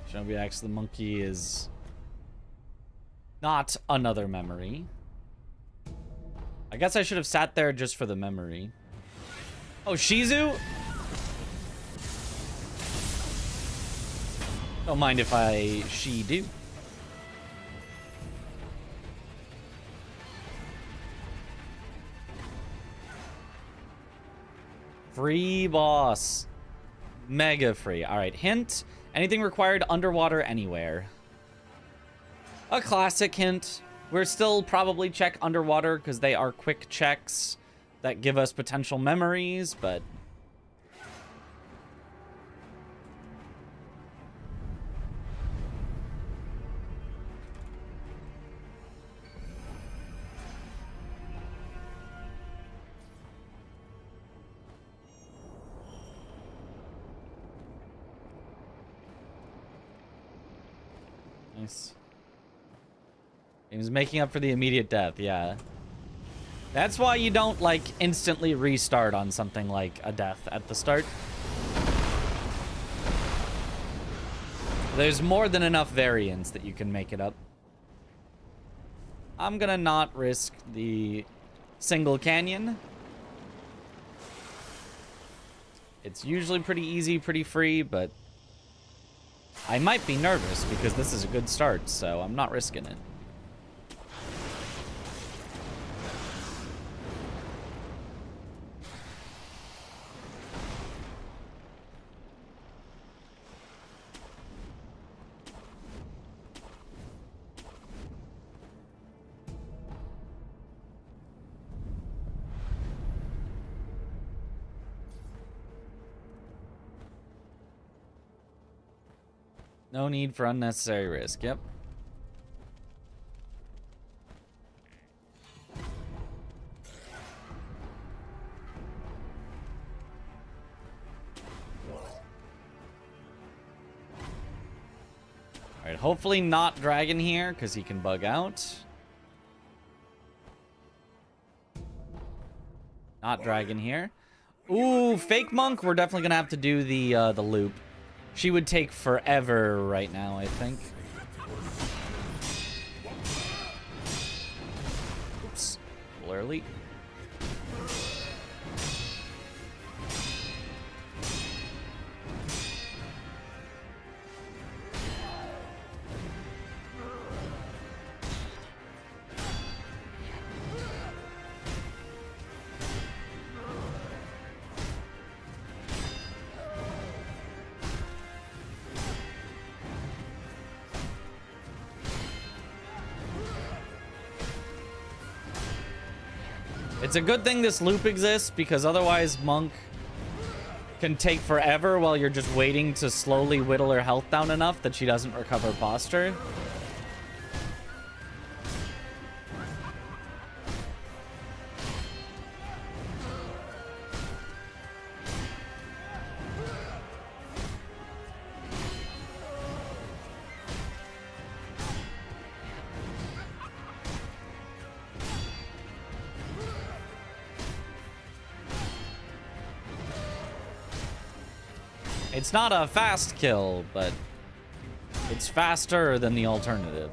S2: Shinobi Axe the Monkey is not another memory. I guess I should have sat there just for the memory. Oh, Shizu? Don't mind if I do. Free boss. Mega free. All right, hint. Anything required underwater anywhere. A classic hint. We're still probably check underwater because they are quick checks that give us potential memories, but Nice. He was making up for the immediate death, yeah. That's why you don't, like, instantly restart on something like a death at the start. There's more than enough variance that you can make it up. I'm gonna not risk the single canyon. It's usually pretty easy, pretty free, but I might be nervous because this is a good start, so I'm not risking it. No need for unnecessary risk, yep. Alright, hopefully not dragon here, because he can bug out. Not dragon here. Ooh, fake monk, we're definitely gonna have to do the loop. She would take forever right now, I think. Oops. A little early. It's a good thing this loop exists, because otherwise Monk can take forever while you're just waiting to slowly whittle her health down enough that she doesn't recover posture. It's not a fast kill, but it's faster than the alternative.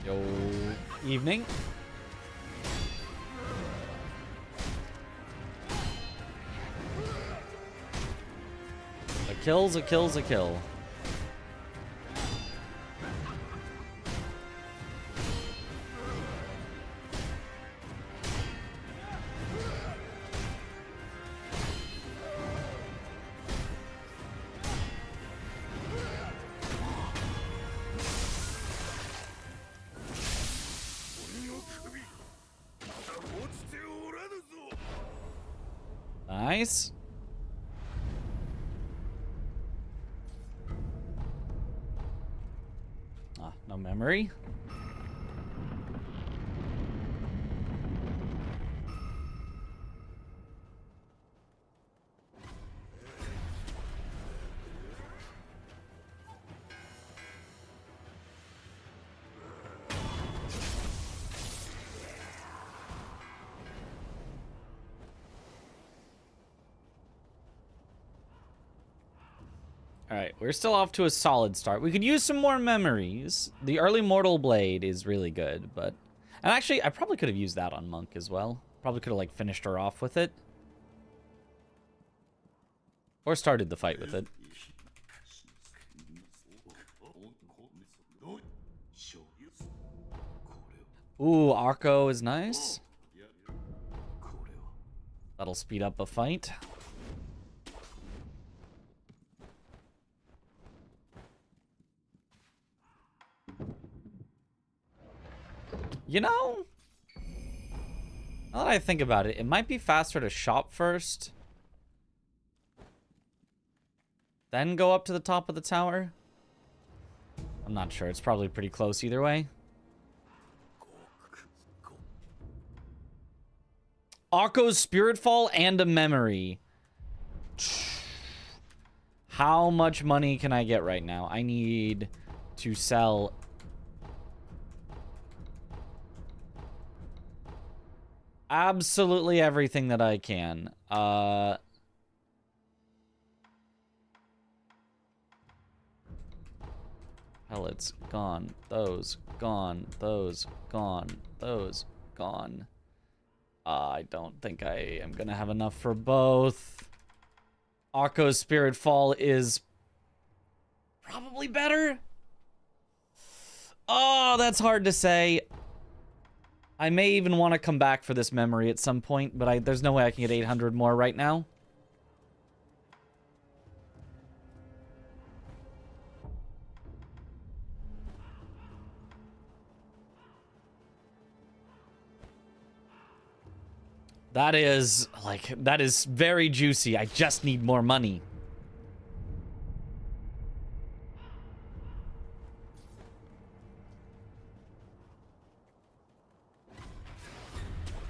S2: Yo, evening. A kill's a kill's a kill. Nice. Ah, no memory. Alright, we're still off to a solid start. We could use some more memories. The early Mortal Blade is really good, but... And actually, I probably could have used that on Monk as well. Probably could have, like, finished her off with it. Or started the fight with it. Ooh, Arco is nice. That'll speed up a fight. You know, now that I think about it, it might be faster to shop first, then go up to the top of the tower. I'm not sure. It's probably pretty close either way. Arco's Spirit Fall and a memory. How much money can I get right now? I need to sell... absolutely everything that I can. Pellets, gone. Those, gone. Those, gone. Those, gone. I don't think I am gonna have enough for both. Akko's Spirit Fall is probably better. Oh, that's hard to say. I may even want to come back for this memory at some point, but there's no way I can get 800 more right now. That is, like, that is very juicy. I just need more money.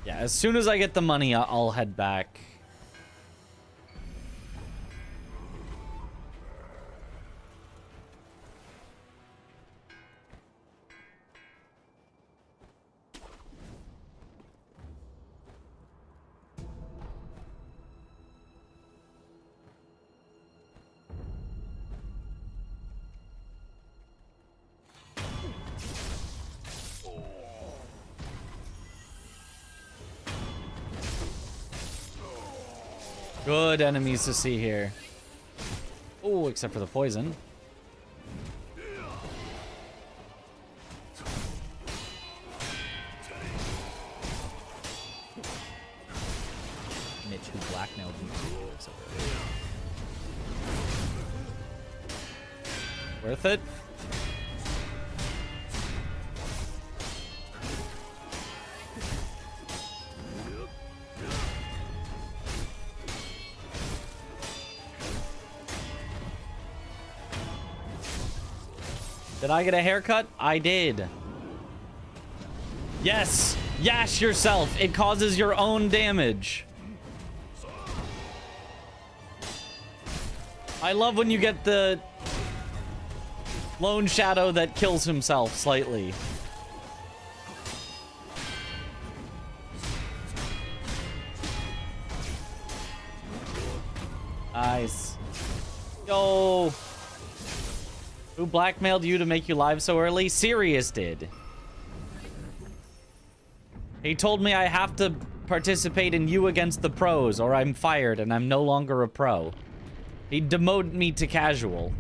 S2: Yeah, as soon as I get the money, I'll head back. Good enemies to see here. Oh, except for the poison.
S13: Mitch, who blackmailed me.
S2: Worth it? Did I get a haircut? I did. Yes! Yash yourself! It causes your own damage. I love when you get the lone shadow that kills himself slightly. Nice. Yo! Who blackmailed you to make you live so early? Sirius did. He told me I have to participate in you against the pros or I'm fired and I'm no longer a pro. He demoted me to casual.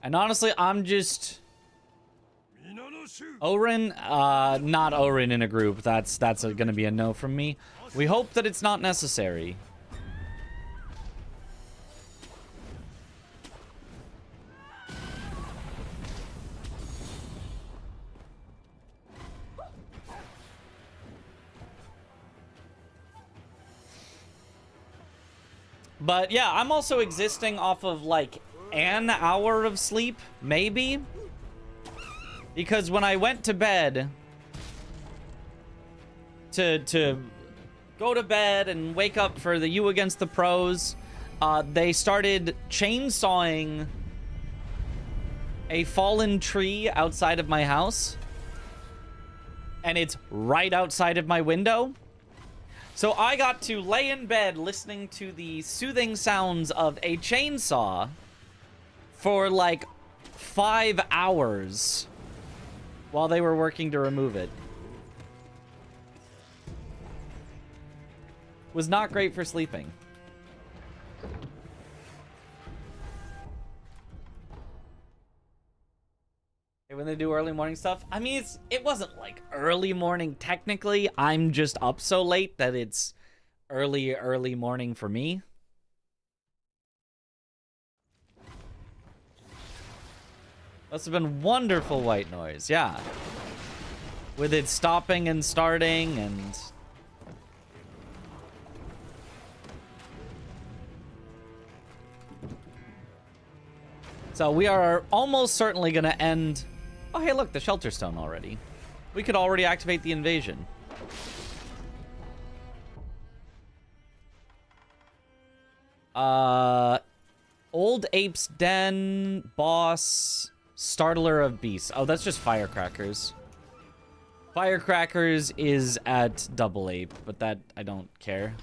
S2: And honestly, I'm just... Orin? Not Orin in a group. That's gonna be a no from me. We hope that it's not necessary. But yeah, I'm also existing off of like an hour of sleep, maybe. Because when I went to bed to go to bed and wake up for the You Against the Pros, they started chainsawing a fallen tree outside of my house. And it's right outside of my window. So I got to lay in bed listening to the soothing sounds of a chainsaw for like 5 hours while they were working to remove it. Was not great for sleeping. When they do early morning stuff, I mean, it wasn't like early morning technically. I'm just up so late that it's early morning for me. Must have been wonderful white noise, yeah. With it stopping and starting and... So we are almost certainly going to end Oh, hey, look, the Shelter Stone already. We could already activate the invasion. Old Ape's Den, boss, startler of beasts. Oh, that's just firecrackers. Firecrackers is at double ape, but that I don't care.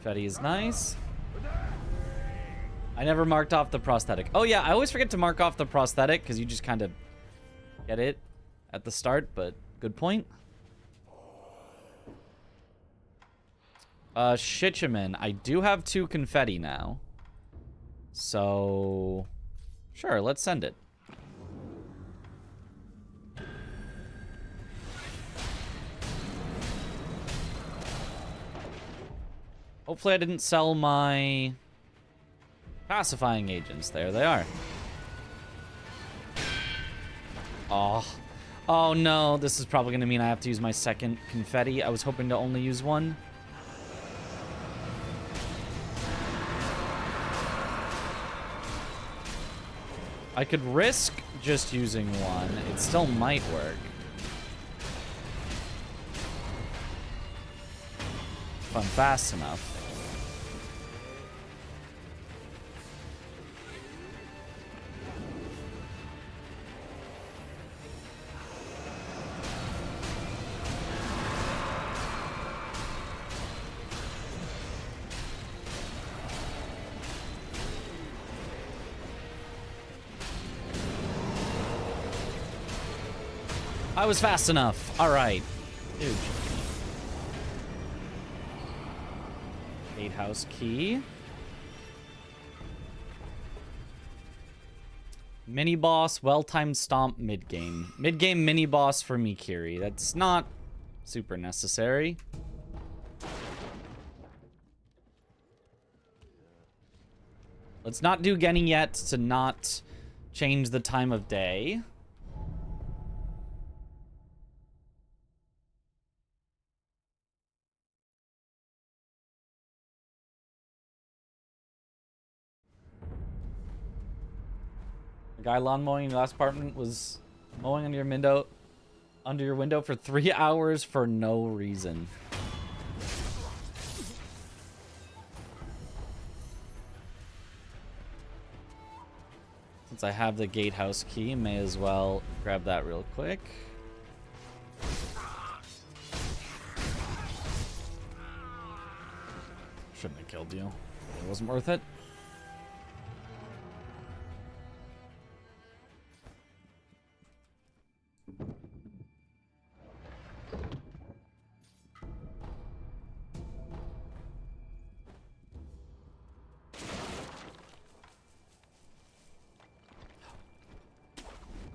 S2: Fetty is nice. I never marked off the prosthetic. Oh yeah, I always forget to mark off the prosthetic because you just kind of get it at the start, but good point. Shichiman, I do have 2 confetti now. So, sure, let's send it. Hopefully I didn't sell my pacifying agents. There they are. Oh no, this is probably gonna mean I have to use my second confetti. I was hoping to only use 1. I could risk just using 1. It still might work. If I'm fast enough. I was fast enough. All right. Dude. Gatehouse key. Mini boss, well-timed stomp mid-game. Mid-game mini boss for Mikiri. That's not super necessary. Let's not do Genny yet to not change the time of day. The guy lawn mowing in your last apartment was mowing under your window for 3 hours for no reason. Since I have the gatehouse key, may as well grab that real quick. Shouldn't have killed you. It wasn't worth it.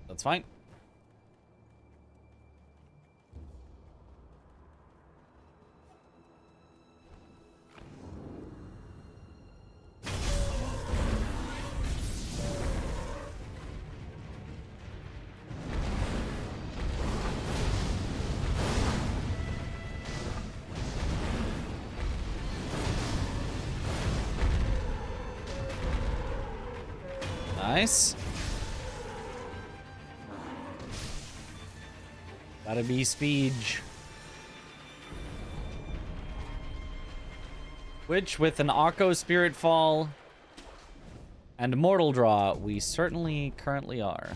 S2: That's fine. Nice. Gotta be Speege. Which, with an Akko Spirit Fall and Mortal Draw, we certainly currently are.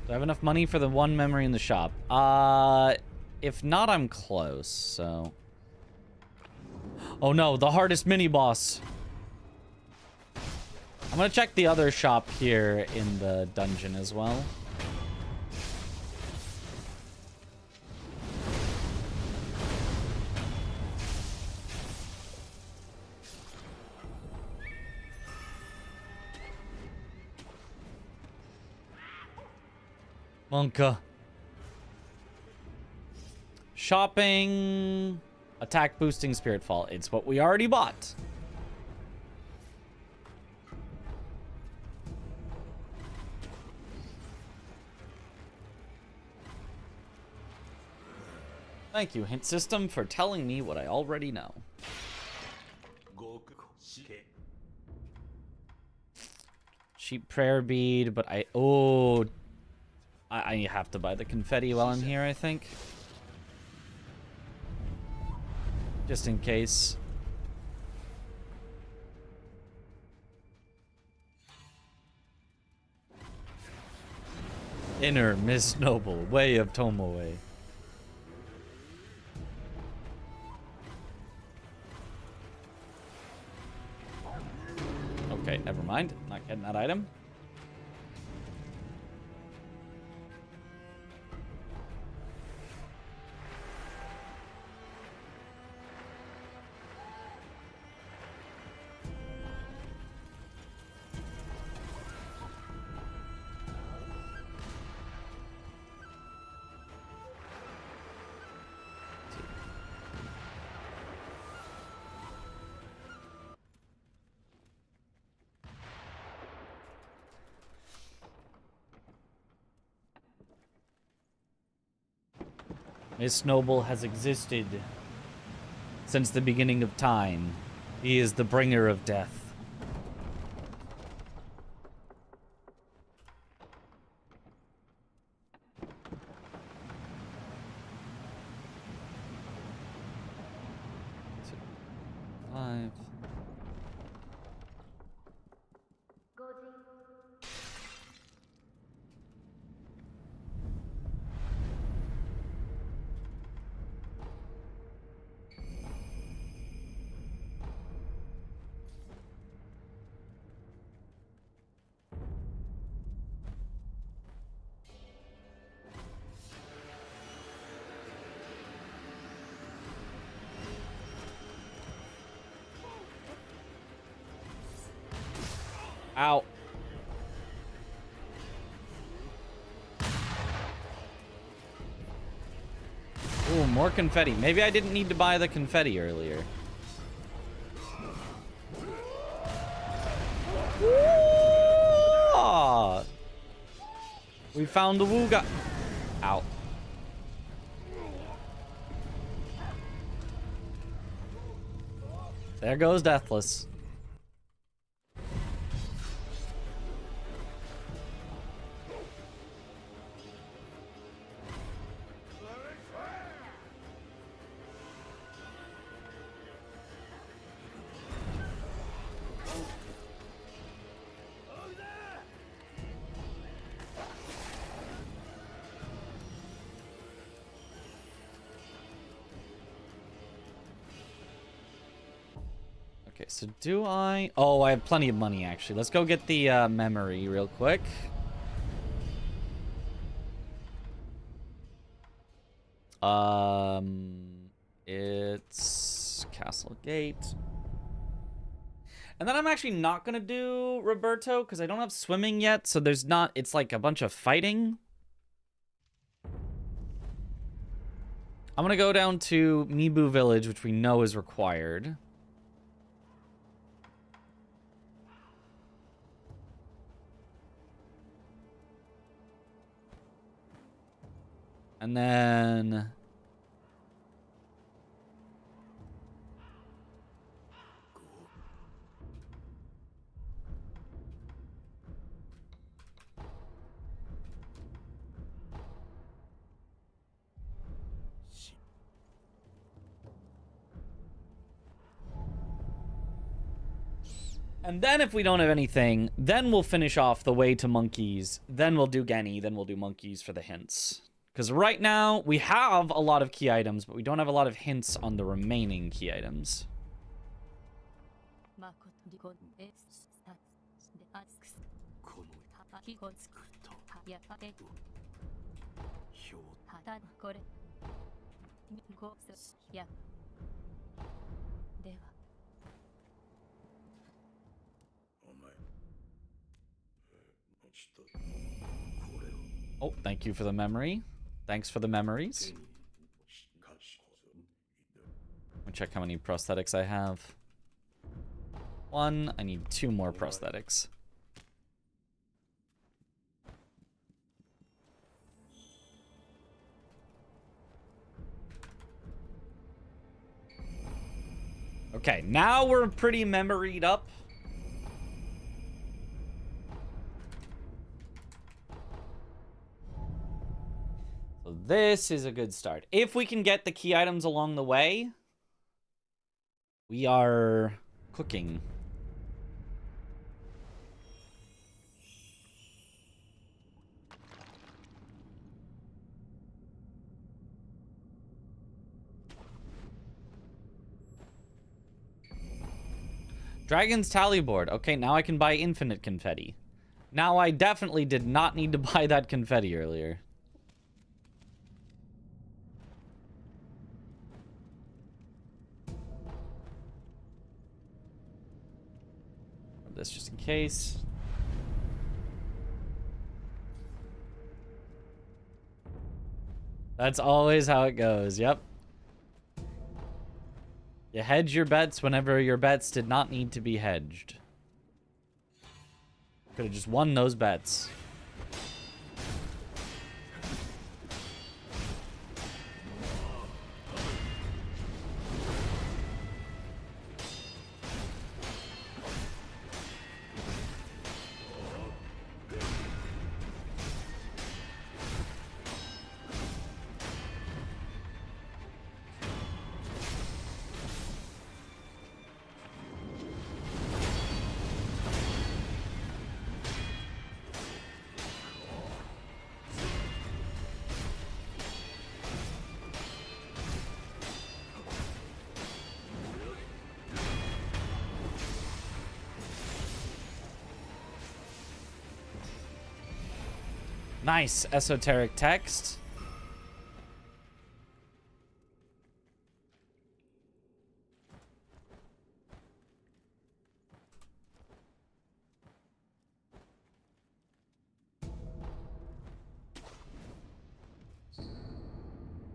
S2: Do I have enough money for the 1 memory in the shop? If not, I'm close, so... Oh no, the hardest mini-boss! I'm gonna check the other shop here in the dungeon as well. Monka. Shopping. Attack boosting Spirit Fall. It's what we already bought. Thank you, Hint System, for telling me what I already know. Cheap prayer bead, but I have to buy the confetti while I'm here, I think. Just in case. Inner Miss Noble, Way of Tomoe. Okay, never mind. Not getting that item. Miss Noble has existed since the beginning of time. He is the bringer of death. Five. Ow. Ooh, more confetti. Maybe I didn't need to buy the confetti earlier. Ooh! We found the Wooga. Ow. There goes Deathless. Okay, so do I... Oh, I have plenty of money, actually. Let's go get the memory real quick. It's Castle Gate. And then I'm actually not going to do Roberto, because I don't have swimming yet, so there's not... It's like a bunch of fighting. I'm going to go down to Mibu Village, which we know is required. And then... And then if we don't have anything, then we'll finish off the way to monkeys. Then we'll do Genny, then we'll do monkeys for the hints. Because right now, we have a lot of key items, but we don't have a lot of hints on the remaining key items. Oh, thank you for the memory. Thanks for the memories. Let me check how many prosthetics I have. 1. I need 2 more prosthetics. Okay, now we're pretty memoried up. So this is a good start. If we can get the key items along the way, we are cooking. Dragon's Tally Board. Okay, now I can buy infinite confetti. Now I definitely did not need to buy that confetti earlier. This just in case. That's always how it goes, yep. You hedge your bets whenever your bets did not need to be hedged. Could have just won those bets. Nice esoteric text.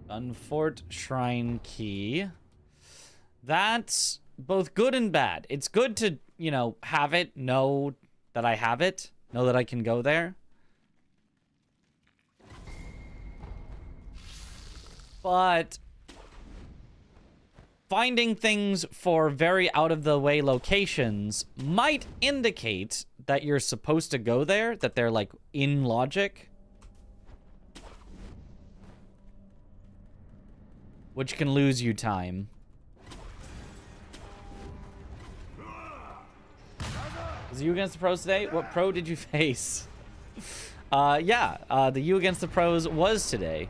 S2: Gunfort Shrine Key. That's both good and bad. It's good to, you know, have it, know that I have it, know that I can go there. But finding things for very out-of-the-way locations might indicate that you're supposed to go there, that they're, like, in logic. Which can lose you time. Was it you against the pros today? What pro did you face? Yeah, the you against the pros was today.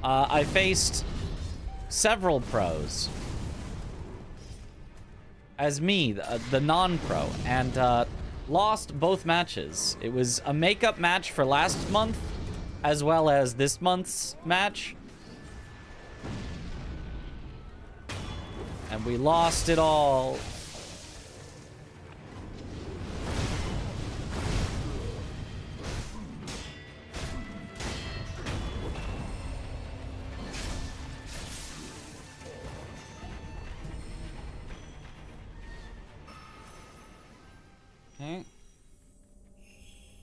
S2: I faced several pros as me, the non-pro, and lost both matches. It was a makeup match for last month, as well as this month's match. And we lost it all. Okay.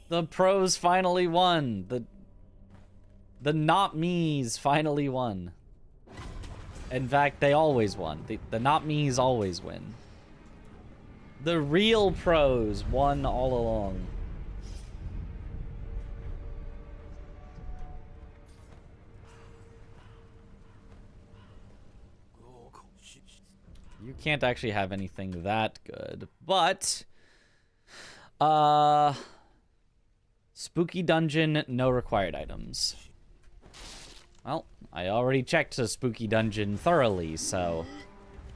S2: The pros finally won. The not me's finally won. In fact, they always won. The not me's always win. The real pros won all along. You can't actually have anything that good, but spooky dungeon, no required items. Well, I already checked the spooky dungeon thoroughly, so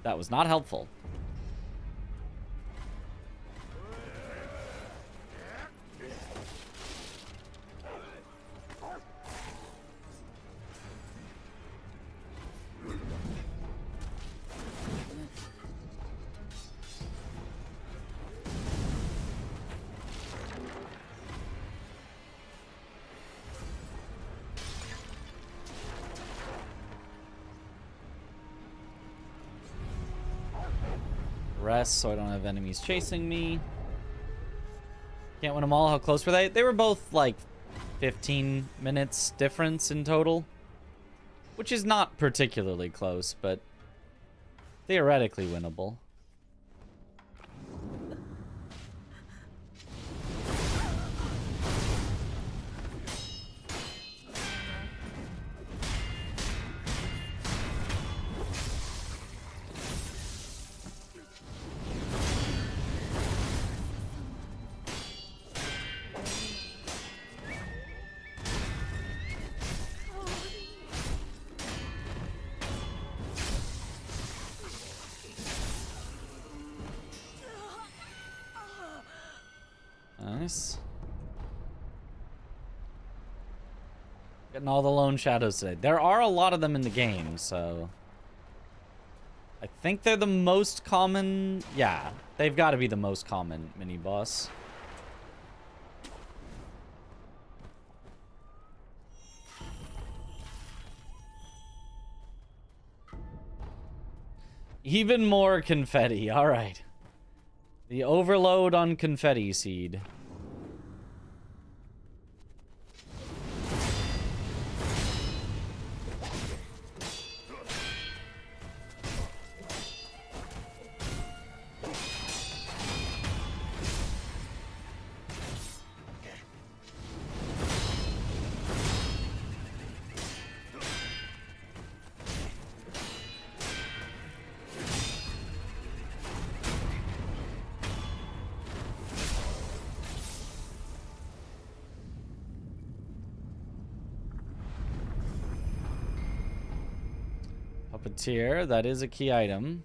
S2: that was not helpful. rest so I don't have enemies chasing me. Can't win them all. How close were they? They were both like 15 minutes difference in total, which is not particularly close, but theoretically winnable. Nice. Getting all the lone shadows today. There are a lot of them in the game, so I think they're the most common. Yeah, they've got to be the most common mini boss. Even more confetti. All right. The overload on confetti seed. Puppeteer, that is a key item.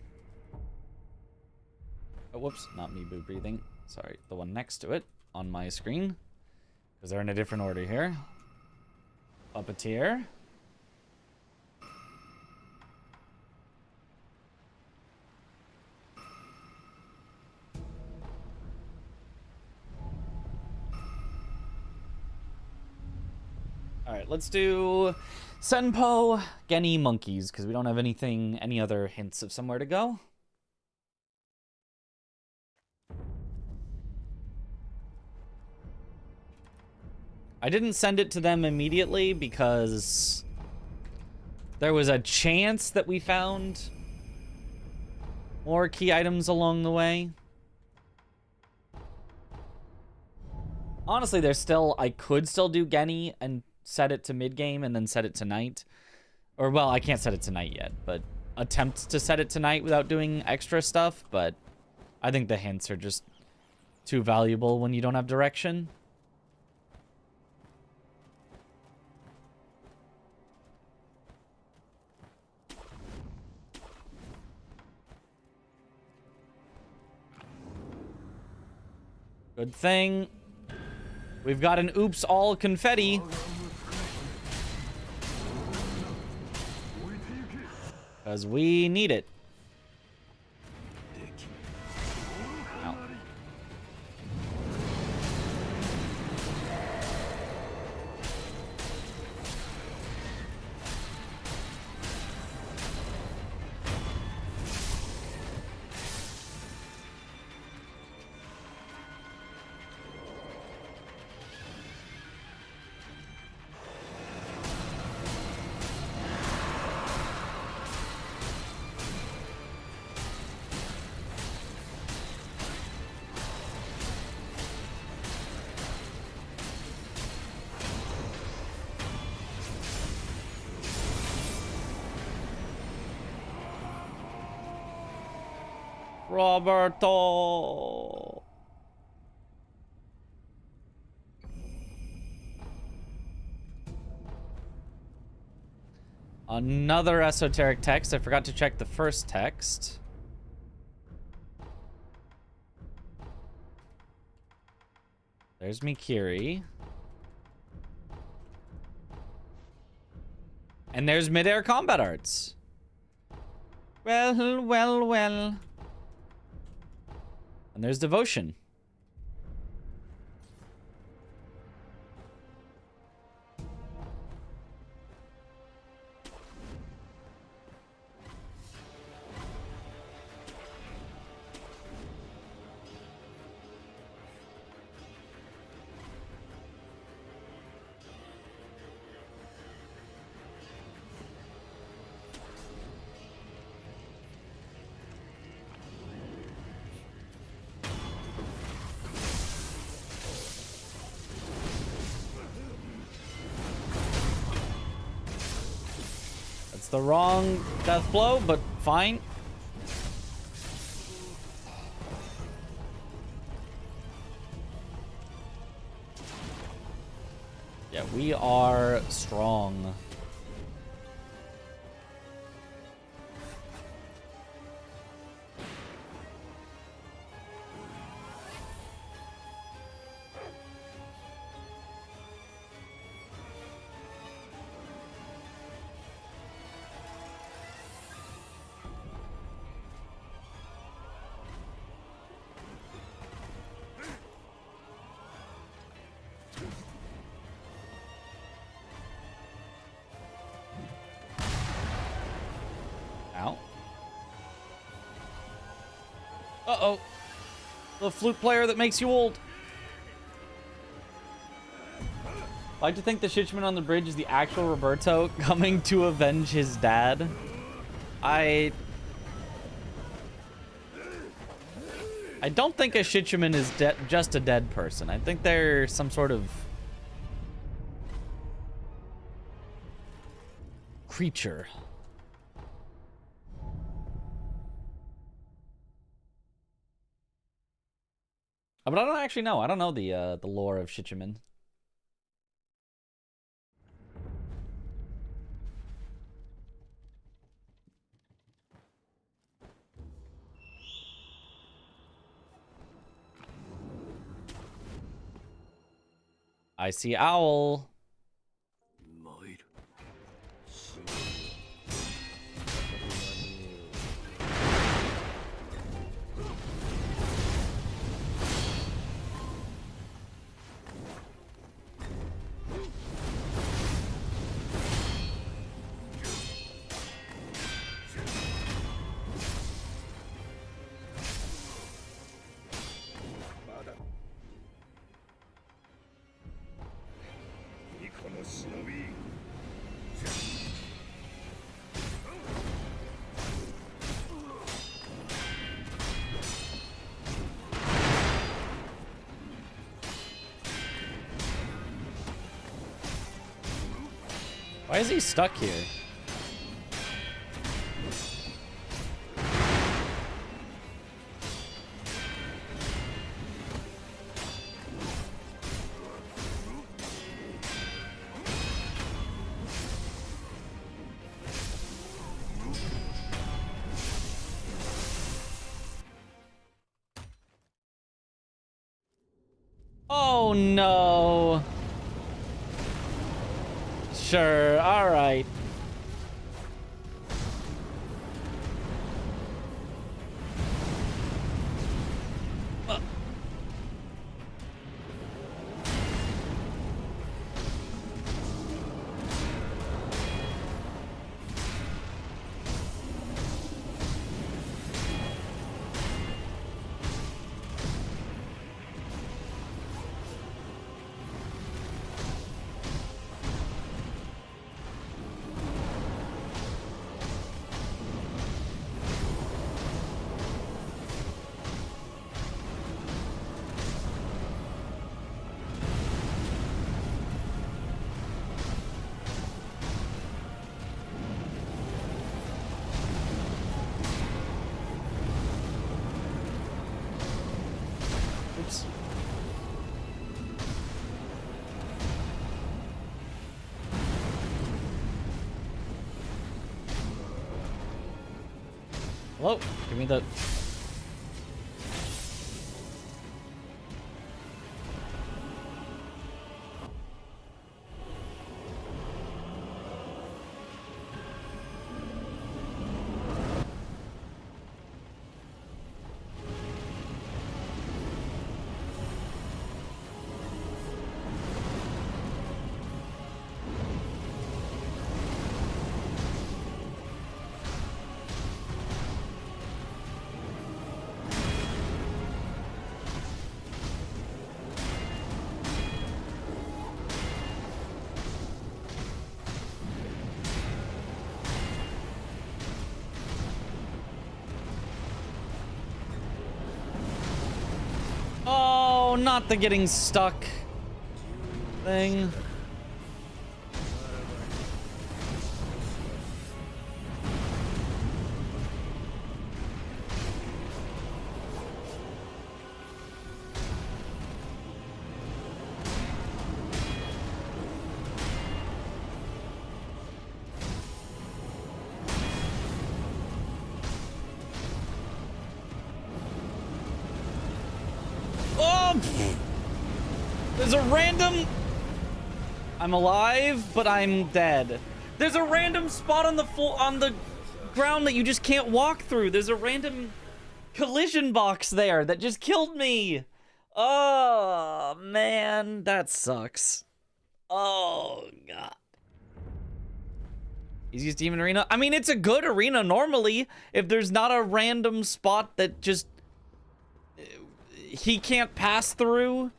S2: Oh, whoops, not me boo breathing. Sorry, the one next to it on my screen. Because they're in a different order here. Puppeteer. Alright, let's do Senpo, Genny, Monkeys, because we don't have any other hints of somewhere to go. I didn't send it to them immediately because there was a chance that we found more key items along the way. Honestly, I could still do Genny and set it to mid-game and then set it to night. Or, well, I can't set it to night yet, but attempt to set it to night without doing extra stuff, but I think the hints are just too valuable when you don't have direction. Good thing we've got an oops all confetti. Because we need it. Ow. Roberto. Another esoteric text. I forgot to check the first text. There's Mikiri. And there's midair combat arts. Well, well, well. And there's devotion. the wrong death blow, but fine. Yeah, we are strong. Ow. Uh-oh. The flute player that makes you old. I like to think the Shitchman on the bridge is the actual Roberto coming to avenge his dad. I don't think a Shitchman is just a dead person. I think they're some sort of creature. But I don't actually know. I don't know the lore of Shitchman. I see owl. Why is he stuck here? Oh no. Sure, all right. Oops. Hello? Give me the... Oh, not the getting stuck thing. There's a random... I'm alive, but I'm dead. There's a random spot on the ground that you just can't walk through. There's a random collision box there that just killed me. Oh, man, that sucks. Oh, God. Easiest Demon Arena? I mean, it's a good arena normally if there's not a random spot that just... he can't pass through.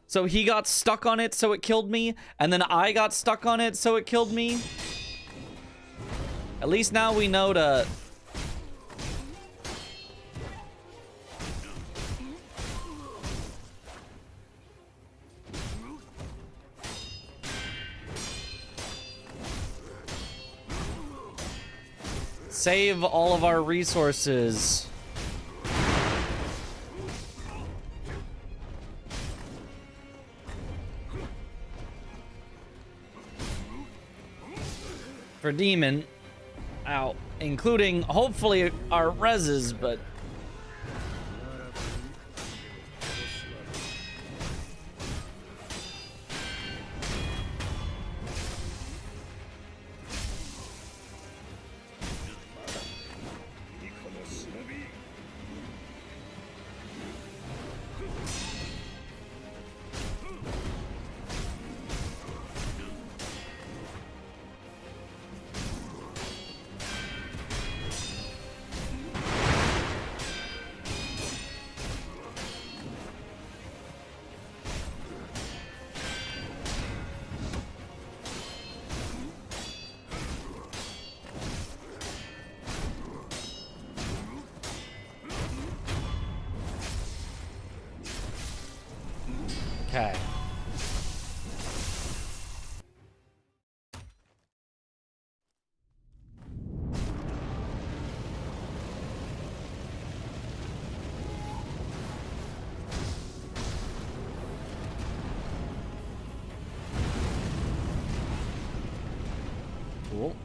S2: So he got stuck on it, so it killed me. And then I got stuck on it, so it killed me. At least now we know to... save all of our resources. For Demon. Ow. Including, hopefully, our reses, but... Okay. Cool.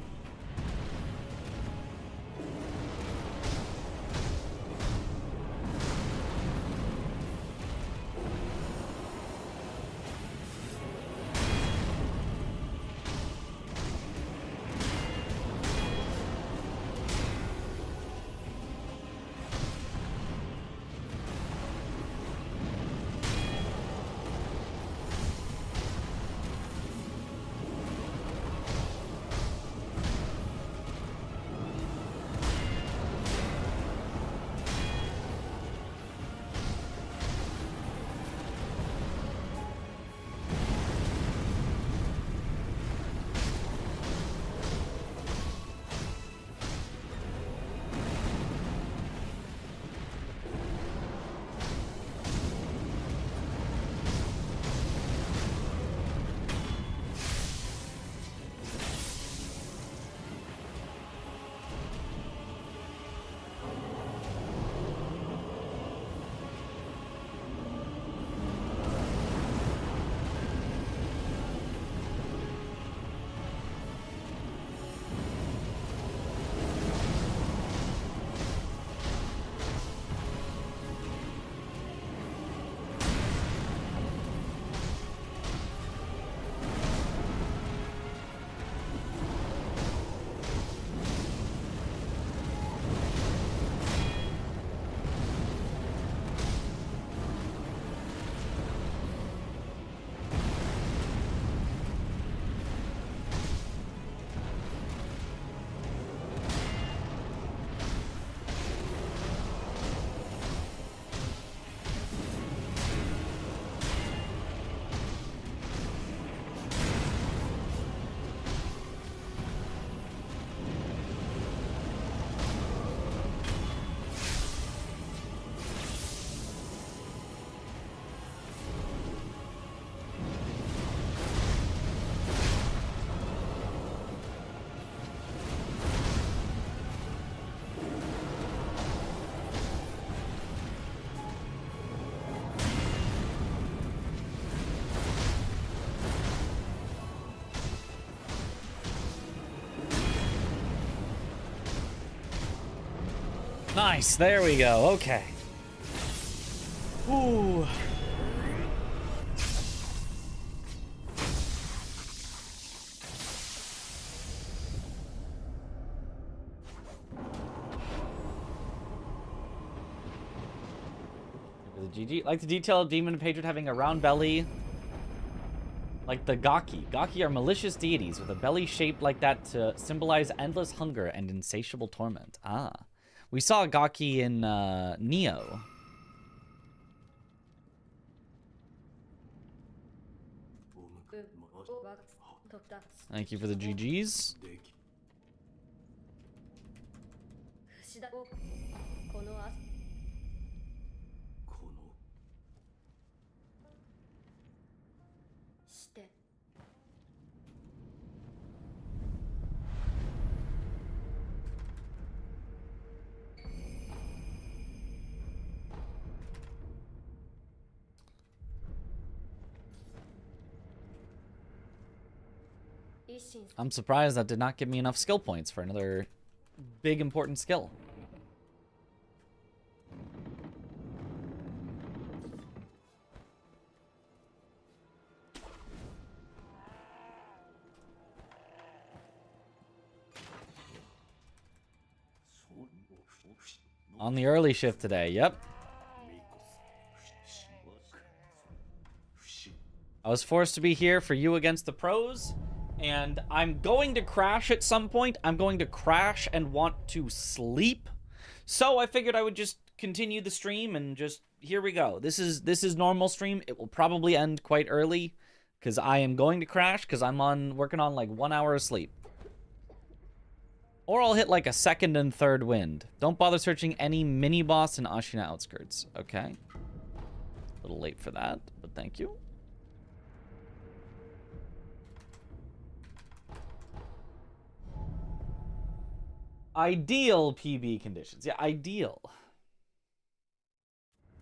S2: Nice, there we go, okay. Ooh. GG. Like the detail of Demon and Patriot having a round belly. Like the Gaki. Gaki are malicious deities with a belly shaped like that to symbolize endless hunger and insatiable torment. Ah. We saw Gaki in Neo. Thank you for the GGs. I'm surprised that did not give me enough skill points for another big important skill. On the early shift today, yep. I was forced to be here for you against the pros, and I'm going to crash at some point. I'm going to crash and want to sleep. So I figured I would just continue the stream and just, here we go. This is normal stream. It will probably end quite early because I am going to crash because I'm working on like 1 hour of sleep. Or I'll hit like a second and third wind. Don't bother searching any mini boss in Ashina Outskirts. Okay. A little late for that, but thank you. Ideal PB conditions. Yeah, ideal.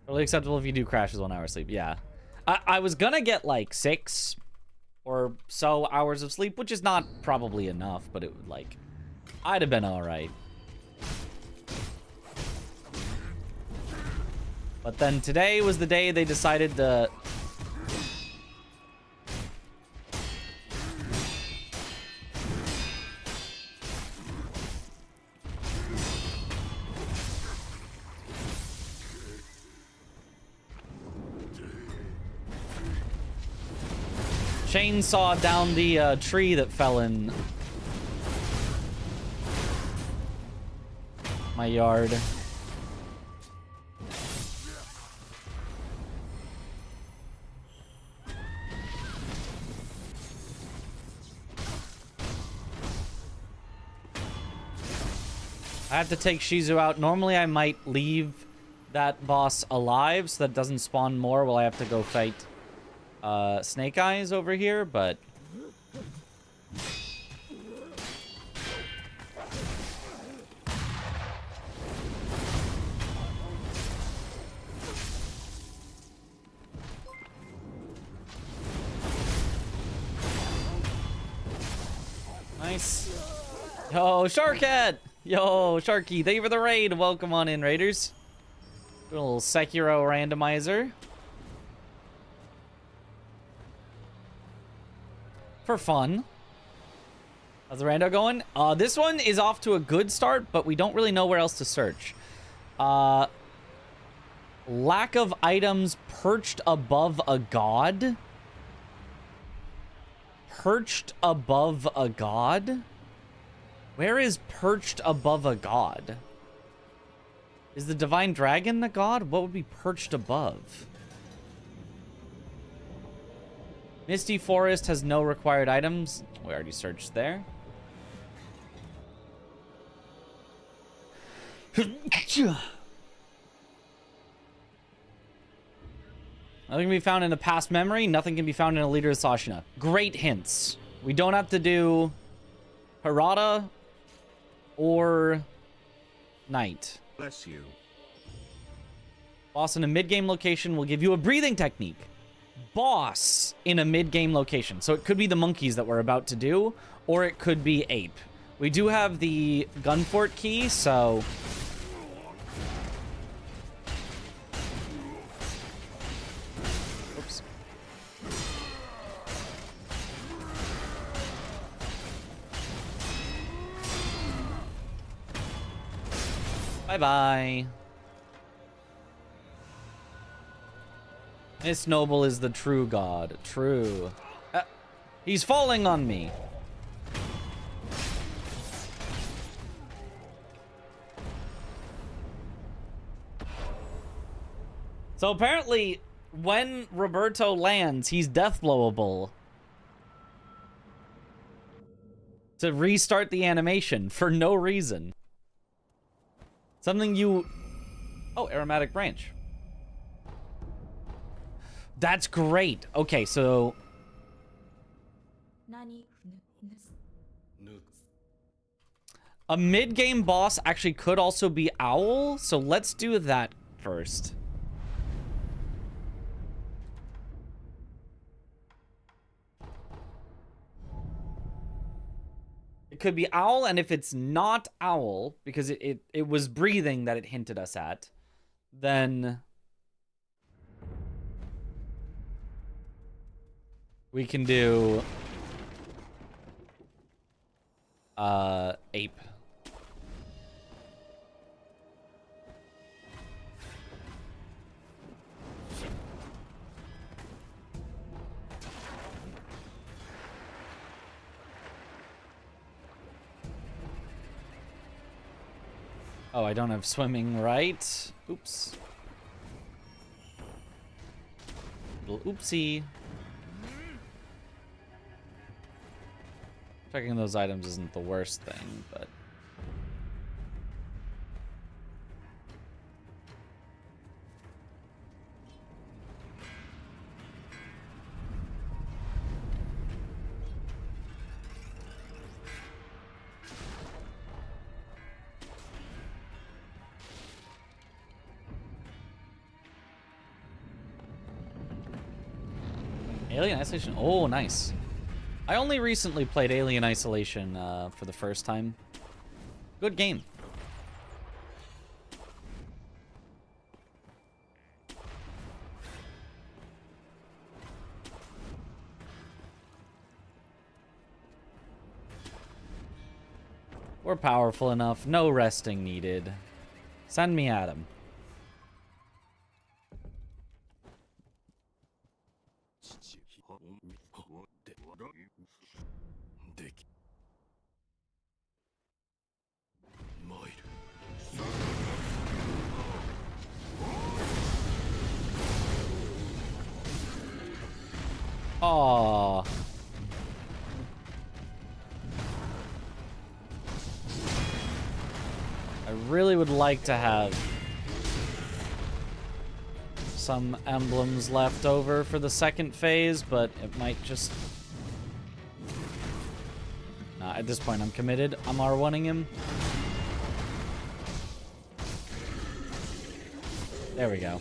S2: Totally acceptable if you do crash with 1 hour sleep. Yeah. I was gonna get like 6 or so hours of sleep, which is not probably enough, but it would like... I'd have been alright. But then today was the day they decided to... chainsaw down the tree that fell in my yard. I have to take Shizu out. Normally I might leave that boss alive so that it doesn't spawn more while I have to go fight Snake Eyes over here, but nice. Yo, Sharkhead! Yo, Sharky, thank you for the raid. Welcome on in, Raiders. Do a little Sekiro randomizer. For fun. How's the rando going? This one is off to a good start, but we don't really know where else to search. Lack of items perched above a god. Perched above a god? Where is perched above a god? Is the divine dragon the god? What would be perched above? Misty Forest has no required items. We already searched there. Nothing can be found in a past memory. Nothing can be found in a leader of Sashina. Great hints. We don't have to do Harada or Knight.
S11: Bless you.
S2: Boss in a mid-game location will give you a breathing technique. Boss in a mid-game location. So it could be the monkeys that we're about to do, or it could be Ape. We do have the Gunfort key, so... Oops. Bye-bye. Miss Noble is the true god. True. He's falling on me. So apparently, when Roberto lands, he's death blowable. To restart the animation for no reason. Something you... Oh, aromatic branch. That's great. Okay, so... A mid-game boss actually could also be Owl, so let's do that first. It could be Owl, and if it's not Owl, because it was breathing that it hinted us at, then we can do Ape. Oh, I don't have swimming, right? Oops. Little oopsie. Checking those items isn't the worst thing, but... Alien Isolation? Oh, nice. I only recently played Alien Isolation for the first time. Good game. We're powerful enough. No resting needed. Send me Adam. Aww. I really would like to have some emblems left over for the second phase, but it might just... Nah, at this point I'm committed. I'm R1ing him. There we go.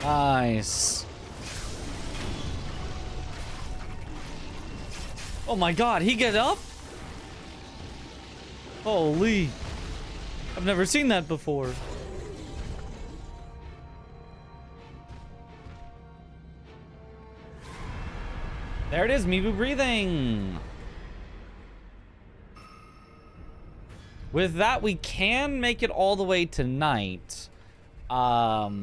S2: Nice. Oh my god, he get up? Holy. I've never seen that before. There it is, Mibu breathing. With that, we can make it all the way tonight. But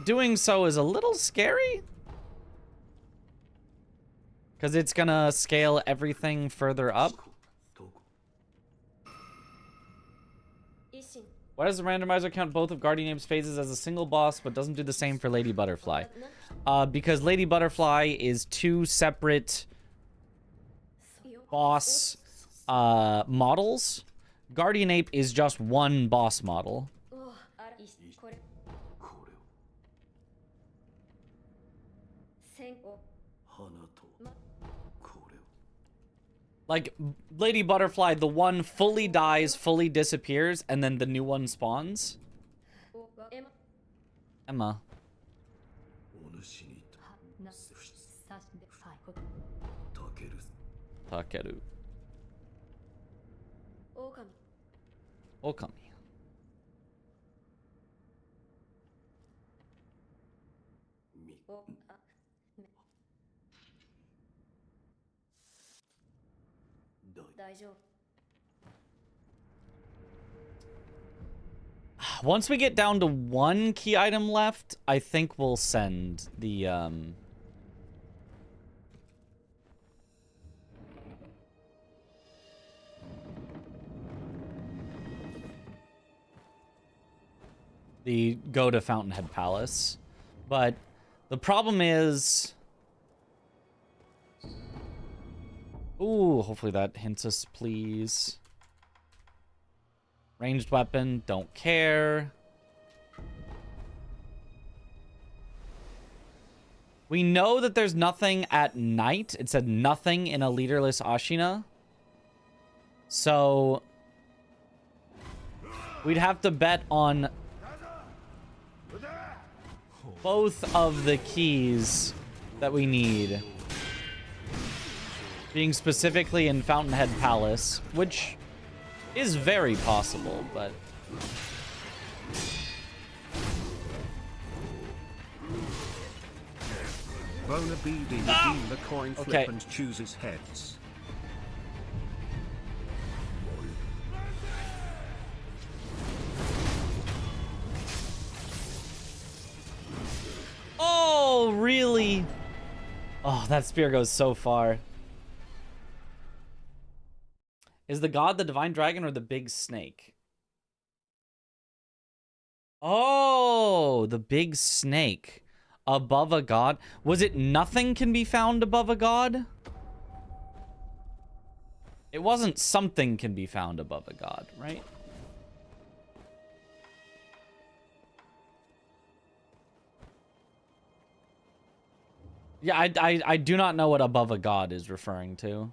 S2: doing so is a little scary. Because it's gonna scale everything further up. Why does the randomizer count both of Guardian Ape's phases as a single boss, but doesn't do the same for Lady Butterfly? Because Lady Butterfly is 2 separate boss models. Guardian Ape is just 1 boss model. Like, Lady Butterfly, the one fully dies, fully disappears, and then the new one spawns. Emma. Takeru. Okami. Once we get down to 1 key item left, I think we'll send the go to Fountainhead Palace. But the problem is... Ooh, hopefully that hints us, please. Ranged weapon, don't care. We know that there's nothing at night. It said nothing in a leaderless Ashina. So... we'd have to bet on... both of the keys that we need. Being specifically in Fountainhead Palace, which is very possible, but...
S11: Bona BD redeem the coin flip and chooses heads.
S2: Oh, really? Oh, that spear goes so far. Is the god the divine dragon or the big snake? Oh, the big snake. Above a god? Was it nothing can be found above a god? It wasn't something can be found above a god, right? Yeah, I do not know what above a god is referring to.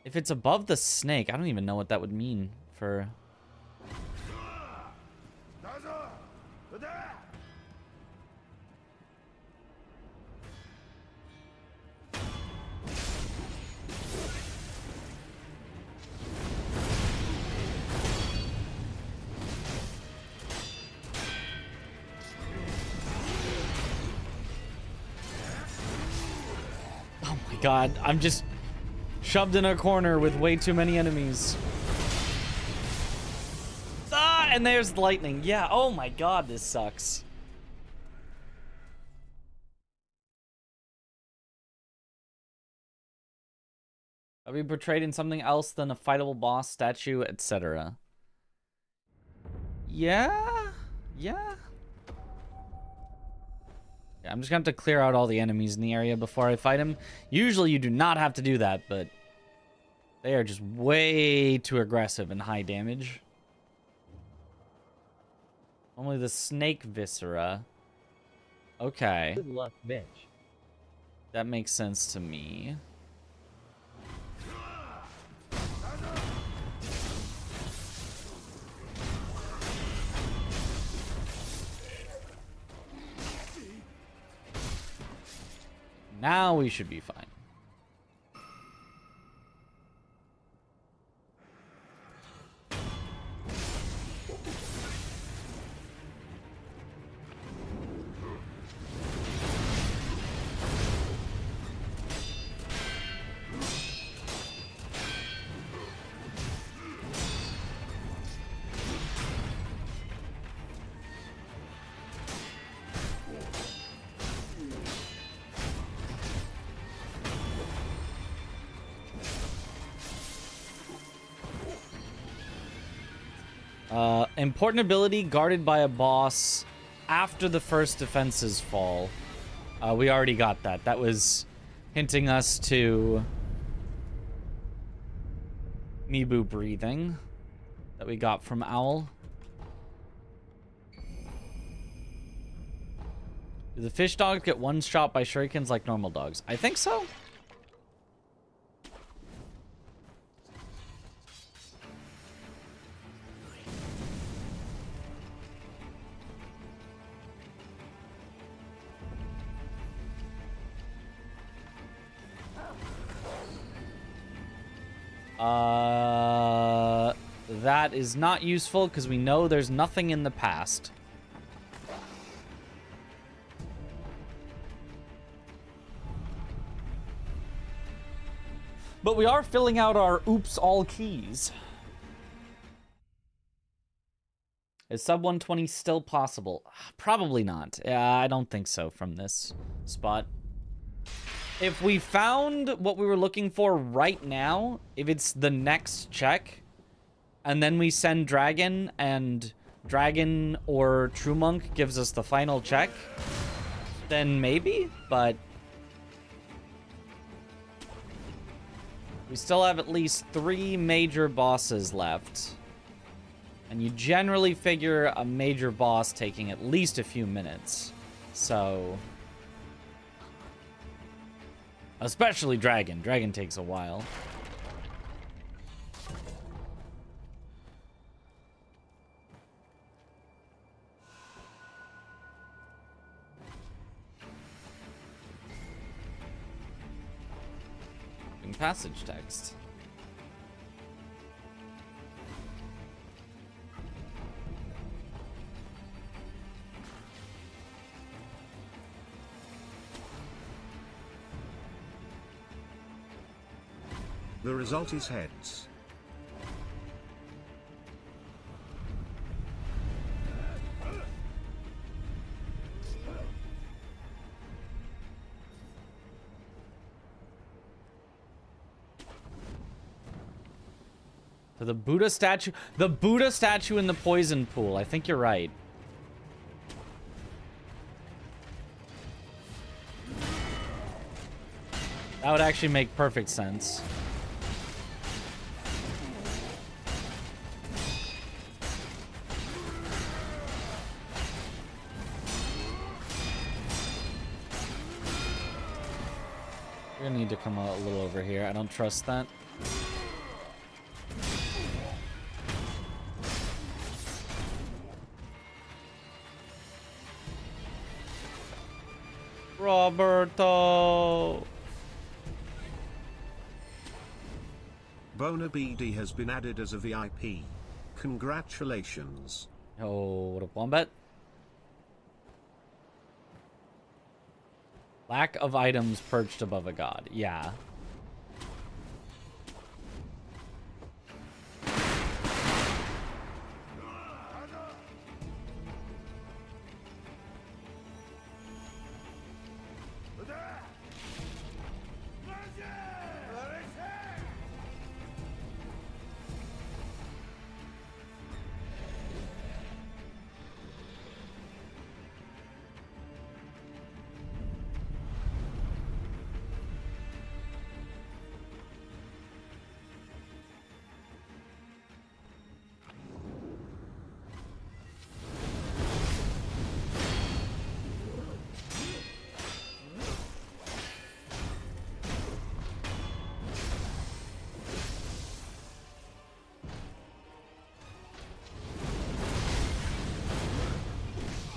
S2: If it's above the snake, I don't even know what that would mean for... Oh my god, I'm just... shoved in a corner with way too many enemies. Ah, and there's lightning. Yeah, oh my god, this sucks. Are we portrayed in something else than a fightable boss, statue, etc.? Yeah? Yeah? Yeah, I'm just gonna have to clear out all the enemies in the area before I fight him. Usually you do not have to do that, but they are just way too aggressive and high damage. Only the snake viscera. Okay.
S14: Good luck, bitch.
S2: That makes sense to me. Now we should be fine. Important ability guarded by a boss after the first defenses fall. We already got that. That was hinting us to Mibu breathing that we got from Owl. Do the fish dogs get one shot by shurikens like normal dogs? I think so. That is not useful because we know there's nothing in the past. But we are filling out our oops all keys. Is sub 120 still possible? Probably not. I don't think so from this spot. If we found what we were looking for right now, if it's the next check, and then we send Dragon, and Dragon or True Monk gives us the final check, then maybe, but we still have at least 3 major bosses left. And you generally figure a major boss taking at least a few minutes. So, especially Dragon. Dragon takes a while. Passage text.
S11: The result is heads.
S2: To the Buddha statue. The Buddha statue in the poison pool. I think you're right. That would actually make perfect sense. We're gonna need to come a little over here. I don't trust that. Roberto.
S11: Bona BD has been added as a VIP. Congratulations.
S2: Oh, what up, Wombat? Lack of items perched above a god. Yeah.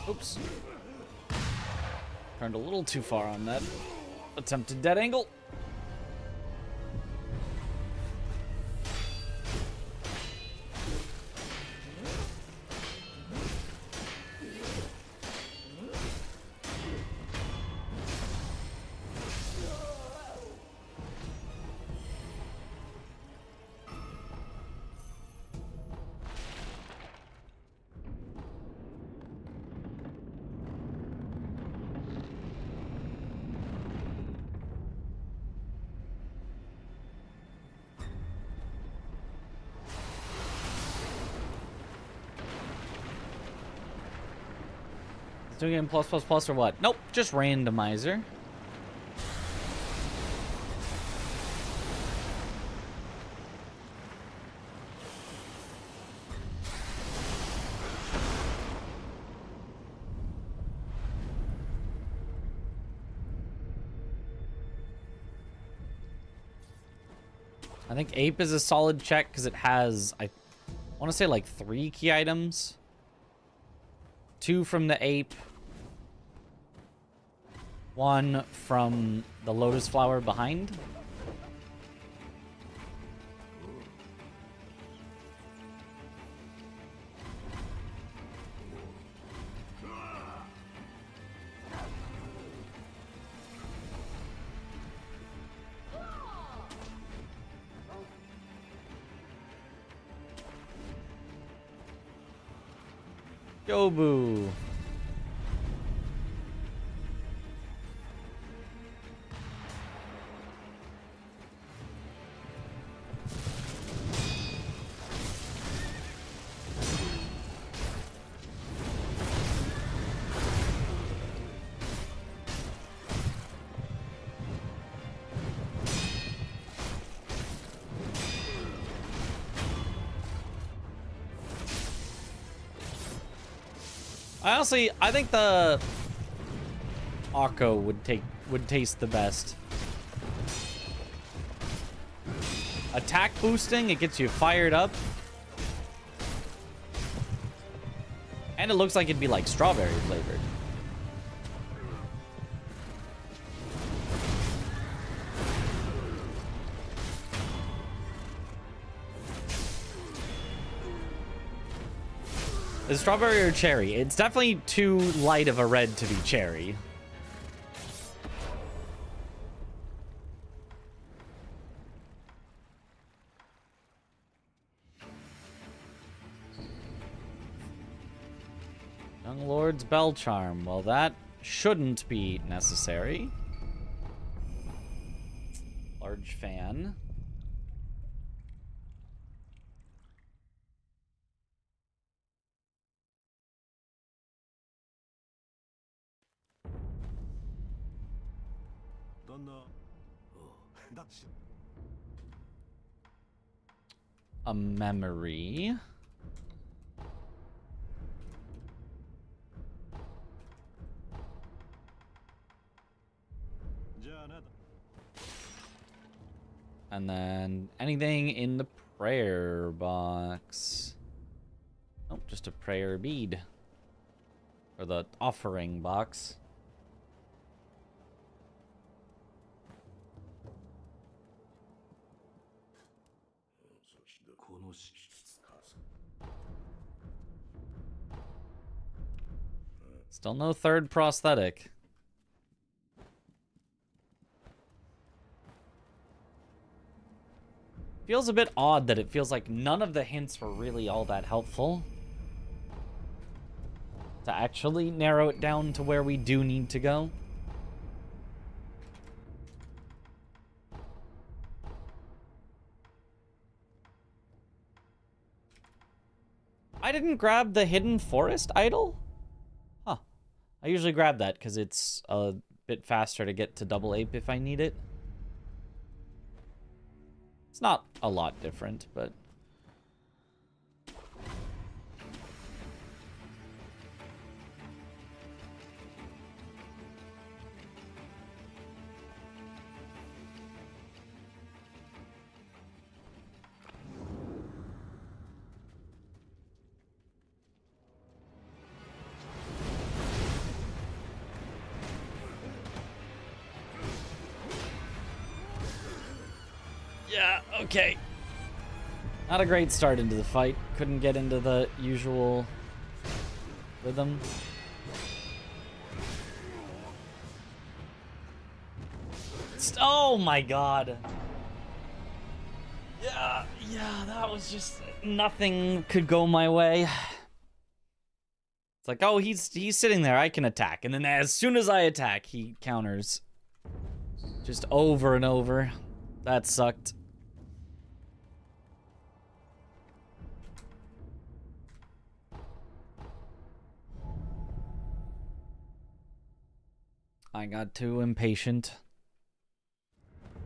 S2: Oops. Turned a little too far on that attempted dead angle. Doing it in plus plus plus or what? Nope, just randomizer. I think Ape is a solid check because it has, I want to say like 3 key items. 2 from the Ape. 1 from the Lotus Flower behind. Yobu. Honestly, I think the Akko would taste the best. Attack boosting, it gets you fired up. And it looks like it'd be like strawberry flavored. Is strawberry or cherry? It's definitely too light of a red to be cherry. Young Lord's Bell Charm. Well, that shouldn't be necessary. Large fan. A memory. And then anything in the prayer box. Oh, just a prayer bead. Or the offering box. Still no third prosthetic. Feels a bit odd that it feels like none of the hints were really all that helpful. To actually narrow it down to where we do need to go. I didn't grab the Hidden Forest idol? Huh. I usually grab that because it's a bit faster to get to Double Ape if I need it. It's not a lot different, but... Yeah, okay. Not a great start into the fight. Couldn't get into the usual rhythm. Oh my god. Yeah, that was just... Nothing could go my way. It's like, oh, he's sitting there, I can attack. And then as soon as I attack, he counters. Just over and over. That sucked. I got too impatient.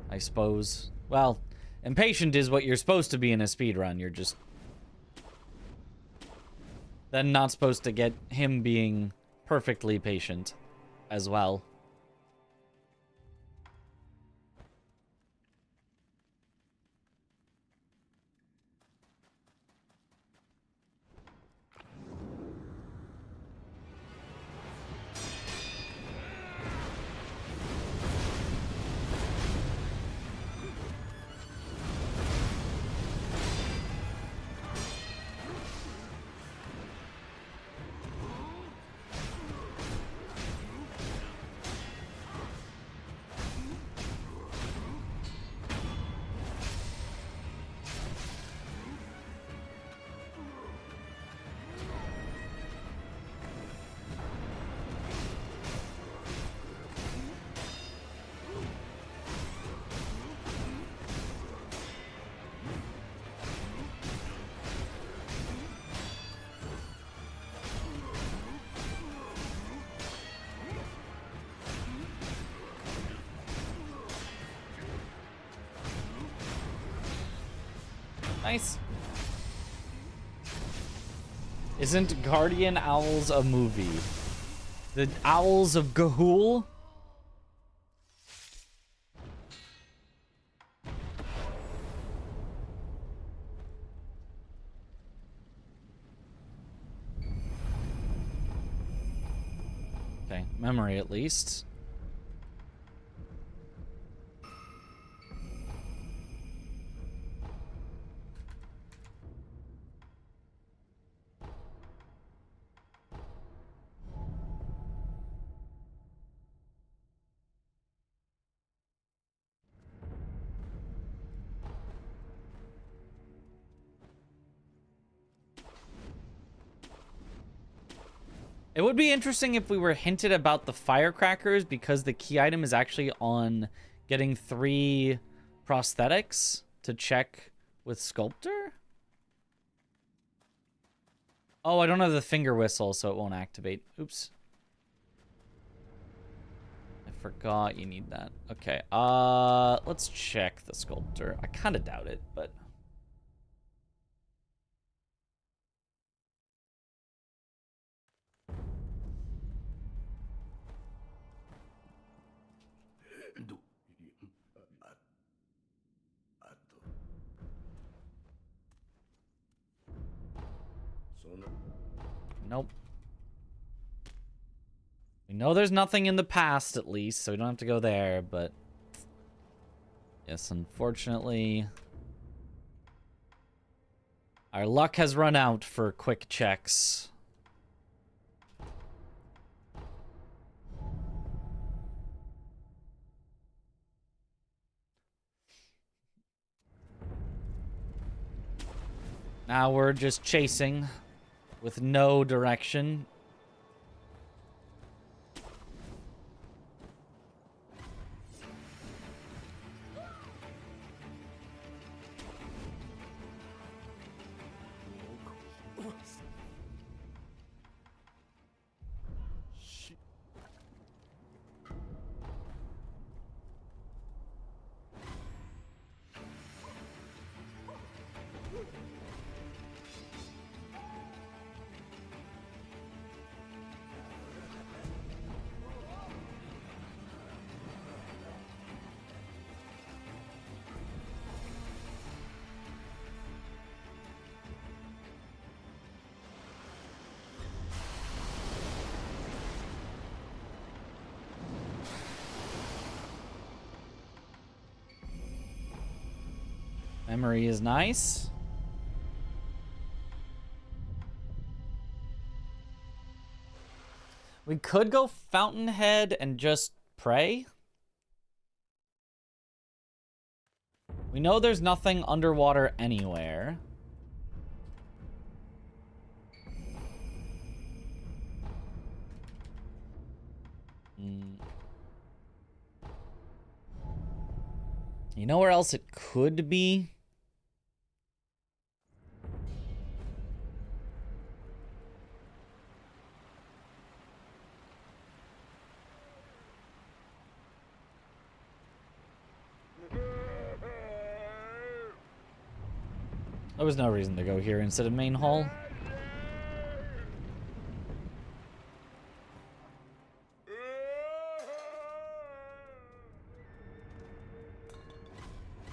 S2: I suppose. Well, impatient is what you're supposed to be in a speedrun. You're just then not supposed to get him being perfectly patient as well. Nice. Isn't Guardian Owls a movie? The Owls of Ga'Hoole? Okay, memory at least. It would be interesting if we were hinted about the firecrackers because the key item is actually on getting 3 prosthetics to check with Sculptor. Oh, I don't have the finger whistle, so it won't activate. Oops. I forgot you need that. Okay, let's check the Sculptor. I kind of doubt it, but... Nope. We know there's nothing in the past, at least, so we don't have to go there, but... Yes, unfortunately... Our luck has run out for quick checks. Now we're just chasing with no direction. Memory is nice. We could go Fountainhead and just pray. We know there's nothing underwater anywhere. You know where else it could be? There was no reason to go here instead of main hall.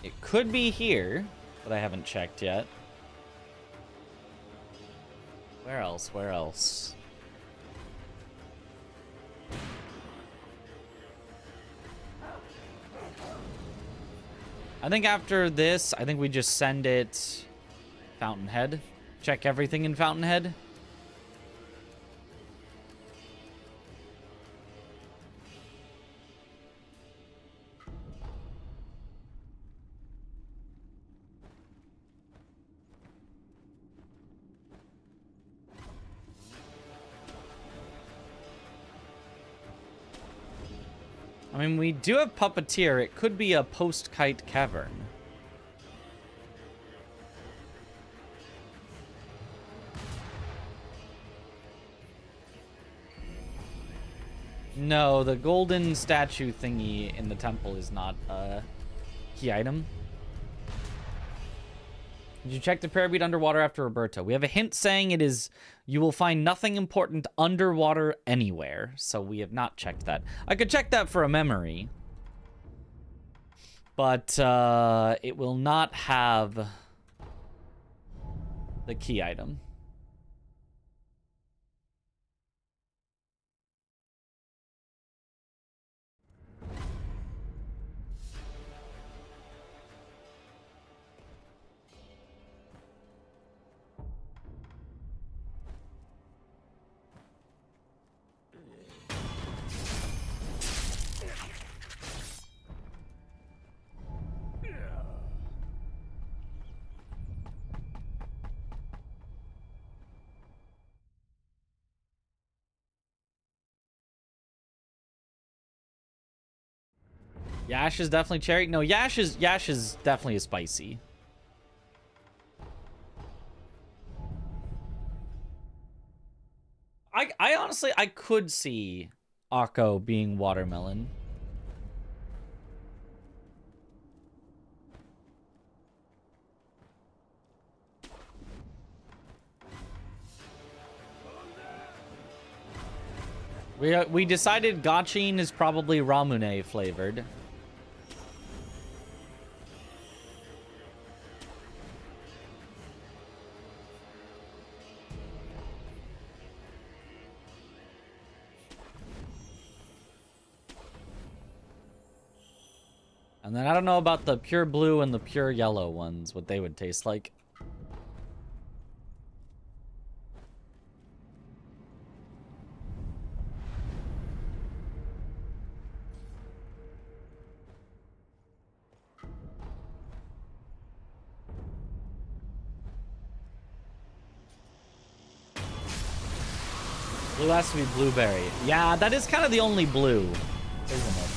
S2: It could be here, but I haven't checked yet. Where else? Where else? I think after this, I think we just send it Fountainhead. Check everything in Fountainhead. I mean, we do have Puppeteer. It could be a post-kite cavern. No, the golden statue thingy in the temple is not a key item. Did you check the prayer bead underwater after Roberto? We have a hint saying it is, you will find nothing important underwater anywhere. So we have not checked that. I could check that for a memory. But it will not have the key item. Yash is definitely cherry. No, Yash is definitely a spicy. I honestly, I could see Akko being watermelon. We decided Gachin is probably Ramune flavored. And then I don't know about the pure blue and the pure yellow ones, what they would taste like. Blue has to be blueberry. Yeah, that is kind of the only blue, isn't it?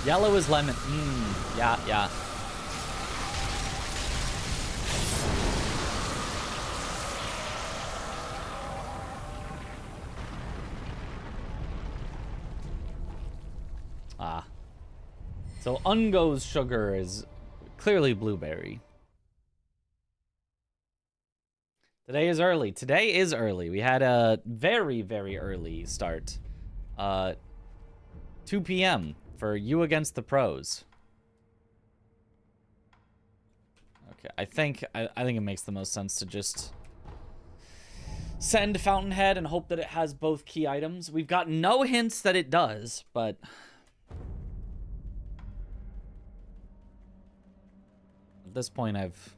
S2: Yellow is lemon. Yeah, yeah. Ah. So Ungo's sugar is clearly blueberry. Today is early. Today is early. We had a very, very early start. 2 p.m. for you against the pros. Okay, I think it makes the most sense to just send Fountainhead and hope that it has both key items. We've got no hints that it does, but at this point I've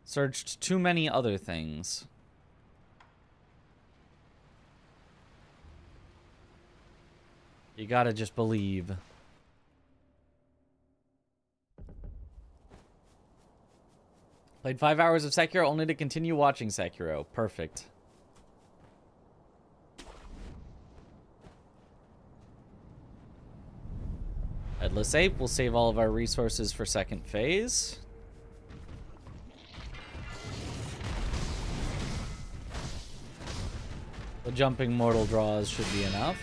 S2: searched too many other things. You gotta just believe. Played 5 hours of Sekiro only to continue watching Sekiro. Perfect. Headless Ape. We'll save all of our resources for second phase. The jumping mortal draws should be enough.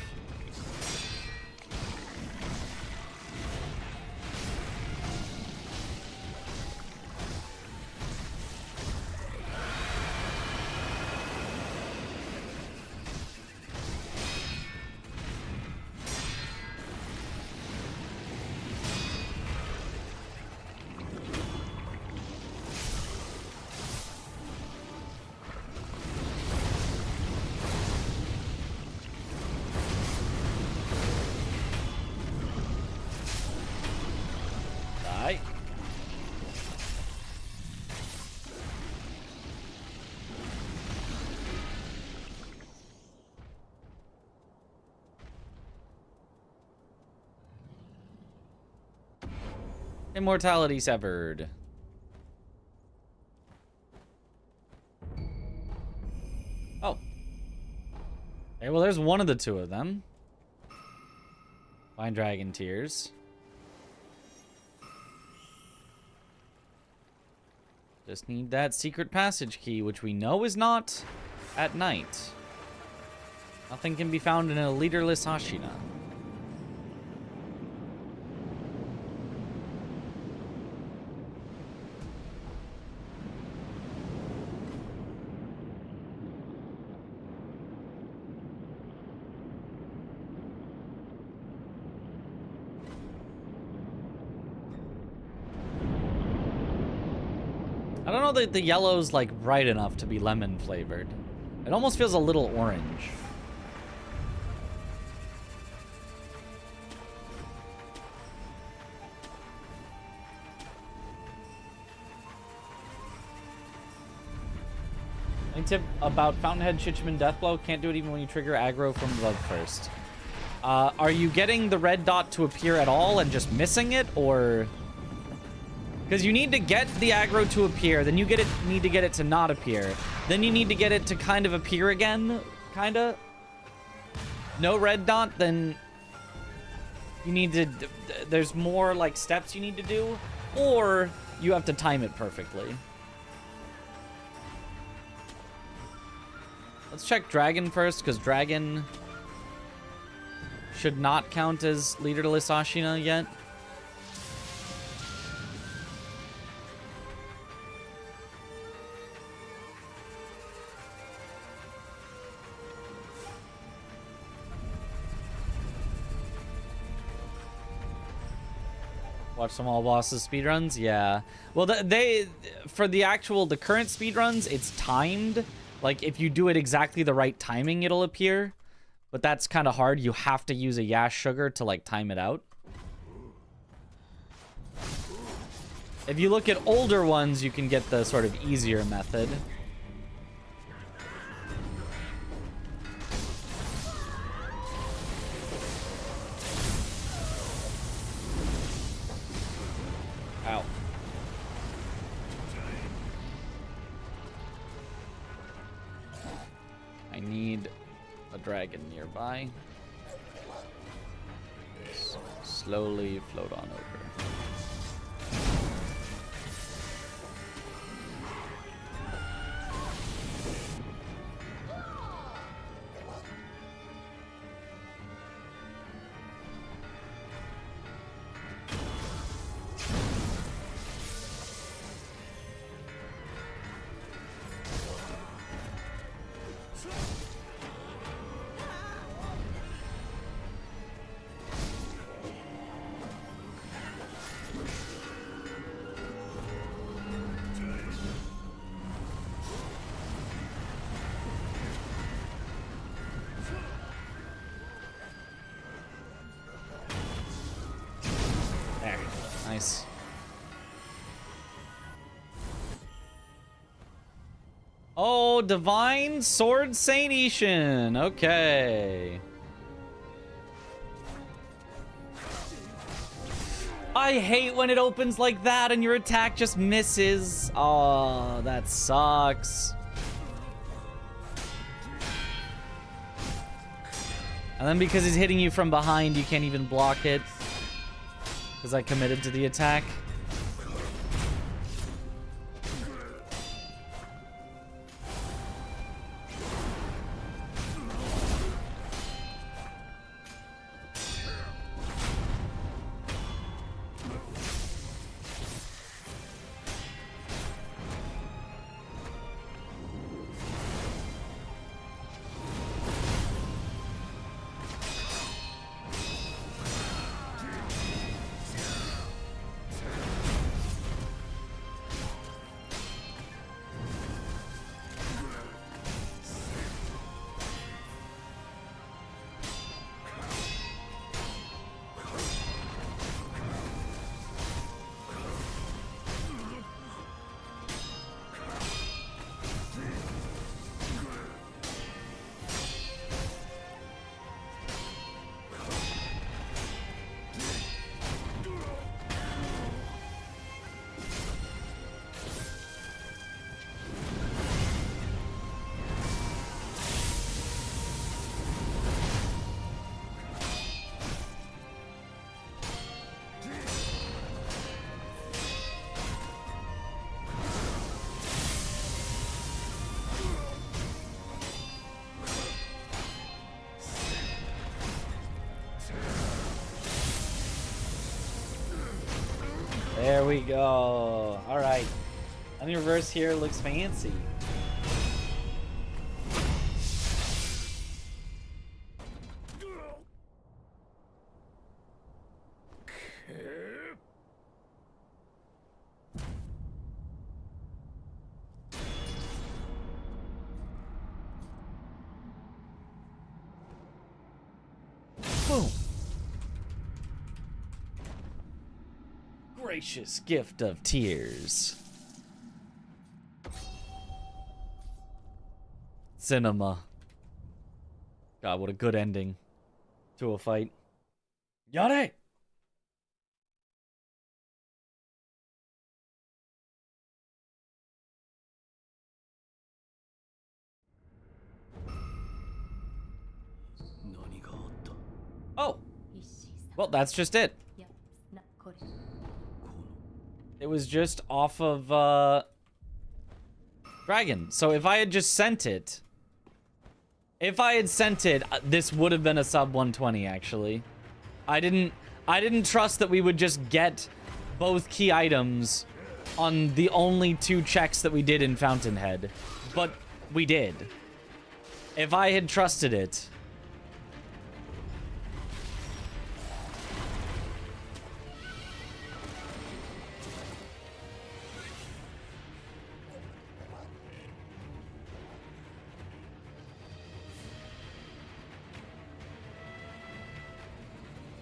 S2: Immortality severed. Oh. Okay, well, there's one of the two of them. Find Dragon Tears. Just need that secret passage key, which we know is not at night. Nothing can be found in a leaderless Ashina. I don't know that the yellow's like bright enough to be lemon flavored. It almost feels a little orange. Any tip about Fountainhead, Shichiman, Deathblow? Can't do it even when you trigger aggro from above first. Are you getting the red dot to appear at all and just missing it, or... Because you need to get the aggro to appear, then you need to get it to not appear. Then you need to get it to kind of appear again, kinda. No red dot, then you need to... There's more, like, steps you need to do, or you have to time it perfectly. Let's check Dragon first, because Dragon should not count as leaderless Ashina yet. Watch some all bosses speedruns? Yeah. Well, for the current speedruns, it's timed. Like, if you do it exactly the right timing, it'll appear. But that's kind of hard. You have to use a Yash Sugar to, like, time it out. If you look at older ones, you can get the sort of easier method. Ow. I need a dragon nearby. Slowly float on over. Nice. Oh, Divine Sword Saint Ishin. Okay. I hate when it opens like that and your attack just misses. Oh, that sucks. And then because he's hitting you from behind, you can't even block it. Because I committed to the attack. There we go. All right. Any reverse here looks fancy. Boom. Gracious gift of tears. Cinema. God, what a good ending to a fight. Yare! Oh! Well, that's just it. It was just off of, Dragon. So if I had just sent it... If I had sent it, this would have been a sub 120, actually. I didn't trust that we would just get both key items on the only 2 checks that we did in Fountainhead. But we did. If I had trusted it...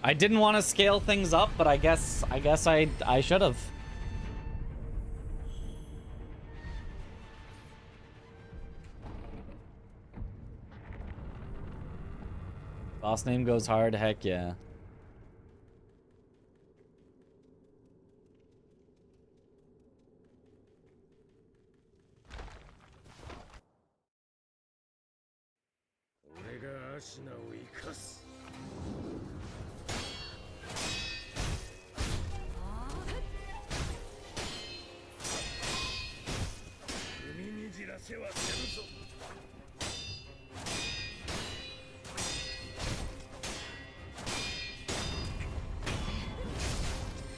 S2: I didn't want to scale things up, but I guess I should have. Boss name goes hard, heck yeah.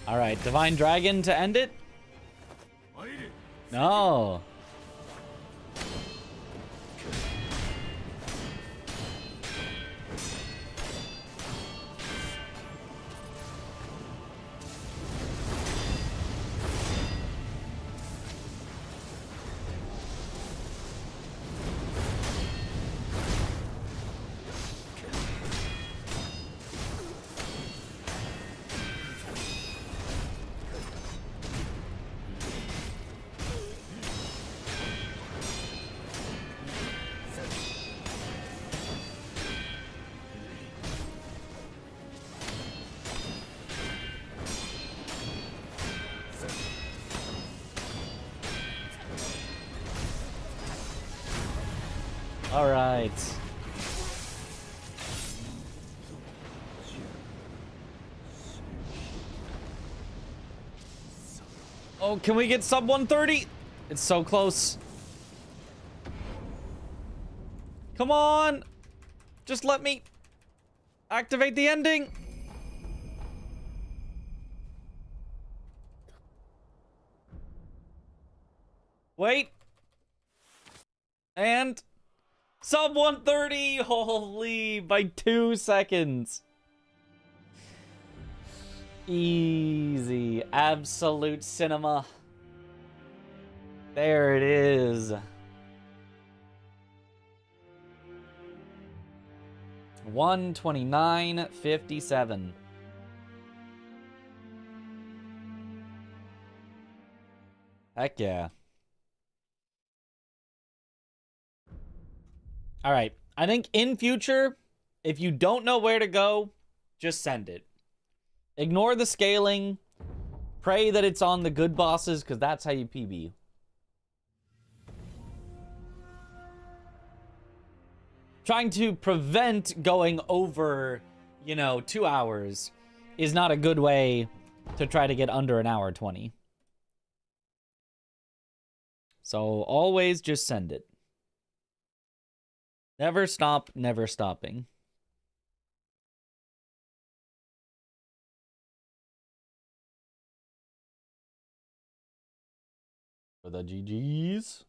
S2: All right, Divine Dragon to end it? No. All right. Oh, can we get sub 130? It's so close. Come on. Just let me activate the ending. Wait. And sub 130. Holy, by 2 seconds. Easy. Absolute cinema. There it is. 129.57. Heck yeah. All right. I think in future, if you don't know where to go, just send it. Ignore the scaling. Pray that it's on the good bosses, because that's how you PB. Trying to prevent going over, 2 hours is not a good way to try to get under an hour 20. So always just send it. Never stop, never stopping. for the GGs.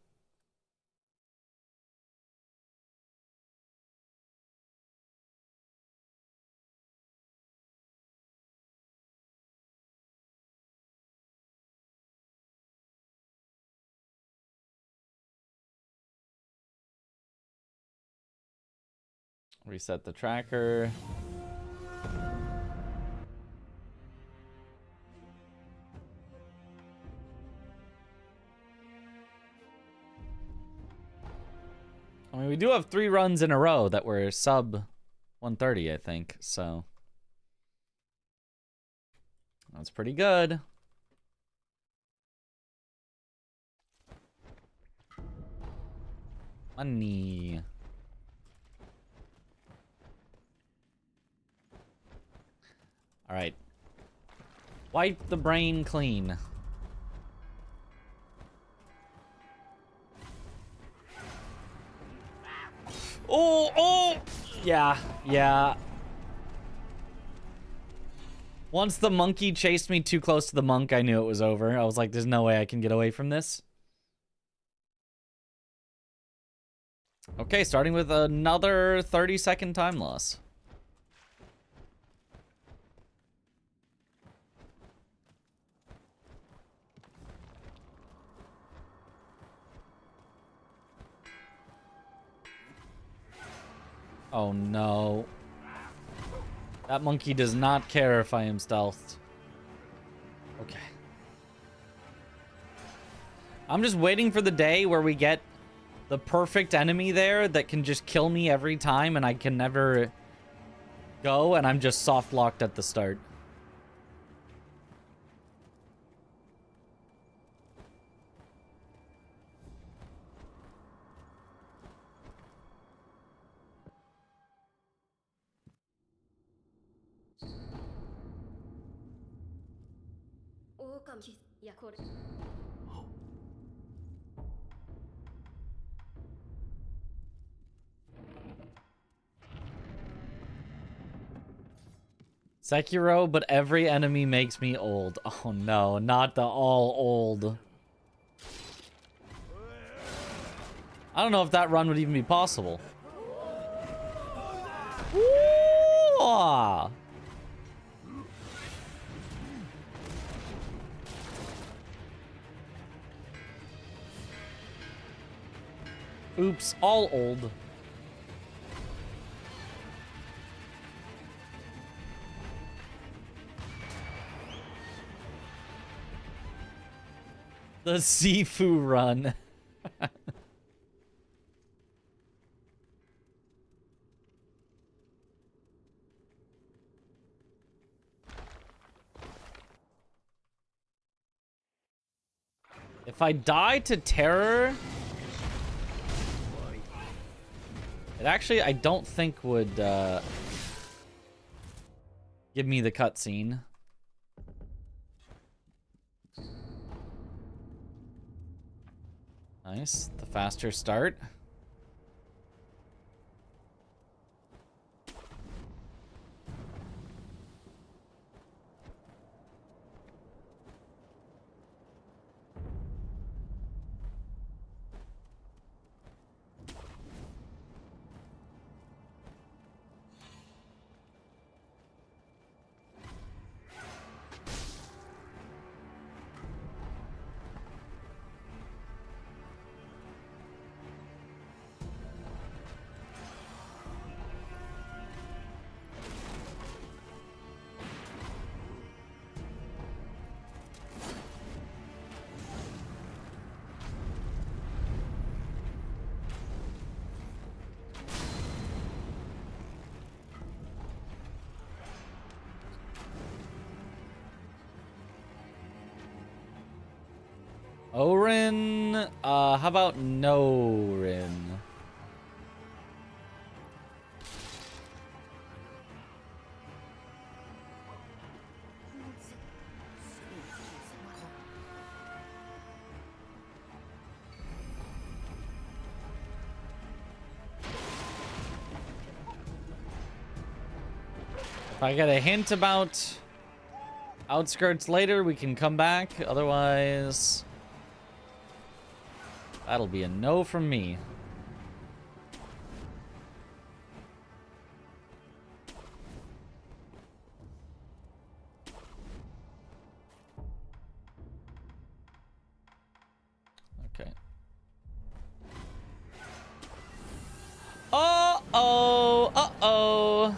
S2: Reset the tracker. I mean, we do have 3 runs in a row that were sub 130, I think, so that's pretty good. Money. All right. Wipe the brain clean. Oh, oh! Yeah, yeah. Once the monkey chased me too close to the monk, I knew it was over. I was like, there's no way I can get away from this. Okay, starting with another 30-second time loss. Oh no. That monkey does not care if I am stealthed. Okay. I'm just waiting for the day where we get the perfect enemy there that can just kill me every time and I can never go and I'm just soft locked at the start. Sekiro, but every enemy makes me old. Oh no, not the all old. I don't know if that run would even be possible. Ooh! Oops, all old. The Sifu run. If I die to terror, it actually, I don't think would give me the cutscene. Nice, the faster start. Orin, how about Norin? If I get a hint about outskirts later, we can come back. Otherwise, That'll be a no from me. Okay. Uh-oh! Uh-oh!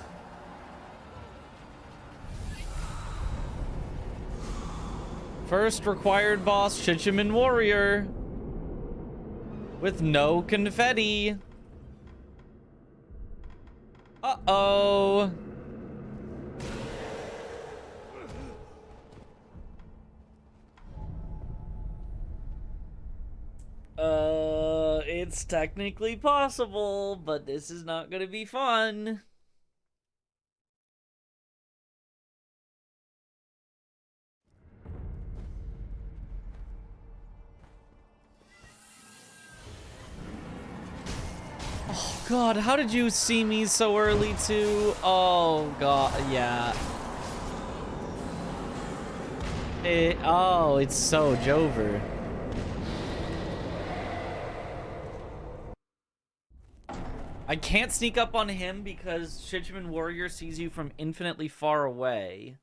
S2: First required boss, Shichiman Warrior. With no confetti. Uh-oh. It's technically possible, but this is not gonna be fun. Oh god, how did you see me so early too? Oh god, yeah. It's so Jover. I can't sneak up on him because Shichiman Warrior sees you from infinitely far away.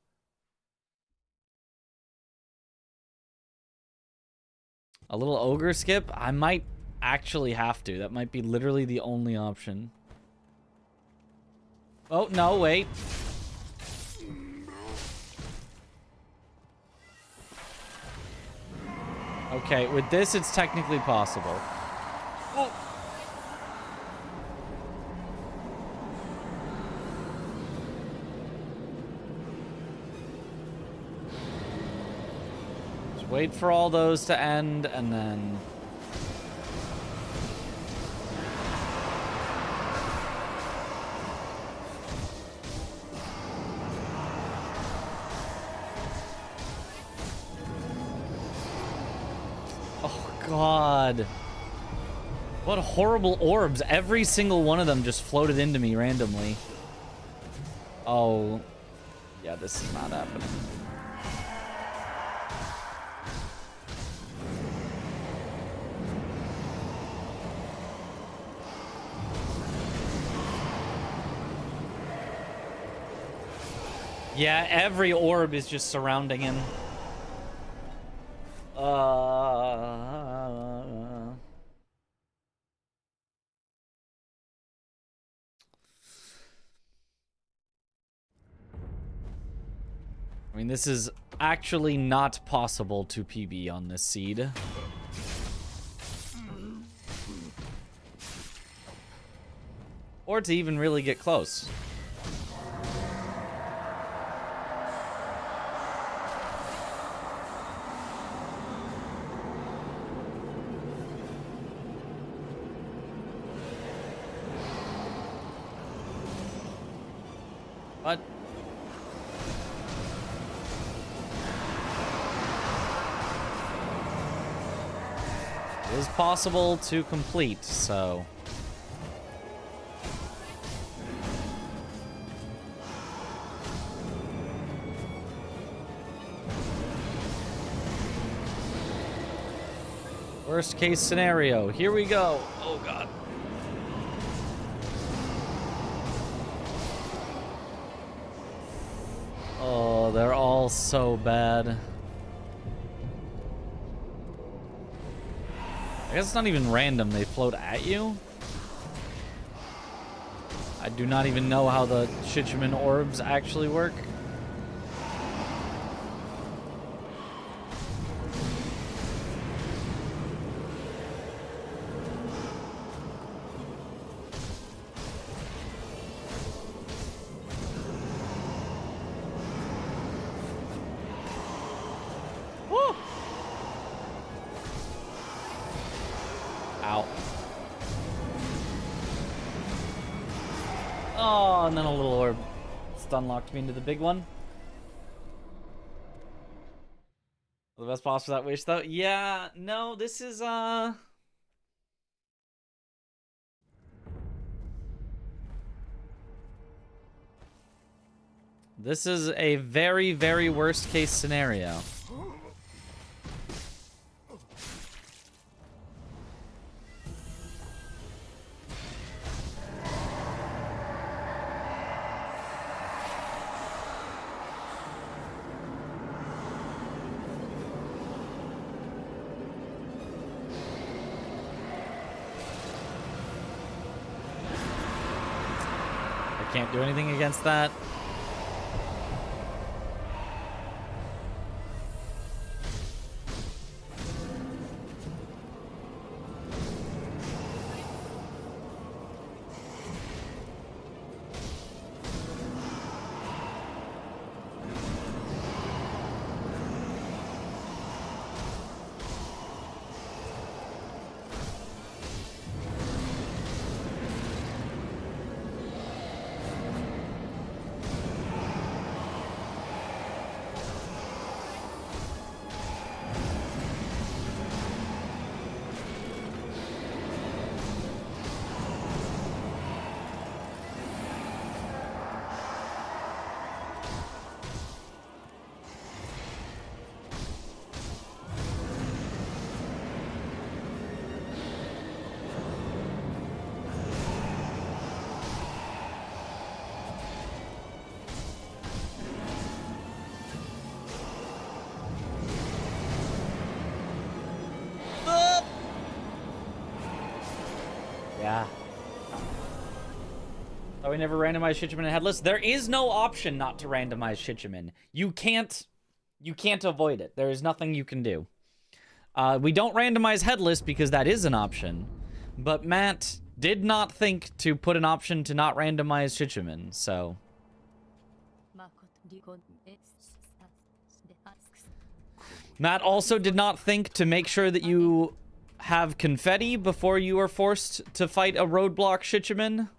S2: A little ogre skip? I might actually have to. That might be literally the only option. Oh, no, wait. Okay, with this, it's technically possible. Oh. Just wait for all those to end, and then... God. What horrible orbs. Every single one of them just floated into me randomly. Oh. Yeah, this is not happening. Yeah, every orb is just surrounding him. I mean, this is actually not possible to PB on this seed. Or to even really get close. What? It is possible to complete, so... Worst case scenario. Here we go. Oh, God. Oh, they're all so bad. I guess it's not even random. They float at you. I do not even know how the Shichiman orbs actually work. Oh, and then a little orb unlocked me into the big one. The best boss for that wish, though? Yeah, no, this is, this is a very, very worst case scenario. can't do anything against that. Yeah. Oh, we never randomized Shichiman and Headless. There is no option not to randomize Shichiman. You can't avoid it. There is nothing you can do. We don't randomize Headless because that is an option. But Matt did not think to put an option to not randomize Shichiman, so... Matt also did not think to make sure that you have confetti before you are forced to fight a roadblock Shichiman.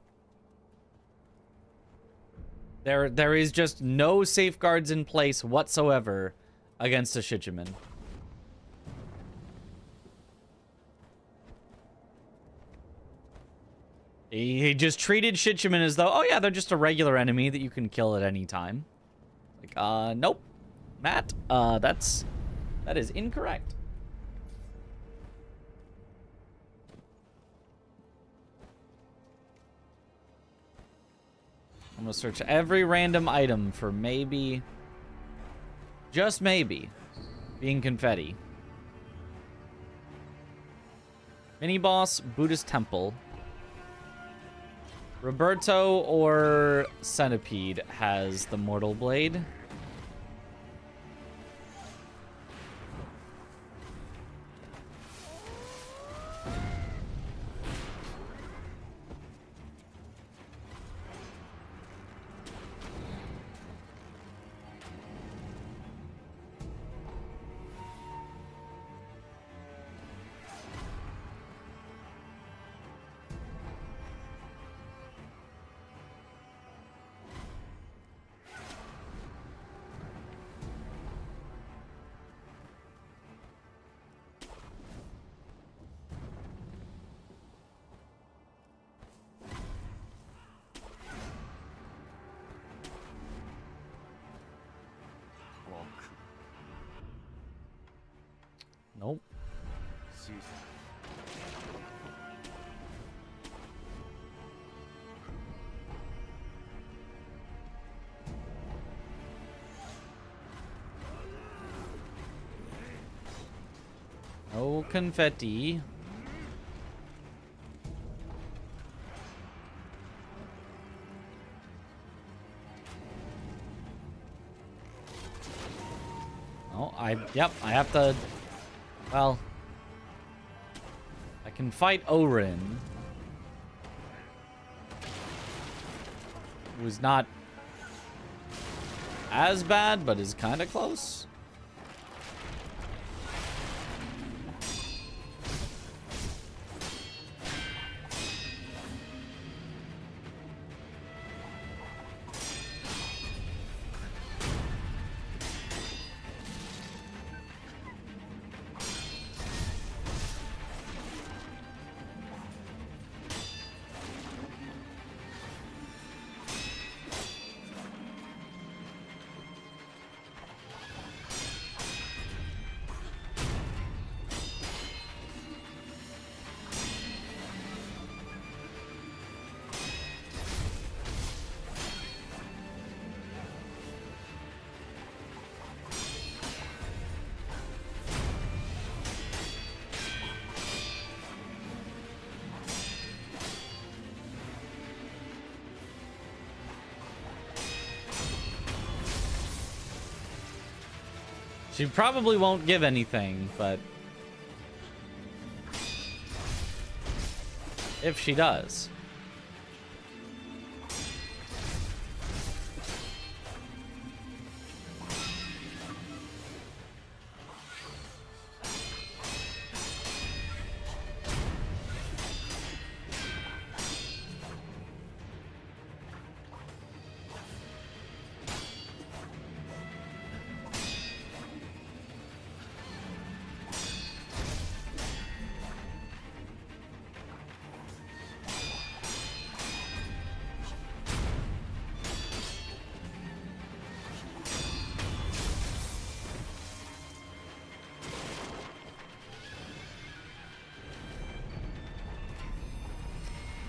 S2: There is just no safeguards in place whatsoever against a Shichiman. He just treated Shichiman as though, oh yeah, they're just a regular enemy that you can kill at any time. Like, nope. Matt, that is incorrect. I'm gonna search every random item for maybe, just maybe, being confetti. Mini boss, Buddhist temple. Roberto or Centipede has the Mortal Blade. Nope. No confetti. Oh, I have to... Well, I can fight Orin, who's not as bad, but is kind of close. She probably won't give anything, but if she does.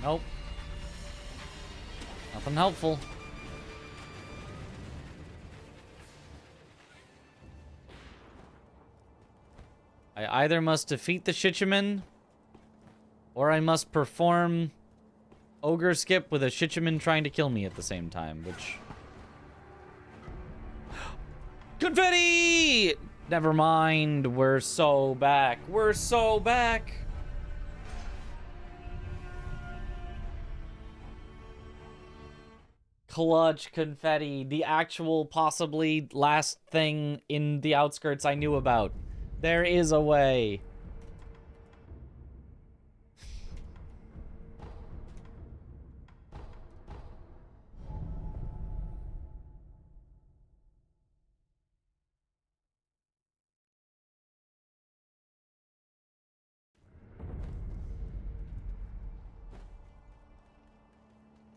S2: Nope. Nothing helpful. I either must defeat the Shichiman, or I must perform Ogre Skip with a Shichiman trying to kill me at the same time, which... Confetti! Never mind, we're so back. We're so back! Clutch confetti, the actual possibly last thing in the outskirts I knew about. There is a way.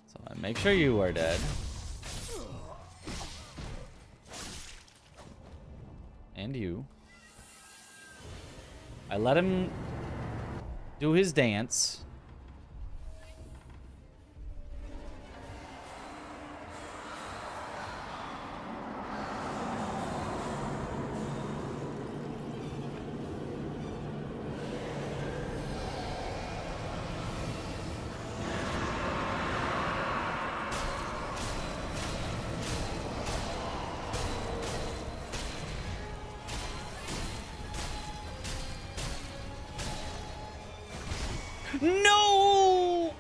S2: So I make sure you are dead. And you. I let him do his dance. No!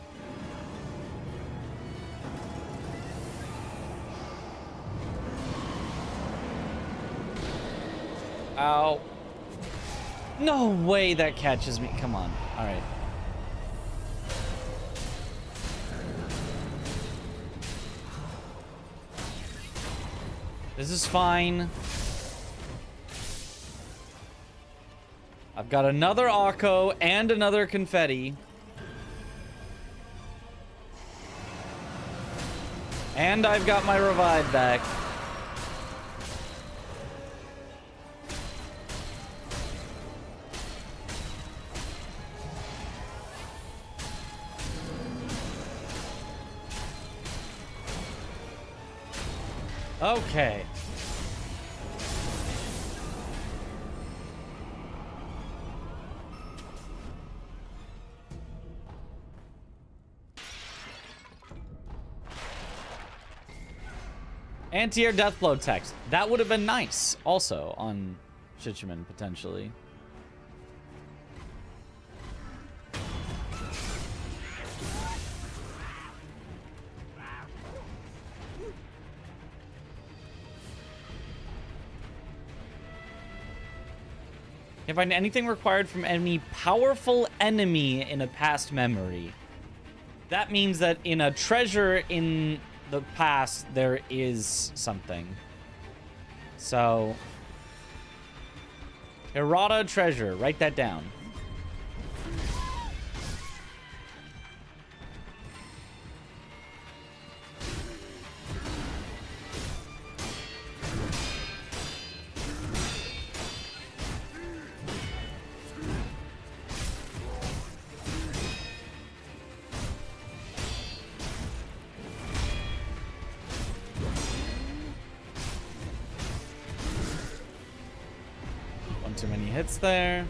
S2: Ow. No way that catches me. Come on. All right. This is fine. I've got another Akko and another confetti. And I've got my revive back. Okay. Anti-air deathblow text. That would have been nice also on Shichiman potentially. Can't find anything required from any powerful enemy in a past memory. That means that in a treasure in the past, there is something. So, Hirata treasure. Write that down. Too many hits there.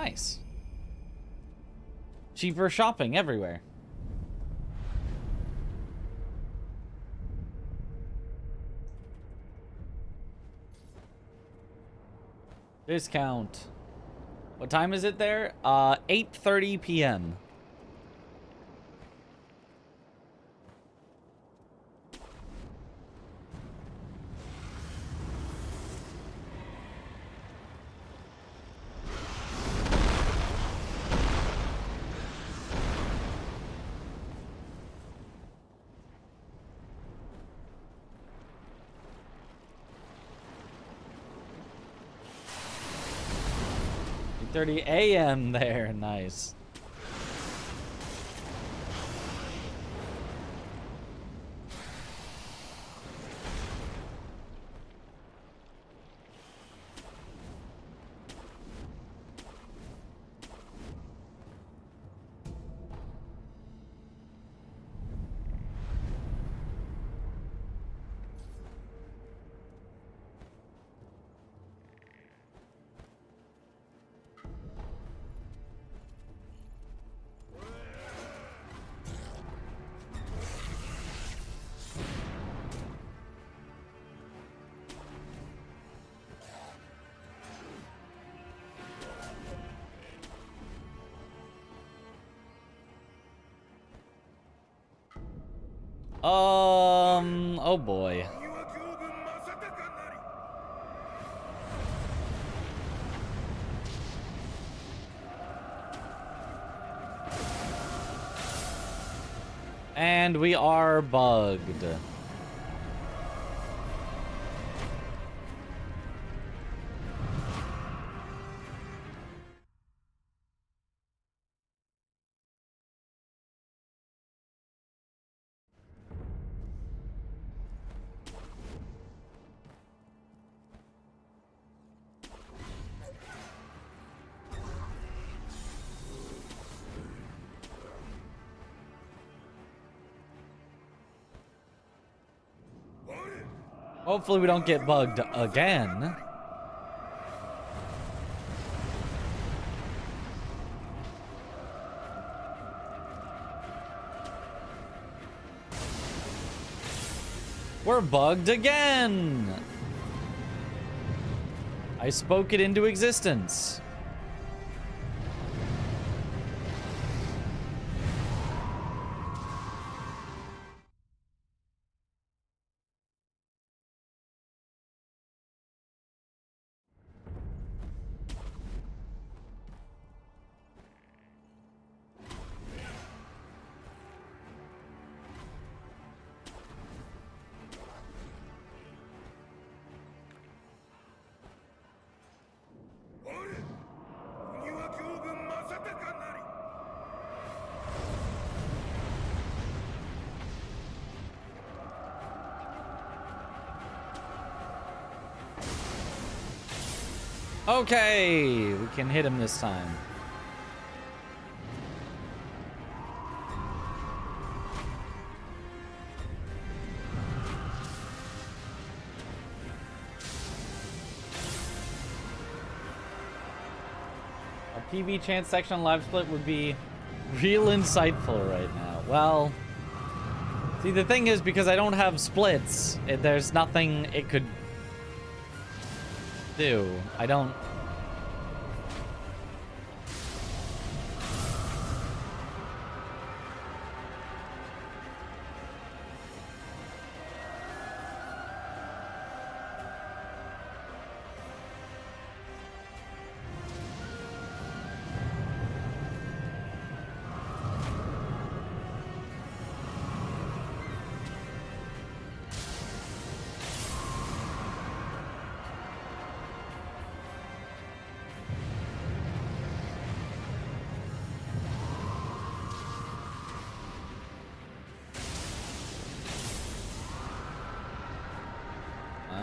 S2: Nice. Cheaper shopping everywhere. Discount. What time is it there? 8:30 p.m. .30 a.m. there. Nice. Oh boy. And we are bugged. Hopefully we don't get bugged again. We're bugged again. I spoke it into existence. Okay, we can hit him this time. A PB chance section live split would be real insightful right now. Well, see, the thing is, because I don't have splits, there's nothing it could do. I don't.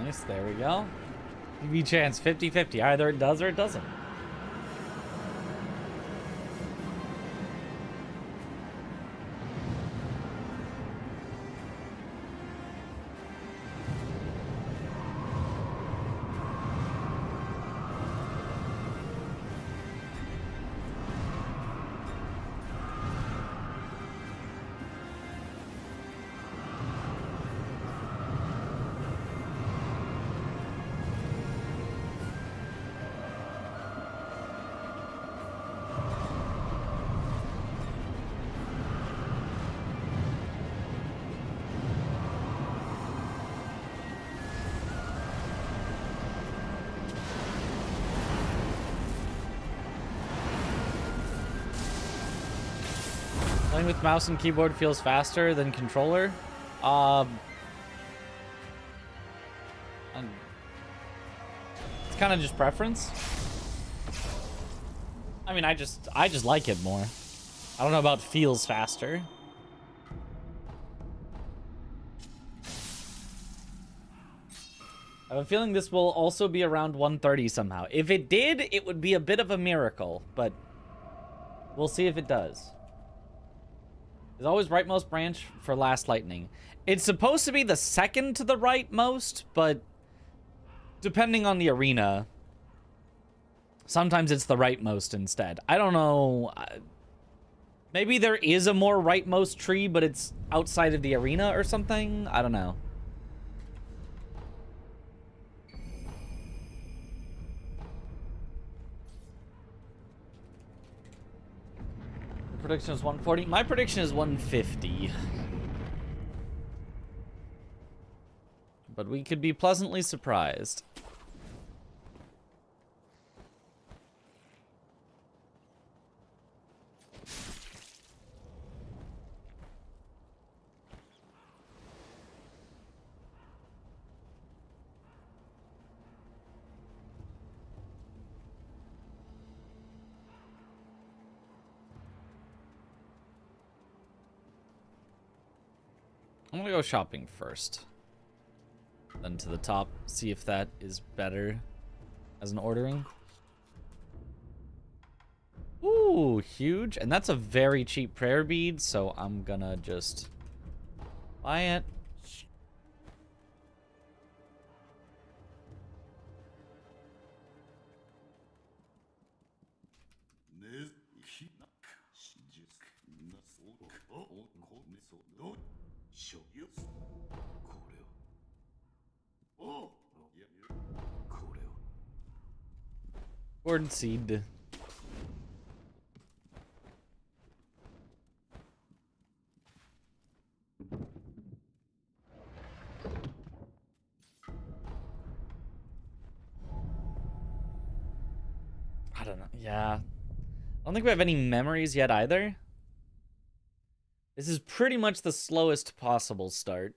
S2: Nice, there we go. PB chance 50-50. Either it does or it doesn't. Playing with mouse and keyboard feels faster than controller. It's kind of just preference. I mean, I just like it more. I don't know about feels faster. I have a feeling this will also be around 130 somehow. If it did, it would be a bit of a miracle, but we'll see if it does. There's always rightmost branch for last lightning. It's supposed to be the second to the rightmost, but depending on the arena, sometimes it's the rightmost instead. I don't know. Maybe there is a more rightmost tree, but it's outside of the arena or something. I don't know. Prediction is 140. My prediction is 150. But we could be pleasantly surprised. I'm gonna go shopping first. Then to the top, see if that is better as an ordering. Ooh, huge. And that's a very cheap prayer bead, so I'm gonna just buy it. Gourd seed. I don't know. Yeah. I don't think we have any memories yet either. This is pretty much the slowest possible start.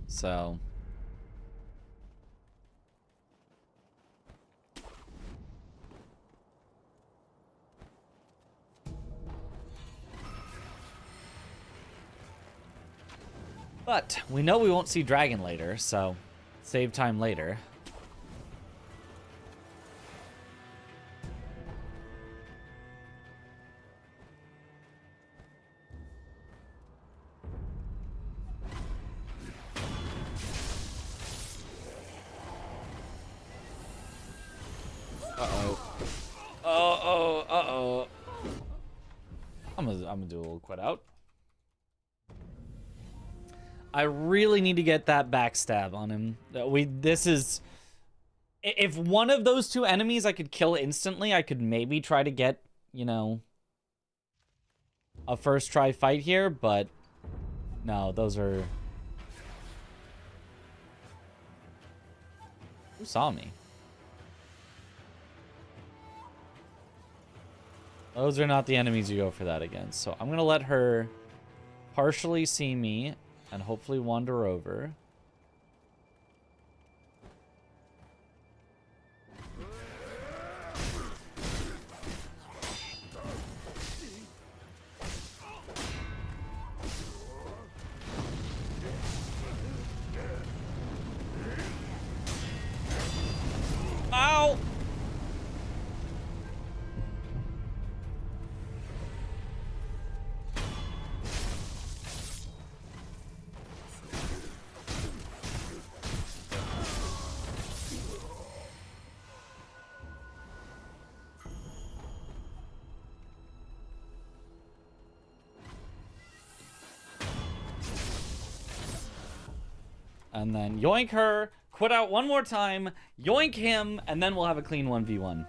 S2: So... But we know we won't see dragon later, so save time later. Uh-oh. Uh-oh, uh-oh. I'm gonna do a little quit out. I really need to get that backstab on him. This is... If one of those two enemies I could kill instantly, I could maybe try to get, you know, a first try fight here, but no, those are... Who saw me? Those are not the enemies you go for that against. So I'm going to let her partially see me and hopefully wander over. Ow! And then yoink her, quit out one more time, yoink him, and then we'll have a clean 1v1.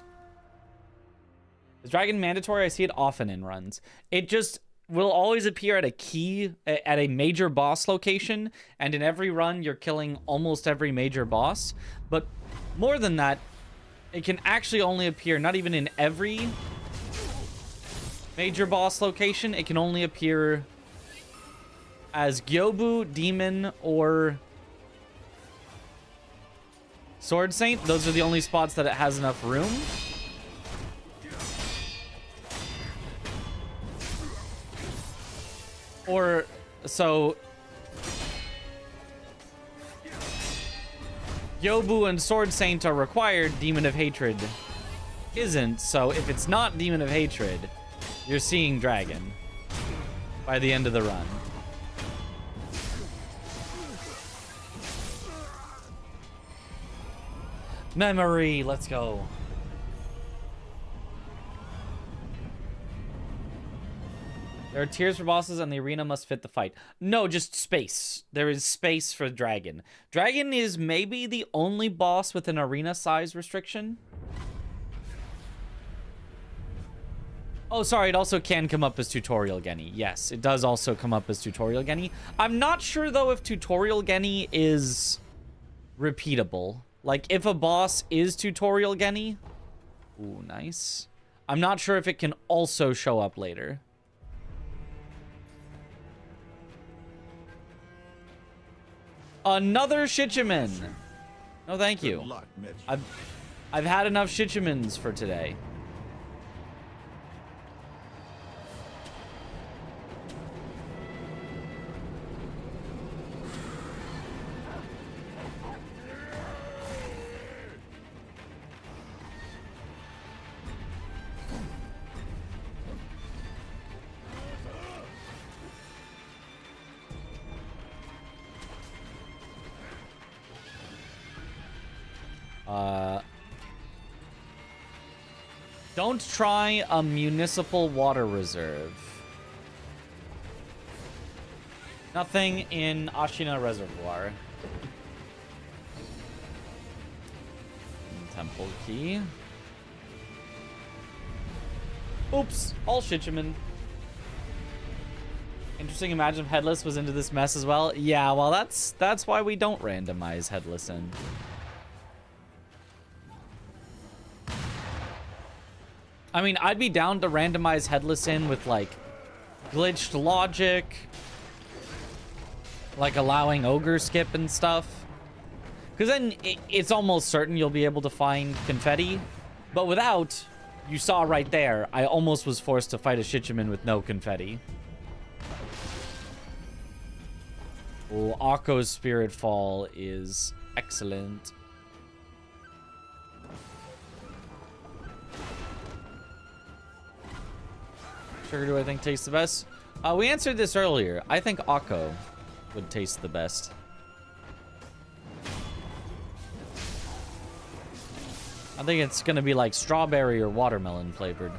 S2: Is dragon mandatory? I see it often in runs. It just will always appear at a key, at a major boss location, and in every run you're killing almost every major boss. But more than that, it can actually only appear not even in every major boss location. It can only appear as Gyobu, Demon, or Sword Saint. Those are the only spots that it has enough room. Or, so... Yobu and Sword Saint are required, Demon of Hatred isn't, so if it's not Demon of Hatred, you're seeing Dragon by the end of the run. Memory, let's go. There are tiers for bosses and the arena must fit the fight. No, just space. There is space for Dragon. Dragon is maybe the only boss with an arena size restriction. Oh, sorry, it also can come up as Tutorial Genny. Yes, it does also come up as Tutorial Genny. I'm not sure, though, if Tutorial Genny is repeatable. Like, if a boss is Tutorial Genny... Ooh, nice. I'm not sure if it can also show up later. Another Shichiman. No, thank you. Good luck, Mitch. I've had enough Shichimans for today. Don't try a municipal water reserve. Nothing in Ashina Reservoir. Temple key. Oops, all Shichiman. Interesting, imagine if Headless was into this mess as well. Yeah, well, that's why we don't randomize Headless in. I mean, I'd be down to randomize Headless in with, like, glitched logic, like allowing Ogre skip and stuff. Because then it's almost certain you'll be able to find confetti. But without, you saw right there, I almost was forced to fight a Shichiman with no confetti. Oh, Akko's Spirit Fall is excellent. Sugar do I think tastes the best? We answered this earlier. I think Akko would taste the best. I think it's gonna be like strawberry or watermelon flavored.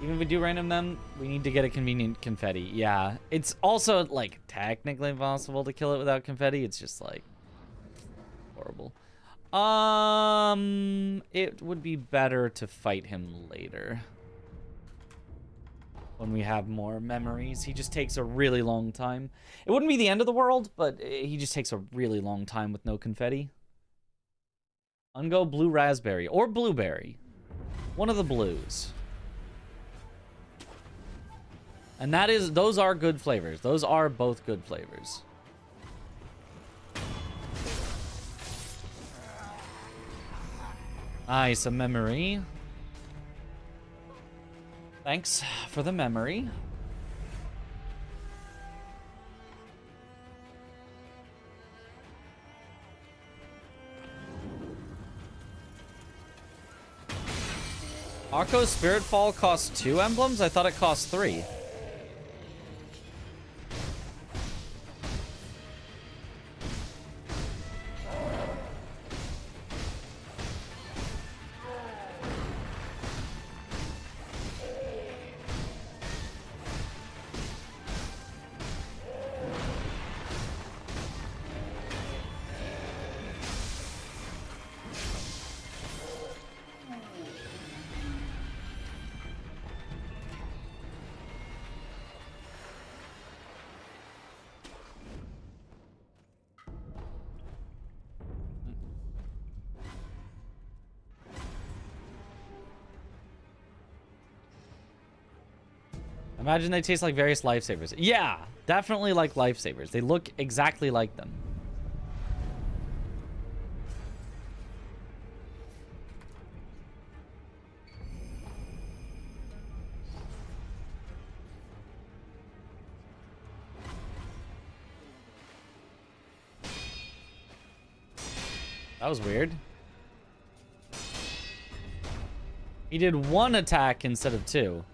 S2: Even if we do random them, we need to get a convenient confetti. Yeah, it's also like technically impossible to kill it without confetti. It's just like horrible. It would be better to fight him later. When we have more memories. He just takes a really long time. It wouldn't be the end of the world, but he just takes a really long time with no confetti. Ungo blue raspberry or blueberry. One of the blues. And those are good flavors. Those are both good flavors. Nice, a memory. Thanks for the memory. Akko's Spirit Fall costs 2 emblems? I thought it cost 3. Imagine they taste like various lifesavers. Yeah, definitely like lifesavers. They look exactly like them. That was weird. He did 1 attack instead of 2.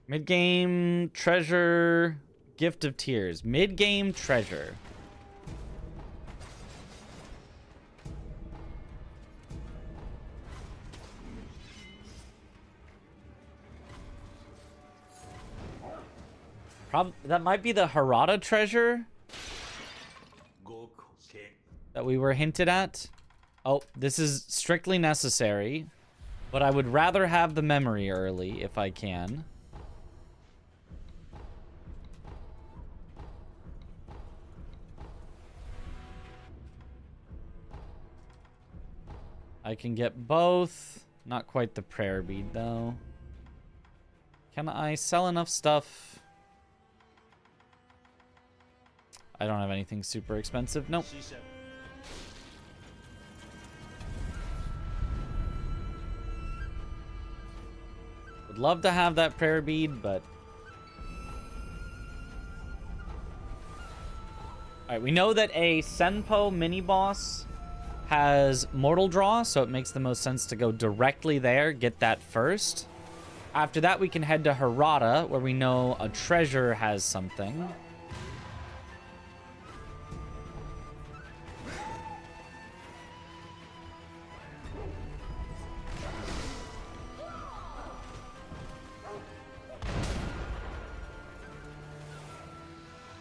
S2: Mid-game treasure, gift of tears. Mid-game treasure. That might be the Harada treasure that we were hinted at. Oh, this is strictly necessary, but I would rather have the memory early if I can. I can get both. Not quite the prayer bead, though. Can I sell enough stuff? I don't have anything super expensive. Nope. Would love to have that prayer bead, but... Alright, we know that a Senpo mini-boss has Mortal Draw, so it makes the most sense to go directly there, get that first. After that, we can head to Harada, where we know a treasure has something.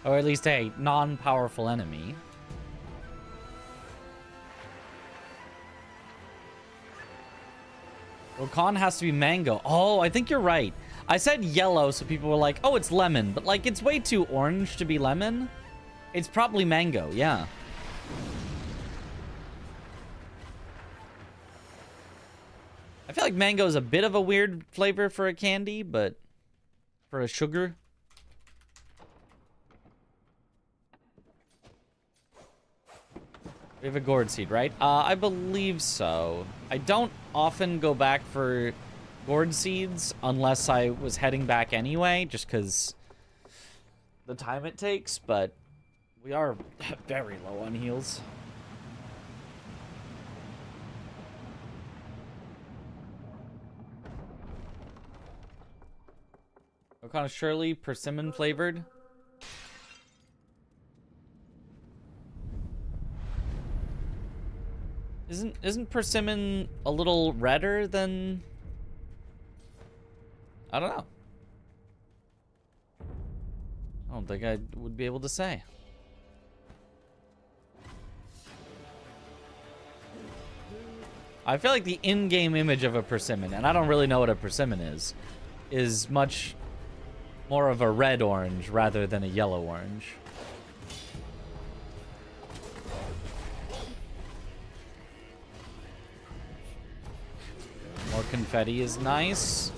S2: Or at least a non-powerful enemy. Rakan has to be mango. Oh, I think you're right. I said yellow, so people were like, oh, it's lemon. But, like, it's way too orange to be lemon. It's probably mango, yeah. I feel like mango is a bit of a weird flavor for a candy, but for a sugar... We have a gourd seed, right? I believe so. I don't often go back for gourd seeds unless I was heading back anyway, just because the time it takes, but we are very low on heals. What kind of Shirley persimmon flavored? Isn't persimmon a little redder than... I don't know. I don't think I would be able to say. I feel like the in-game image of a persimmon, and I don't really know what a persimmon is much more of a red-orange rather than a yellow-orange. More confetti is nice.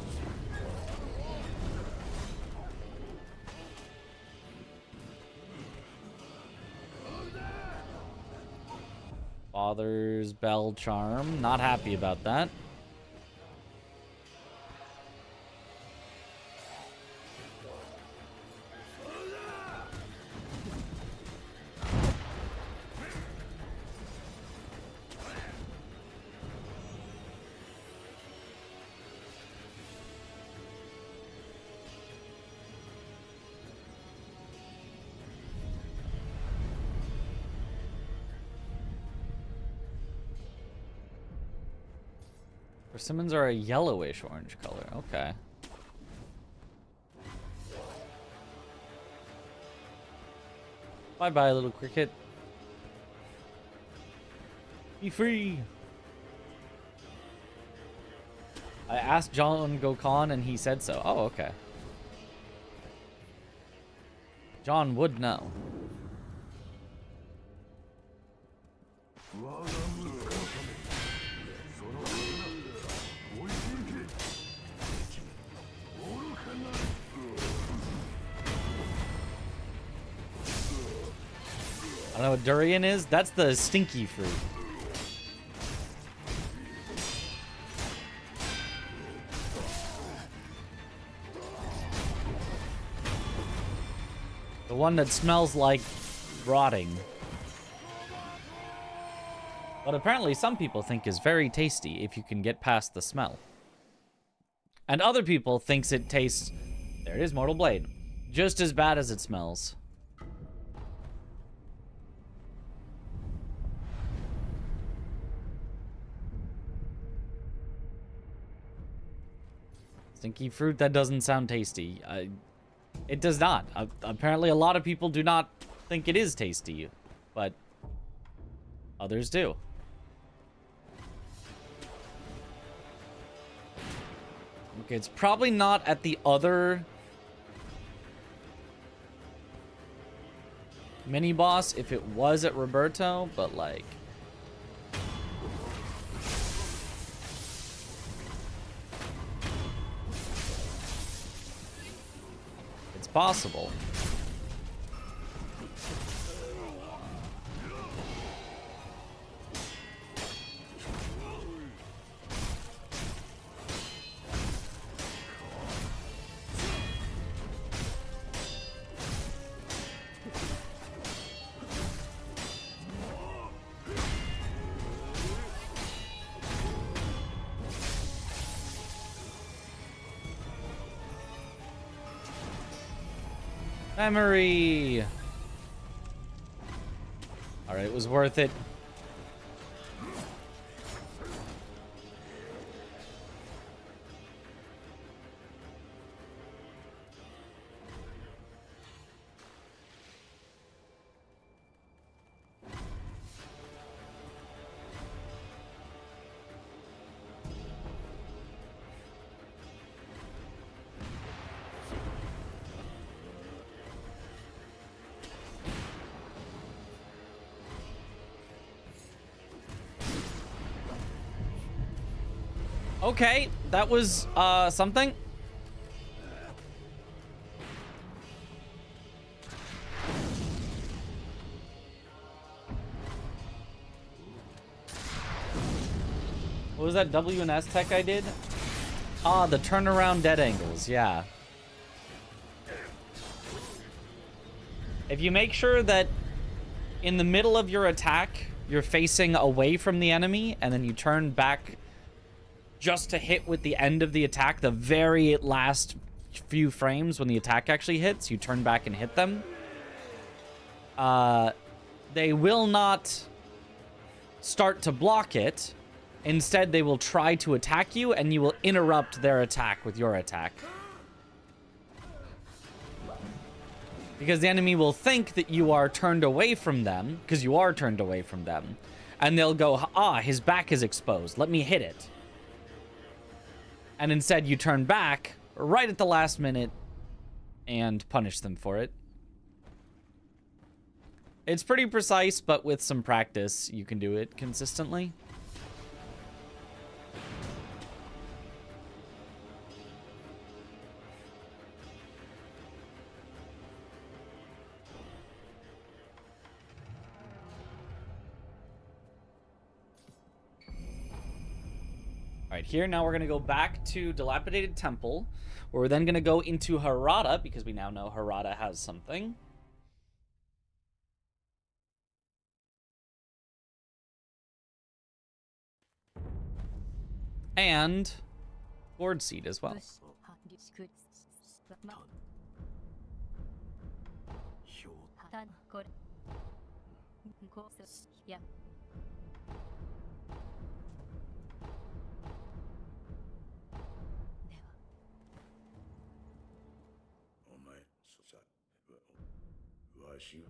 S2: Father's bell charm. Not happy about that. Persimmons are a yellowish orange color. Okay. Bye-bye, little cricket. Be free. I asked John Gokhan and he said so. Oh, okay. John would know. I don't know what durian is. That's the stinky fruit. The one that smells like rotting. But apparently some people think is very tasty if you can get past the smell. And other people thinks it tastes, there it is, Mortal Blade, just as bad as it smells. Stinky fruit, that doesn't sound tasty. It does not. Apparently a lot of people do not think it is tasty, but others do. Okay, it's probably not at the other mini-boss if it was at Roberto, but like... it's possible. Memory! Alright, it was worth it. Okay, that was, something. What was that W&S tech I did? Ah, the turnaround dead angles, yeah. If you make sure that in the middle of your attack, you're facing away from the enemy, and then you turn back just to hit with the end of the attack, the very last few frames when the attack actually hits, you turn back and hit them. They will not start to block it. Instead, they will try to attack you, and you will interrupt their attack with your attack. Because the enemy will think that you are turned away from them, because you are turned away from them. And they'll go, ah, his back is exposed. Let me hit it. And instead, you turn back right at the last minute and punish them for it. It's pretty precise, but with some practice, you can do it consistently. All right, here now we're going to go back to Dilapidated Temple, where we're then going to go into Harada, because we now know Harada has something. And Gourd Seed as well.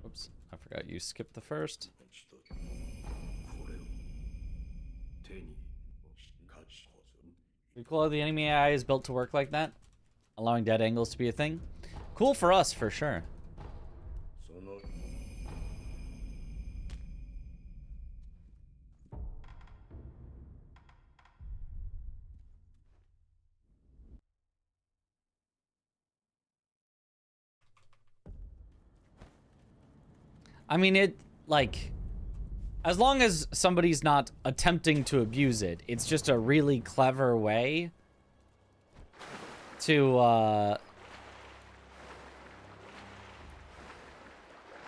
S2: Oops, I forgot you skipped the first. Pretty cool how the enemy AI is built to work like that, allowing dead angles to be a thing. Cool for us, for sure. I mean, it, like, as long as somebody's not attempting to abuse it, it's just a really clever way to,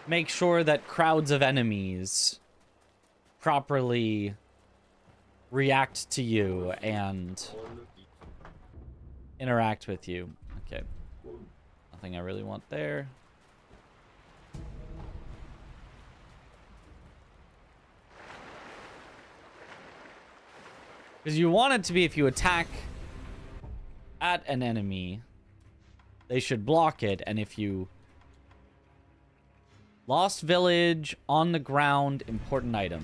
S2: make sure that crowds of enemies properly react to you and interact with you. Okay. Nothing I really want there. Because you want it to be, if you attack at an enemy, they should block it, and if you... Lost village, on the ground, important item.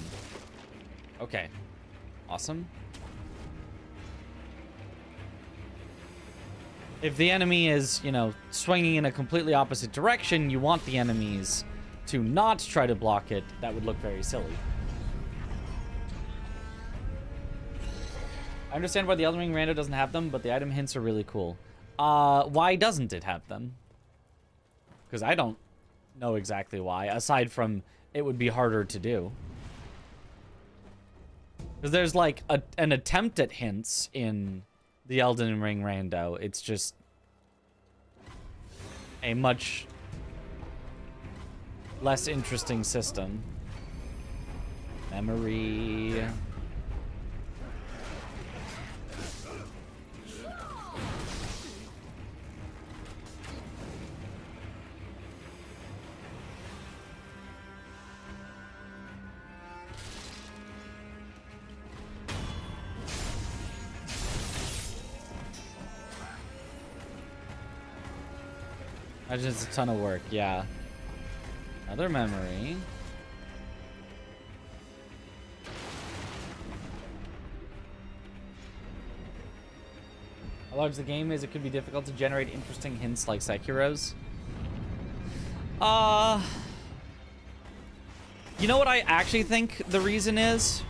S2: Okay. Awesome. If the enemy is, you know, swinging in a completely opposite direction, you want the enemies to not try to block it. That would look very silly. I understand why the Elden Ring rando doesn't have them, but the item hints are really cool. Why doesn't it have them? Because I don't know exactly why, aside from it would be harder to do. Because there's like an attempt at hints in the Elden Ring rando. It's just a much less interesting system. Memory... That's just a ton of work, yeah. Another memory. How large the game is, it could be difficult to generate interesting hints like Sekiro's. You know what I actually think the reason is?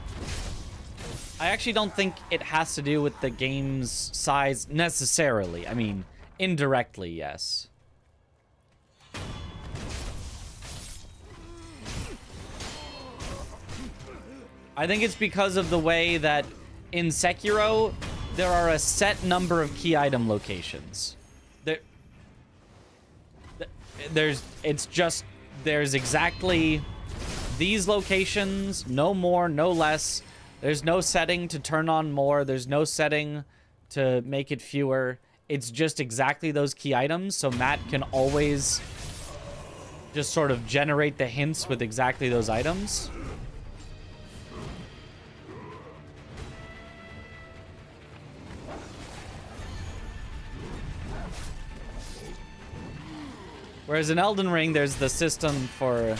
S2: I actually don't think it has to do with the game's size necessarily. I mean, indirectly, yes. I think it's because of the way that in Sekiro, there are a set number of key item locations. There's exactly these locations, no more, no less. There's no setting to turn on more. There's no setting to make it fewer. It's just exactly those key items, so Matt can always just sort of generate the hints with exactly those items. Whereas in Elden Ring, there's the system for...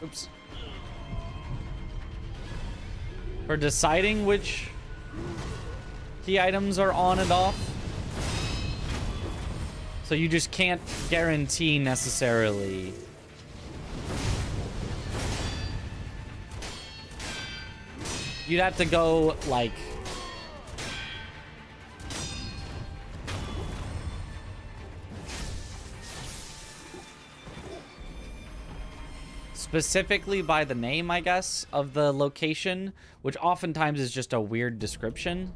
S2: Oops. For deciding which key items are on and off. So you just can't guarantee necessarily... You'd have to go, like... specifically by the name, I guess, of the location, which oftentimes is just a weird description.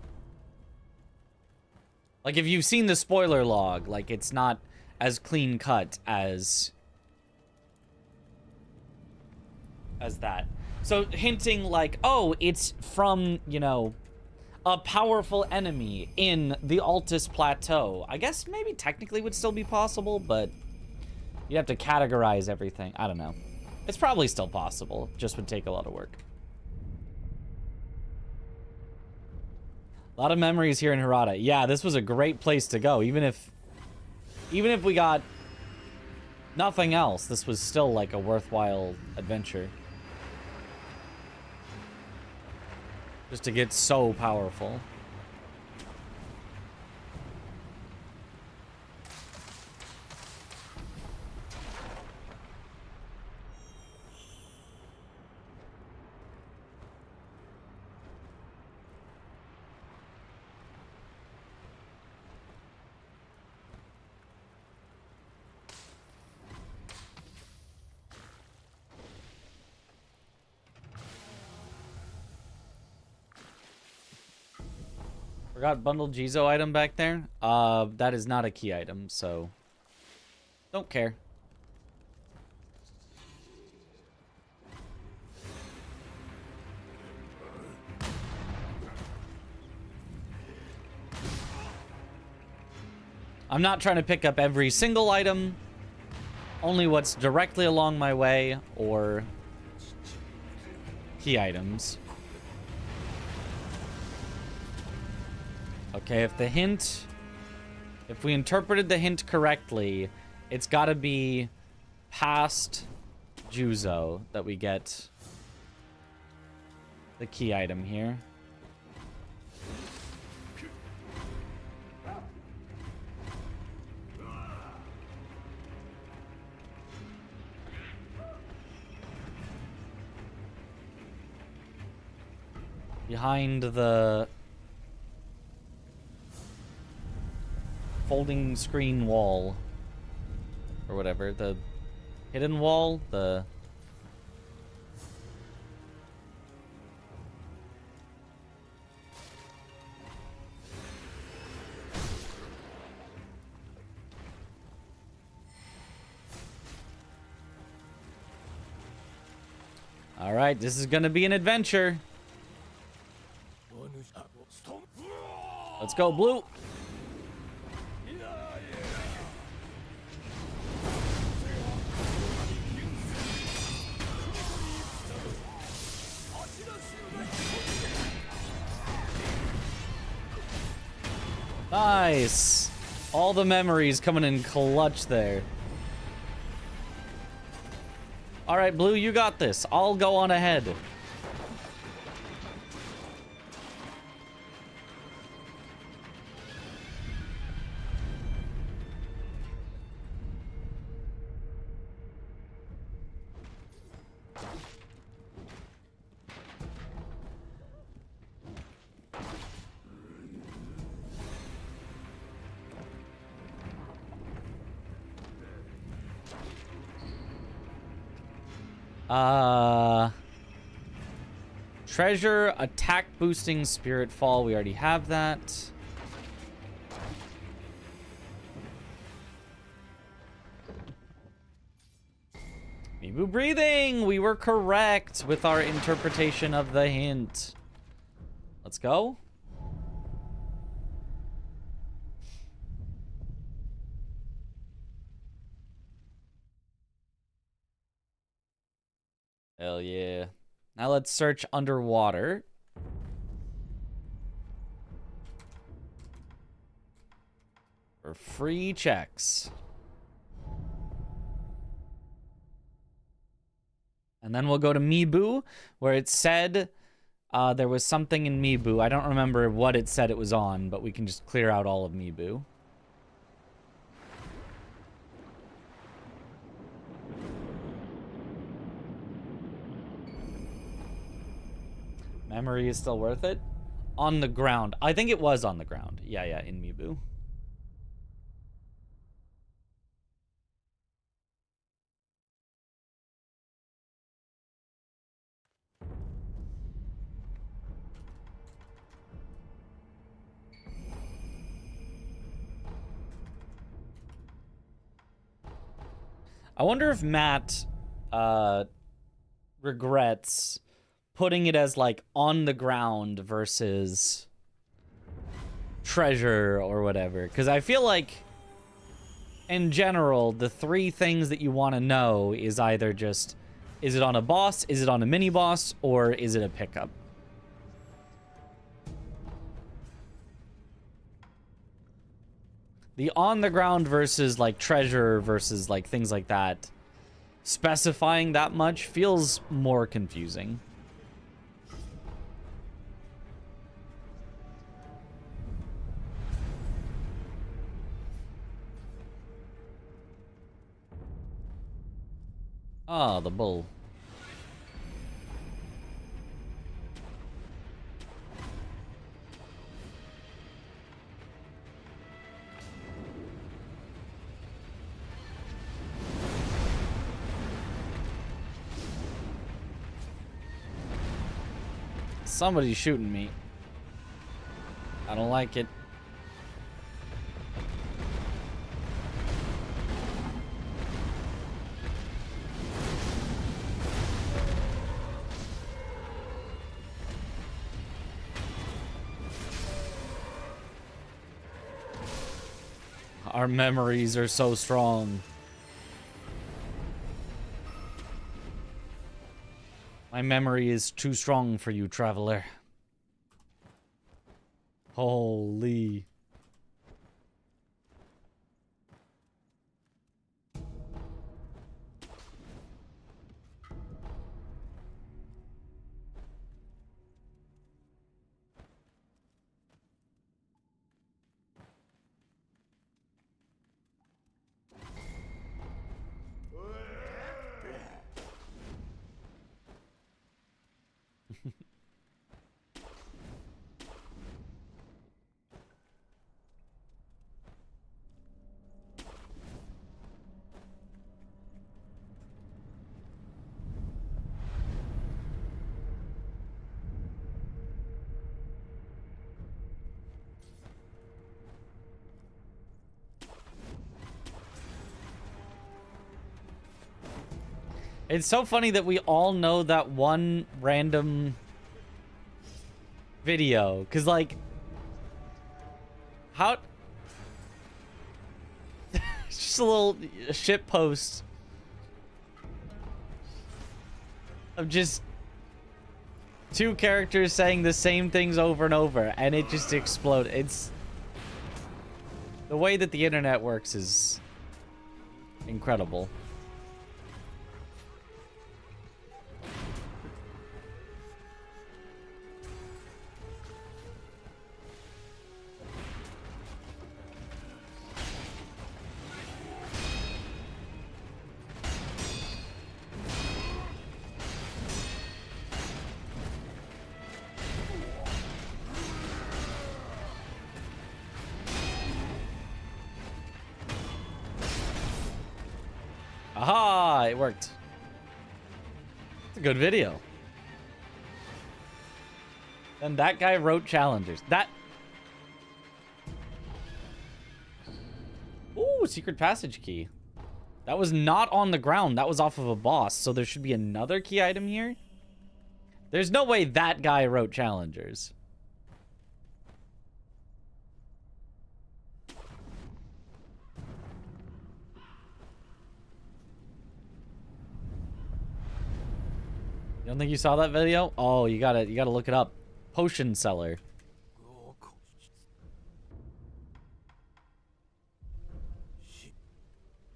S2: Like, if you've seen the spoiler log, like, it's not as clean cut as that. So hinting like, oh, it's from, you know, a powerful enemy in the Altus Plateau. I guess maybe technically would still be possible, but you'd have to categorize everything. I don't know. It's probably still possible. Just would take a lot of work. A lot of memories here in Hirata. Yeah, this was a great place to go. Even if we got nothing else, this was still like a worthwhile adventure. Just to get so powerful. Forgot bundled Jizo item back there. That is not a key item, so don't care. I'm not trying to pick up every single item, only what's directly along my way or key items. Okay, if we interpreted the hint correctly, it's got to be past Juzo that we get the key item here. Behind the folding screen wall or whatever, the hidden wall, all right, this is gonna be an adventure. Let's go, Blue. Nice. All the memories coming in clutch there. All right, Blue, you got this. I'll go on ahead. Treasure, attack boosting, spirit fall. We already have that. Mibu breathing. We were correct with our interpretation of the hint. Let's go. Hell yeah. Now let's search underwater. For free checks. And then we'll go to Mibu, where it said there was something in Mibu. I don't remember what it said it was on, but we can just clear out all of Mibu. Memory is still worth it? On the ground. I think it was on the ground. Yeah, in Mibu. I wonder if Matt regrets putting it as like on the ground versus treasure or whatever, because I feel like in general the three things that you want to know is either just, is it on a boss, is it on a mini boss, or is it a pickup? The on the ground versus like treasure versus like things like that, specifying that much feels more confusing. Ah, the bull. Somebody's shooting me. I don't like it. Our memories are so strong. My memory is too strong for you, traveler. Holy. It's so funny that we all know that one random video. Because, like, how... It's just a little shit post of just two characters saying the same things over and over. And it just exploded. It's... The way that the internet works is incredible. Aha! It worked. It's a good video. And that guy wrote challengers. That... Ooh, secret passage key. That was not on the ground. That was off of a boss. So there should be another key item here. There's no way that guy wrote challengers. You don't think you saw that video? Oh, you gotta look it up. Potion seller.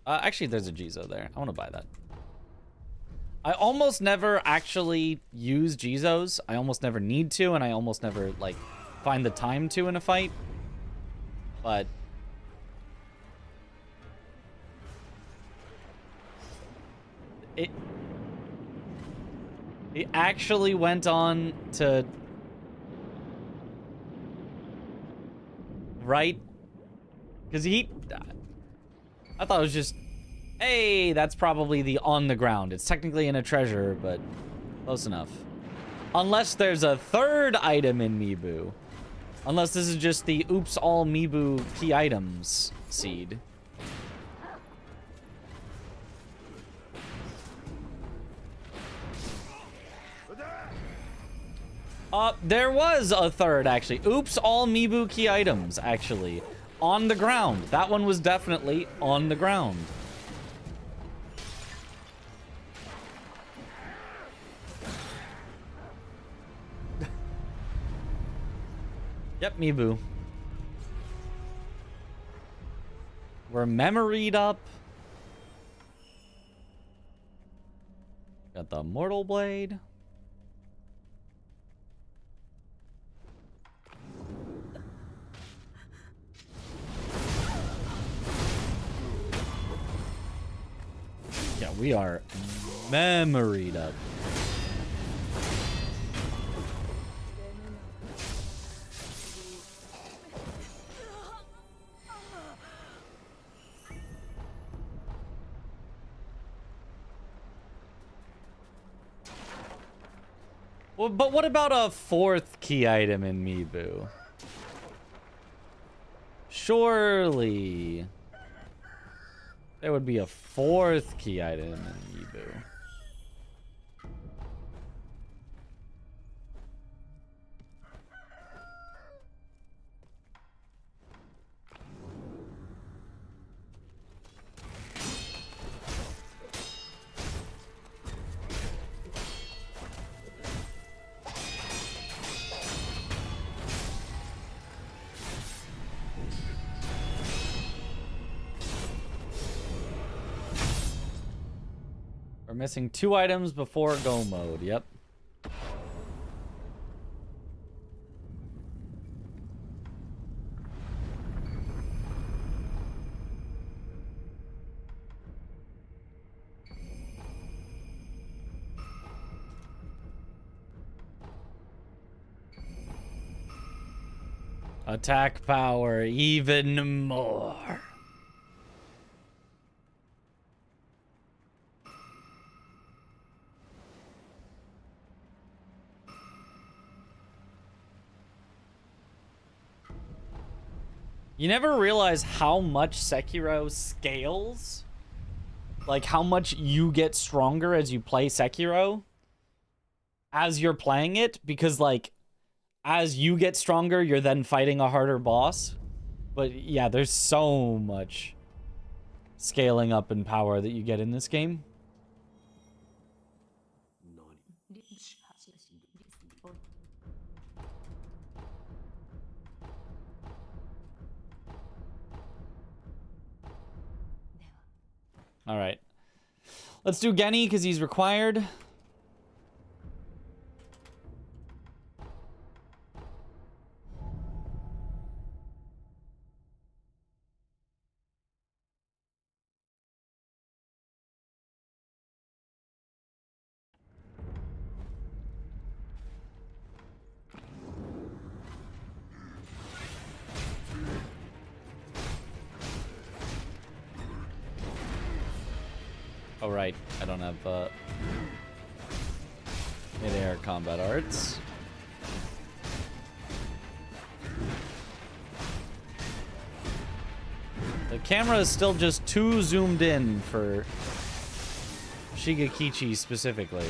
S2: Actually, there's a Jizo there. I want to buy that. I almost never actually use Jizos. I almost never need to, and I almost never, like, find the time to in a fight. But... He actually went on to... Right? Because he... I thought it was just... Hey, that's probably the on the ground. It's technically in a treasure, but close enough. Unless there's a third item in Mibu. Unless this is just the oops all Mibu key items seed. There was a third, actually. Oops, all Mibu key items, actually. On the ground. That one was definitely on the ground. Yep, Mibu. We're memoried up. Got the Mortal Blade. Yeah, we are memoried up. Well, but what about a fourth key item in Mibu? Surely there would be a fourth key item in Mibu. We're missing 2 items before go mode. Yep. Attack power even more. You never realize how much Sekiro scales? Like how much you get stronger as you play Sekiro as you're playing it, because like as you get stronger, you're then fighting a harder boss. But yeah, there's so much scaling up in power that you get in this game. All right. Let's do Genny because he's required. Oh, right. I don't have mid-air combat arts. The camera is still just too zoomed in for Shigekichi specifically.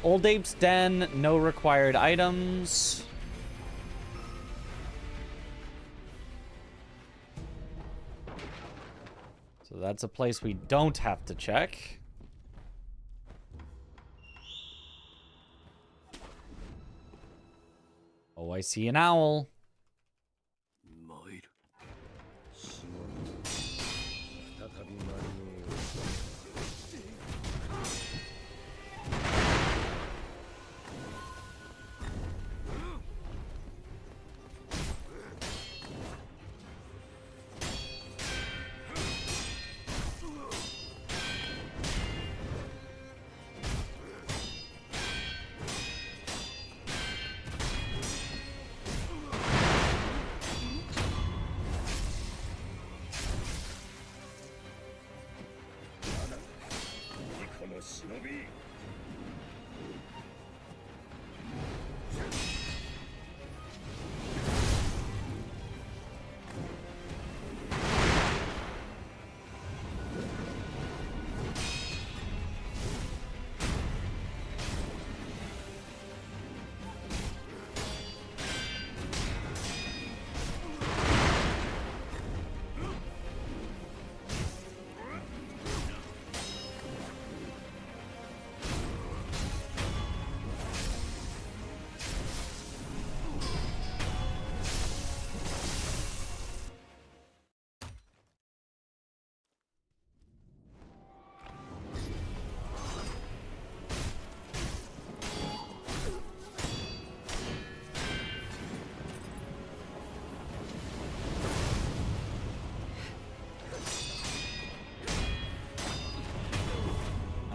S2: Old Ape's Den, no required items. So that's a place we don't have to check. Oh, I see an owl.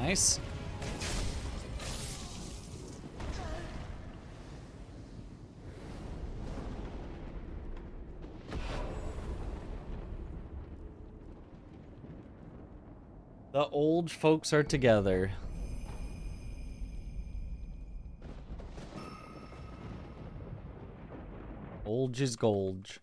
S2: Nice. The old folks are together. Olge is golge.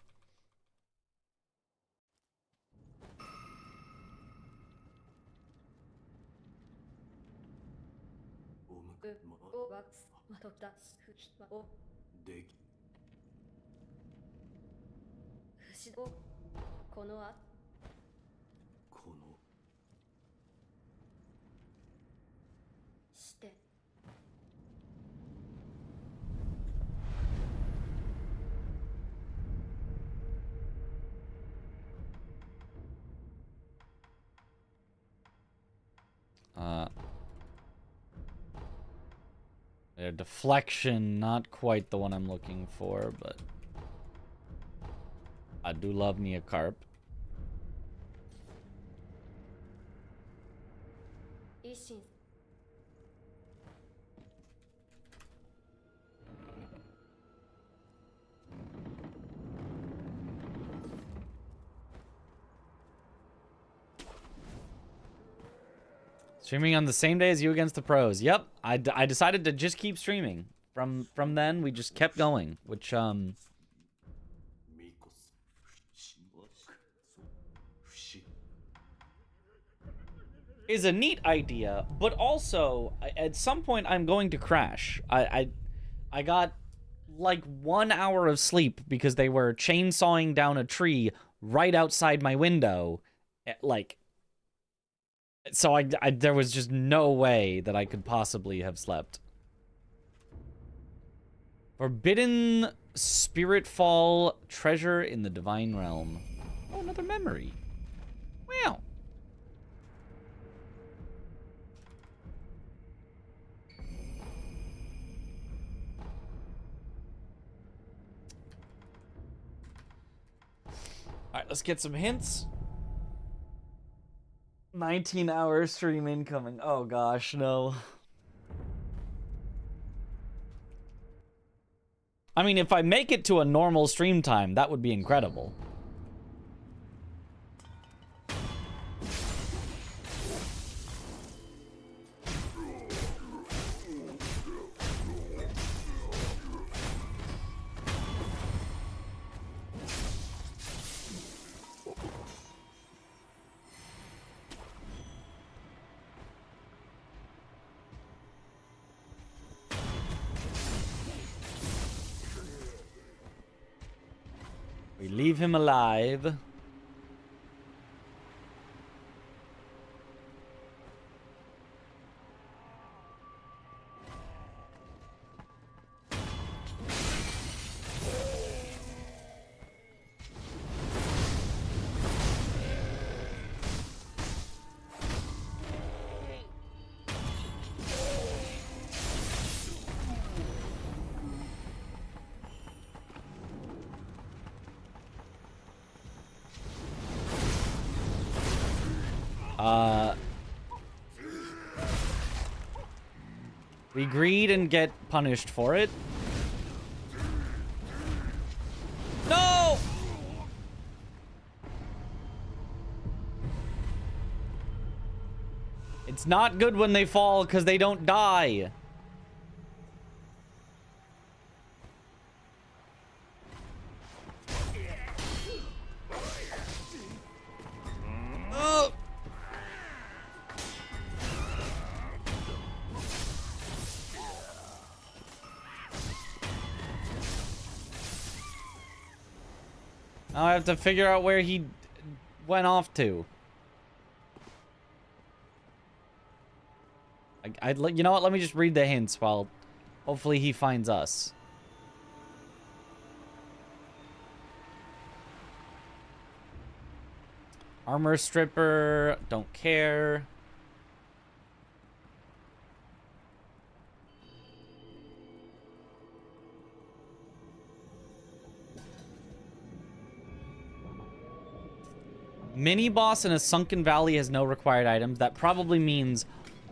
S2: A deflection, not quite the one I'm looking for, but I do love Neocarp. Streaming on the same day as you against the pros. Yep, I decided to just keep streaming. From then, we just kept going, which is a neat idea, but also at some point I'm going to crash. I got like 1 hour of sleep because they were chainsawing down a tree right outside my window, like. So there was just no way that I could possibly have slept. Forbidden Spiritfall treasure in the Divine Realm. Oh, another memory. Wow. Alright, let's get some hints. 19-hour stream incoming. Oh gosh, no. I mean, if I make it to a normal stream time, that would be incredible. We leave him alive. We greed and get punished for it. No! It's not good when they fall because they don't die. Oh! Now I have to figure out where he went off to. You know what? Let me just read the hints while hopefully he finds us. Armor stripper, don't care. Mini boss in a sunken valley has no required items. That probably means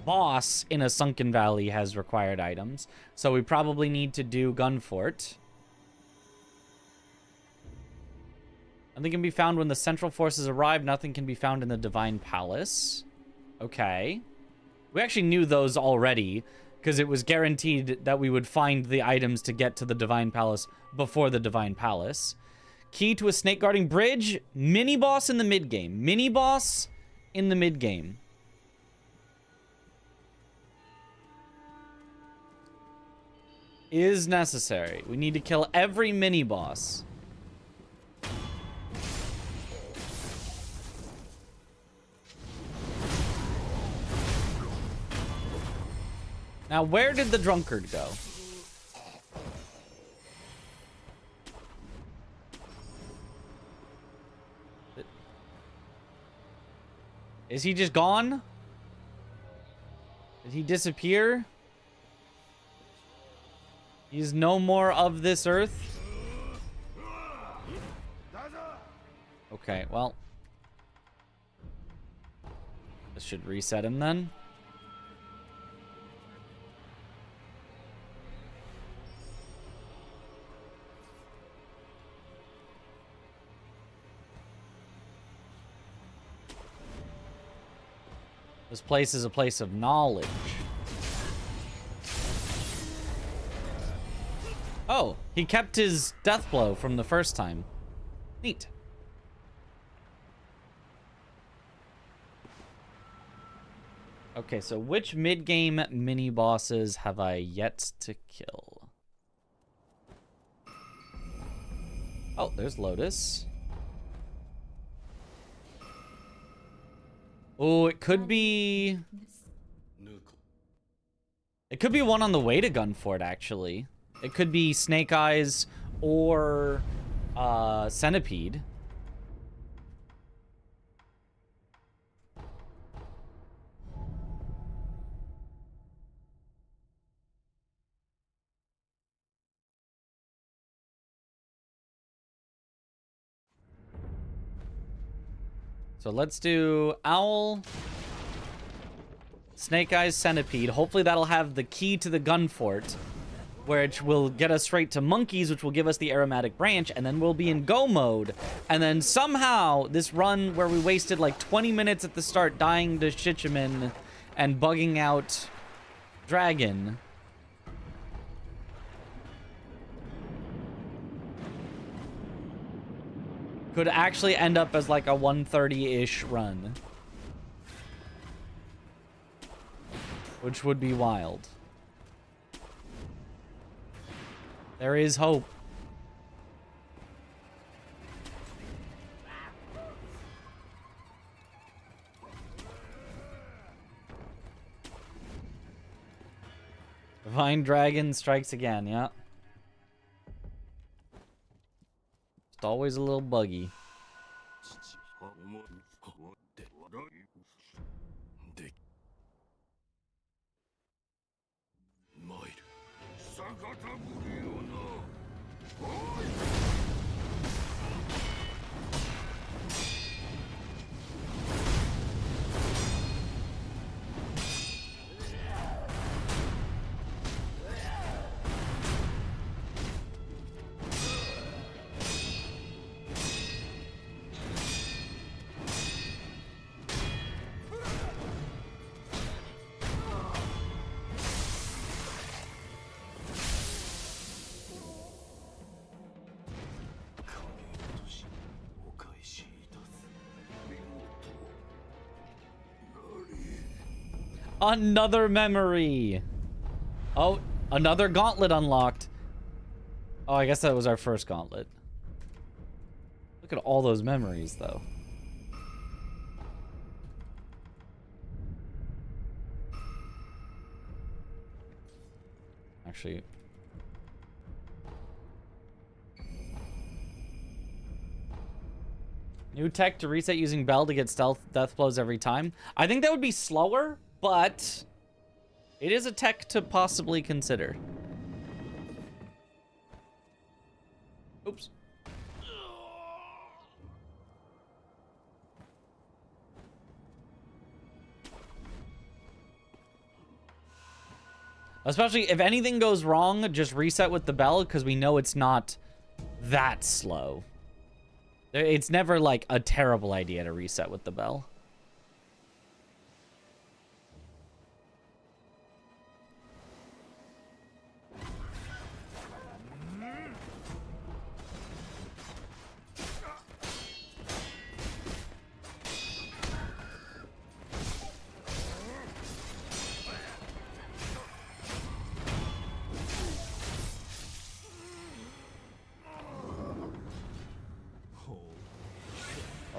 S2: boss in a sunken valley has required items. So we probably need to do Gunfort. Nothing can be found when the central forces arrive. Nothing can be found in the Divine Palace. Okay. We actually knew those already, because it was guaranteed that we would find the items to get to the Divine Palace before the Divine Palace. Key to a snake guarding bridge. Mini boss in the mid game. Mini boss in the mid game. Is necessary. We need to kill every mini boss. Now, where did the drunkard go? Is he just gone? Did he disappear? He's no more of this earth? Okay, well. This should reset him then. This place is a place of knowledge. Oh, he kept his death blow from the first time. Neat. Okay, so which mid-game mini-bosses have I yet to kill? Oh, there's Lotus. Oh, it could be... It could be one on the way to Gunfort, actually. It could be Snake Eyes or Centipede. So let's do Owl, Snake Eyes, Centipede. Hopefully that'll have the key to the Gunfort, which will get us straight to Monkeys, which will give us the Aromatic Branch, and then we'll be in go mode. And then somehow this run where we wasted like 20 minutes at the start dying to Shichiman and bugging out Dragon. Could actually end up as like a 130-ish run. Which would be wild. There is hope. Divine Dragon strikes again, yeah. It's always a little buggy. Another memory. Oh, another gauntlet unlocked. Oh, I guess that was our first gauntlet. Look at all those memories, though. Actually... New tech to reset using Bell to get stealth death blows every time. I think that would be slower, but it is a tech to possibly consider. Oops. Especially if anything goes wrong, just reset with the bell, because we know it's not that slow. It's never like a terrible idea to reset with the bell.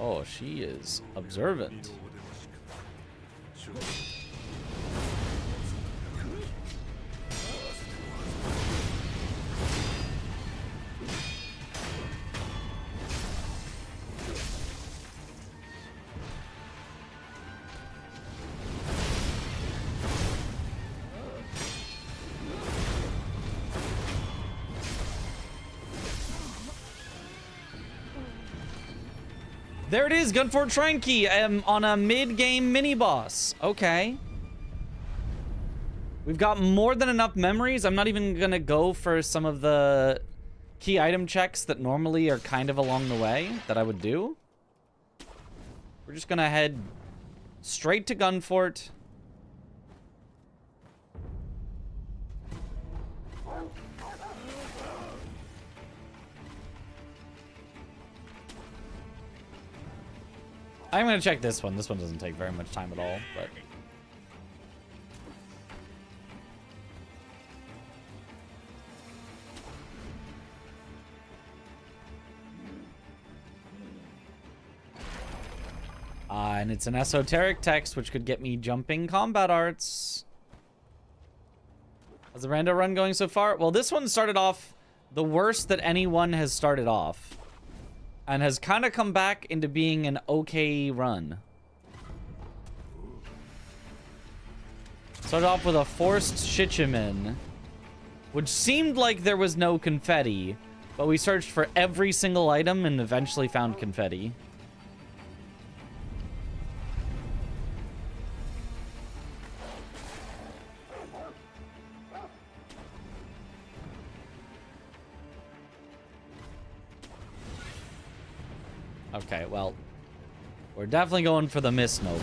S2: Oh, she is observant. There it is, Gunfort Shrine Key on a mid-game mini-boss. Okay. We've got more than enough memories. I'm not even gonna go for some of the key item checks that normally are kind of along the way that I would do. We're just gonna head straight to Gunfort. I'm gonna check this one. This one doesn't take very much time at all, but... and it's an esoteric text, which could get me jumping combat arts. How's the rando run going so far? Well, this one started off the worst that anyone has started off. And has kind of come back into being an okay run. Started off with a forced Shichimin, which seemed like there was no confetti, but we searched for every single item and eventually found confetti. Okay, well, we're definitely going for the Miss Noble.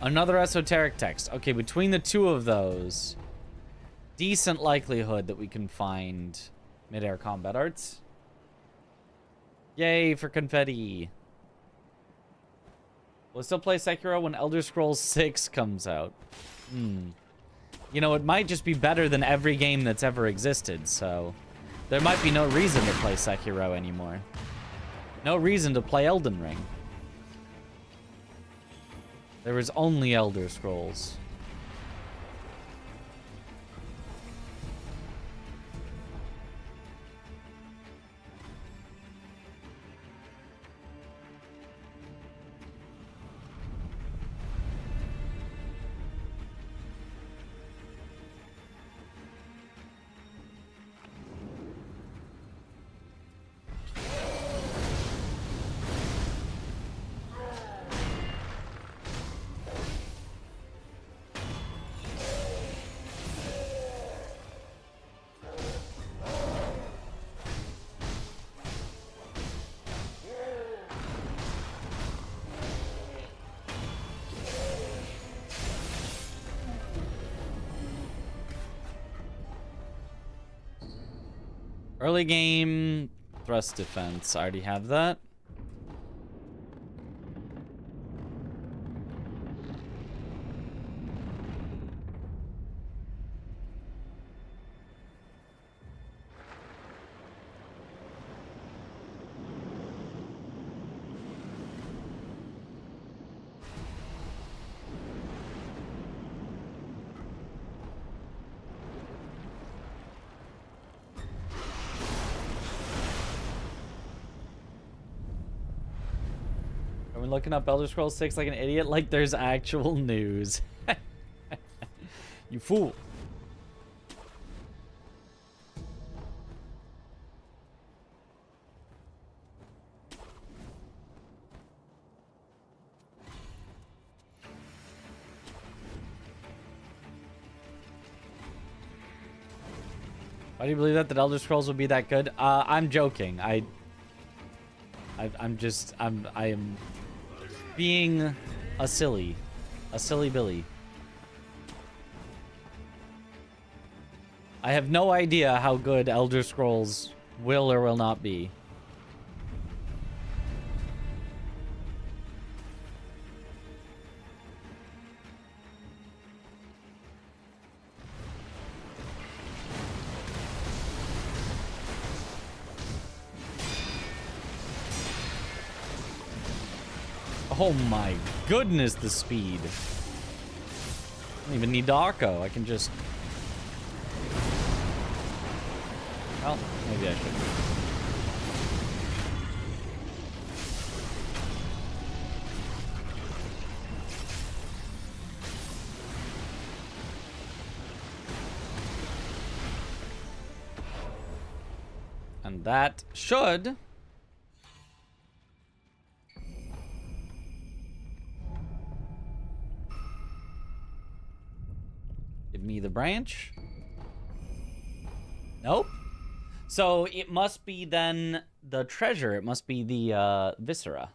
S2: Another esoteric text. Okay, between the two of those, decent likelihood that we can find mid-air combat arts. Yay for confetti. We'll still play Sekiro when Elder Scrolls 6 comes out. You know, it might just be better than every game that's ever existed, so... there might be no reason to play Sekiro anymore. No reason to play Elden Ring. There is only Elder Scrolls. Early game thrust defense. I already have that. Looking up Elder Scrolls 6 like an idiot, like there's actual news. You fool. Why do you believe that the Elder Scrolls would be that good? I'm joking. I am being a silly Billy. I have no idea how good Elder Scrolls will or will not be. Oh my goodness, the speed. I don't even need to Arco. I can just... Well, maybe I should. And that should... give me the branch. Nope. So it must be then the treasure. It must be the viscera.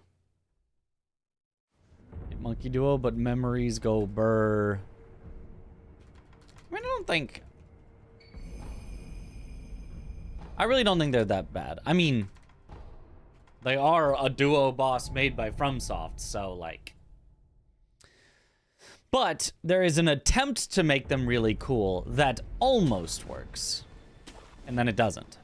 S2: Monkey duo, but memories go burr. I mean, I really don't think they're that bad. I mean, they are a duo boss made by FromSoft, so like. But there is an attempt to make them really cool that almost works. And then it doesn't.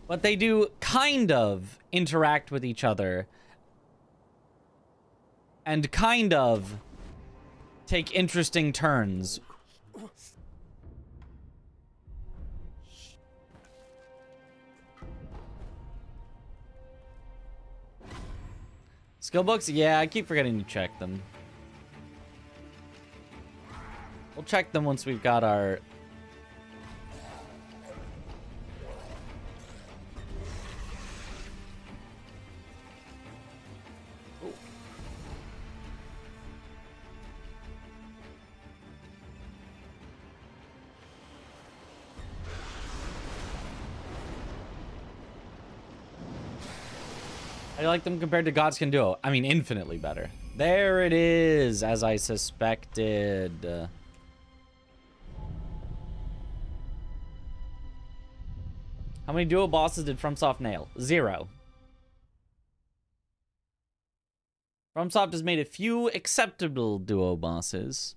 S2: But they do kind of interact with each other. And kind of take interesting turns. Skill books? Yeah, I keep forgetting to check them. We'll check them once we've got our... I like them compared to Godskin Duo. I mean, infinitely better. There it is, as I suspected. How many duo bosses did FromSoft nail? 0. FromSoft has made a few acceptable duo bosses.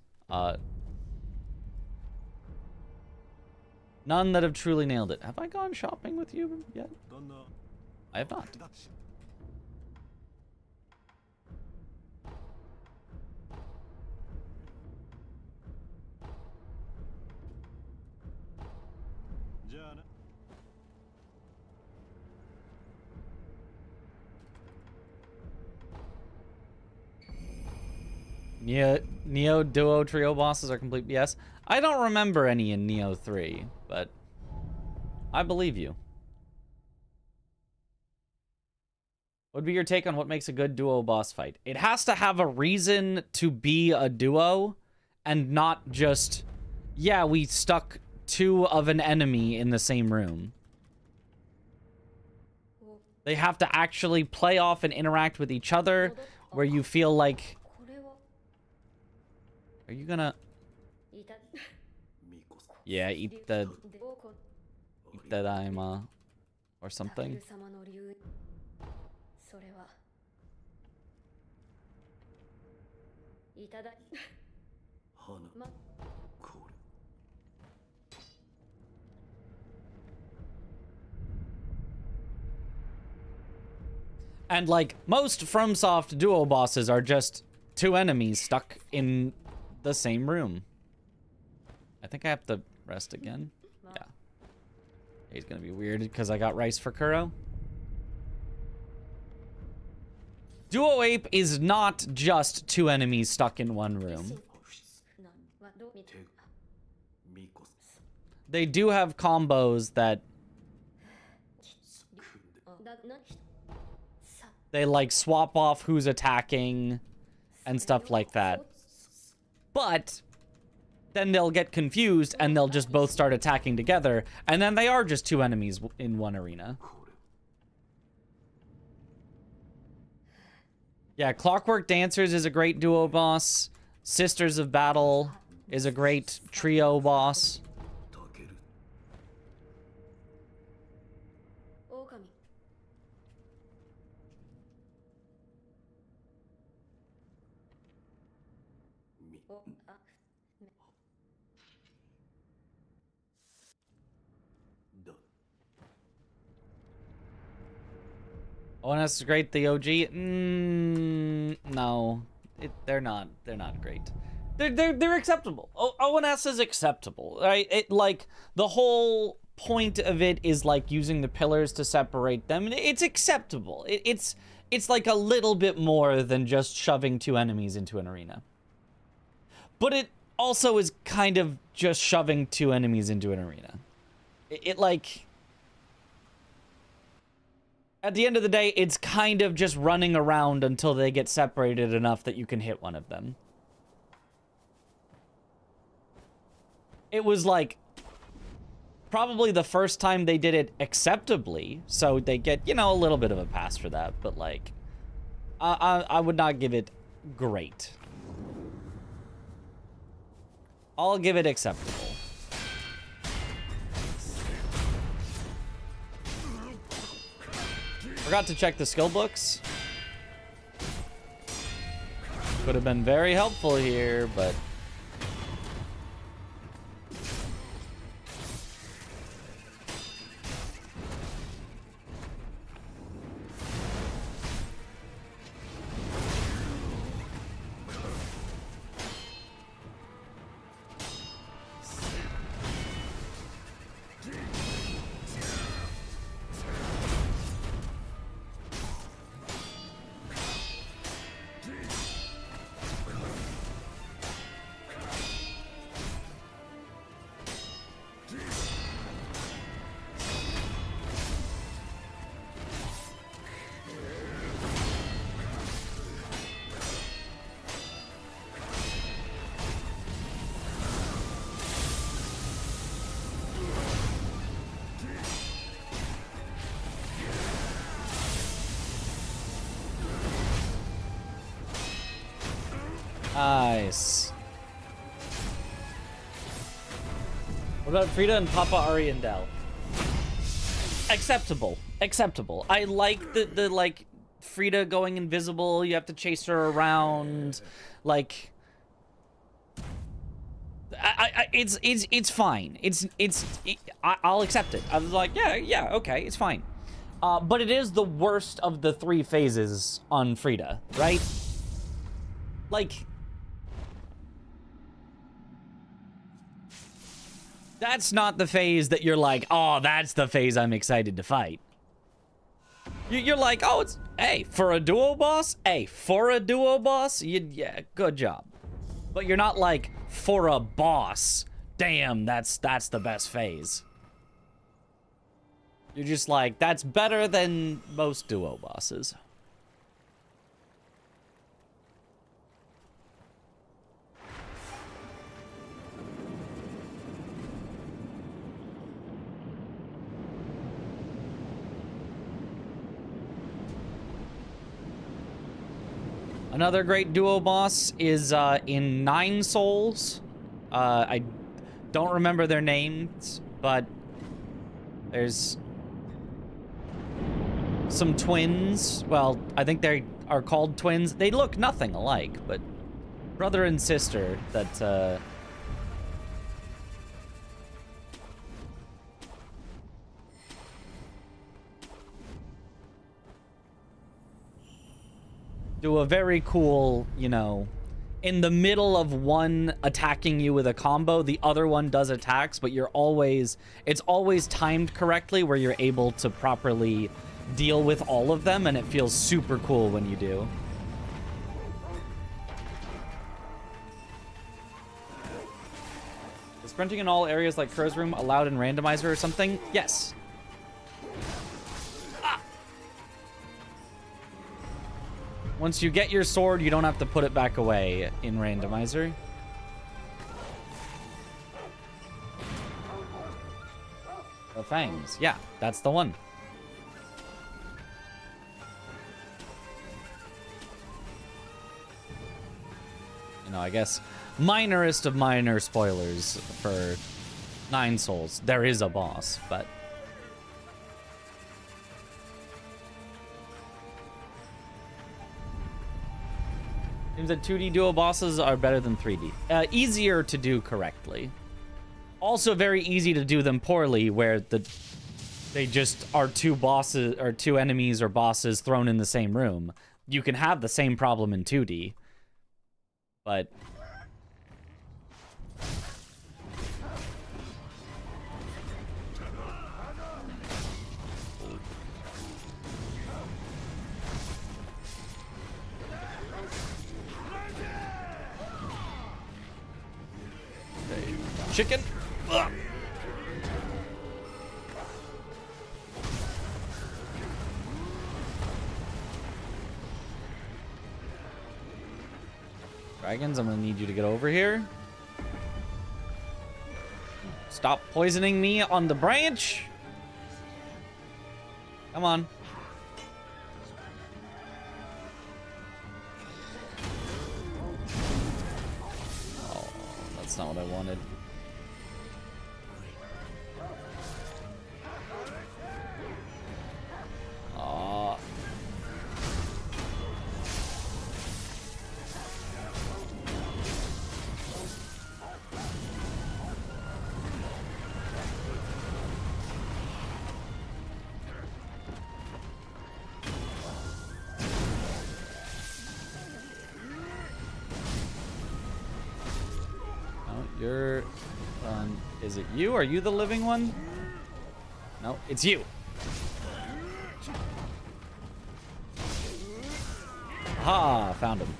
S2: None that have truly nailed it. Have I gone shopping with you yet? I have not. Neo Duo Trio bosses are complete BS. I don't remember any in Neo 3, but I believe you. What would be your take on what makes a good duo boss fight? It has to have a reason to be a duo and not just, yeah, we stuck 2 of an enemy in the same room. They have to actually play off and interact with each other where you feel like... Are you gonna... Yeah, eat the daima or something. And like most FromSoft duo bosses are just 2 enemies stuck in the same room. I think I have to rest again. Yeah. He's gonna be weird because I got rice for Kuro. Duo Ape is not just 2 enemies stuck in one room. They do have combos that they like swap off who's attacking and stuff like that. But then they'll get confused and they'll just both start attacking together, and then they are just two enemies in one arena. Yeah, Clockwork Dancers is a great duo boss. Sisters of Battle is a great trio boss. ONS is great. The OG, no, they're not. They're not great. They're acceptable. ONS is acceptable, right? It like the whole point of it is like using the pillars to separate them. It's acceptable. It's like a little bit more than just shoving two enemies into an arena. But it also is kind of just shoving two enemies into an arena. It like. At the end of the day, it's kind of just running around until they get separated enough that you can hit one of them. It was like probably the first time they did it acceptably, so they get, you know, a little bit of a pass for that, but like I would not give it great. I'll give it acceptable. Forgot to check the skill books. Could have been very helpful here, but... Nice. What about Frida and Papa Ariandel? Acceptable. Acceptable. I like the like Frida going invisible, you have to chase her around, like it's fine. I'll accept it. I was like, yeah, okay, it's fine. But it is the worst of the three phases on Frida, right? Like, that's not the phase that you're like, oh, that's the phase I'm excited to fight. You're like, oh, it's, hey, for a duo boss? Hey, for a duo boss? Yeah, good job. But you're not like, for a boss, damn, that's the best phase. You're just like, that's better than most duo bosses. Another great duo boss is in 9 Souls. I don't remember their names, but there's some twins. Well, I think they are called twins. They look nothing alike, but brother and sister that do a very cool, you know, in the middle of one attacking you with a combo, the other one does attacks, but it's always timed correctly where you're able to properly deal with all of them, and it feels super cool when you do. Is sprinting in all areas like Crow's Room allowed in Randomizer or something? Yes. Once you get your sword, you don't have to put it back away in Randomizer. The fangs. Yeah, that's the one. You know, I guess minorest of minor spoilers for 9 Souls. There is a boss, but... Seems that 2D duo bosses are better than 3D. Easier to do correctly. Also very easy to do them poorly, where they just are 2 bosses, or 2 enemies or bosses thrown in the same room. You can have the same problem in 2D. But... Chicken. Ugh. Dragons, I'm gonna need you to get over here. Stop poisoning me on the branch. Come on. Oh, that's not what I wanted. You're... is it you? Are you the living one? No, it's you. Aha, found him.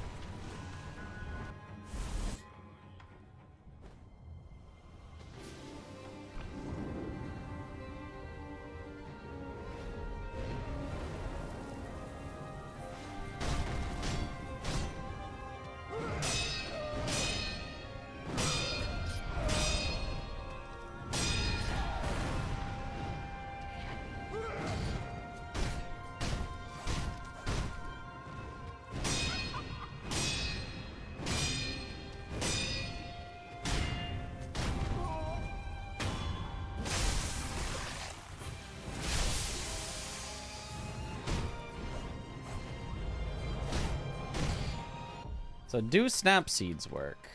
S2: So do snap seeds work?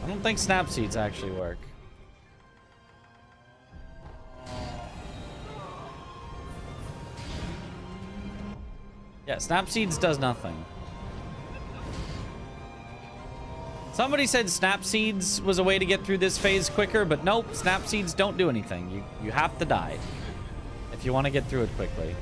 S2: I don't think snap seeds actually work. Yeah, snap seeds does nothing. Somebody said snap seeds was a way to get through this phase quicker, but nope, snap seeds don't do anything. You have to die if you want to get through it quickly.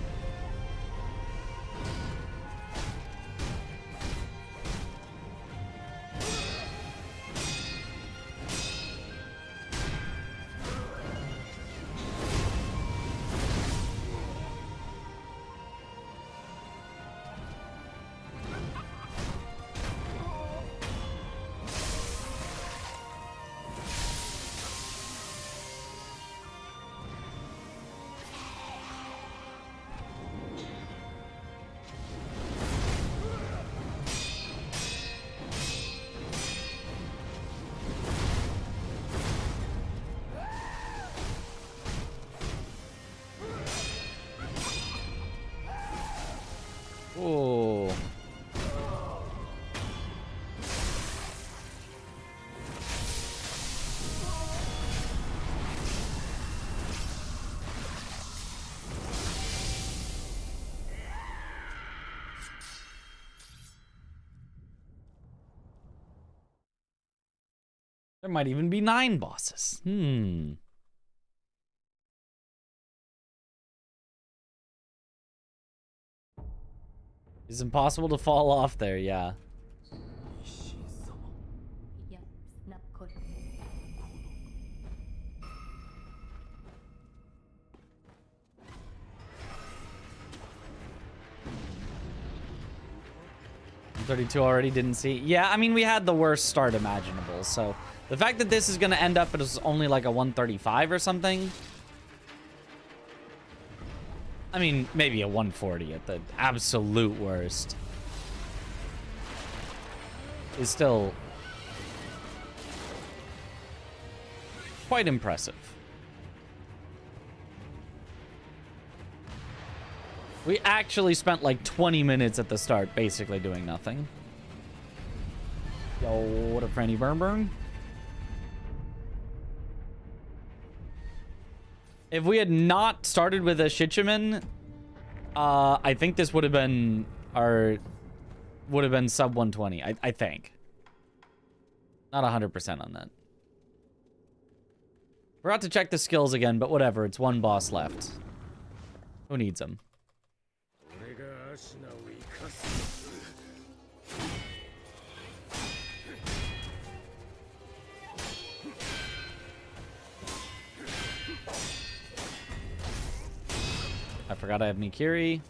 S2: Oh. There might even be 9 bosses. It's impossible to fall off there, yeah. 32 already, didn't see. Yeah, I mean, we had the worst start imaginable, so the fact that this is going to end up as only like a 135 or something. I mean, maybe a 140 at the absolute worst. Is still quite impressive. We actually spent like 20 minutes at the start basically doing nothing. Yo, what up, Franny Burn Burn? If we had not started with a Shichiman, I think this would have been sub 120, I think. Not 100% on that. Forgot to check the skills again, but whatever, it's one boss left. Who needs them? I forgot I have Mikiri.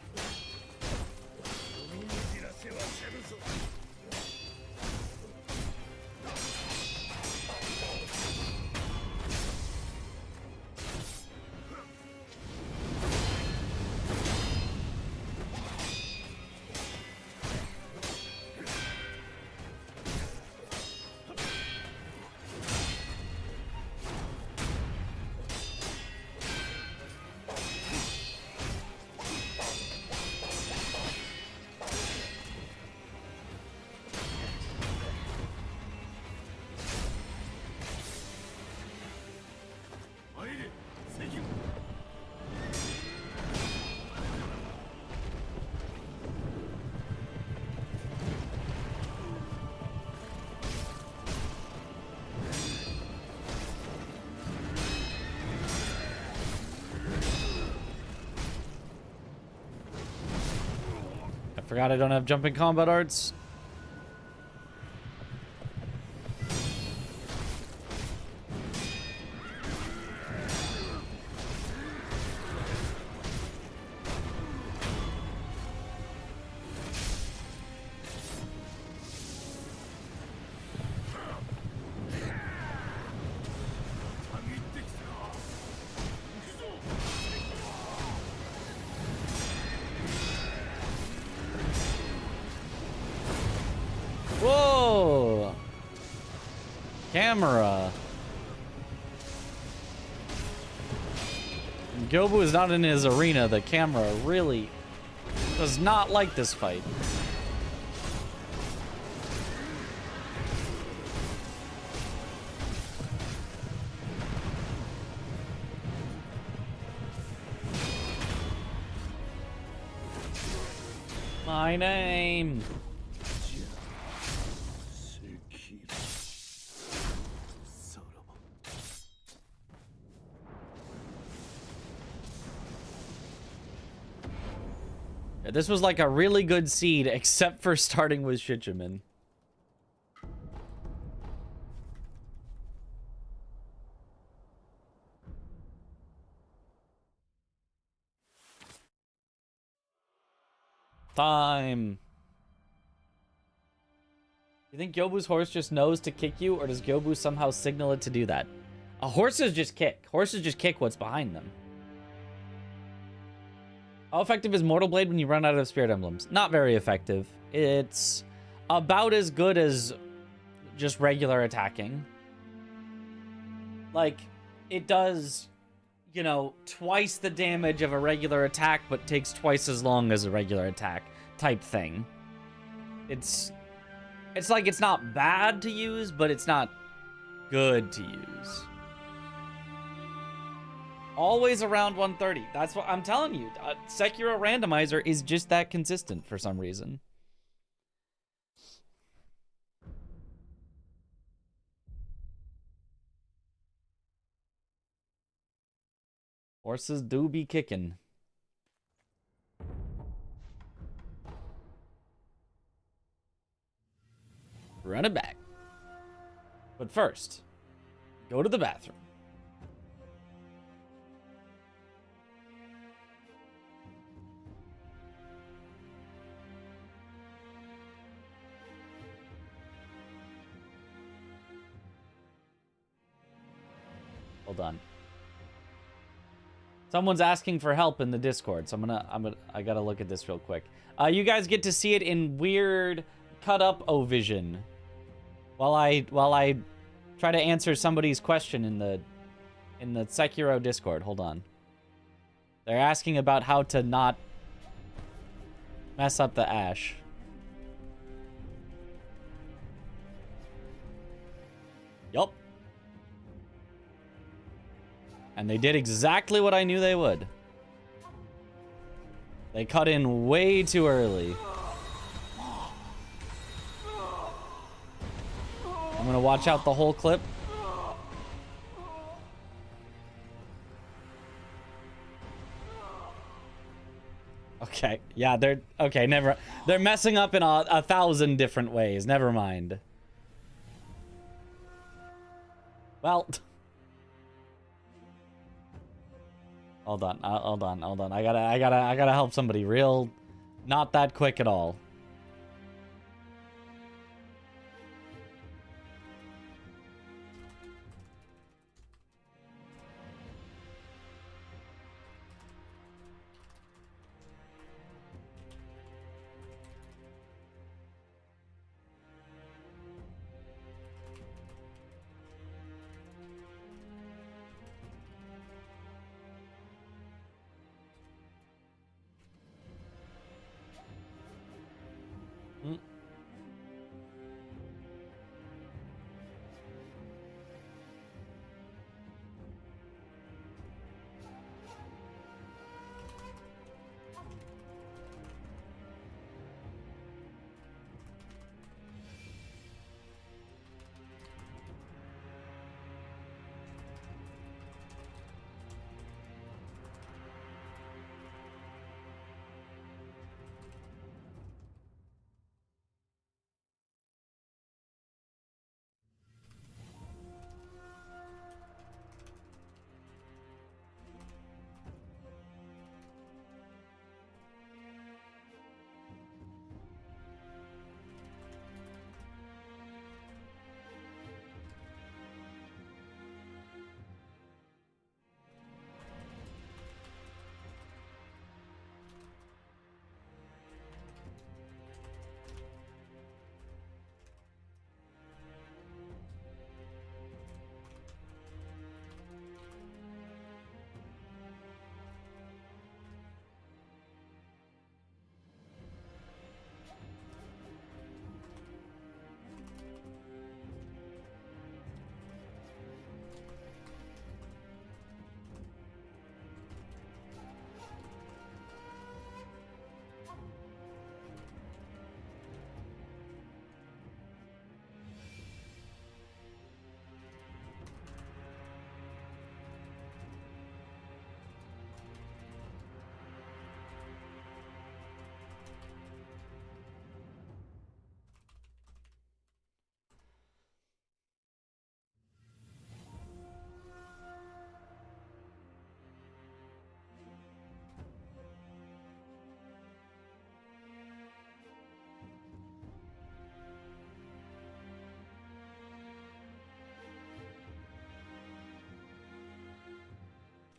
S2: Forgot I don't have jumping combat arts. Whoa! Camera. When Gyobu is not in his arena, the camera really does not like this fight. My name. Yeah, this was like a really good seed, except for starting with Shichiman. Time. You think Gyobu's horse just knows to kick you, or does Gyobu somehow signal it to do that? Horses just kick. Horses just kick what's behind them. How effective is Mortal Blade when you run out of Spirit Emblems? Not very effective. It's about as good as just regular attacking. Like, it does, you know, twice the damage of a regular attack, but takes twice as long as a regular attack type thing. It's like it's not bad to use, but it's not good to use. Always around 130. That's what I'm telling you. Sekiro Randomizer is just that consistent for some reason. Horses do be kicking. Run it back. But first, go to the bathroom. Hold on. Someone's asking for help in the Discord, so I gotta look at this real quick. You guys get to see it in weird cut up O-Vision while I try to answer somebody's question in the Sekiro Discord. Hold on. They're asking about how to not mess up the Ash. Yup. And they did exactly what I knew they would. They cut in way too early. I'm gonna watch out the whole clip. Okay, yeah, they're messing up in a 1,000 different ways. Never mind. Well, hold on. I gotta help somebody real, not that quick at all.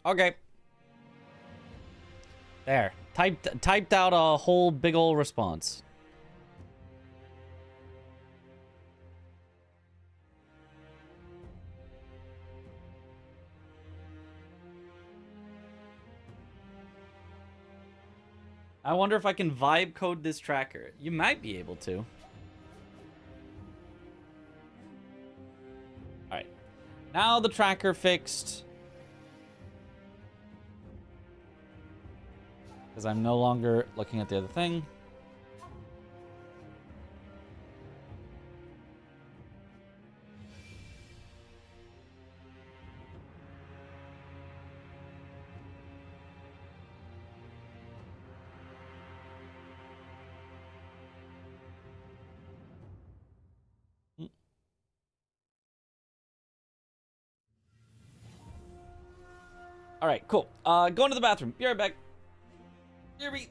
S2: Okay. There. Typed out a whole big ol' response. I wonder if I can vibe code this tracker. You might be able to. Alright. Now the tracker fixed. Because I'm no longer looking at the other thing. All right, cool. Going to the bathroom. Be right back. Here we.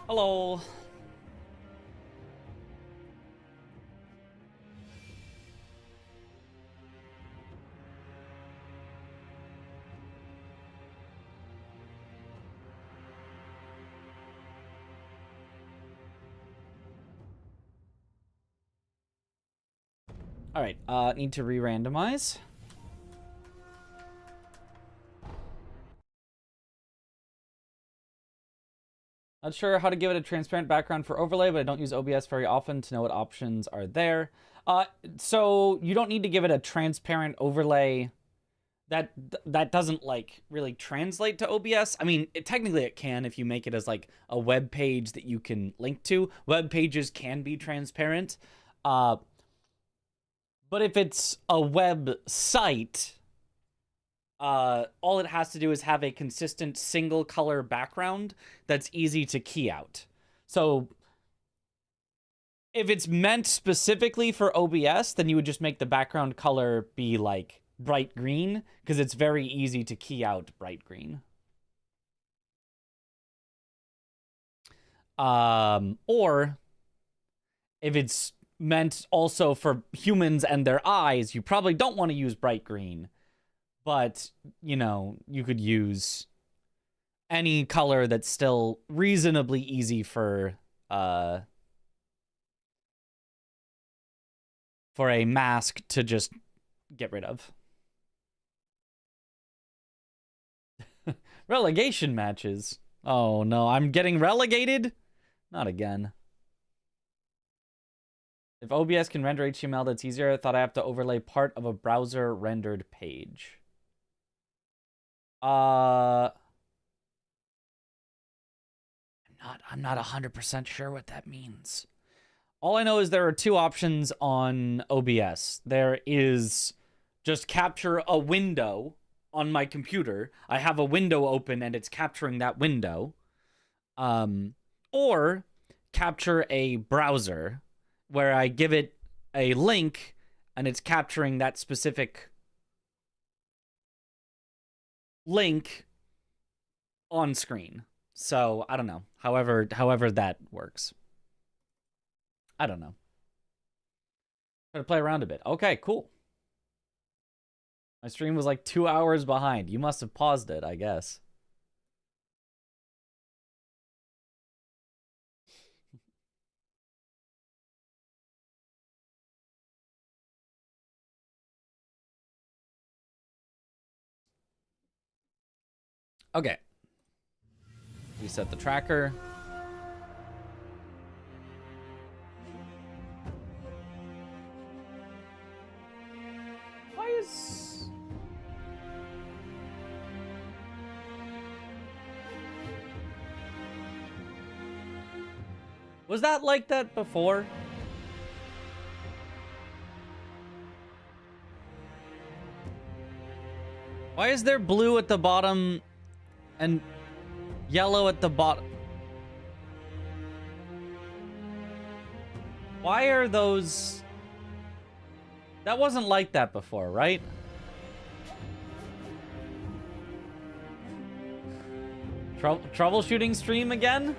S2: Hello. All right, need to re-randomize. Not sure how to give it a transparent background for overlay, but I don't use OBS very often to know what options are there. So you don't need to give it a transparent overlay. That doesn't like really translate to OBS. I mean, technically it can if you make it as like a web page that you can link to. Web pages can be transparent. But if it's a website, all it has to do is have a consistent single color background that's easy to key out. So if it's meant specifically for OBS, then you would just make the background color be like bright green, because it's very easy to key out bright green. Or if it's meant also for humans and their eyes, you probably don't want to use bright green. But, you know, you could use any color that's still reasonably easy for a mask to just get rid of. Relegation matches. Oh no, I'm getting relegated? Not again. If OBS can render HTML, that's easier. I thought I have to overlay part of a browser rendered page. I'm not 100% sure what that means. All I know is there are two options on OBS. There is just capture a window on my computer. I have a window open and it's capturing that window. Or capture a browser where I give it a link and it's capturing that specific link on screen. So I don't know. However that works. I don't know. Try to play around a bit. Okay, cool. My stream was like 2 hours behind. You must have paused it, I guess. Okay. Reset the tracker. Why is... Was that like that before? Why is there blue at the bottom and yellow at the bottom? Why are those... That wasn't like that before, right? Troubleshooting stream again?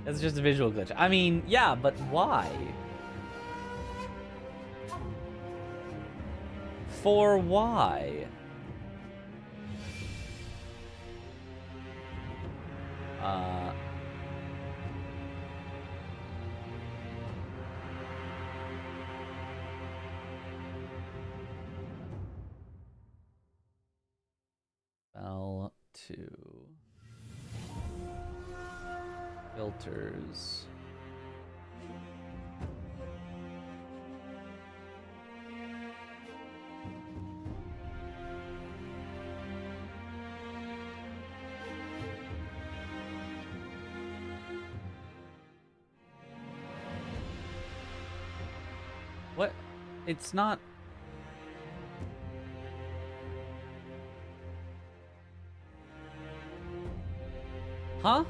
S2: It's just a visual glitch. I mean, yeah, but why? For why? L2 filters. What? It's not... Huh?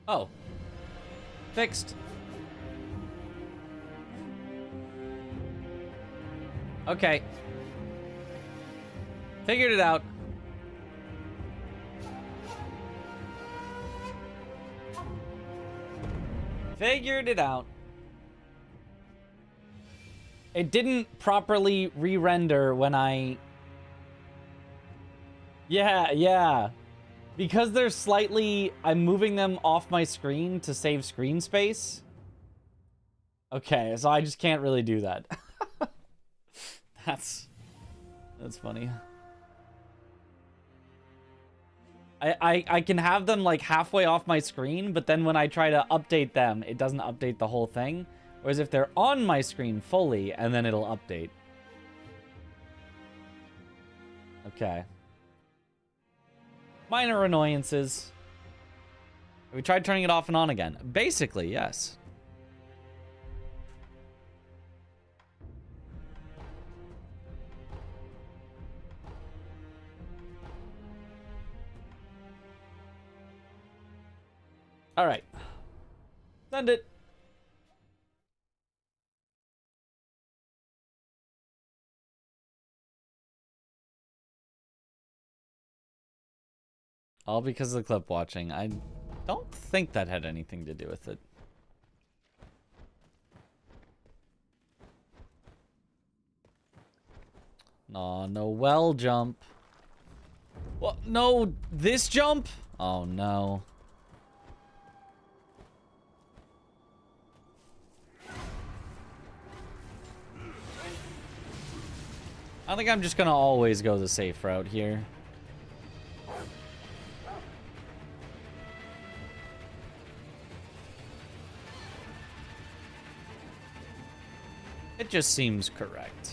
S2: Oh. Fixed. Okay. Figured it out. Figured it out. It didn't properly re-render when I... Yeah. Because they're slightly... I'm moving them off my screen to save screen space. Okay, so I just can't really do that. That's funny. I can have them like halfway off my screen, but then when I try to update them, it doesn't update the whole thing. Whereas if they're on my screen fully, and then it'll update. Okay. Minor annoyances. We tried turning it off and on again. Basically, yes. All right. Send it. All because of the clip watching. I don't think that had anything to do with it. No, no well jump. Well, no, this jump? Oh, no. I think I'm just gonna always go the safe route here. It just seems correct.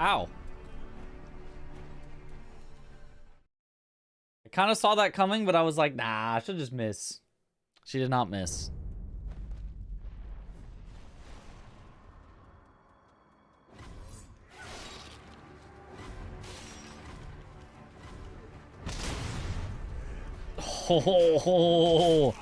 S2: Ow. I kind of saw that coming, but I was like, nah, she'll just miss. She did not miss. Oh.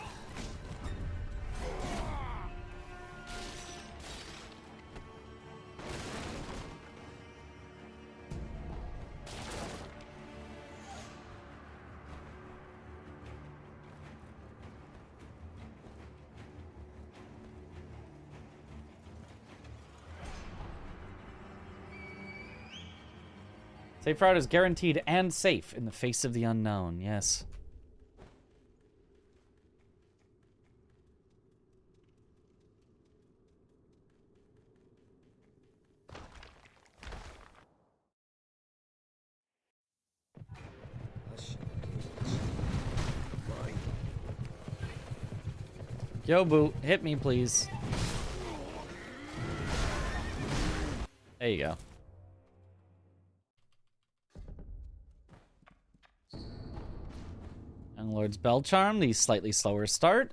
S2: Safe route is guaranteed and safe in the face of the unknown. Yes. Yo, Boo, hit me, please. There you go. Young Lord's Bell Charm, the slightly slower start.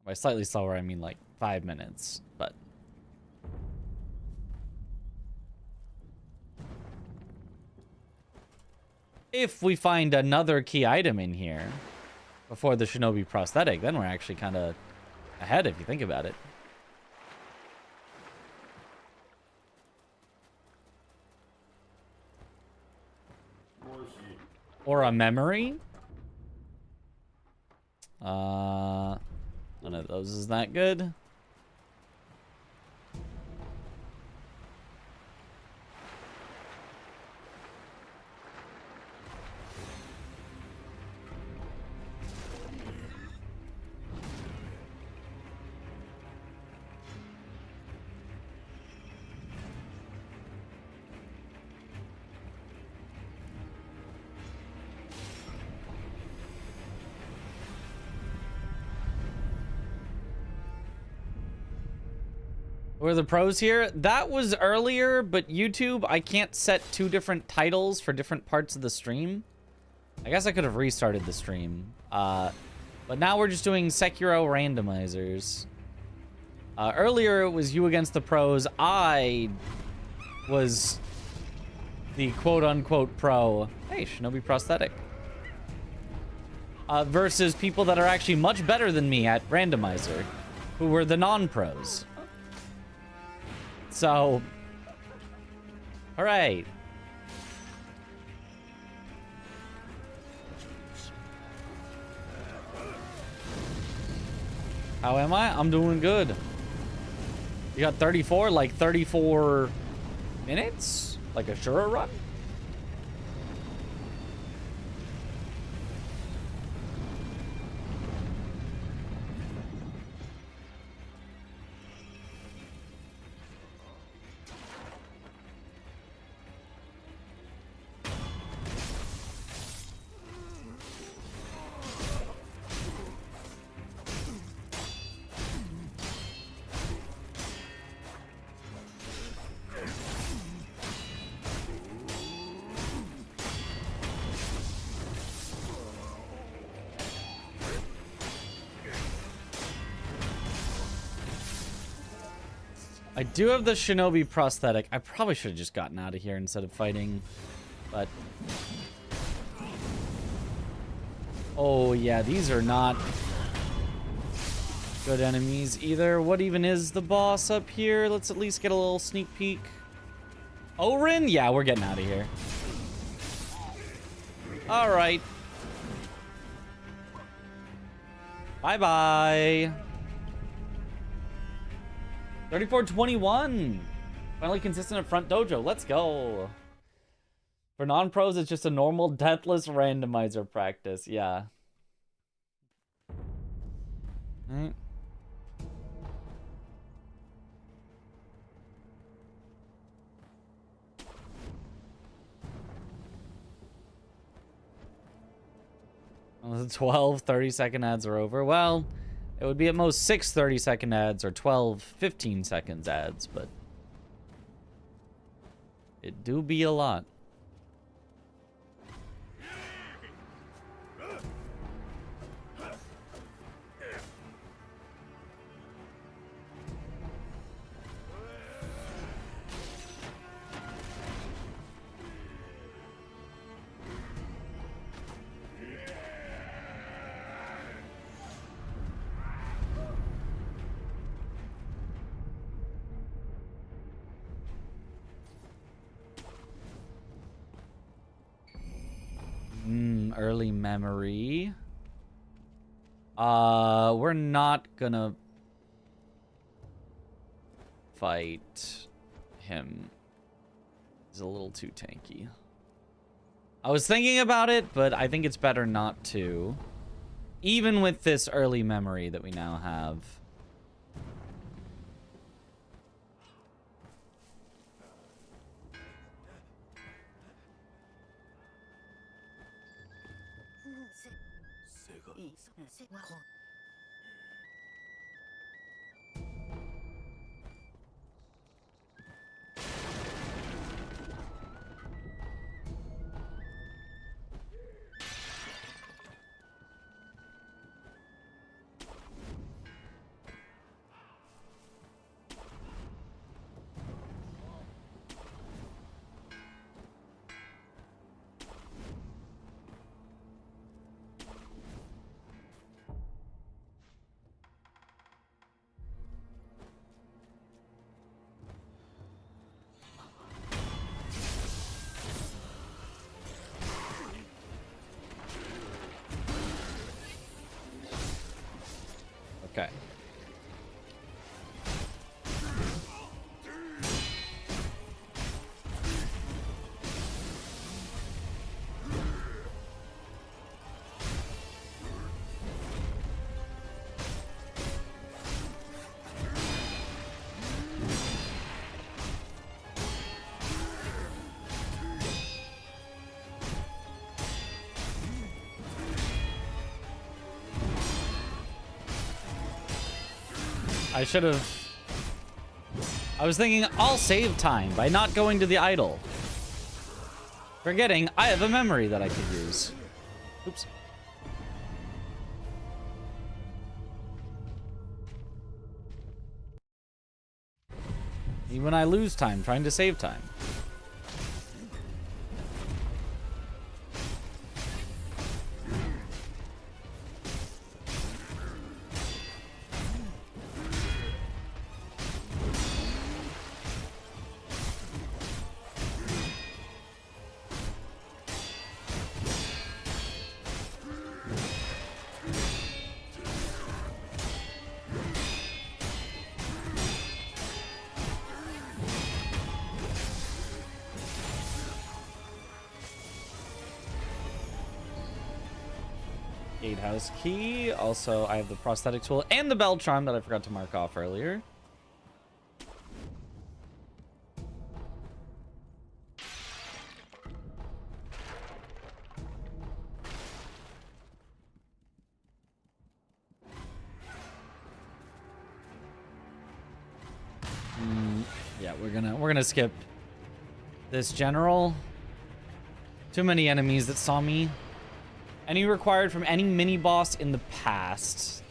S2: By slightly slower, I mean like 5 minutes, but... If we find another key item in here before the Shinobi prosthetic, then we're actually kind of ahead if you think about it. Or a memory? None of those is that good. Who are the pros here? That was earlier, but YouTube, I can't set 2 different titles for different parts of the stream. I guess I could have restarted the stream. But now we're just doing Sekiro randomizers. Earlier, it was you against the pros. I was the quote-unquote pro. Hey, Shinobi Prosthetic. Versus people that are actually much better than me at Randomizer, who were the non-pros. So, all right. How am I? I'm doing good. You got 34? Like 34 minutes? Like a Shura run? I do have the Shinobi Prosthetic. I probably should have just gotten out of here instead of fighting, but... Oh, yeah, these are not good enemies either. What even is the boss up here? Let's at least get a little sneak peek. Orin? Yeah, we're getting out of here. All right. Bye-bye. 34-21. Finally consistent at front dojo. Let's go. For non-pros, it's just a normal deathless randomizer practice. Yeah. All right. Well, the 12 30-second ads are over. Well, it would be at most 6 30-second ads or 12 15 seconds ads, but it do be a lot. Early memory. We're not gonna fight him. He's a little too tanky. I was thinking about it, but I think it's better not to. Even with this early memory that we now have. Okay. I should have I was thinking I'll save time by not going to the idol. Forgetting I have a memory that I could use. Oops. Even I lose time trying to save time. Gatehouse key. Also, I have the prosthetic tool and the bell charm that I forgot to mark off earlier. Yeah, we're gonna skip this general. Too many enemies that saw me. Any required from any mini-boss in the past.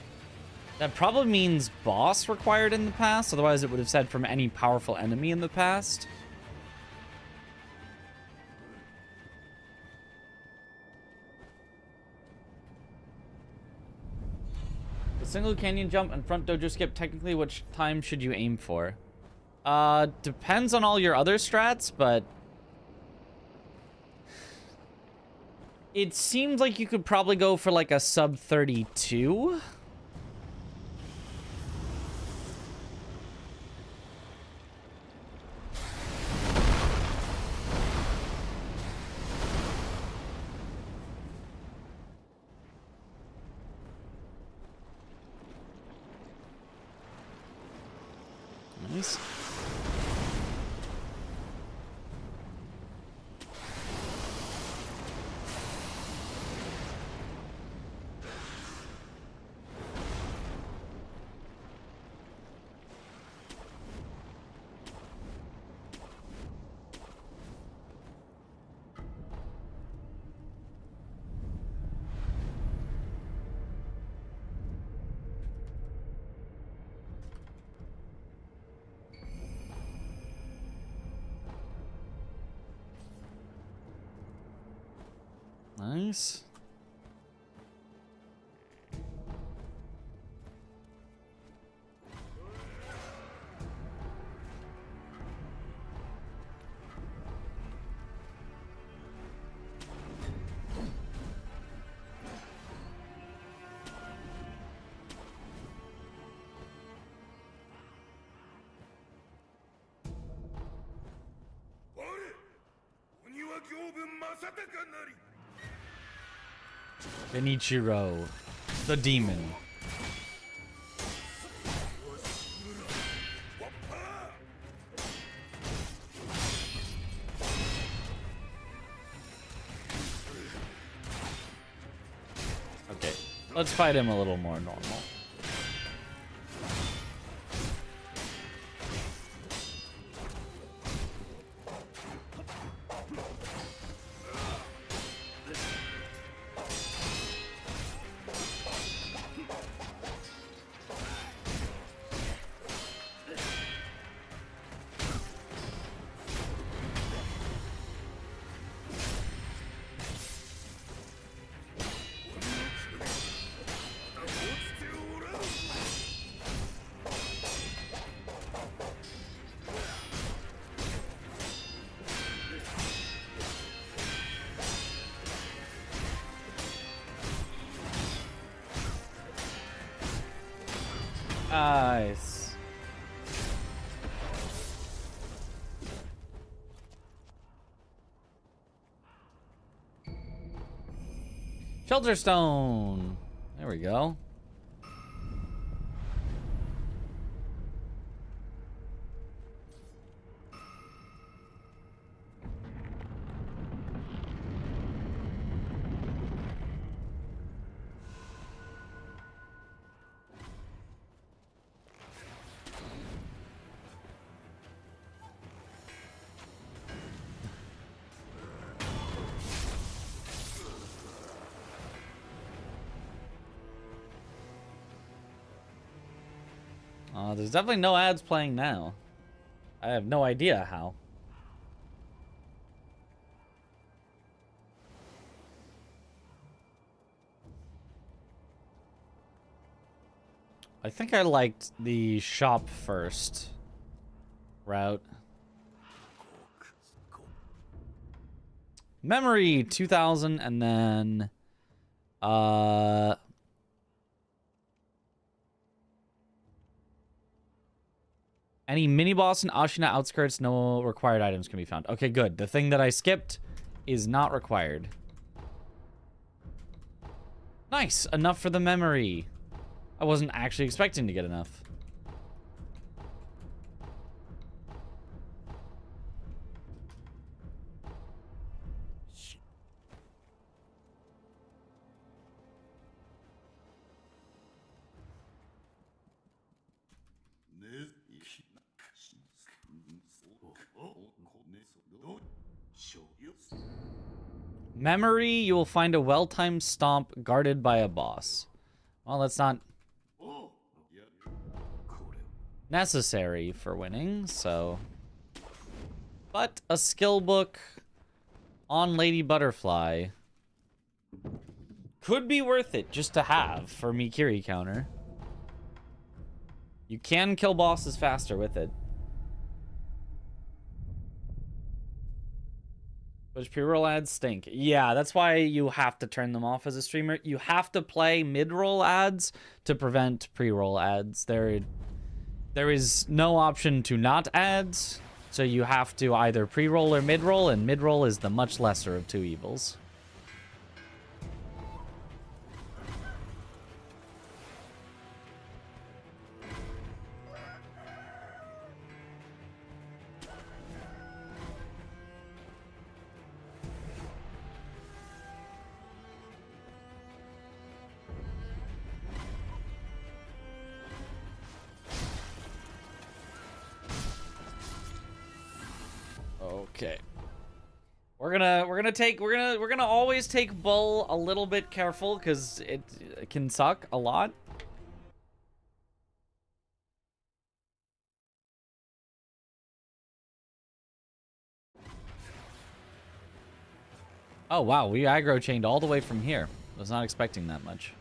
S2: That probably means boss required in the past. Otherwise, it would have said from any powerful enemy in the past. The single canyon jump and front dojo skip, technically, which time should you aim for? Depends on all your other strats, but... It seems like you could probably go for like a sub 32. Nice. Nice. Benichiro, the demon. Okay, let's fight him a little more normal. Nice. Shelter stone. There we go. There's definitely no ads playing now. I have no idea how. I think I liked the shop first route. Memory 2000 and then any mini boss in Ashina outskirts, no required items can be found. Okay, good. The thing that I skipped is not required. Nice, enough for the memory. I wasn't actually expecting to get enough. Memory, you will find a well-timed stomp guarded by a boss. Well, that's not necessary for winning, so... But a skill book on Lady Butterfly could be worth it just to have for Mikiri counter. You can kill bosses faster with it. Which pre-roll ads stink. Yeah, that's why you have to turn them off as a streamer. You have to play mid-roll ads to prevent pre-roll ads. There is no option to not ads, so you have to either pre-roll or mid-roll, and mid-roll is the much lesser of two evils. Okay. We're gonna always take Bull a little bit careful because it can suck a lot. Oh wow, we aggro chained all the way from here. I was not expecting that much.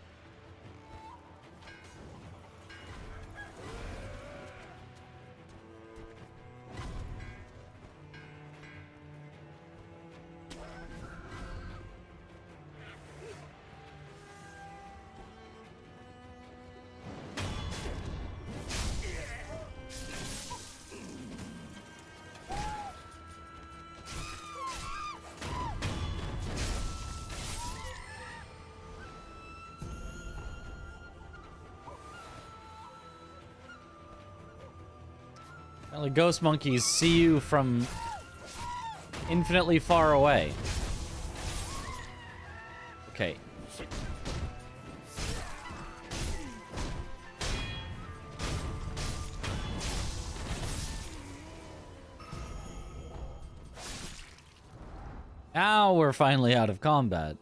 S2: Apparently ghost monkeys see you from infinitely far away. Okay. Now we're finally out of combat.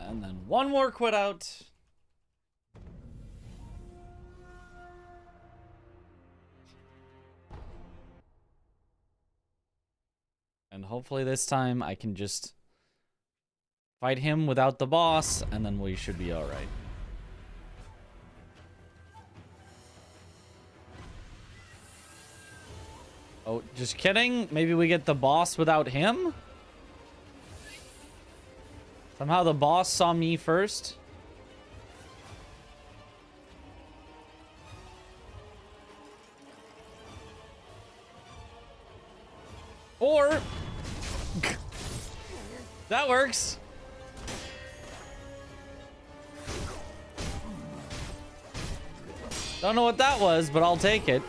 S2: And then one more quit out. And hopefully this time I can just fight him without the boss, and then we should be alright. Oh, just kidding. Maybe we get the boss without him? Somehow the boss saw me first. Or... that works. Don't know what that was, but I'll take it.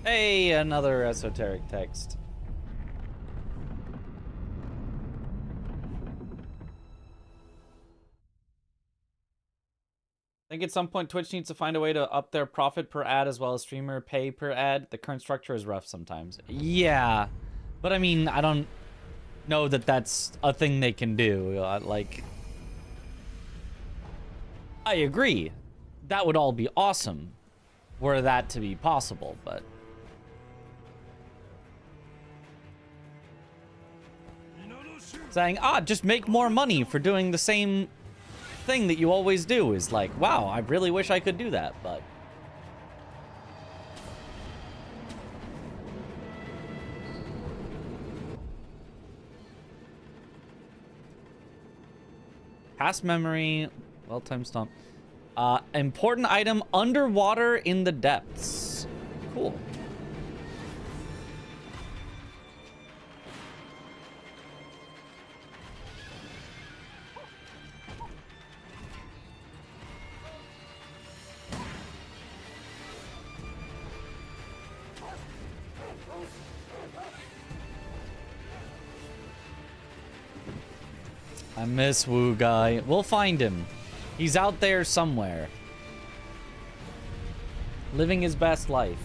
S2: Hey, another esoteric text. I think at some point Twitch needs to find a way to up their profit per ad as well as streamer pay per ad. The current structure is rough sometimes. Yeah, but I mean, I don't know that that's a thing they can do. Like, I agree. That would all be awesome were that to be possible, but... saying, just make more money for doing the same thing that you always do is like, wow, I really wish I could do that, but... Past memory, well-timed stomp. Important item, underwater in the depths. Cool. I miss Woo Guy. We'll find him. He's out there somewhere. Living his best life.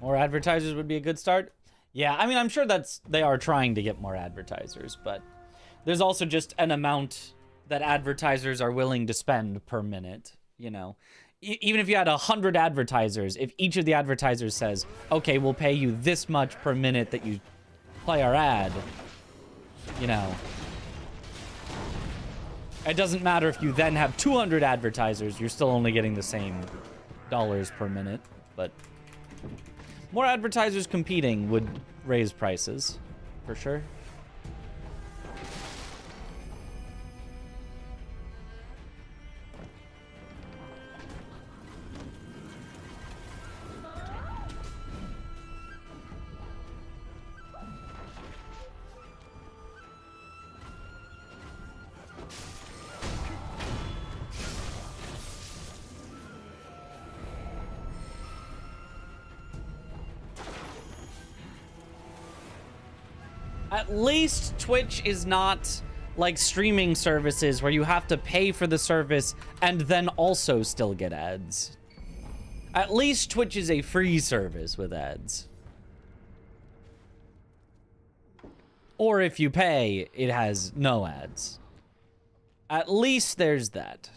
S2: More advertisers would be a good start. Yeah, I mean, I'm sure they are trying to get more advertisers, but there's also just an amount that advertisers are willing to spend per minute, you know. Even if you had 100 advertisers, if each of the advertisers says, okay, we'll pay you this much per minute that you play our ad, you know. It doesn't matter if you then have 200 advertisers, you're still only getting the same dollars per minute, but... more advertisers competing would raise prices, for sure. At least Twitch is not like streaming services where you have to pay for the service and then also still get ads. At least Twitch is a free service with ads. Or if you pay, it has no ads. At least there's that.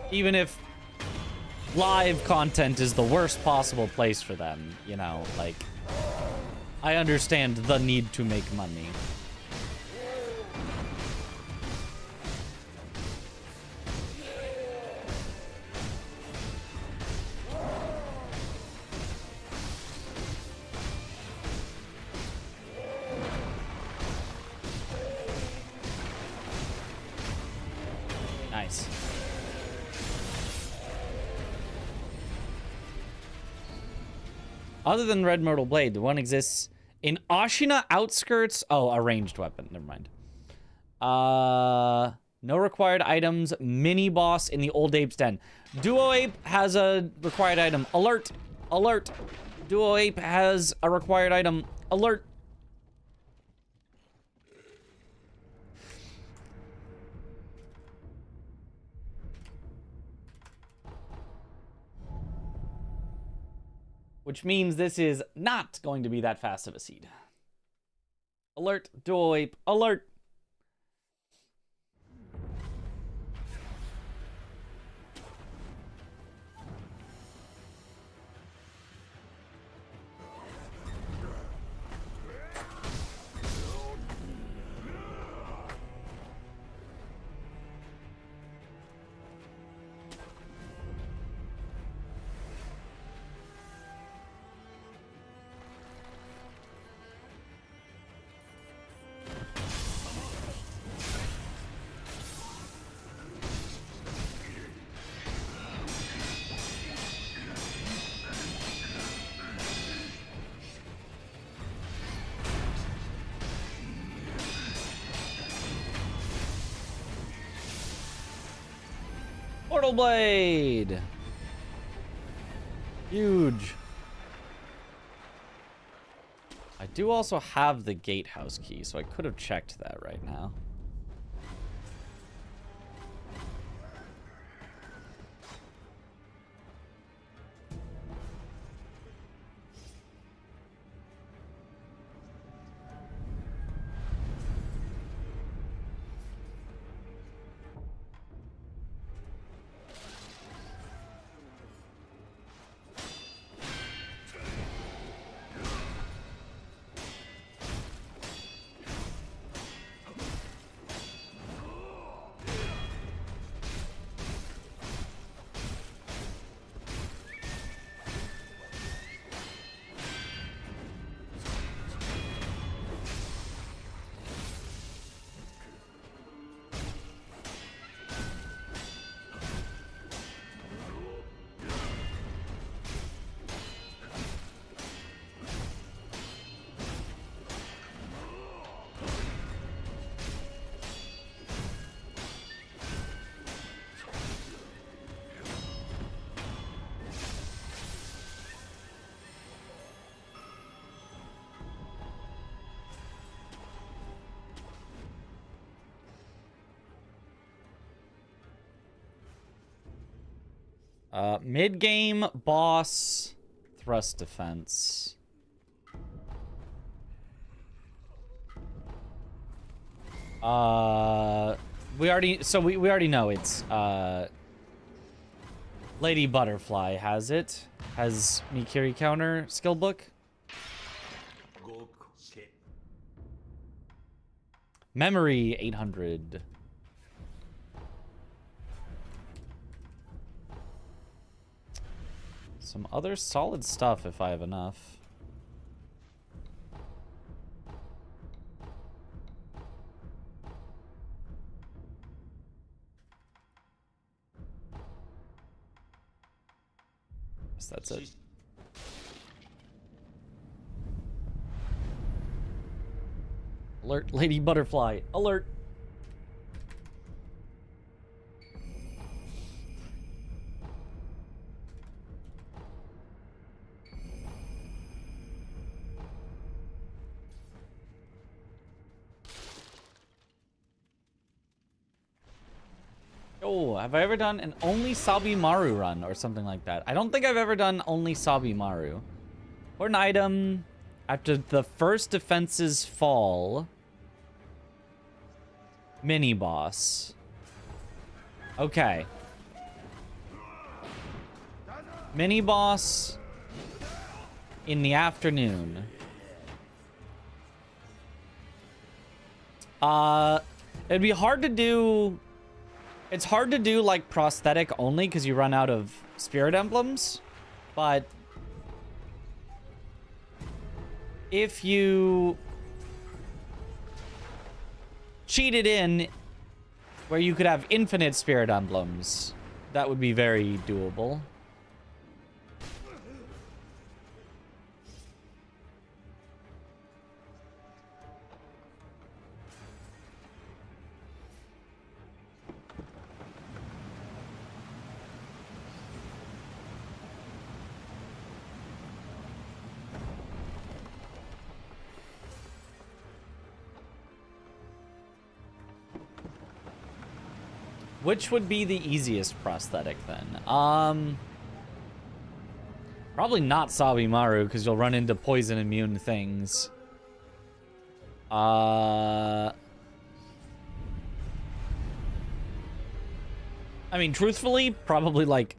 S2: Even if live content is the worst possible place for them, you know, like, I understand the need to make money. Nice. Other than Red Myrtle Blade, the one exists in Ashina outskirts. Oh, a ranged weapon. Never mind. No required items. Mini boss in the Old Ape's Den. Duo Ape has a required item. Alert! Alert! Duo Ape has a required item. Alert! Which means this is not going to be that fast of a seed. Alert, doip, alert. Portal Blade! Huge. I do also have the gatehouse key, so I could have checked that right now. Mid-game boss thrust defense. We already know it's Lady Butterfly has it. Has Mikiri counter skill book. Memory 800. Some other solid stuff if I have enough. Guess that's it. Alert, Lady Butterfly. Alert. Oh, have I ever done an only Sabimaru run or something like that? I don't think I've ever done only Sabimaru. Or an item after the first defenses fall. Mini boss. Okay. Mini boss in the afternoon. It'd be hard to do. It's hard to do like prosthetic only because you run out of spirit emblems, but if you cheated in where you could have infinite spirit emblems, that would be very doable. Which would be the easiest prosthetic then? Probably not Sabimaru because you'll run into poison immune things. I mean, truthfully, probably like...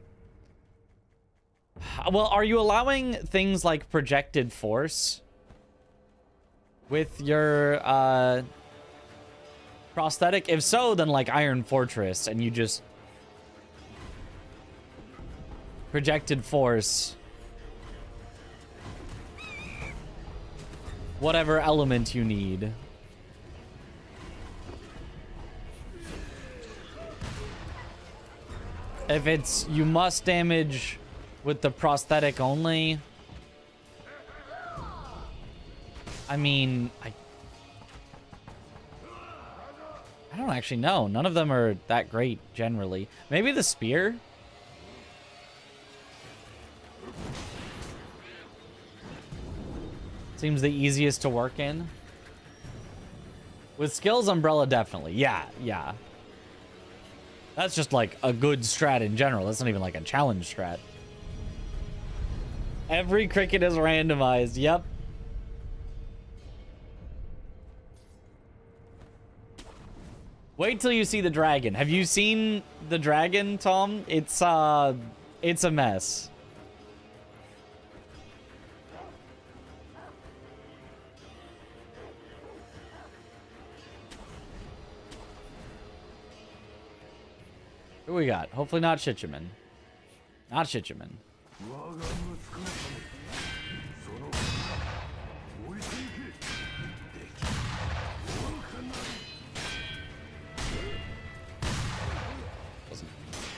S2: Well, are you allowing things like projected force with your prosthetic? If so, then like Iron Fortress, and you just projected force whatever element you need. If it's you must damage with the prosthetic only, I mean, I don't actually know. None of them are that great generally. Maybe the spear? Seems the easiest to work in. With skills, Umbrella definitely. Yeah, yeah. That's just like a good strat in general. That's not even like a challenge strat. Every cricket is randomized. Yep. Wait till you see the dragon. Have you seen the dragon, Tom? It's a mess. Who we got? Hopefully not Shichiman. Not Shichiman.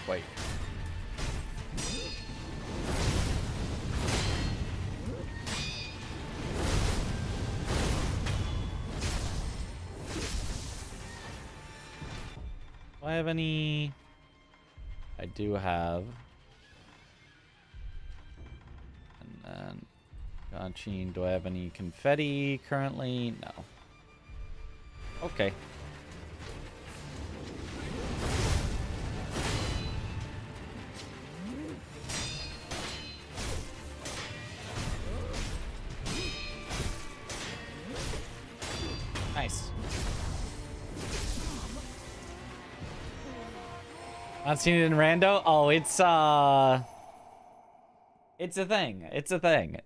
S2: Wait. Do I have any... I do have. And then Ganchin, do I have any confetti currently? No. Okay. Nice. Not seen it in Rando? Oh, it's a thing. It's a thing.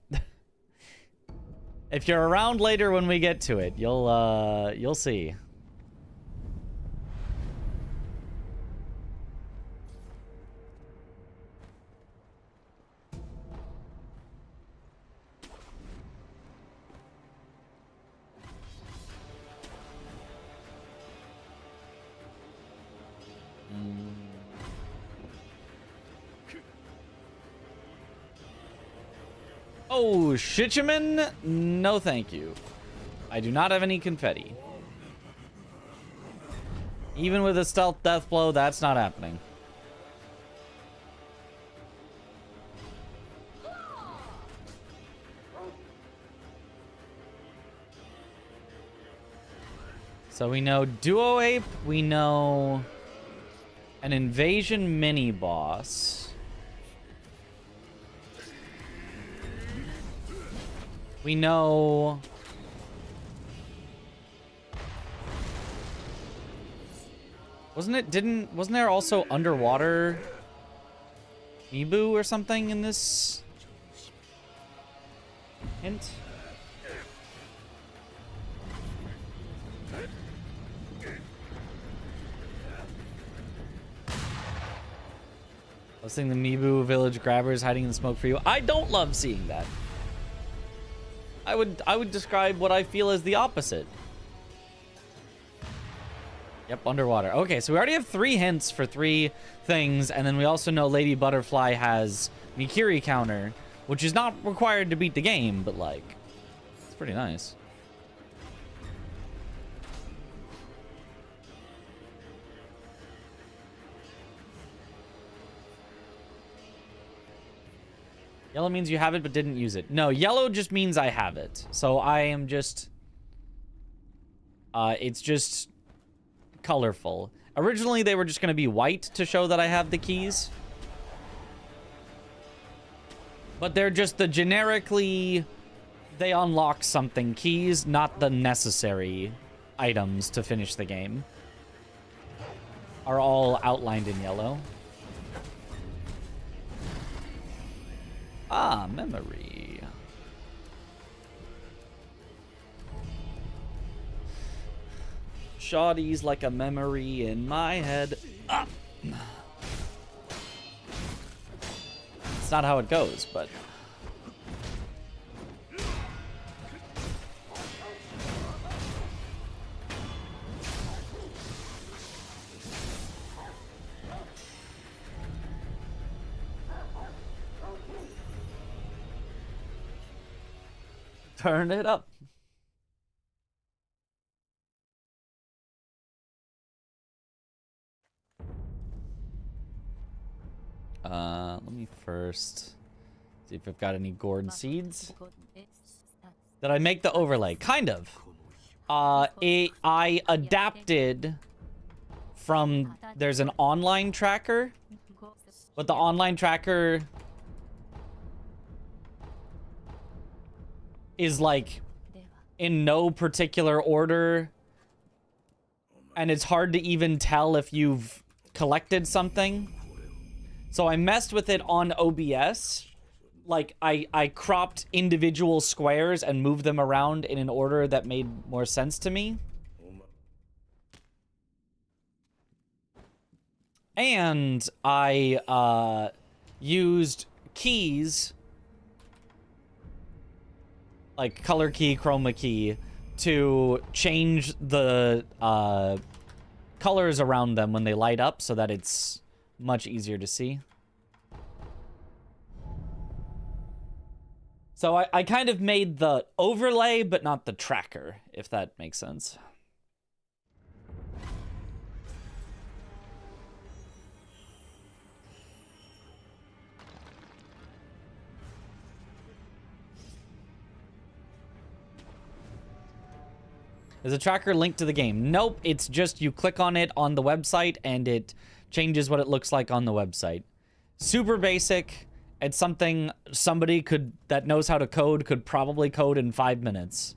S2: If you're around later when we get to it, you'll see. Oh, Shichiman? No, thank you. I do not have any confetti. Even with a stealth death blow, that's not happening. So we know Duo Ape, we know an invasion mini boss. We know wasn't there also underwater Mibu or something in this hint? I was thinking the Mibu village grabbers hiding in the smoke for you. I don't love seeing that. I would describe what I feel as the opposite. Yep, underwater. Okay, so we already have 3 hints for 3 things, and then we also know Lady Butterfly has Mikiri counter, which is not required to beat the game, but like, it's pretty nice. Yellow means you have it but didn't use it. No, yellow just means I have it. So I am just... it's just colorful. Originally, they were just going to be white to show that I have the keys. But they're just the generically they unlock something. Keys, not the necessary items to finish the game, are all outlined in yellow. Ah, memory. Shoddy's like a memory in my head. Ah. It's not how it goes, but... Turn it up. Let me first see if I've got any gourd seeds. Did I make the overlay? Kind of. I adapted from, there's an online tracker, but the online tracker is like in no particular order, and it's hard to even tell if you've collected something. So I messed with it on OBS. Like, I cropped individual squares and moved them around in an order that made more sense to me. And I used keys, like color key, chroma key, to change the colors around them when they light up so that it's much easier to see. So I kind of made the overlay, but not the tracker, if that makes sense. Is a tracker linked to the game? Nope, it's just you click on it on the website and it changes what it looks like on the website. Super basic. It's something somebody that knows how to code could probably code in 5 minutes.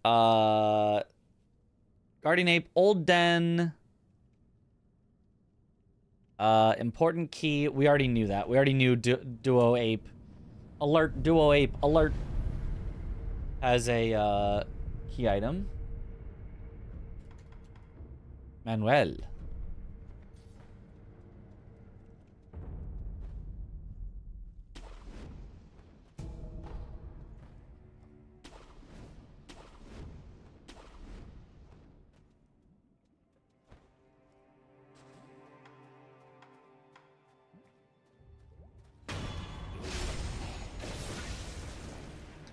S2: Guardian Ape, Old Den. Important key. We already knew that. We already knew Duo Ape. Alert, Duo Ape, alert. Has a, key item. Manuel.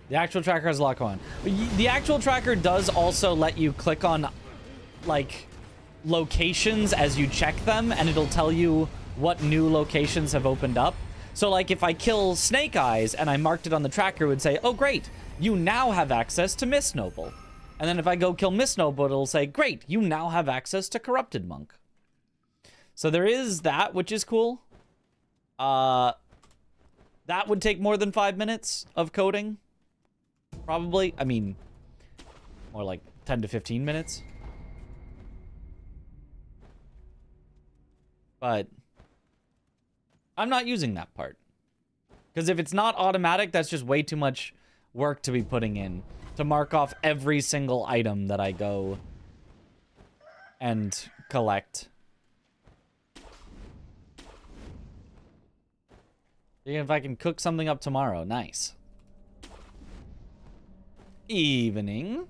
S2: The actual tracker has a lot going on. The actual tracker does also let you click on, like, locations as you check them, and it'll tell you what new locations have opened up. So, like, if I kill Snake Eyes and I marked it on the tracker, it would say, oh, great, you now have access to Miss Noble. And then if I go kill Miss Noble, it'll say, great, you now have access to Corrupted Monk. So there is that, which is cool. That would take more than 5 minutes of coding. Probably. I mean, more like 10 to 15 minutes. But I'm not using that part. Because if it's not automatic, that's just way too much work to be putting in. To mark off every single item that I go and collect. Even if I can cook something up tomorrow. Nice. Evening.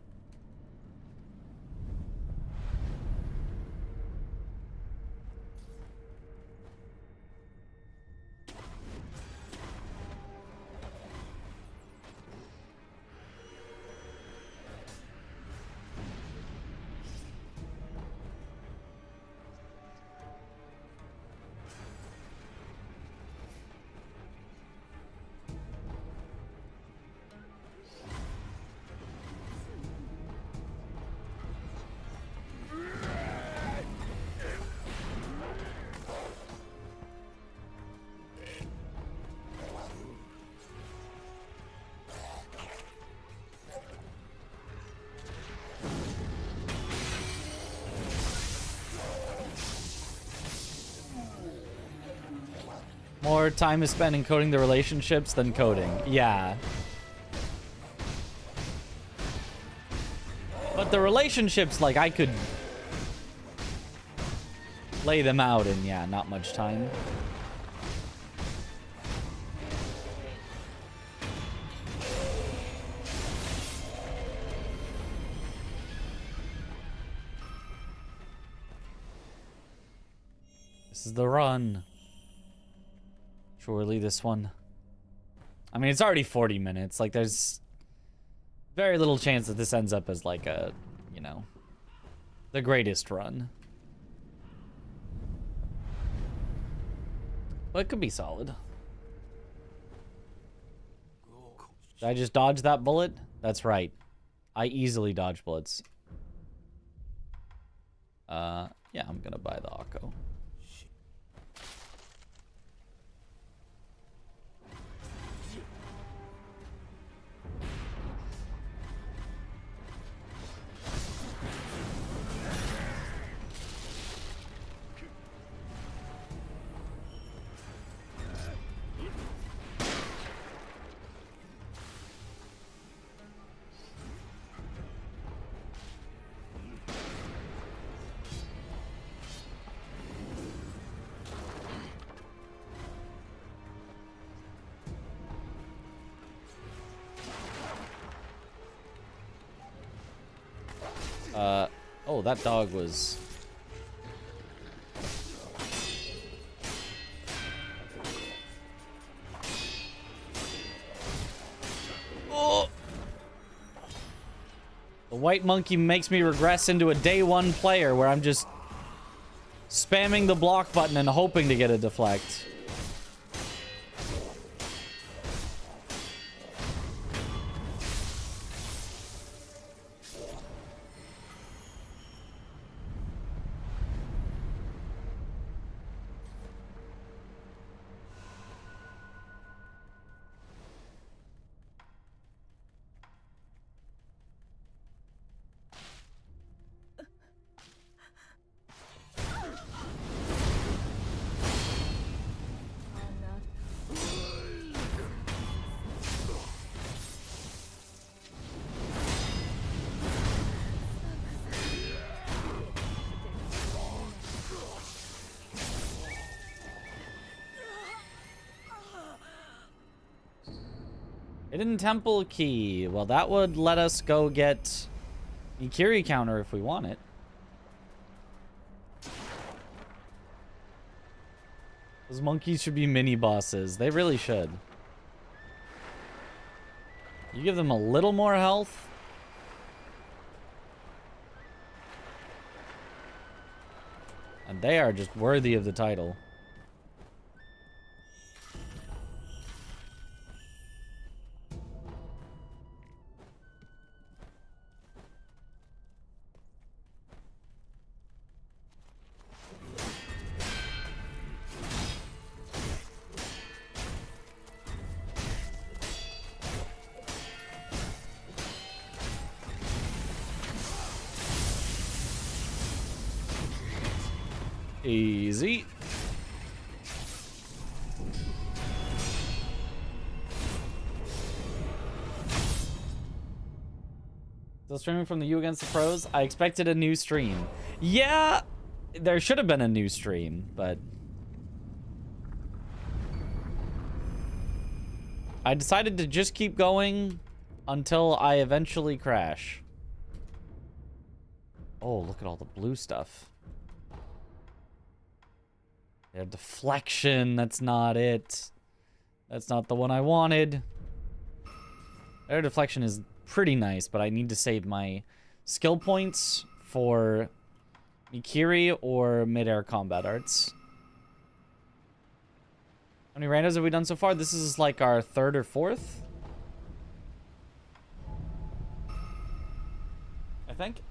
S2: More time is spent encoding the relationships than coding. Yeah. But the relationships, like, I could lay them out in, yeah, not much time. This is the run. Surely this one. I mean, it's already 40 minutes. Like, there's very little chance that this ends up as, like, a, you know, the greatest run. But it could be solid. Did I just dodge that bullet? That's right. I easily dodge bullets. Yeah, I'm gonna buy the Akko. Oh, that dog was... Oh! The white monkey makes me regress into a day one player where I'm just spamming the block button and hoping to get a deflect. Hidden temple key. Well, that would let us go get Ikiri counter if we want it. Those monkeys should be mini bosses. They really should. You give them a little more health. And they are just worthy of the title. Easy. Still streaming from the You Against the Pros? I expected a new stream. Yeah, there should have been a new stream, but I decided to just keep going until I eventually crash. Oh, look at all the blue stuff. Their deflection, that's not it. That's not the one I wanted. Their deflection is pretty nice, but I need to save my skill points for Mikiri or mid-air combat arts. How many randos have we done so far? This is like our third or fourth, I think.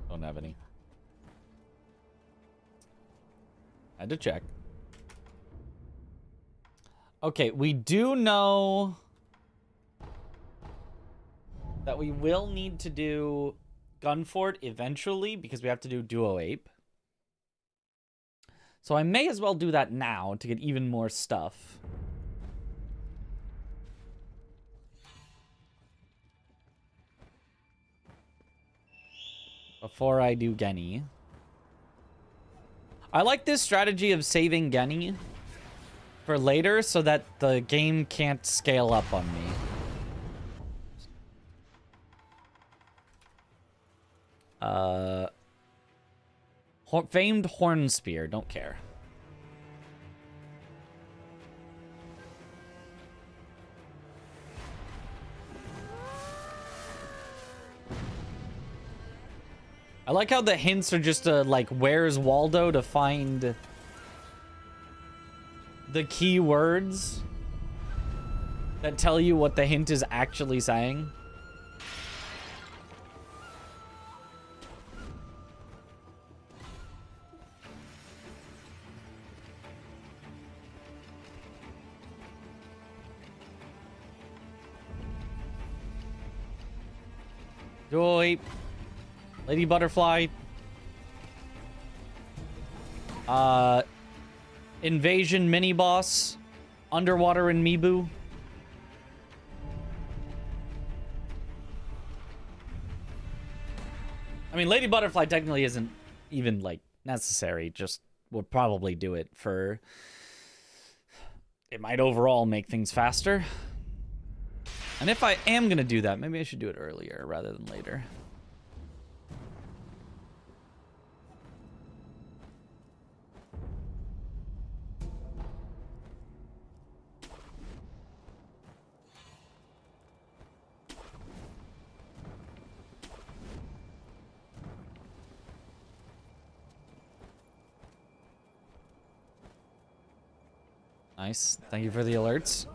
S2: Don't have any. Had to check. Okay, we do know that we will need to do Gunfort eventually because we have to do Duo Ape. So I may as well do that now to get even more stuff. Before I do Genny. I like this strategy of saving Genny for later so that the game can't scale up on me. Famed Horn Spear, don't care. I like how the hints are just like, where's Waldo to find the key words that tell you what the hint is actually saying. Joy. Lady Butterfly. Invasion mini boss. Underwater and Mibu. I mean, Lady Butterfly technically isn't even, like, necessary. Just we'll probably do it for... It might overall make things faster. And if I am going to do that, maybe I should do it earlier rather than later. Nice. Thank you for the alerts.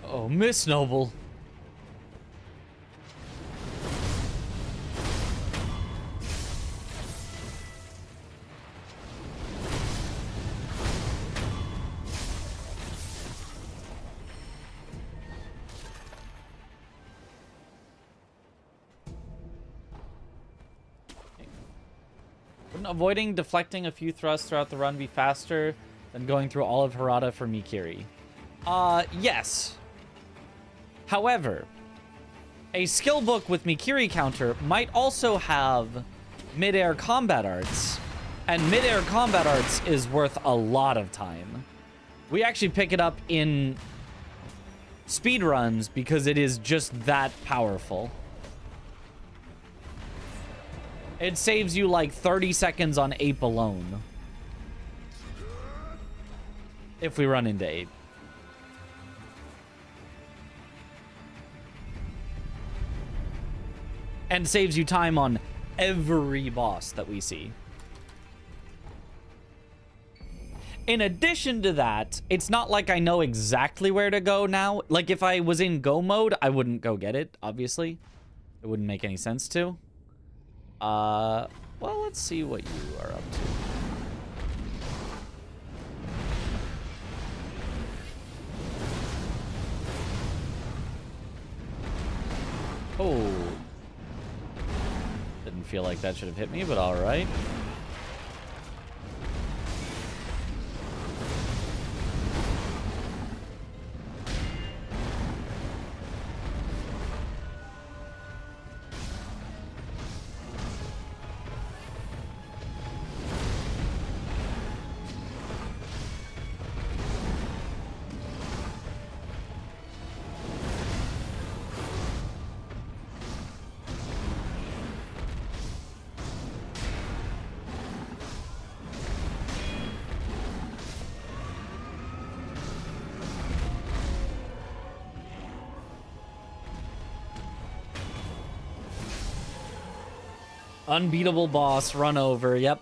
S2: Oh, Miss Noble. Wouldn't avoiding deflecting a few thrusts throughout the run be faster than going through all of Harada for Mikiri? Yes. However, a skill book with Mikiri counter might also have mid-air combat arts, and mid-air combat arts is worth a lot of time. We actually pick it up in speedruns because it is just that powerful. It saves you like 30 seconds on Ape alone. If we run into Ape. And saves you time on every boss that we see. In addition to that, it's not like I know exactly where to go now. Like, if I was in go mode, I wouldn't go get it, obviously. It wouldn't make any sense to. Well, let's see what you are up to. Oh. Didn't feel like that should have hit me, but all right. Unbeatable boss, run over, yep.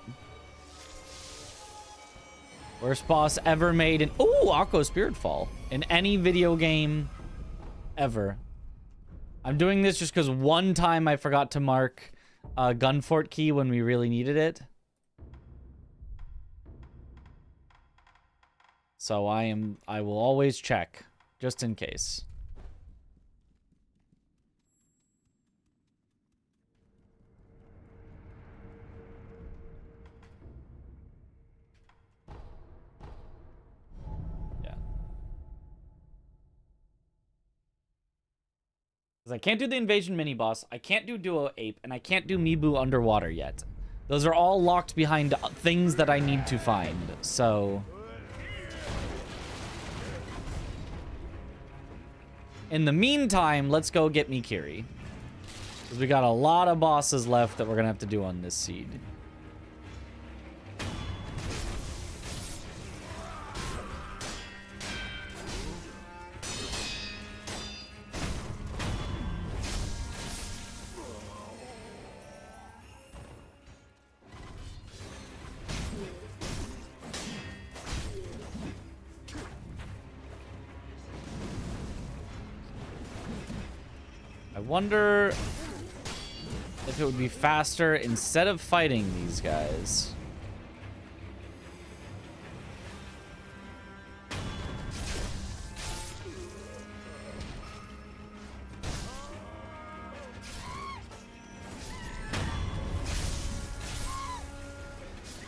S2: Worst boss ever made in... Ooh, Akko Spirit Fall. In any video game ever. I'm doing this just because one time I forgot to mark Gunfort key when we really needed it. So I will always check, just in case. Because I can't do the Invasion mini-boss, I can't do Duo Ape, and I can't do Mibu underwater yet. Those are all locked behind things that I need to find, so... In the meantime, let's go get Mikiri. Because we got a lot of bosses left that we're going to have to do on this seed. I wonder if it would be faster instead of fighting these guys.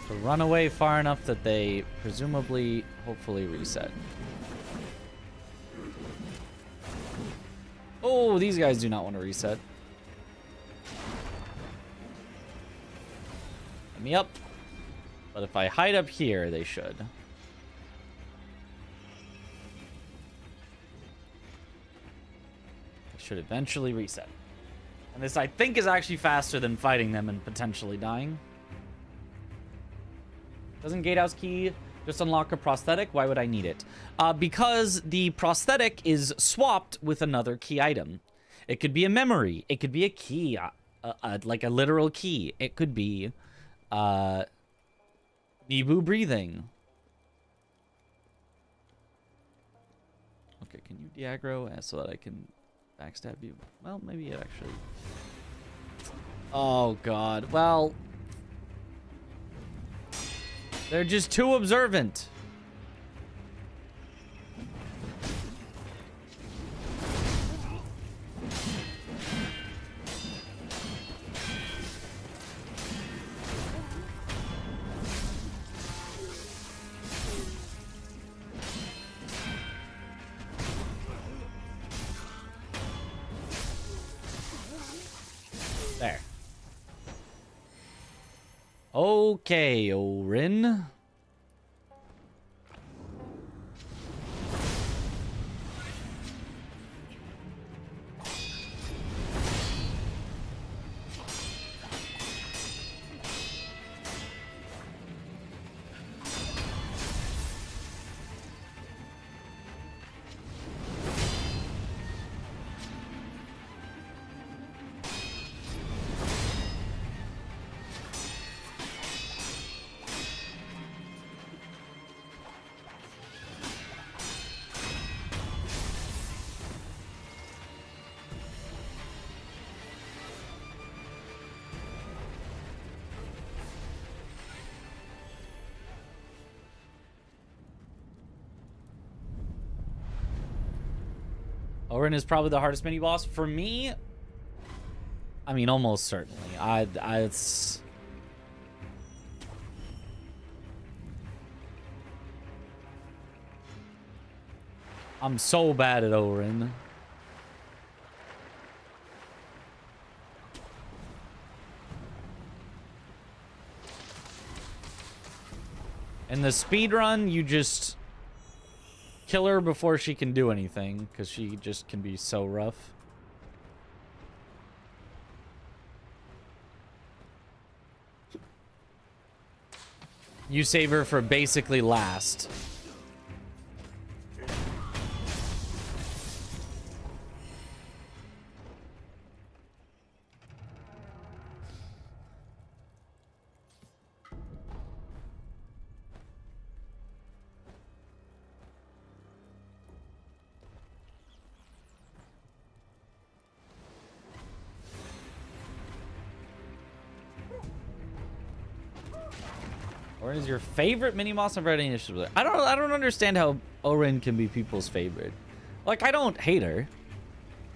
S2: To run away far enough that they presumably, hopefully reset. Oh, these guys do not want to reset. Let me up. But if I hide up here, they should. They should eventually reset. And this, I think, is actually faster than fighting them and potentially dying. Doesn't Gatehouse Key just unlock a prosthetic? Why would I need it? Because the prosthetic is swapped with another key item. It could be a memory. It could be a key, like a literal key. It could be Mibu breathing. Okay, can you de-aggro so that I can backstab you? Well, maybe it actually... Oh, God. Well... They're just too observant. There. Okay, Orin. Orin is probably the hardest mini boss for me. I mean, almost certainly. It's... I'm so bad at Orin. In the speedrun, you just kill her before she can do anything, because she just can be so rough. You save her for basically last. Orin is your favorite mini boss of Red Initiative. I don't understand how Orin can be people's favorite. Like, I don't hate her.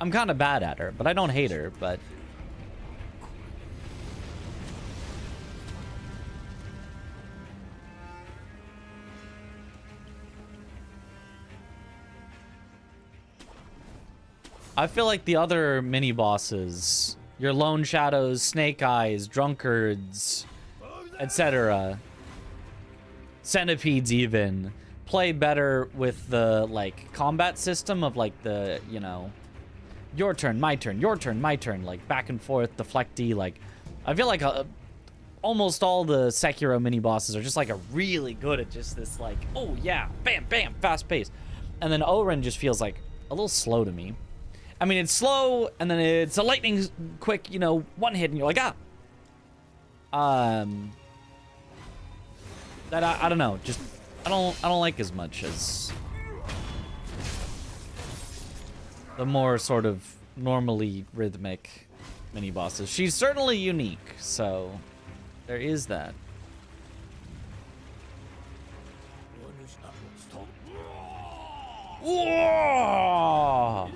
S2: I'm kind of bad at her, but I don't hate her, but... I feel like the other mini bosses, your Lone Shadows, Snake Eyes, Drunkards, etc., Centipedes even, play better with the, like, combat system of, like, the, you know, your turn, my turn, your turn, my turn, like, back and forth, deflecty, like, I feel like almost all the Sekiro mini bosses are just, like, really good at just this, like, oh, yeah, bam, bam, fast pace. And then Orin just feels, like, a little slow to me. I mean, it's slow, and then it's a lightning quick, you know, one hit, and you're like, ah. That I don't know, just I don't like as much as the more sort of normally rhythmic mini bosses. She's certainly unique, so there is that. Whoa!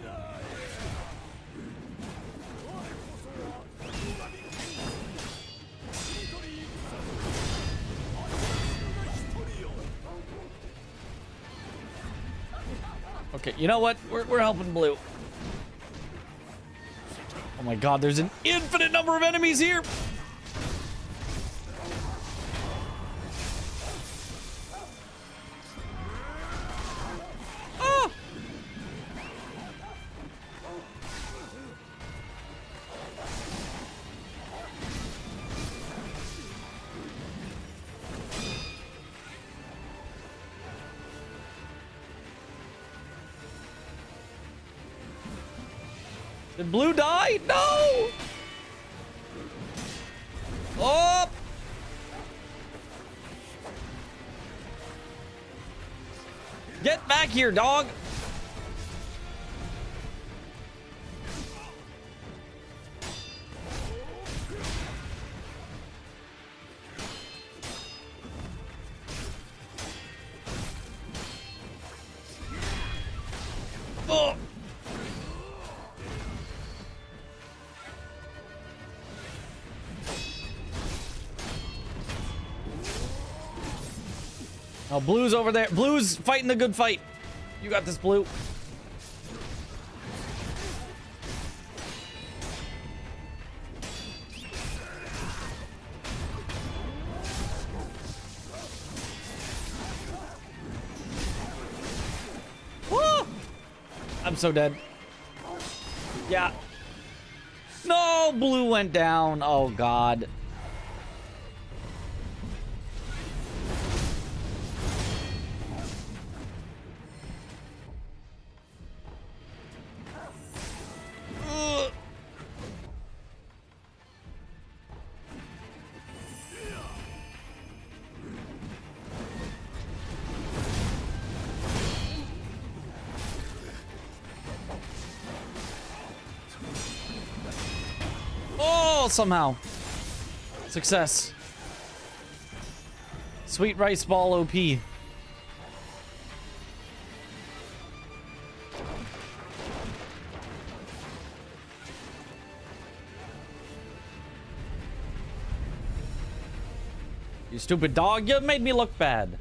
S2: Okay, you know what? We're helping Blue. Oh my god, there's an infinite number of enemies here! Ah! Did Blue die? No! Oh! Get back here, dog! Oh! Oh, Blue's over there. Blue's fighting the good fight. You got this, Blue. Woo! I'm so dead. Yeah. No, Blue went down. Oh, God. Somehow. Success. Sweet rice ball OP. You stupid dog, you made me look bad.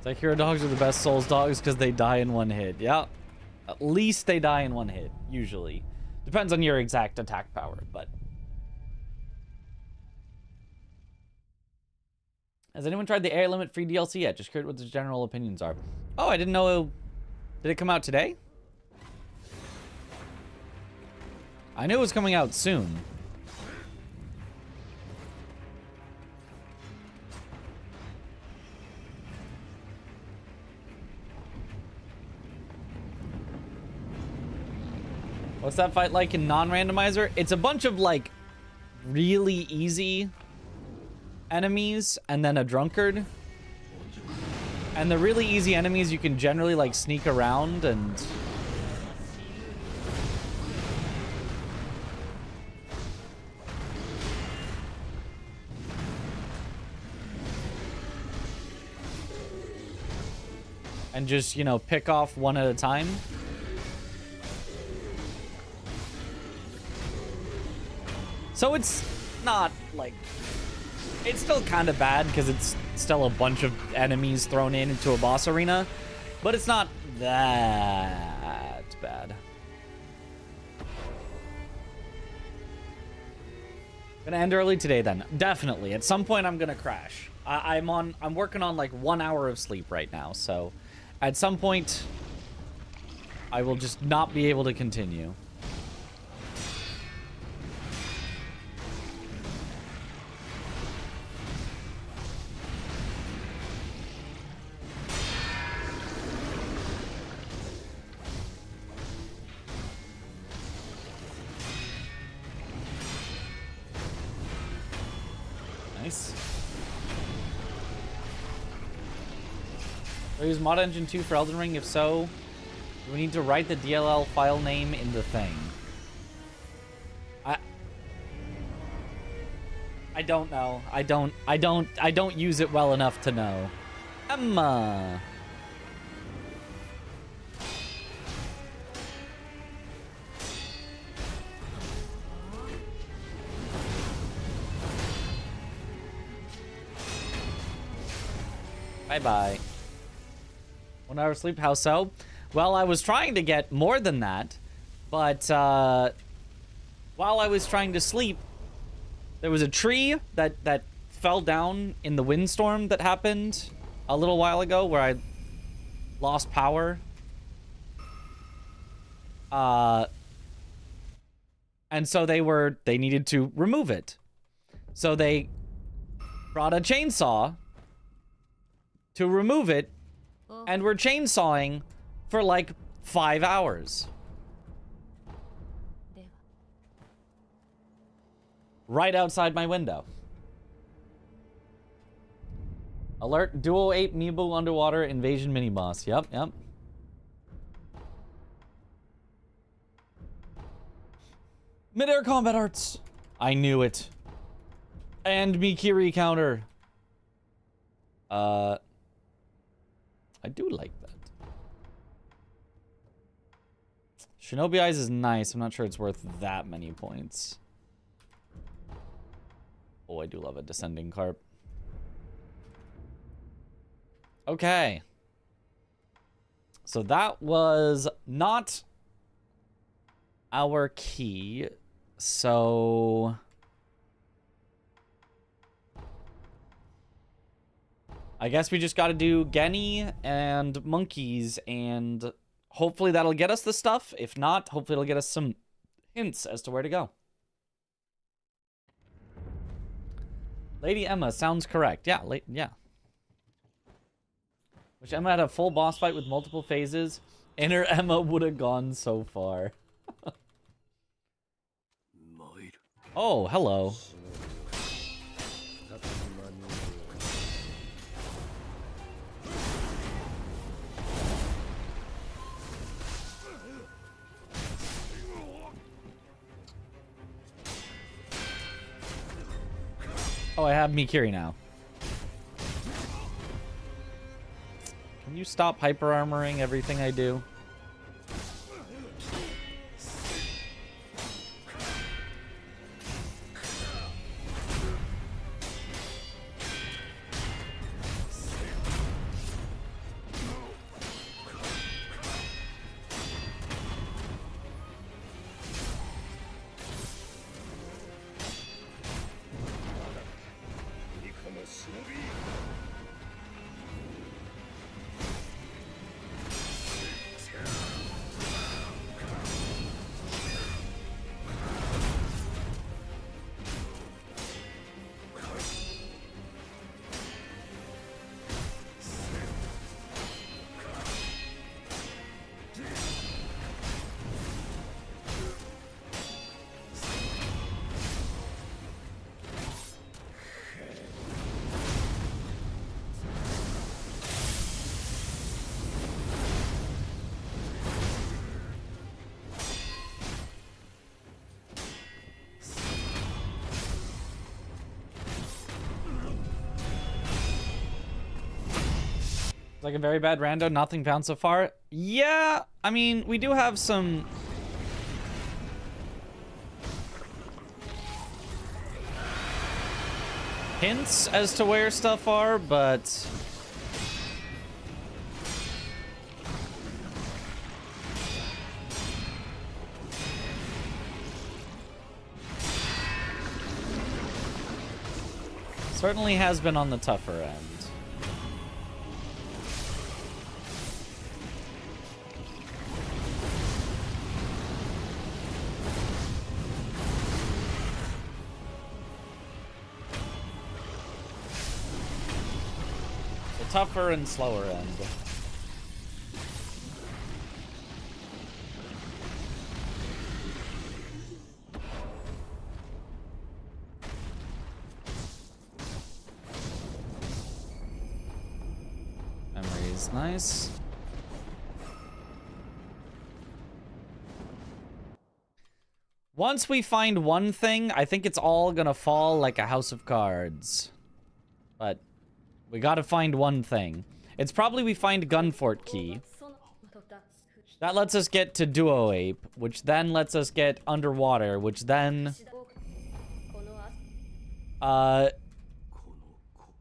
S2: Sekiro dogs are the best Souls dogs because they die in one hit. Yeah. At least they die in one hit, usually. Depends on your exact attack power, but... Has anyone tried the Air Limit free DLC yet? Just curious what the general opinions are. Oh, I didn't know... Did it come out today? I knew it was coming out soon. What's that fight like in non-randomizer? It's a bunch of, like, really easy enemies and then a drunkard. And the really easy enemies you can generally, like, sneak around and... and just, you know, pick off one at a time. So it's not, like... it's still kind of bad because it's still a bunch of enemies thrown into a boss arena. But it's not that bad. Gonna end early today then. Definitely. At some point I'm gonna crash. I'm working on like 1 hour of sleep right now, so at some point I will just not be able to continue. Nice. Do I use Mod Engine 2 for Elden Ring? If so, do we need to write the DLL file name in the thing? I don't know. I don't use it well enough to know. Emma. Bye-bye. 1 hour sleep, how so? Well, I was trying to get more than that, but while I was trying to sleep, there was a tree that fell down in the windstorm that happened a little while ago where I lost power. And so they needed to remove it. So they brought a chainsaw to remove it, and we're chainsawing for like 5 hours. Right outside my window. Alert, Duo 8 Miibu Underwater Invasion Mini-Boss. Yep. Mid-air combat arts. I knew it. And Mikiri counter. I do like that. Shinobi Eyes is nice. I'm not sure it's worth that many points. Oh, I do love a descending carp. Okay. So that was not our key. So I guess we just got to do Genny and monkeys, and hopefully that'll get us the stuff. If not, hopefully it'll get us some hints as to where to go. Lady Emma sounds correct. Yeah, yeah. Wish Emma had a full boss fight with multiple phases. Inner Emma would have gone so far. Oh, hello. Oh, I have Mikiri now. Can you stop hyper armoring everything I do? Like a very bad rando, nothing found so far. Yeah, I mean, we do have some... hints as to where stuff are, but... certainly has been on the tougher end. The tougher and slower end. Memories, nice. Once we find one thing, I think it's all gonna fall like a house of cards. But we gotta find one thing. It's probably we find Gunfort Key. That lets us get to Duo Ape, which then lets us get Underwater, which then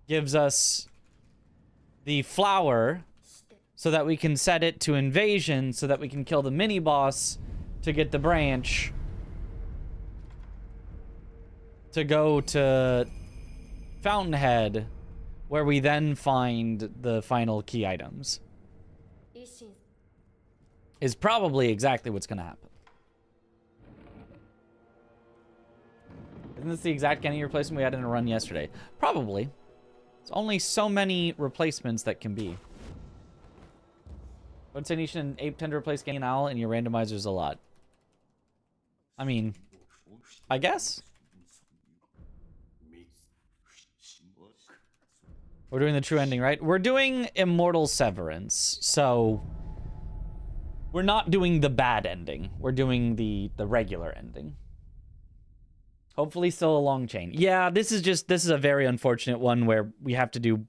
S2: gives us the flower so that we can set it to Invasion so that we can kill the mini boss to get the branch to go to Fountainhead, where we then find the final key items. Is probably exactly what's gonna happen. Isn't this the exact Genny replacement we had in a run yesterday? Probably. There's only so many replacements that can be. But Tanisha and Ape tend to replace Genny and Owl, and your randomizers a lot. I mean, I guess. We're doing the true ending, right? We're doing Immortal Severance, so we're not doing the bad ending. We're doing the regular ending. Hopefully still a long chain. Yeah, this is a very unfortunate one where we have to do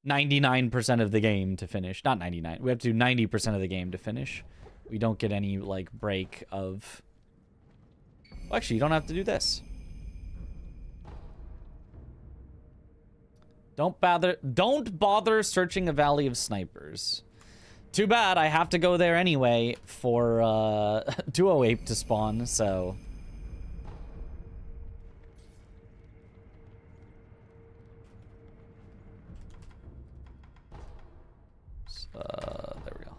S2: 99% of the game to finish. Not 99. We have to do 90% of the game to finish. We don't get any, like, break of... Well, actually, you don't have to do this. Don't bother searching a Valley of Snipers. Too bad, I have to go there anyway for Duo Ape to spawn, so... there we go.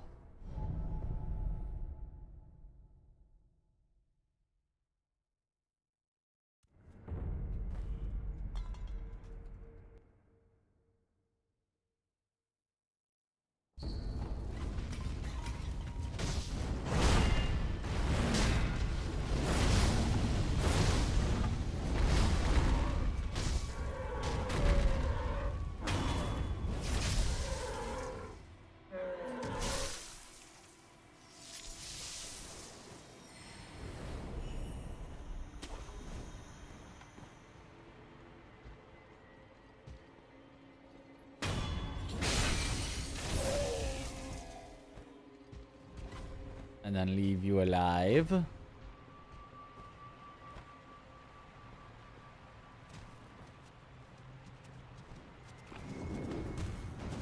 S2: And then leave you alive.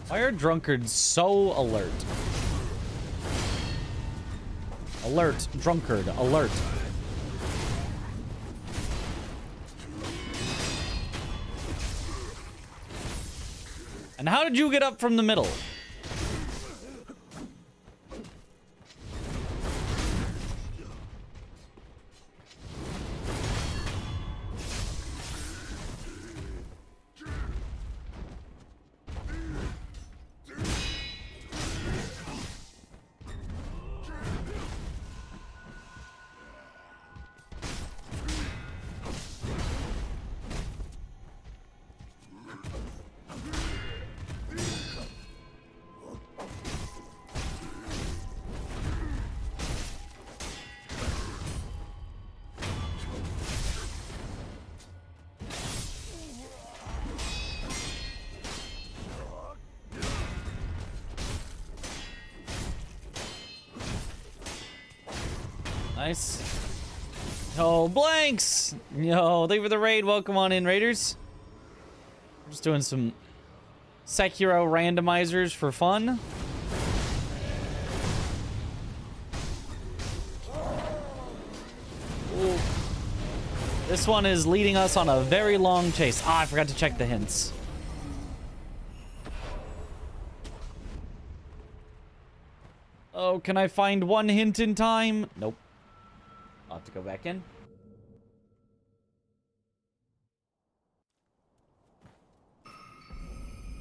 S2: Why are drunkards so alert? Alert, drunkard, alert. And how did you get up from the middle? Nice. Yo, Blanks! Yo, thank you for the raid. Welcome on in, Raiders. Just doing some Sekiro randomizers for fun. Ooh. This one is leading us on a very long chase. Ah, I forgot to check the hints. Oh, can I find one hint in time? Nope. I'll have to go back in.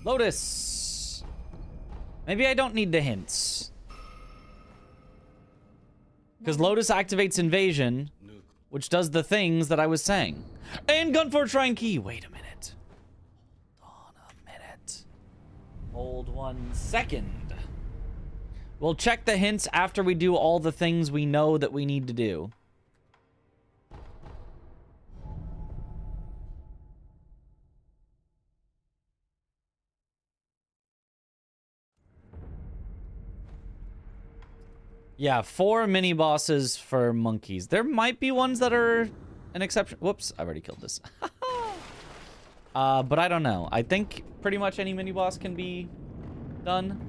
S2: Lotus. Maybe I don't need the hints. Because Lotus activates invasion, which does the things that I was saying. And Gunforge Shrine Key. Wait a minute. Hold on a minute. Hold 1 second. We'll check the hints after we do all the things we know that we need to do. Yeah, 4 mini bosses for monkeys. There might be ones that are an exception. Whoops, I've already killed this. But I don't know. I think pretty much any mini boss can be done.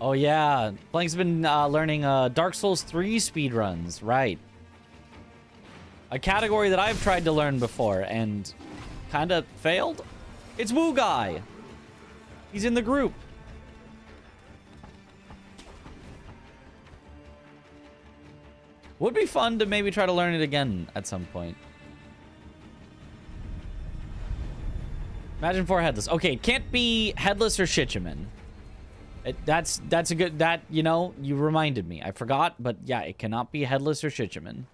S2: Oh yeah, Blank's been learning Dark Souls 3 speedruns, right. A category that I've tried to learn before and kind of failed. It's Woo Guy. He's in the group. Would be fun to maybe try to learn it again at some point. Imagine 4 headless. Okay, it can't be headless or Shichiman. That's a good, that, you know, you reminded me. I forgot, but yeah, it cannot be headless or Shichiman.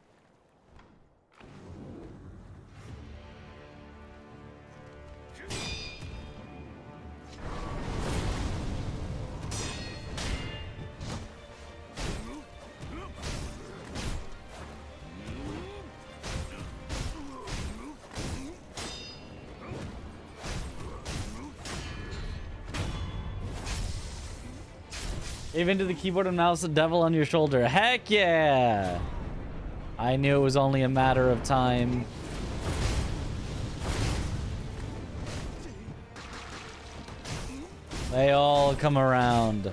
S2: Even to the keyboard and mouse, the devil on your shoulder. Heck yeah! I knew it was only a matter of time. They all come around.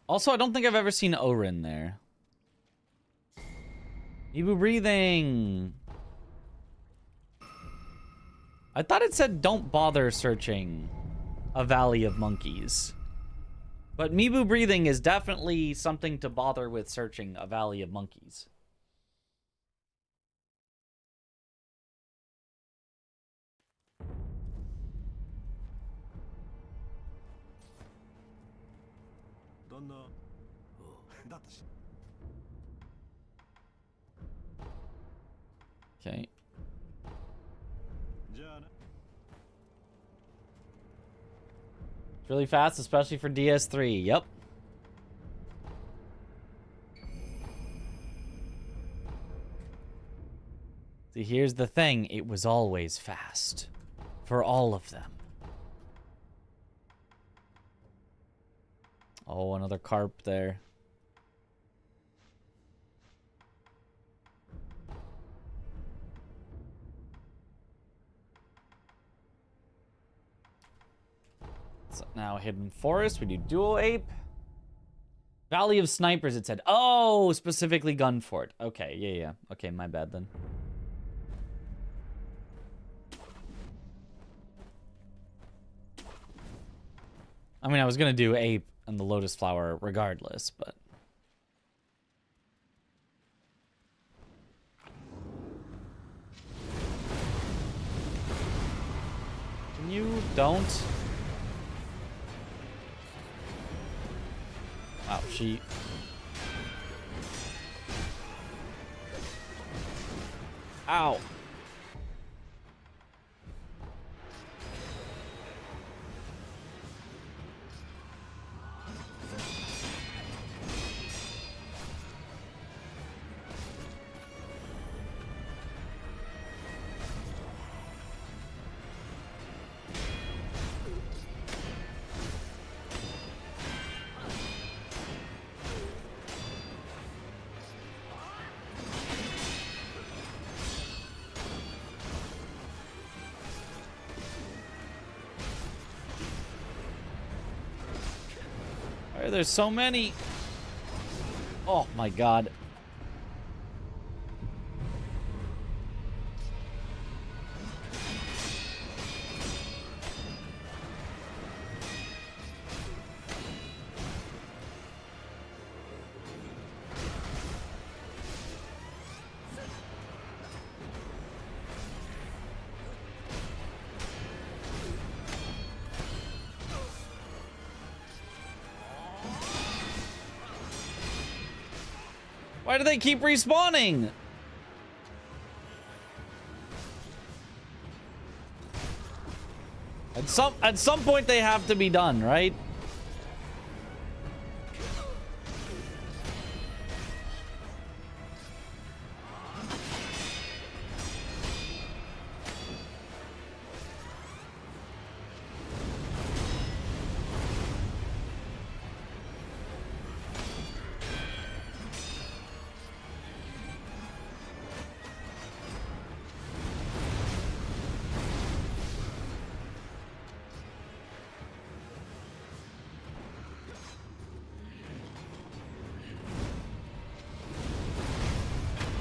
S2: Also, I don't think I've ever seen Orin there. Ibu breathing. I thought it said don't bother searching a valley of monkeys. But Mibu breathing is definitely something to bother with searching a valley of monkeys. Okay. It's really fast, especially for DS3. Yep. See, here's the thing. It was always fast. For all of them. Oh, another carp there. So now Hidden Forest, we do Dual Ape. Valley of Snipers, it said. Oh, specifically Gunfort. Okay, yeah. Okay, my bad then. I mean, I was gonna do Ape and the Lotus Flower regardless, but... Can you don't? Wow, she... Ow. Why are there so many? Oh my god. Why do they keep respawning? At some point they have to be done, right?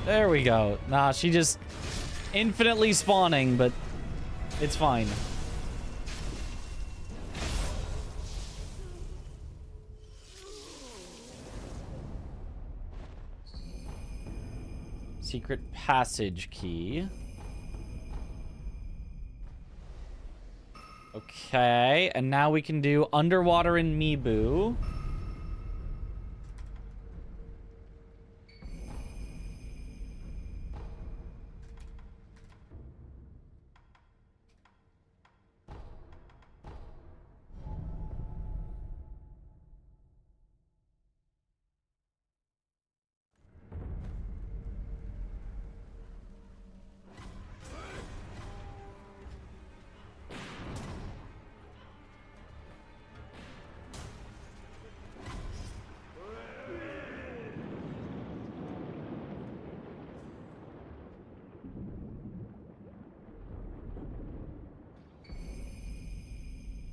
S2: There we go. Nah, she just infinitely spawning, but it's fine. Secret passage key. Okay, and now we can do Underwater in Mibu.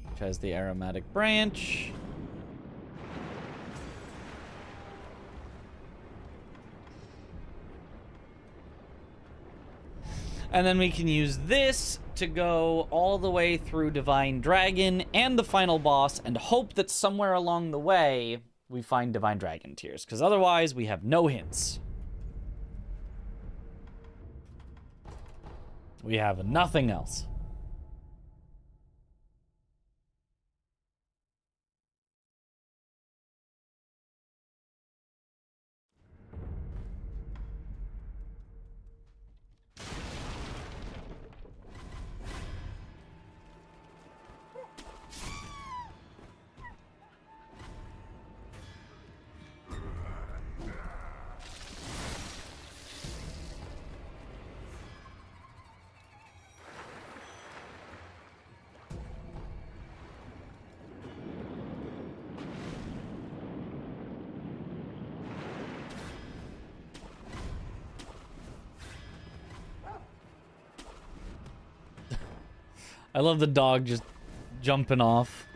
S2: Which has the aromatic branch. And then we can use this to go all the way through Divine Dragon and the final boss and hope that somewhere along the way we find Divine Dragon Tears, because otherwise we have no hints. We have nothing else. I love the dog just jumping off.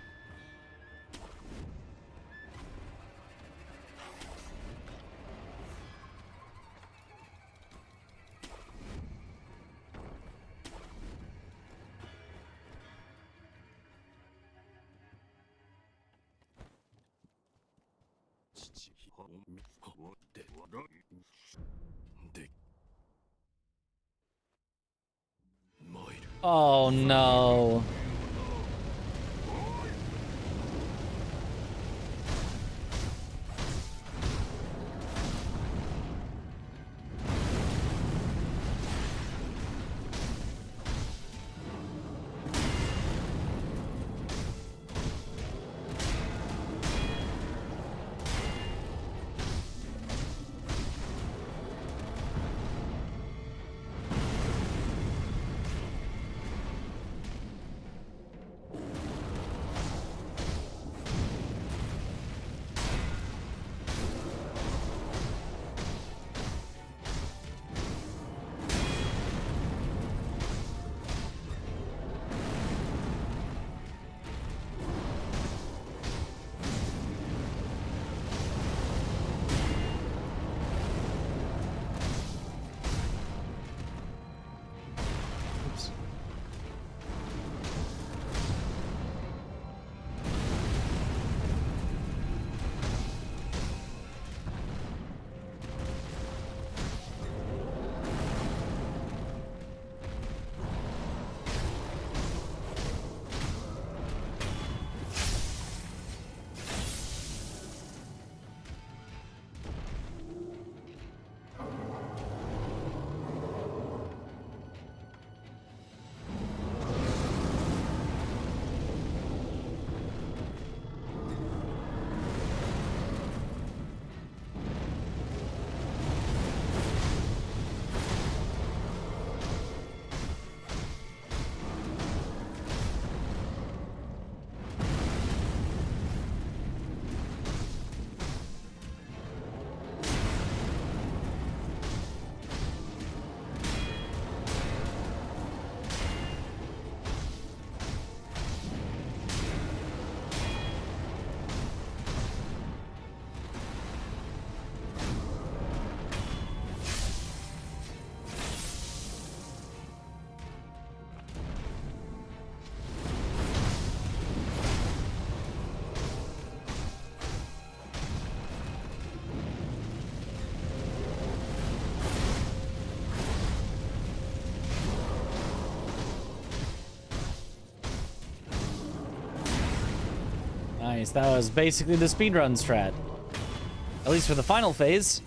S2: Oh no. Nice, that was basically the speedrun strat. At least for the final phase.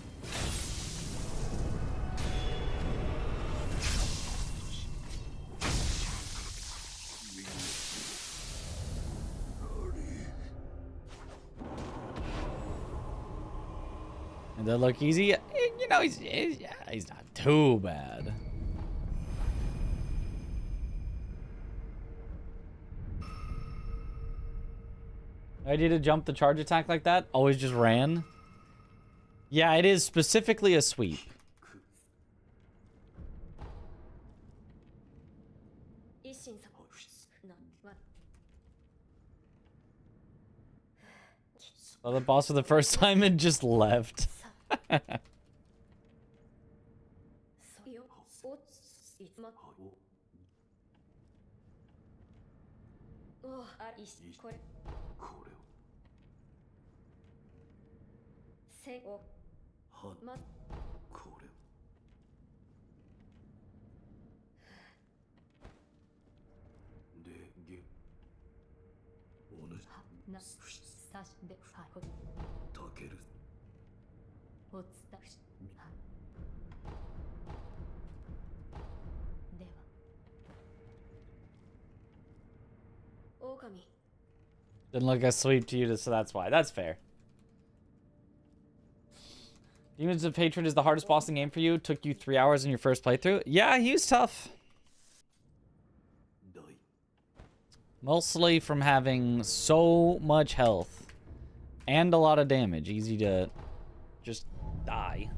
S2: And that look easy? You know, he's not too bad. Idea to jump the charge attack like that? Always just ran? Yeah, it is specifically a sweep. Saw the boss for the first time and just left. Didn't look as sweep to you, so that's why. That's fair. Demons of Hatred is the hardest boss in the game for you. Took you 3 hours in your first playthrough. Yeah, he was tough. Mostly from having so much health and a lot of damage. Easy to just die.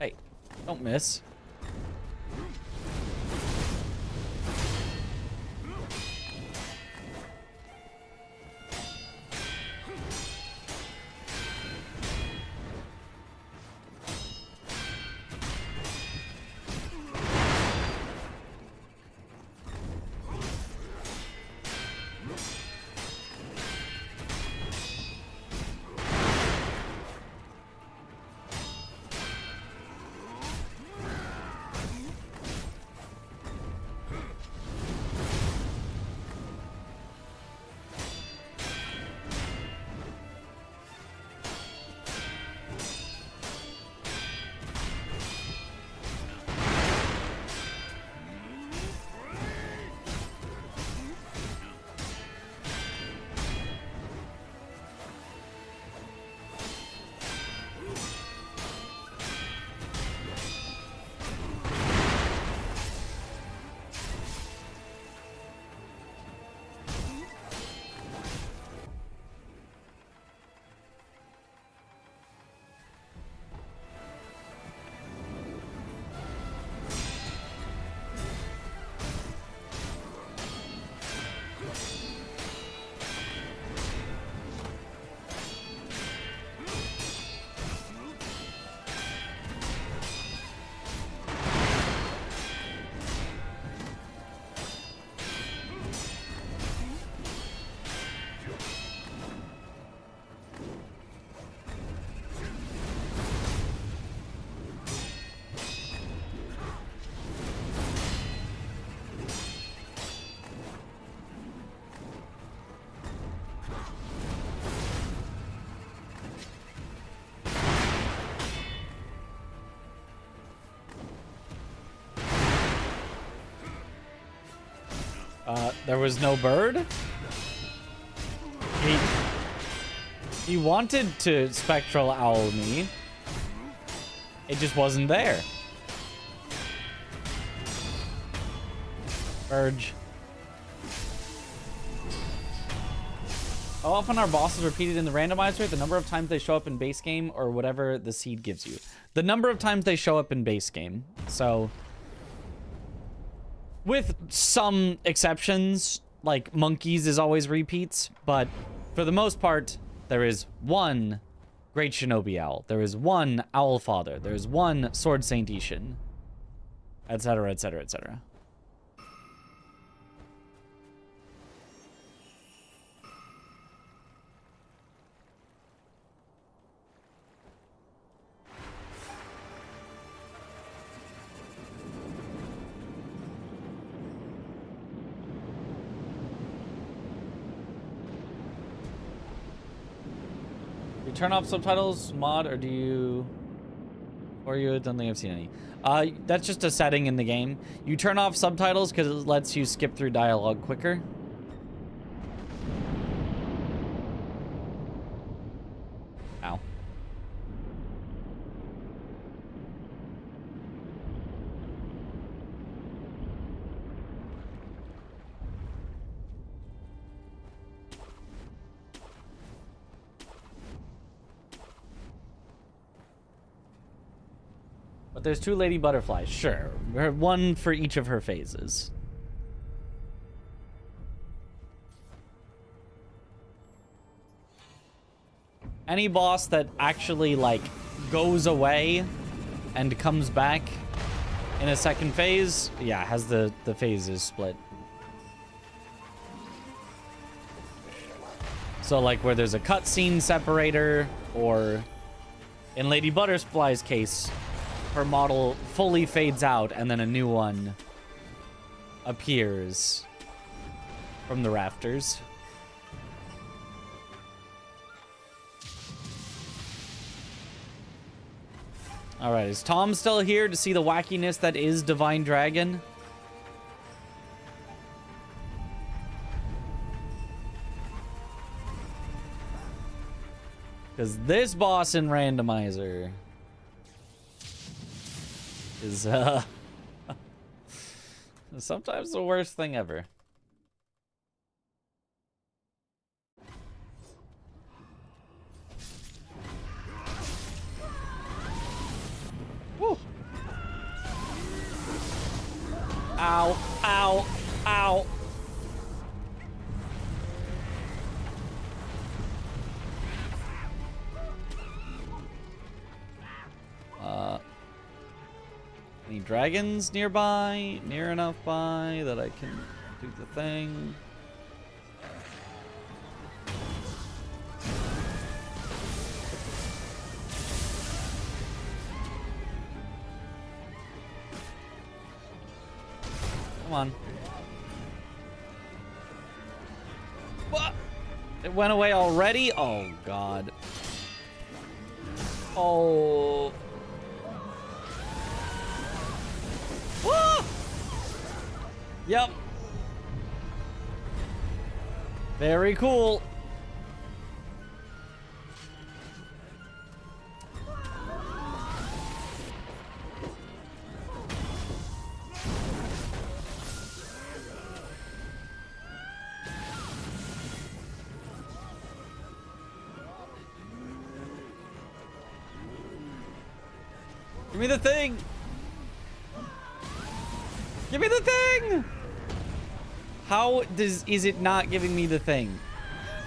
S2: Hey, don't miss. There was no bird? He wanted to spectral owl me. It just wasn't there. Urge. How often are bosses repeated in the randomizer? The number of times they show up in base game or whatever the seed gives you. The number of times they show up in base game. So, with some exceptions, like monkeys is always repeats, but for the most part, there is one Great Shinobi Owl. There is one Owl Father. There is one Sword Saint Ishin. Etc., etc., etc. You turn off subtitles mod, or do you... Or you don't think I've seen any. That's just a setting in the game. You turn off subtitles because it lets you skip through dialogue quicker. Ow. But there's two Lady Butterflies, sure. One for each of her phases. Any boss that actually, like, goes away and comes back in a second phase, yeah, has the phases split. So, like, where there's a cutscene separator, or in Lady Butterfly's case, her model fully fades out and then a new one appears from the rafters. All right, is Tom still here to see the wackiness that is Divine Dragon? Because this boss in Randomizer is sometimes the worst thing ever. Woo. Ow. Ow. Ow. Any dragons nearby? Near enough by that I can do the thing? Come on. What? It went away already? Oh, God. Oh. Ah! Yep. Very cool. Give me the thing! Give me the thing! How is it not giving me the thing?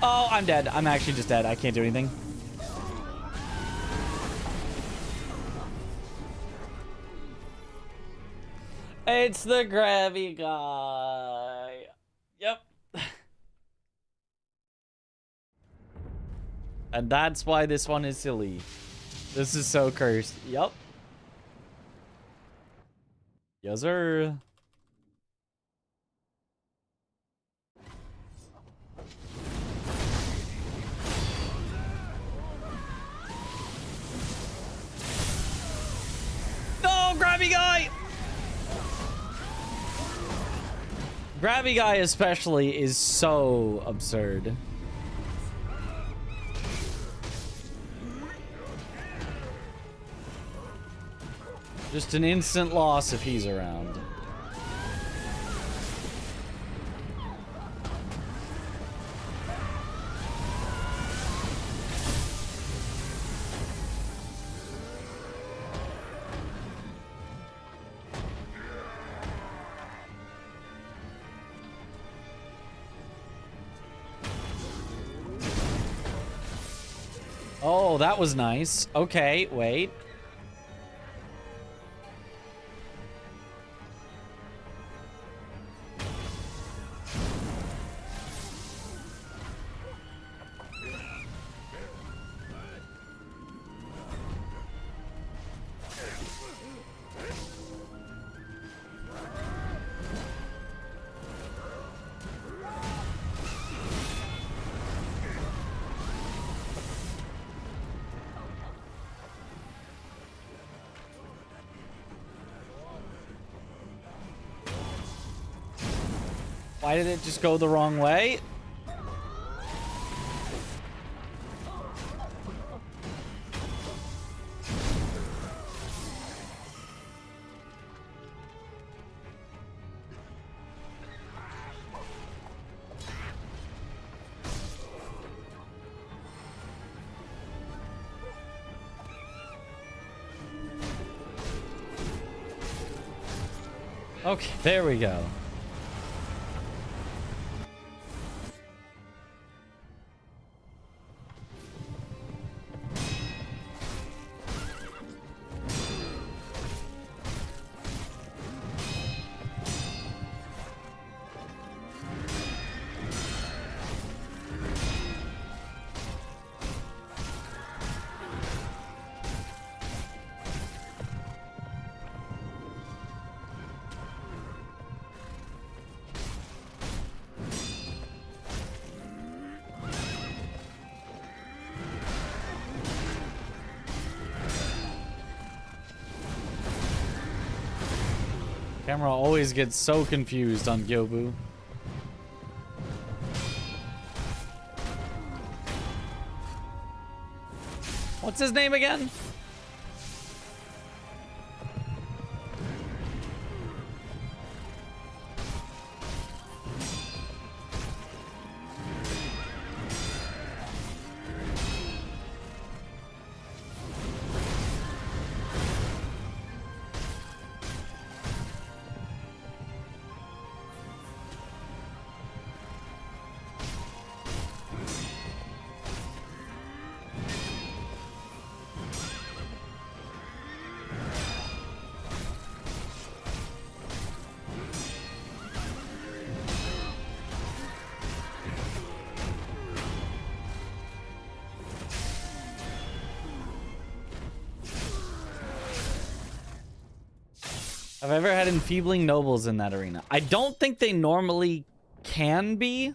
S2: Oh, I'm dead. I'm actually just dead. I can't do anything. It's the grabby guy. Yep. And that's why this one is silly. This is so cursed. Yep. Yes, sir. No, grabby guy! Grabby guy especially is so absurd. Just an instant loss if he's around. Oh, that was nice. Okay, wait. Why did it just go the wrong way? Okay, there we go. Camera always gets so confused on Gyobu. What's his name again? Have I ever had enfeebling nobles in that arena? I don't think they normally can be.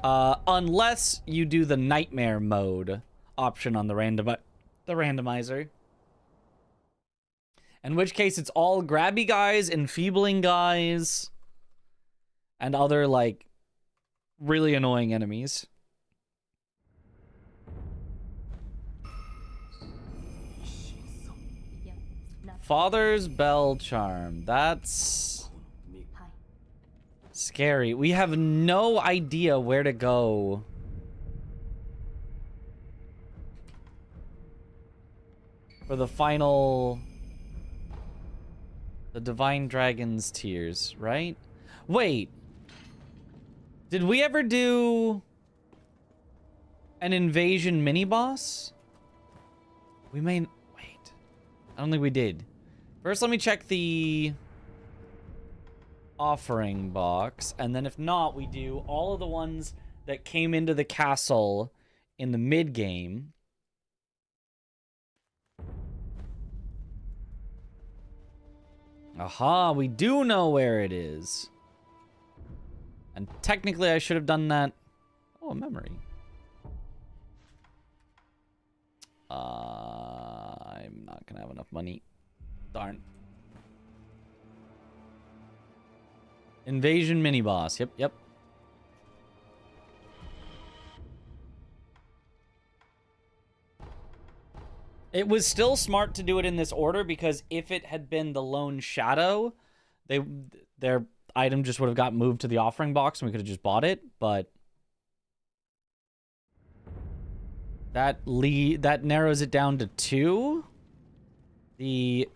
S2: Unless you do the nightmare mode option on the randomizer. In which case it's all grabby guys, enfeebling guys, and other, like, really annoying enemies. Father's Bell Charm. That's scary. We have no idea where to go. For the final... The Divine Dragon's Tears, right? Wait. Did we ever do... an invasion mini-boss? We may... Wait. I don't think we did. First, let me check the... offering box. And then if not, we do all of the ones that came into the castle in the mid-game. Aha, we do know where it is. And technically I should have done that. Oh, a memory. I'm not gonna have enough money. Darn. Invasion mini boss. Yep. It was still smart to do it in this order because if it had been the Lone Shadow, their item just would have got moved to the offering box and we could have just bought it, but that narrows it down to 2. The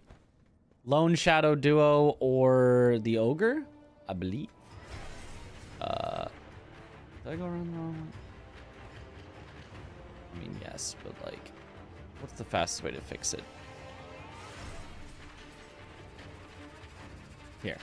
S2: Lone Shadow duo or the Ogre, I believe. Did I go around the wrong one? I mean, yes, but like, what's the fastest way to fix it? Here.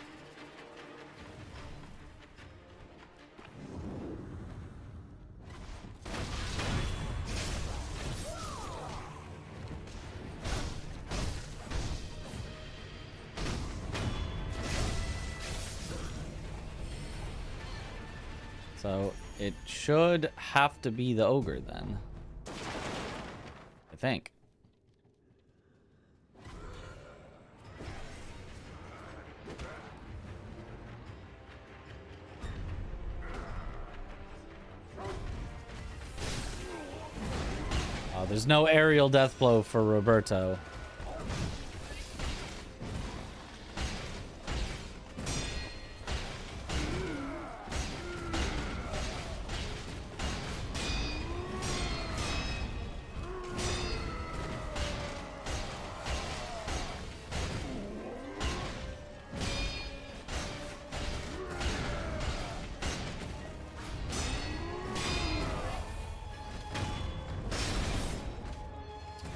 S2: So it should have to be the Ogre then. I think. Oh, there's no aerial death blow for Roberto.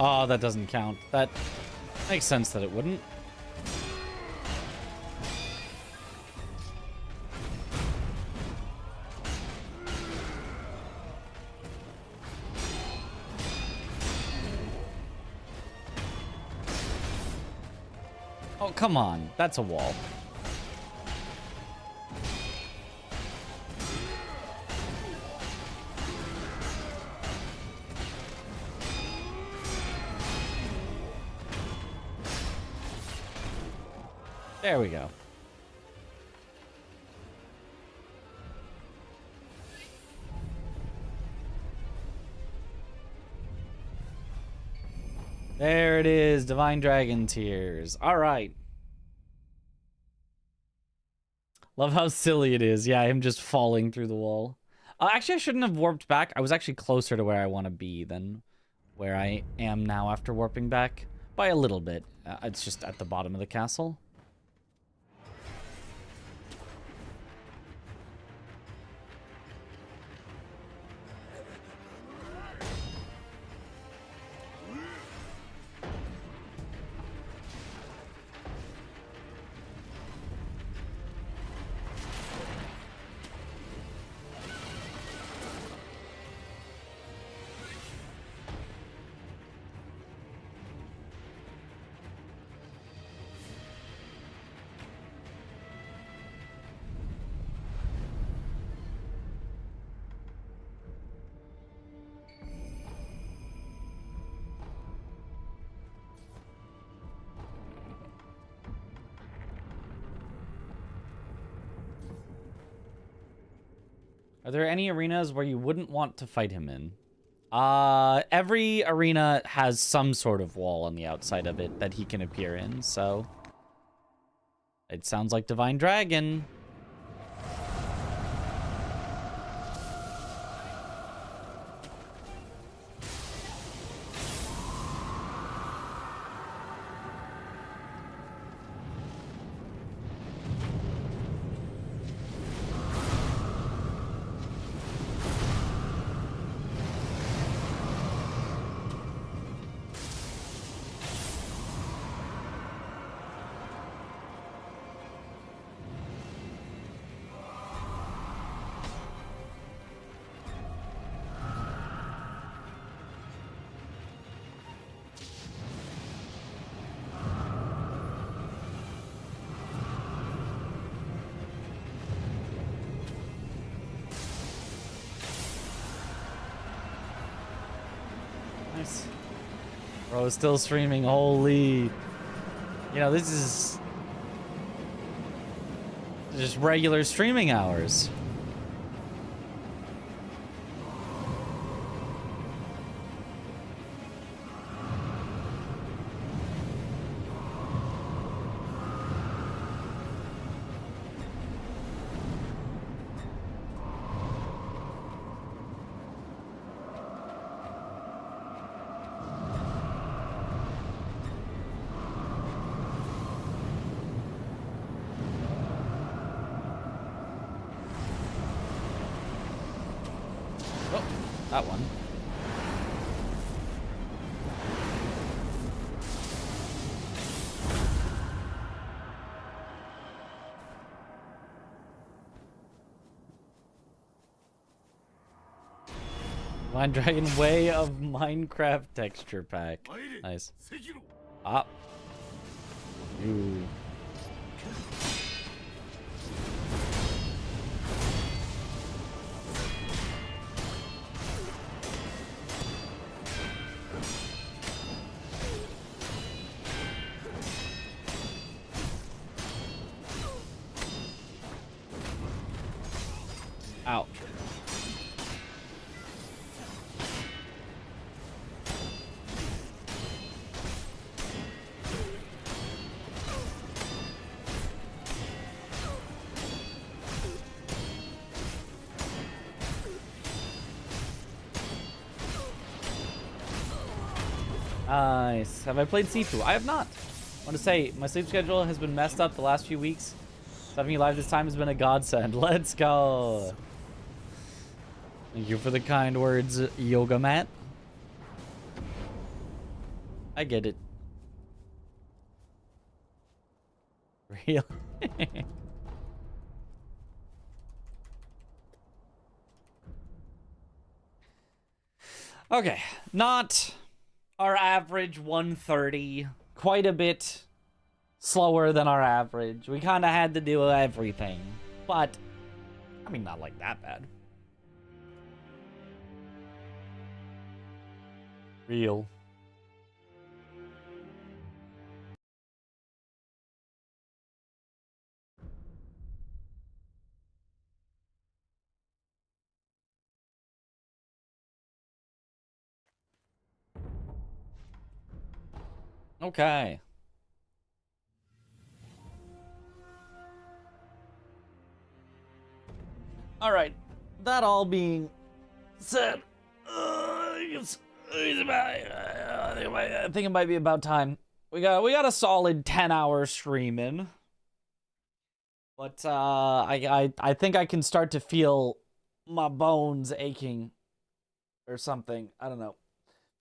S2: Oh, that doesn't count. That makes sense that it wouldn't. Oh, come on. That's a wall. There we go. There it is, Divine Dragon Tears. All right. Love how silly it is. Yeah, him just falling through the wall. Actually, I shouldn't have warped back. I was actually closer to where I want to be than where I am now after warping back. By a little bit. It's just at the bottom of the castle. Are there any arenas where you wouldn't want to fight him in? Every arena has some sort of wall on the outside of it that he can appear in, so... It sounds like Divine Dragon. Nice. Bro, still streaming. Holy. You know, this is just regular streaming hours. That one. Divine Dragon Way of Minecraft texture pack. Nice. Ah. Ooh. Ow. Nice. Have I played Sifu? I have not. I want to say, my sleep schedule has been messed up the last few weeks. So having you live this time has been a godsend. Let's go. Thank you for the kind words, Yoga Mat. I get it. Real. Okay, not our average 130. Quite a bit slower than our average. We kind of had to do everything. But, I mean, not like that bad. Real. Okay. All right. That all being said, I think it might be about time. We got a solid 10-hour stream in. But I think I can start to feel my bones aching or something. I don't know.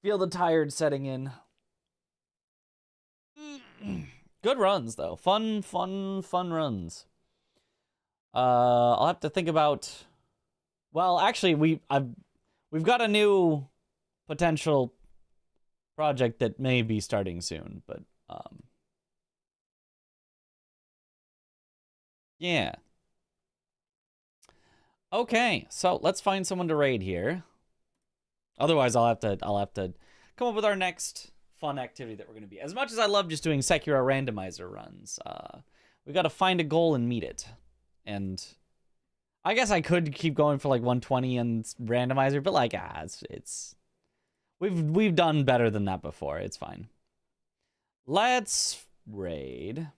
S2: Feel the tired setting in. Good runs though. Fun runs. I'll have to think about. Well, actually, we've got a new potential project that may be starting soon, but yeah. Okay, so let's find someone to raid here. Otherwise, I'll have to come up with our next fun activity that we're going to be. As much as I love just doing Sekiro randomizer runs, we got to find a goal and meet it. And I guess I could keep going for like 120 and randomizer, but like, we've done better than that before. It's fine. Let's raid.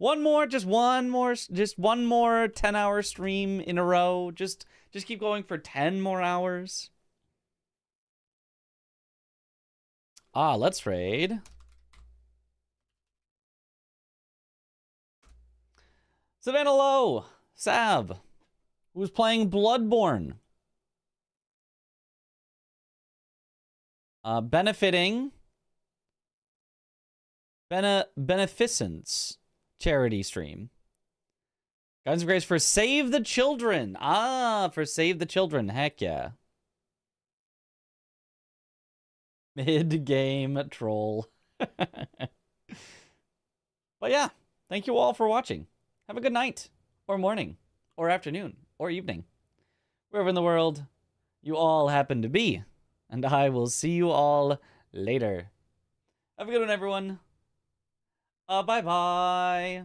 S2: Just one more 10-hour stream in a row. Just keep going for 10 more hours. Let's raid. Savannah Lowe, Sav, who's playing Bloodborne. Benefiting Beneficence charity stream. Guidance and grace for Save the Children. For Save the Children. Heck yeah. Mid-game troll. But yeah, thank you all for watching. Have a good night, or morning, or afternoon, or evening. Wherever in the world you all happen to be. And I will see you all later. Have a good one, everyone. Bye-bye.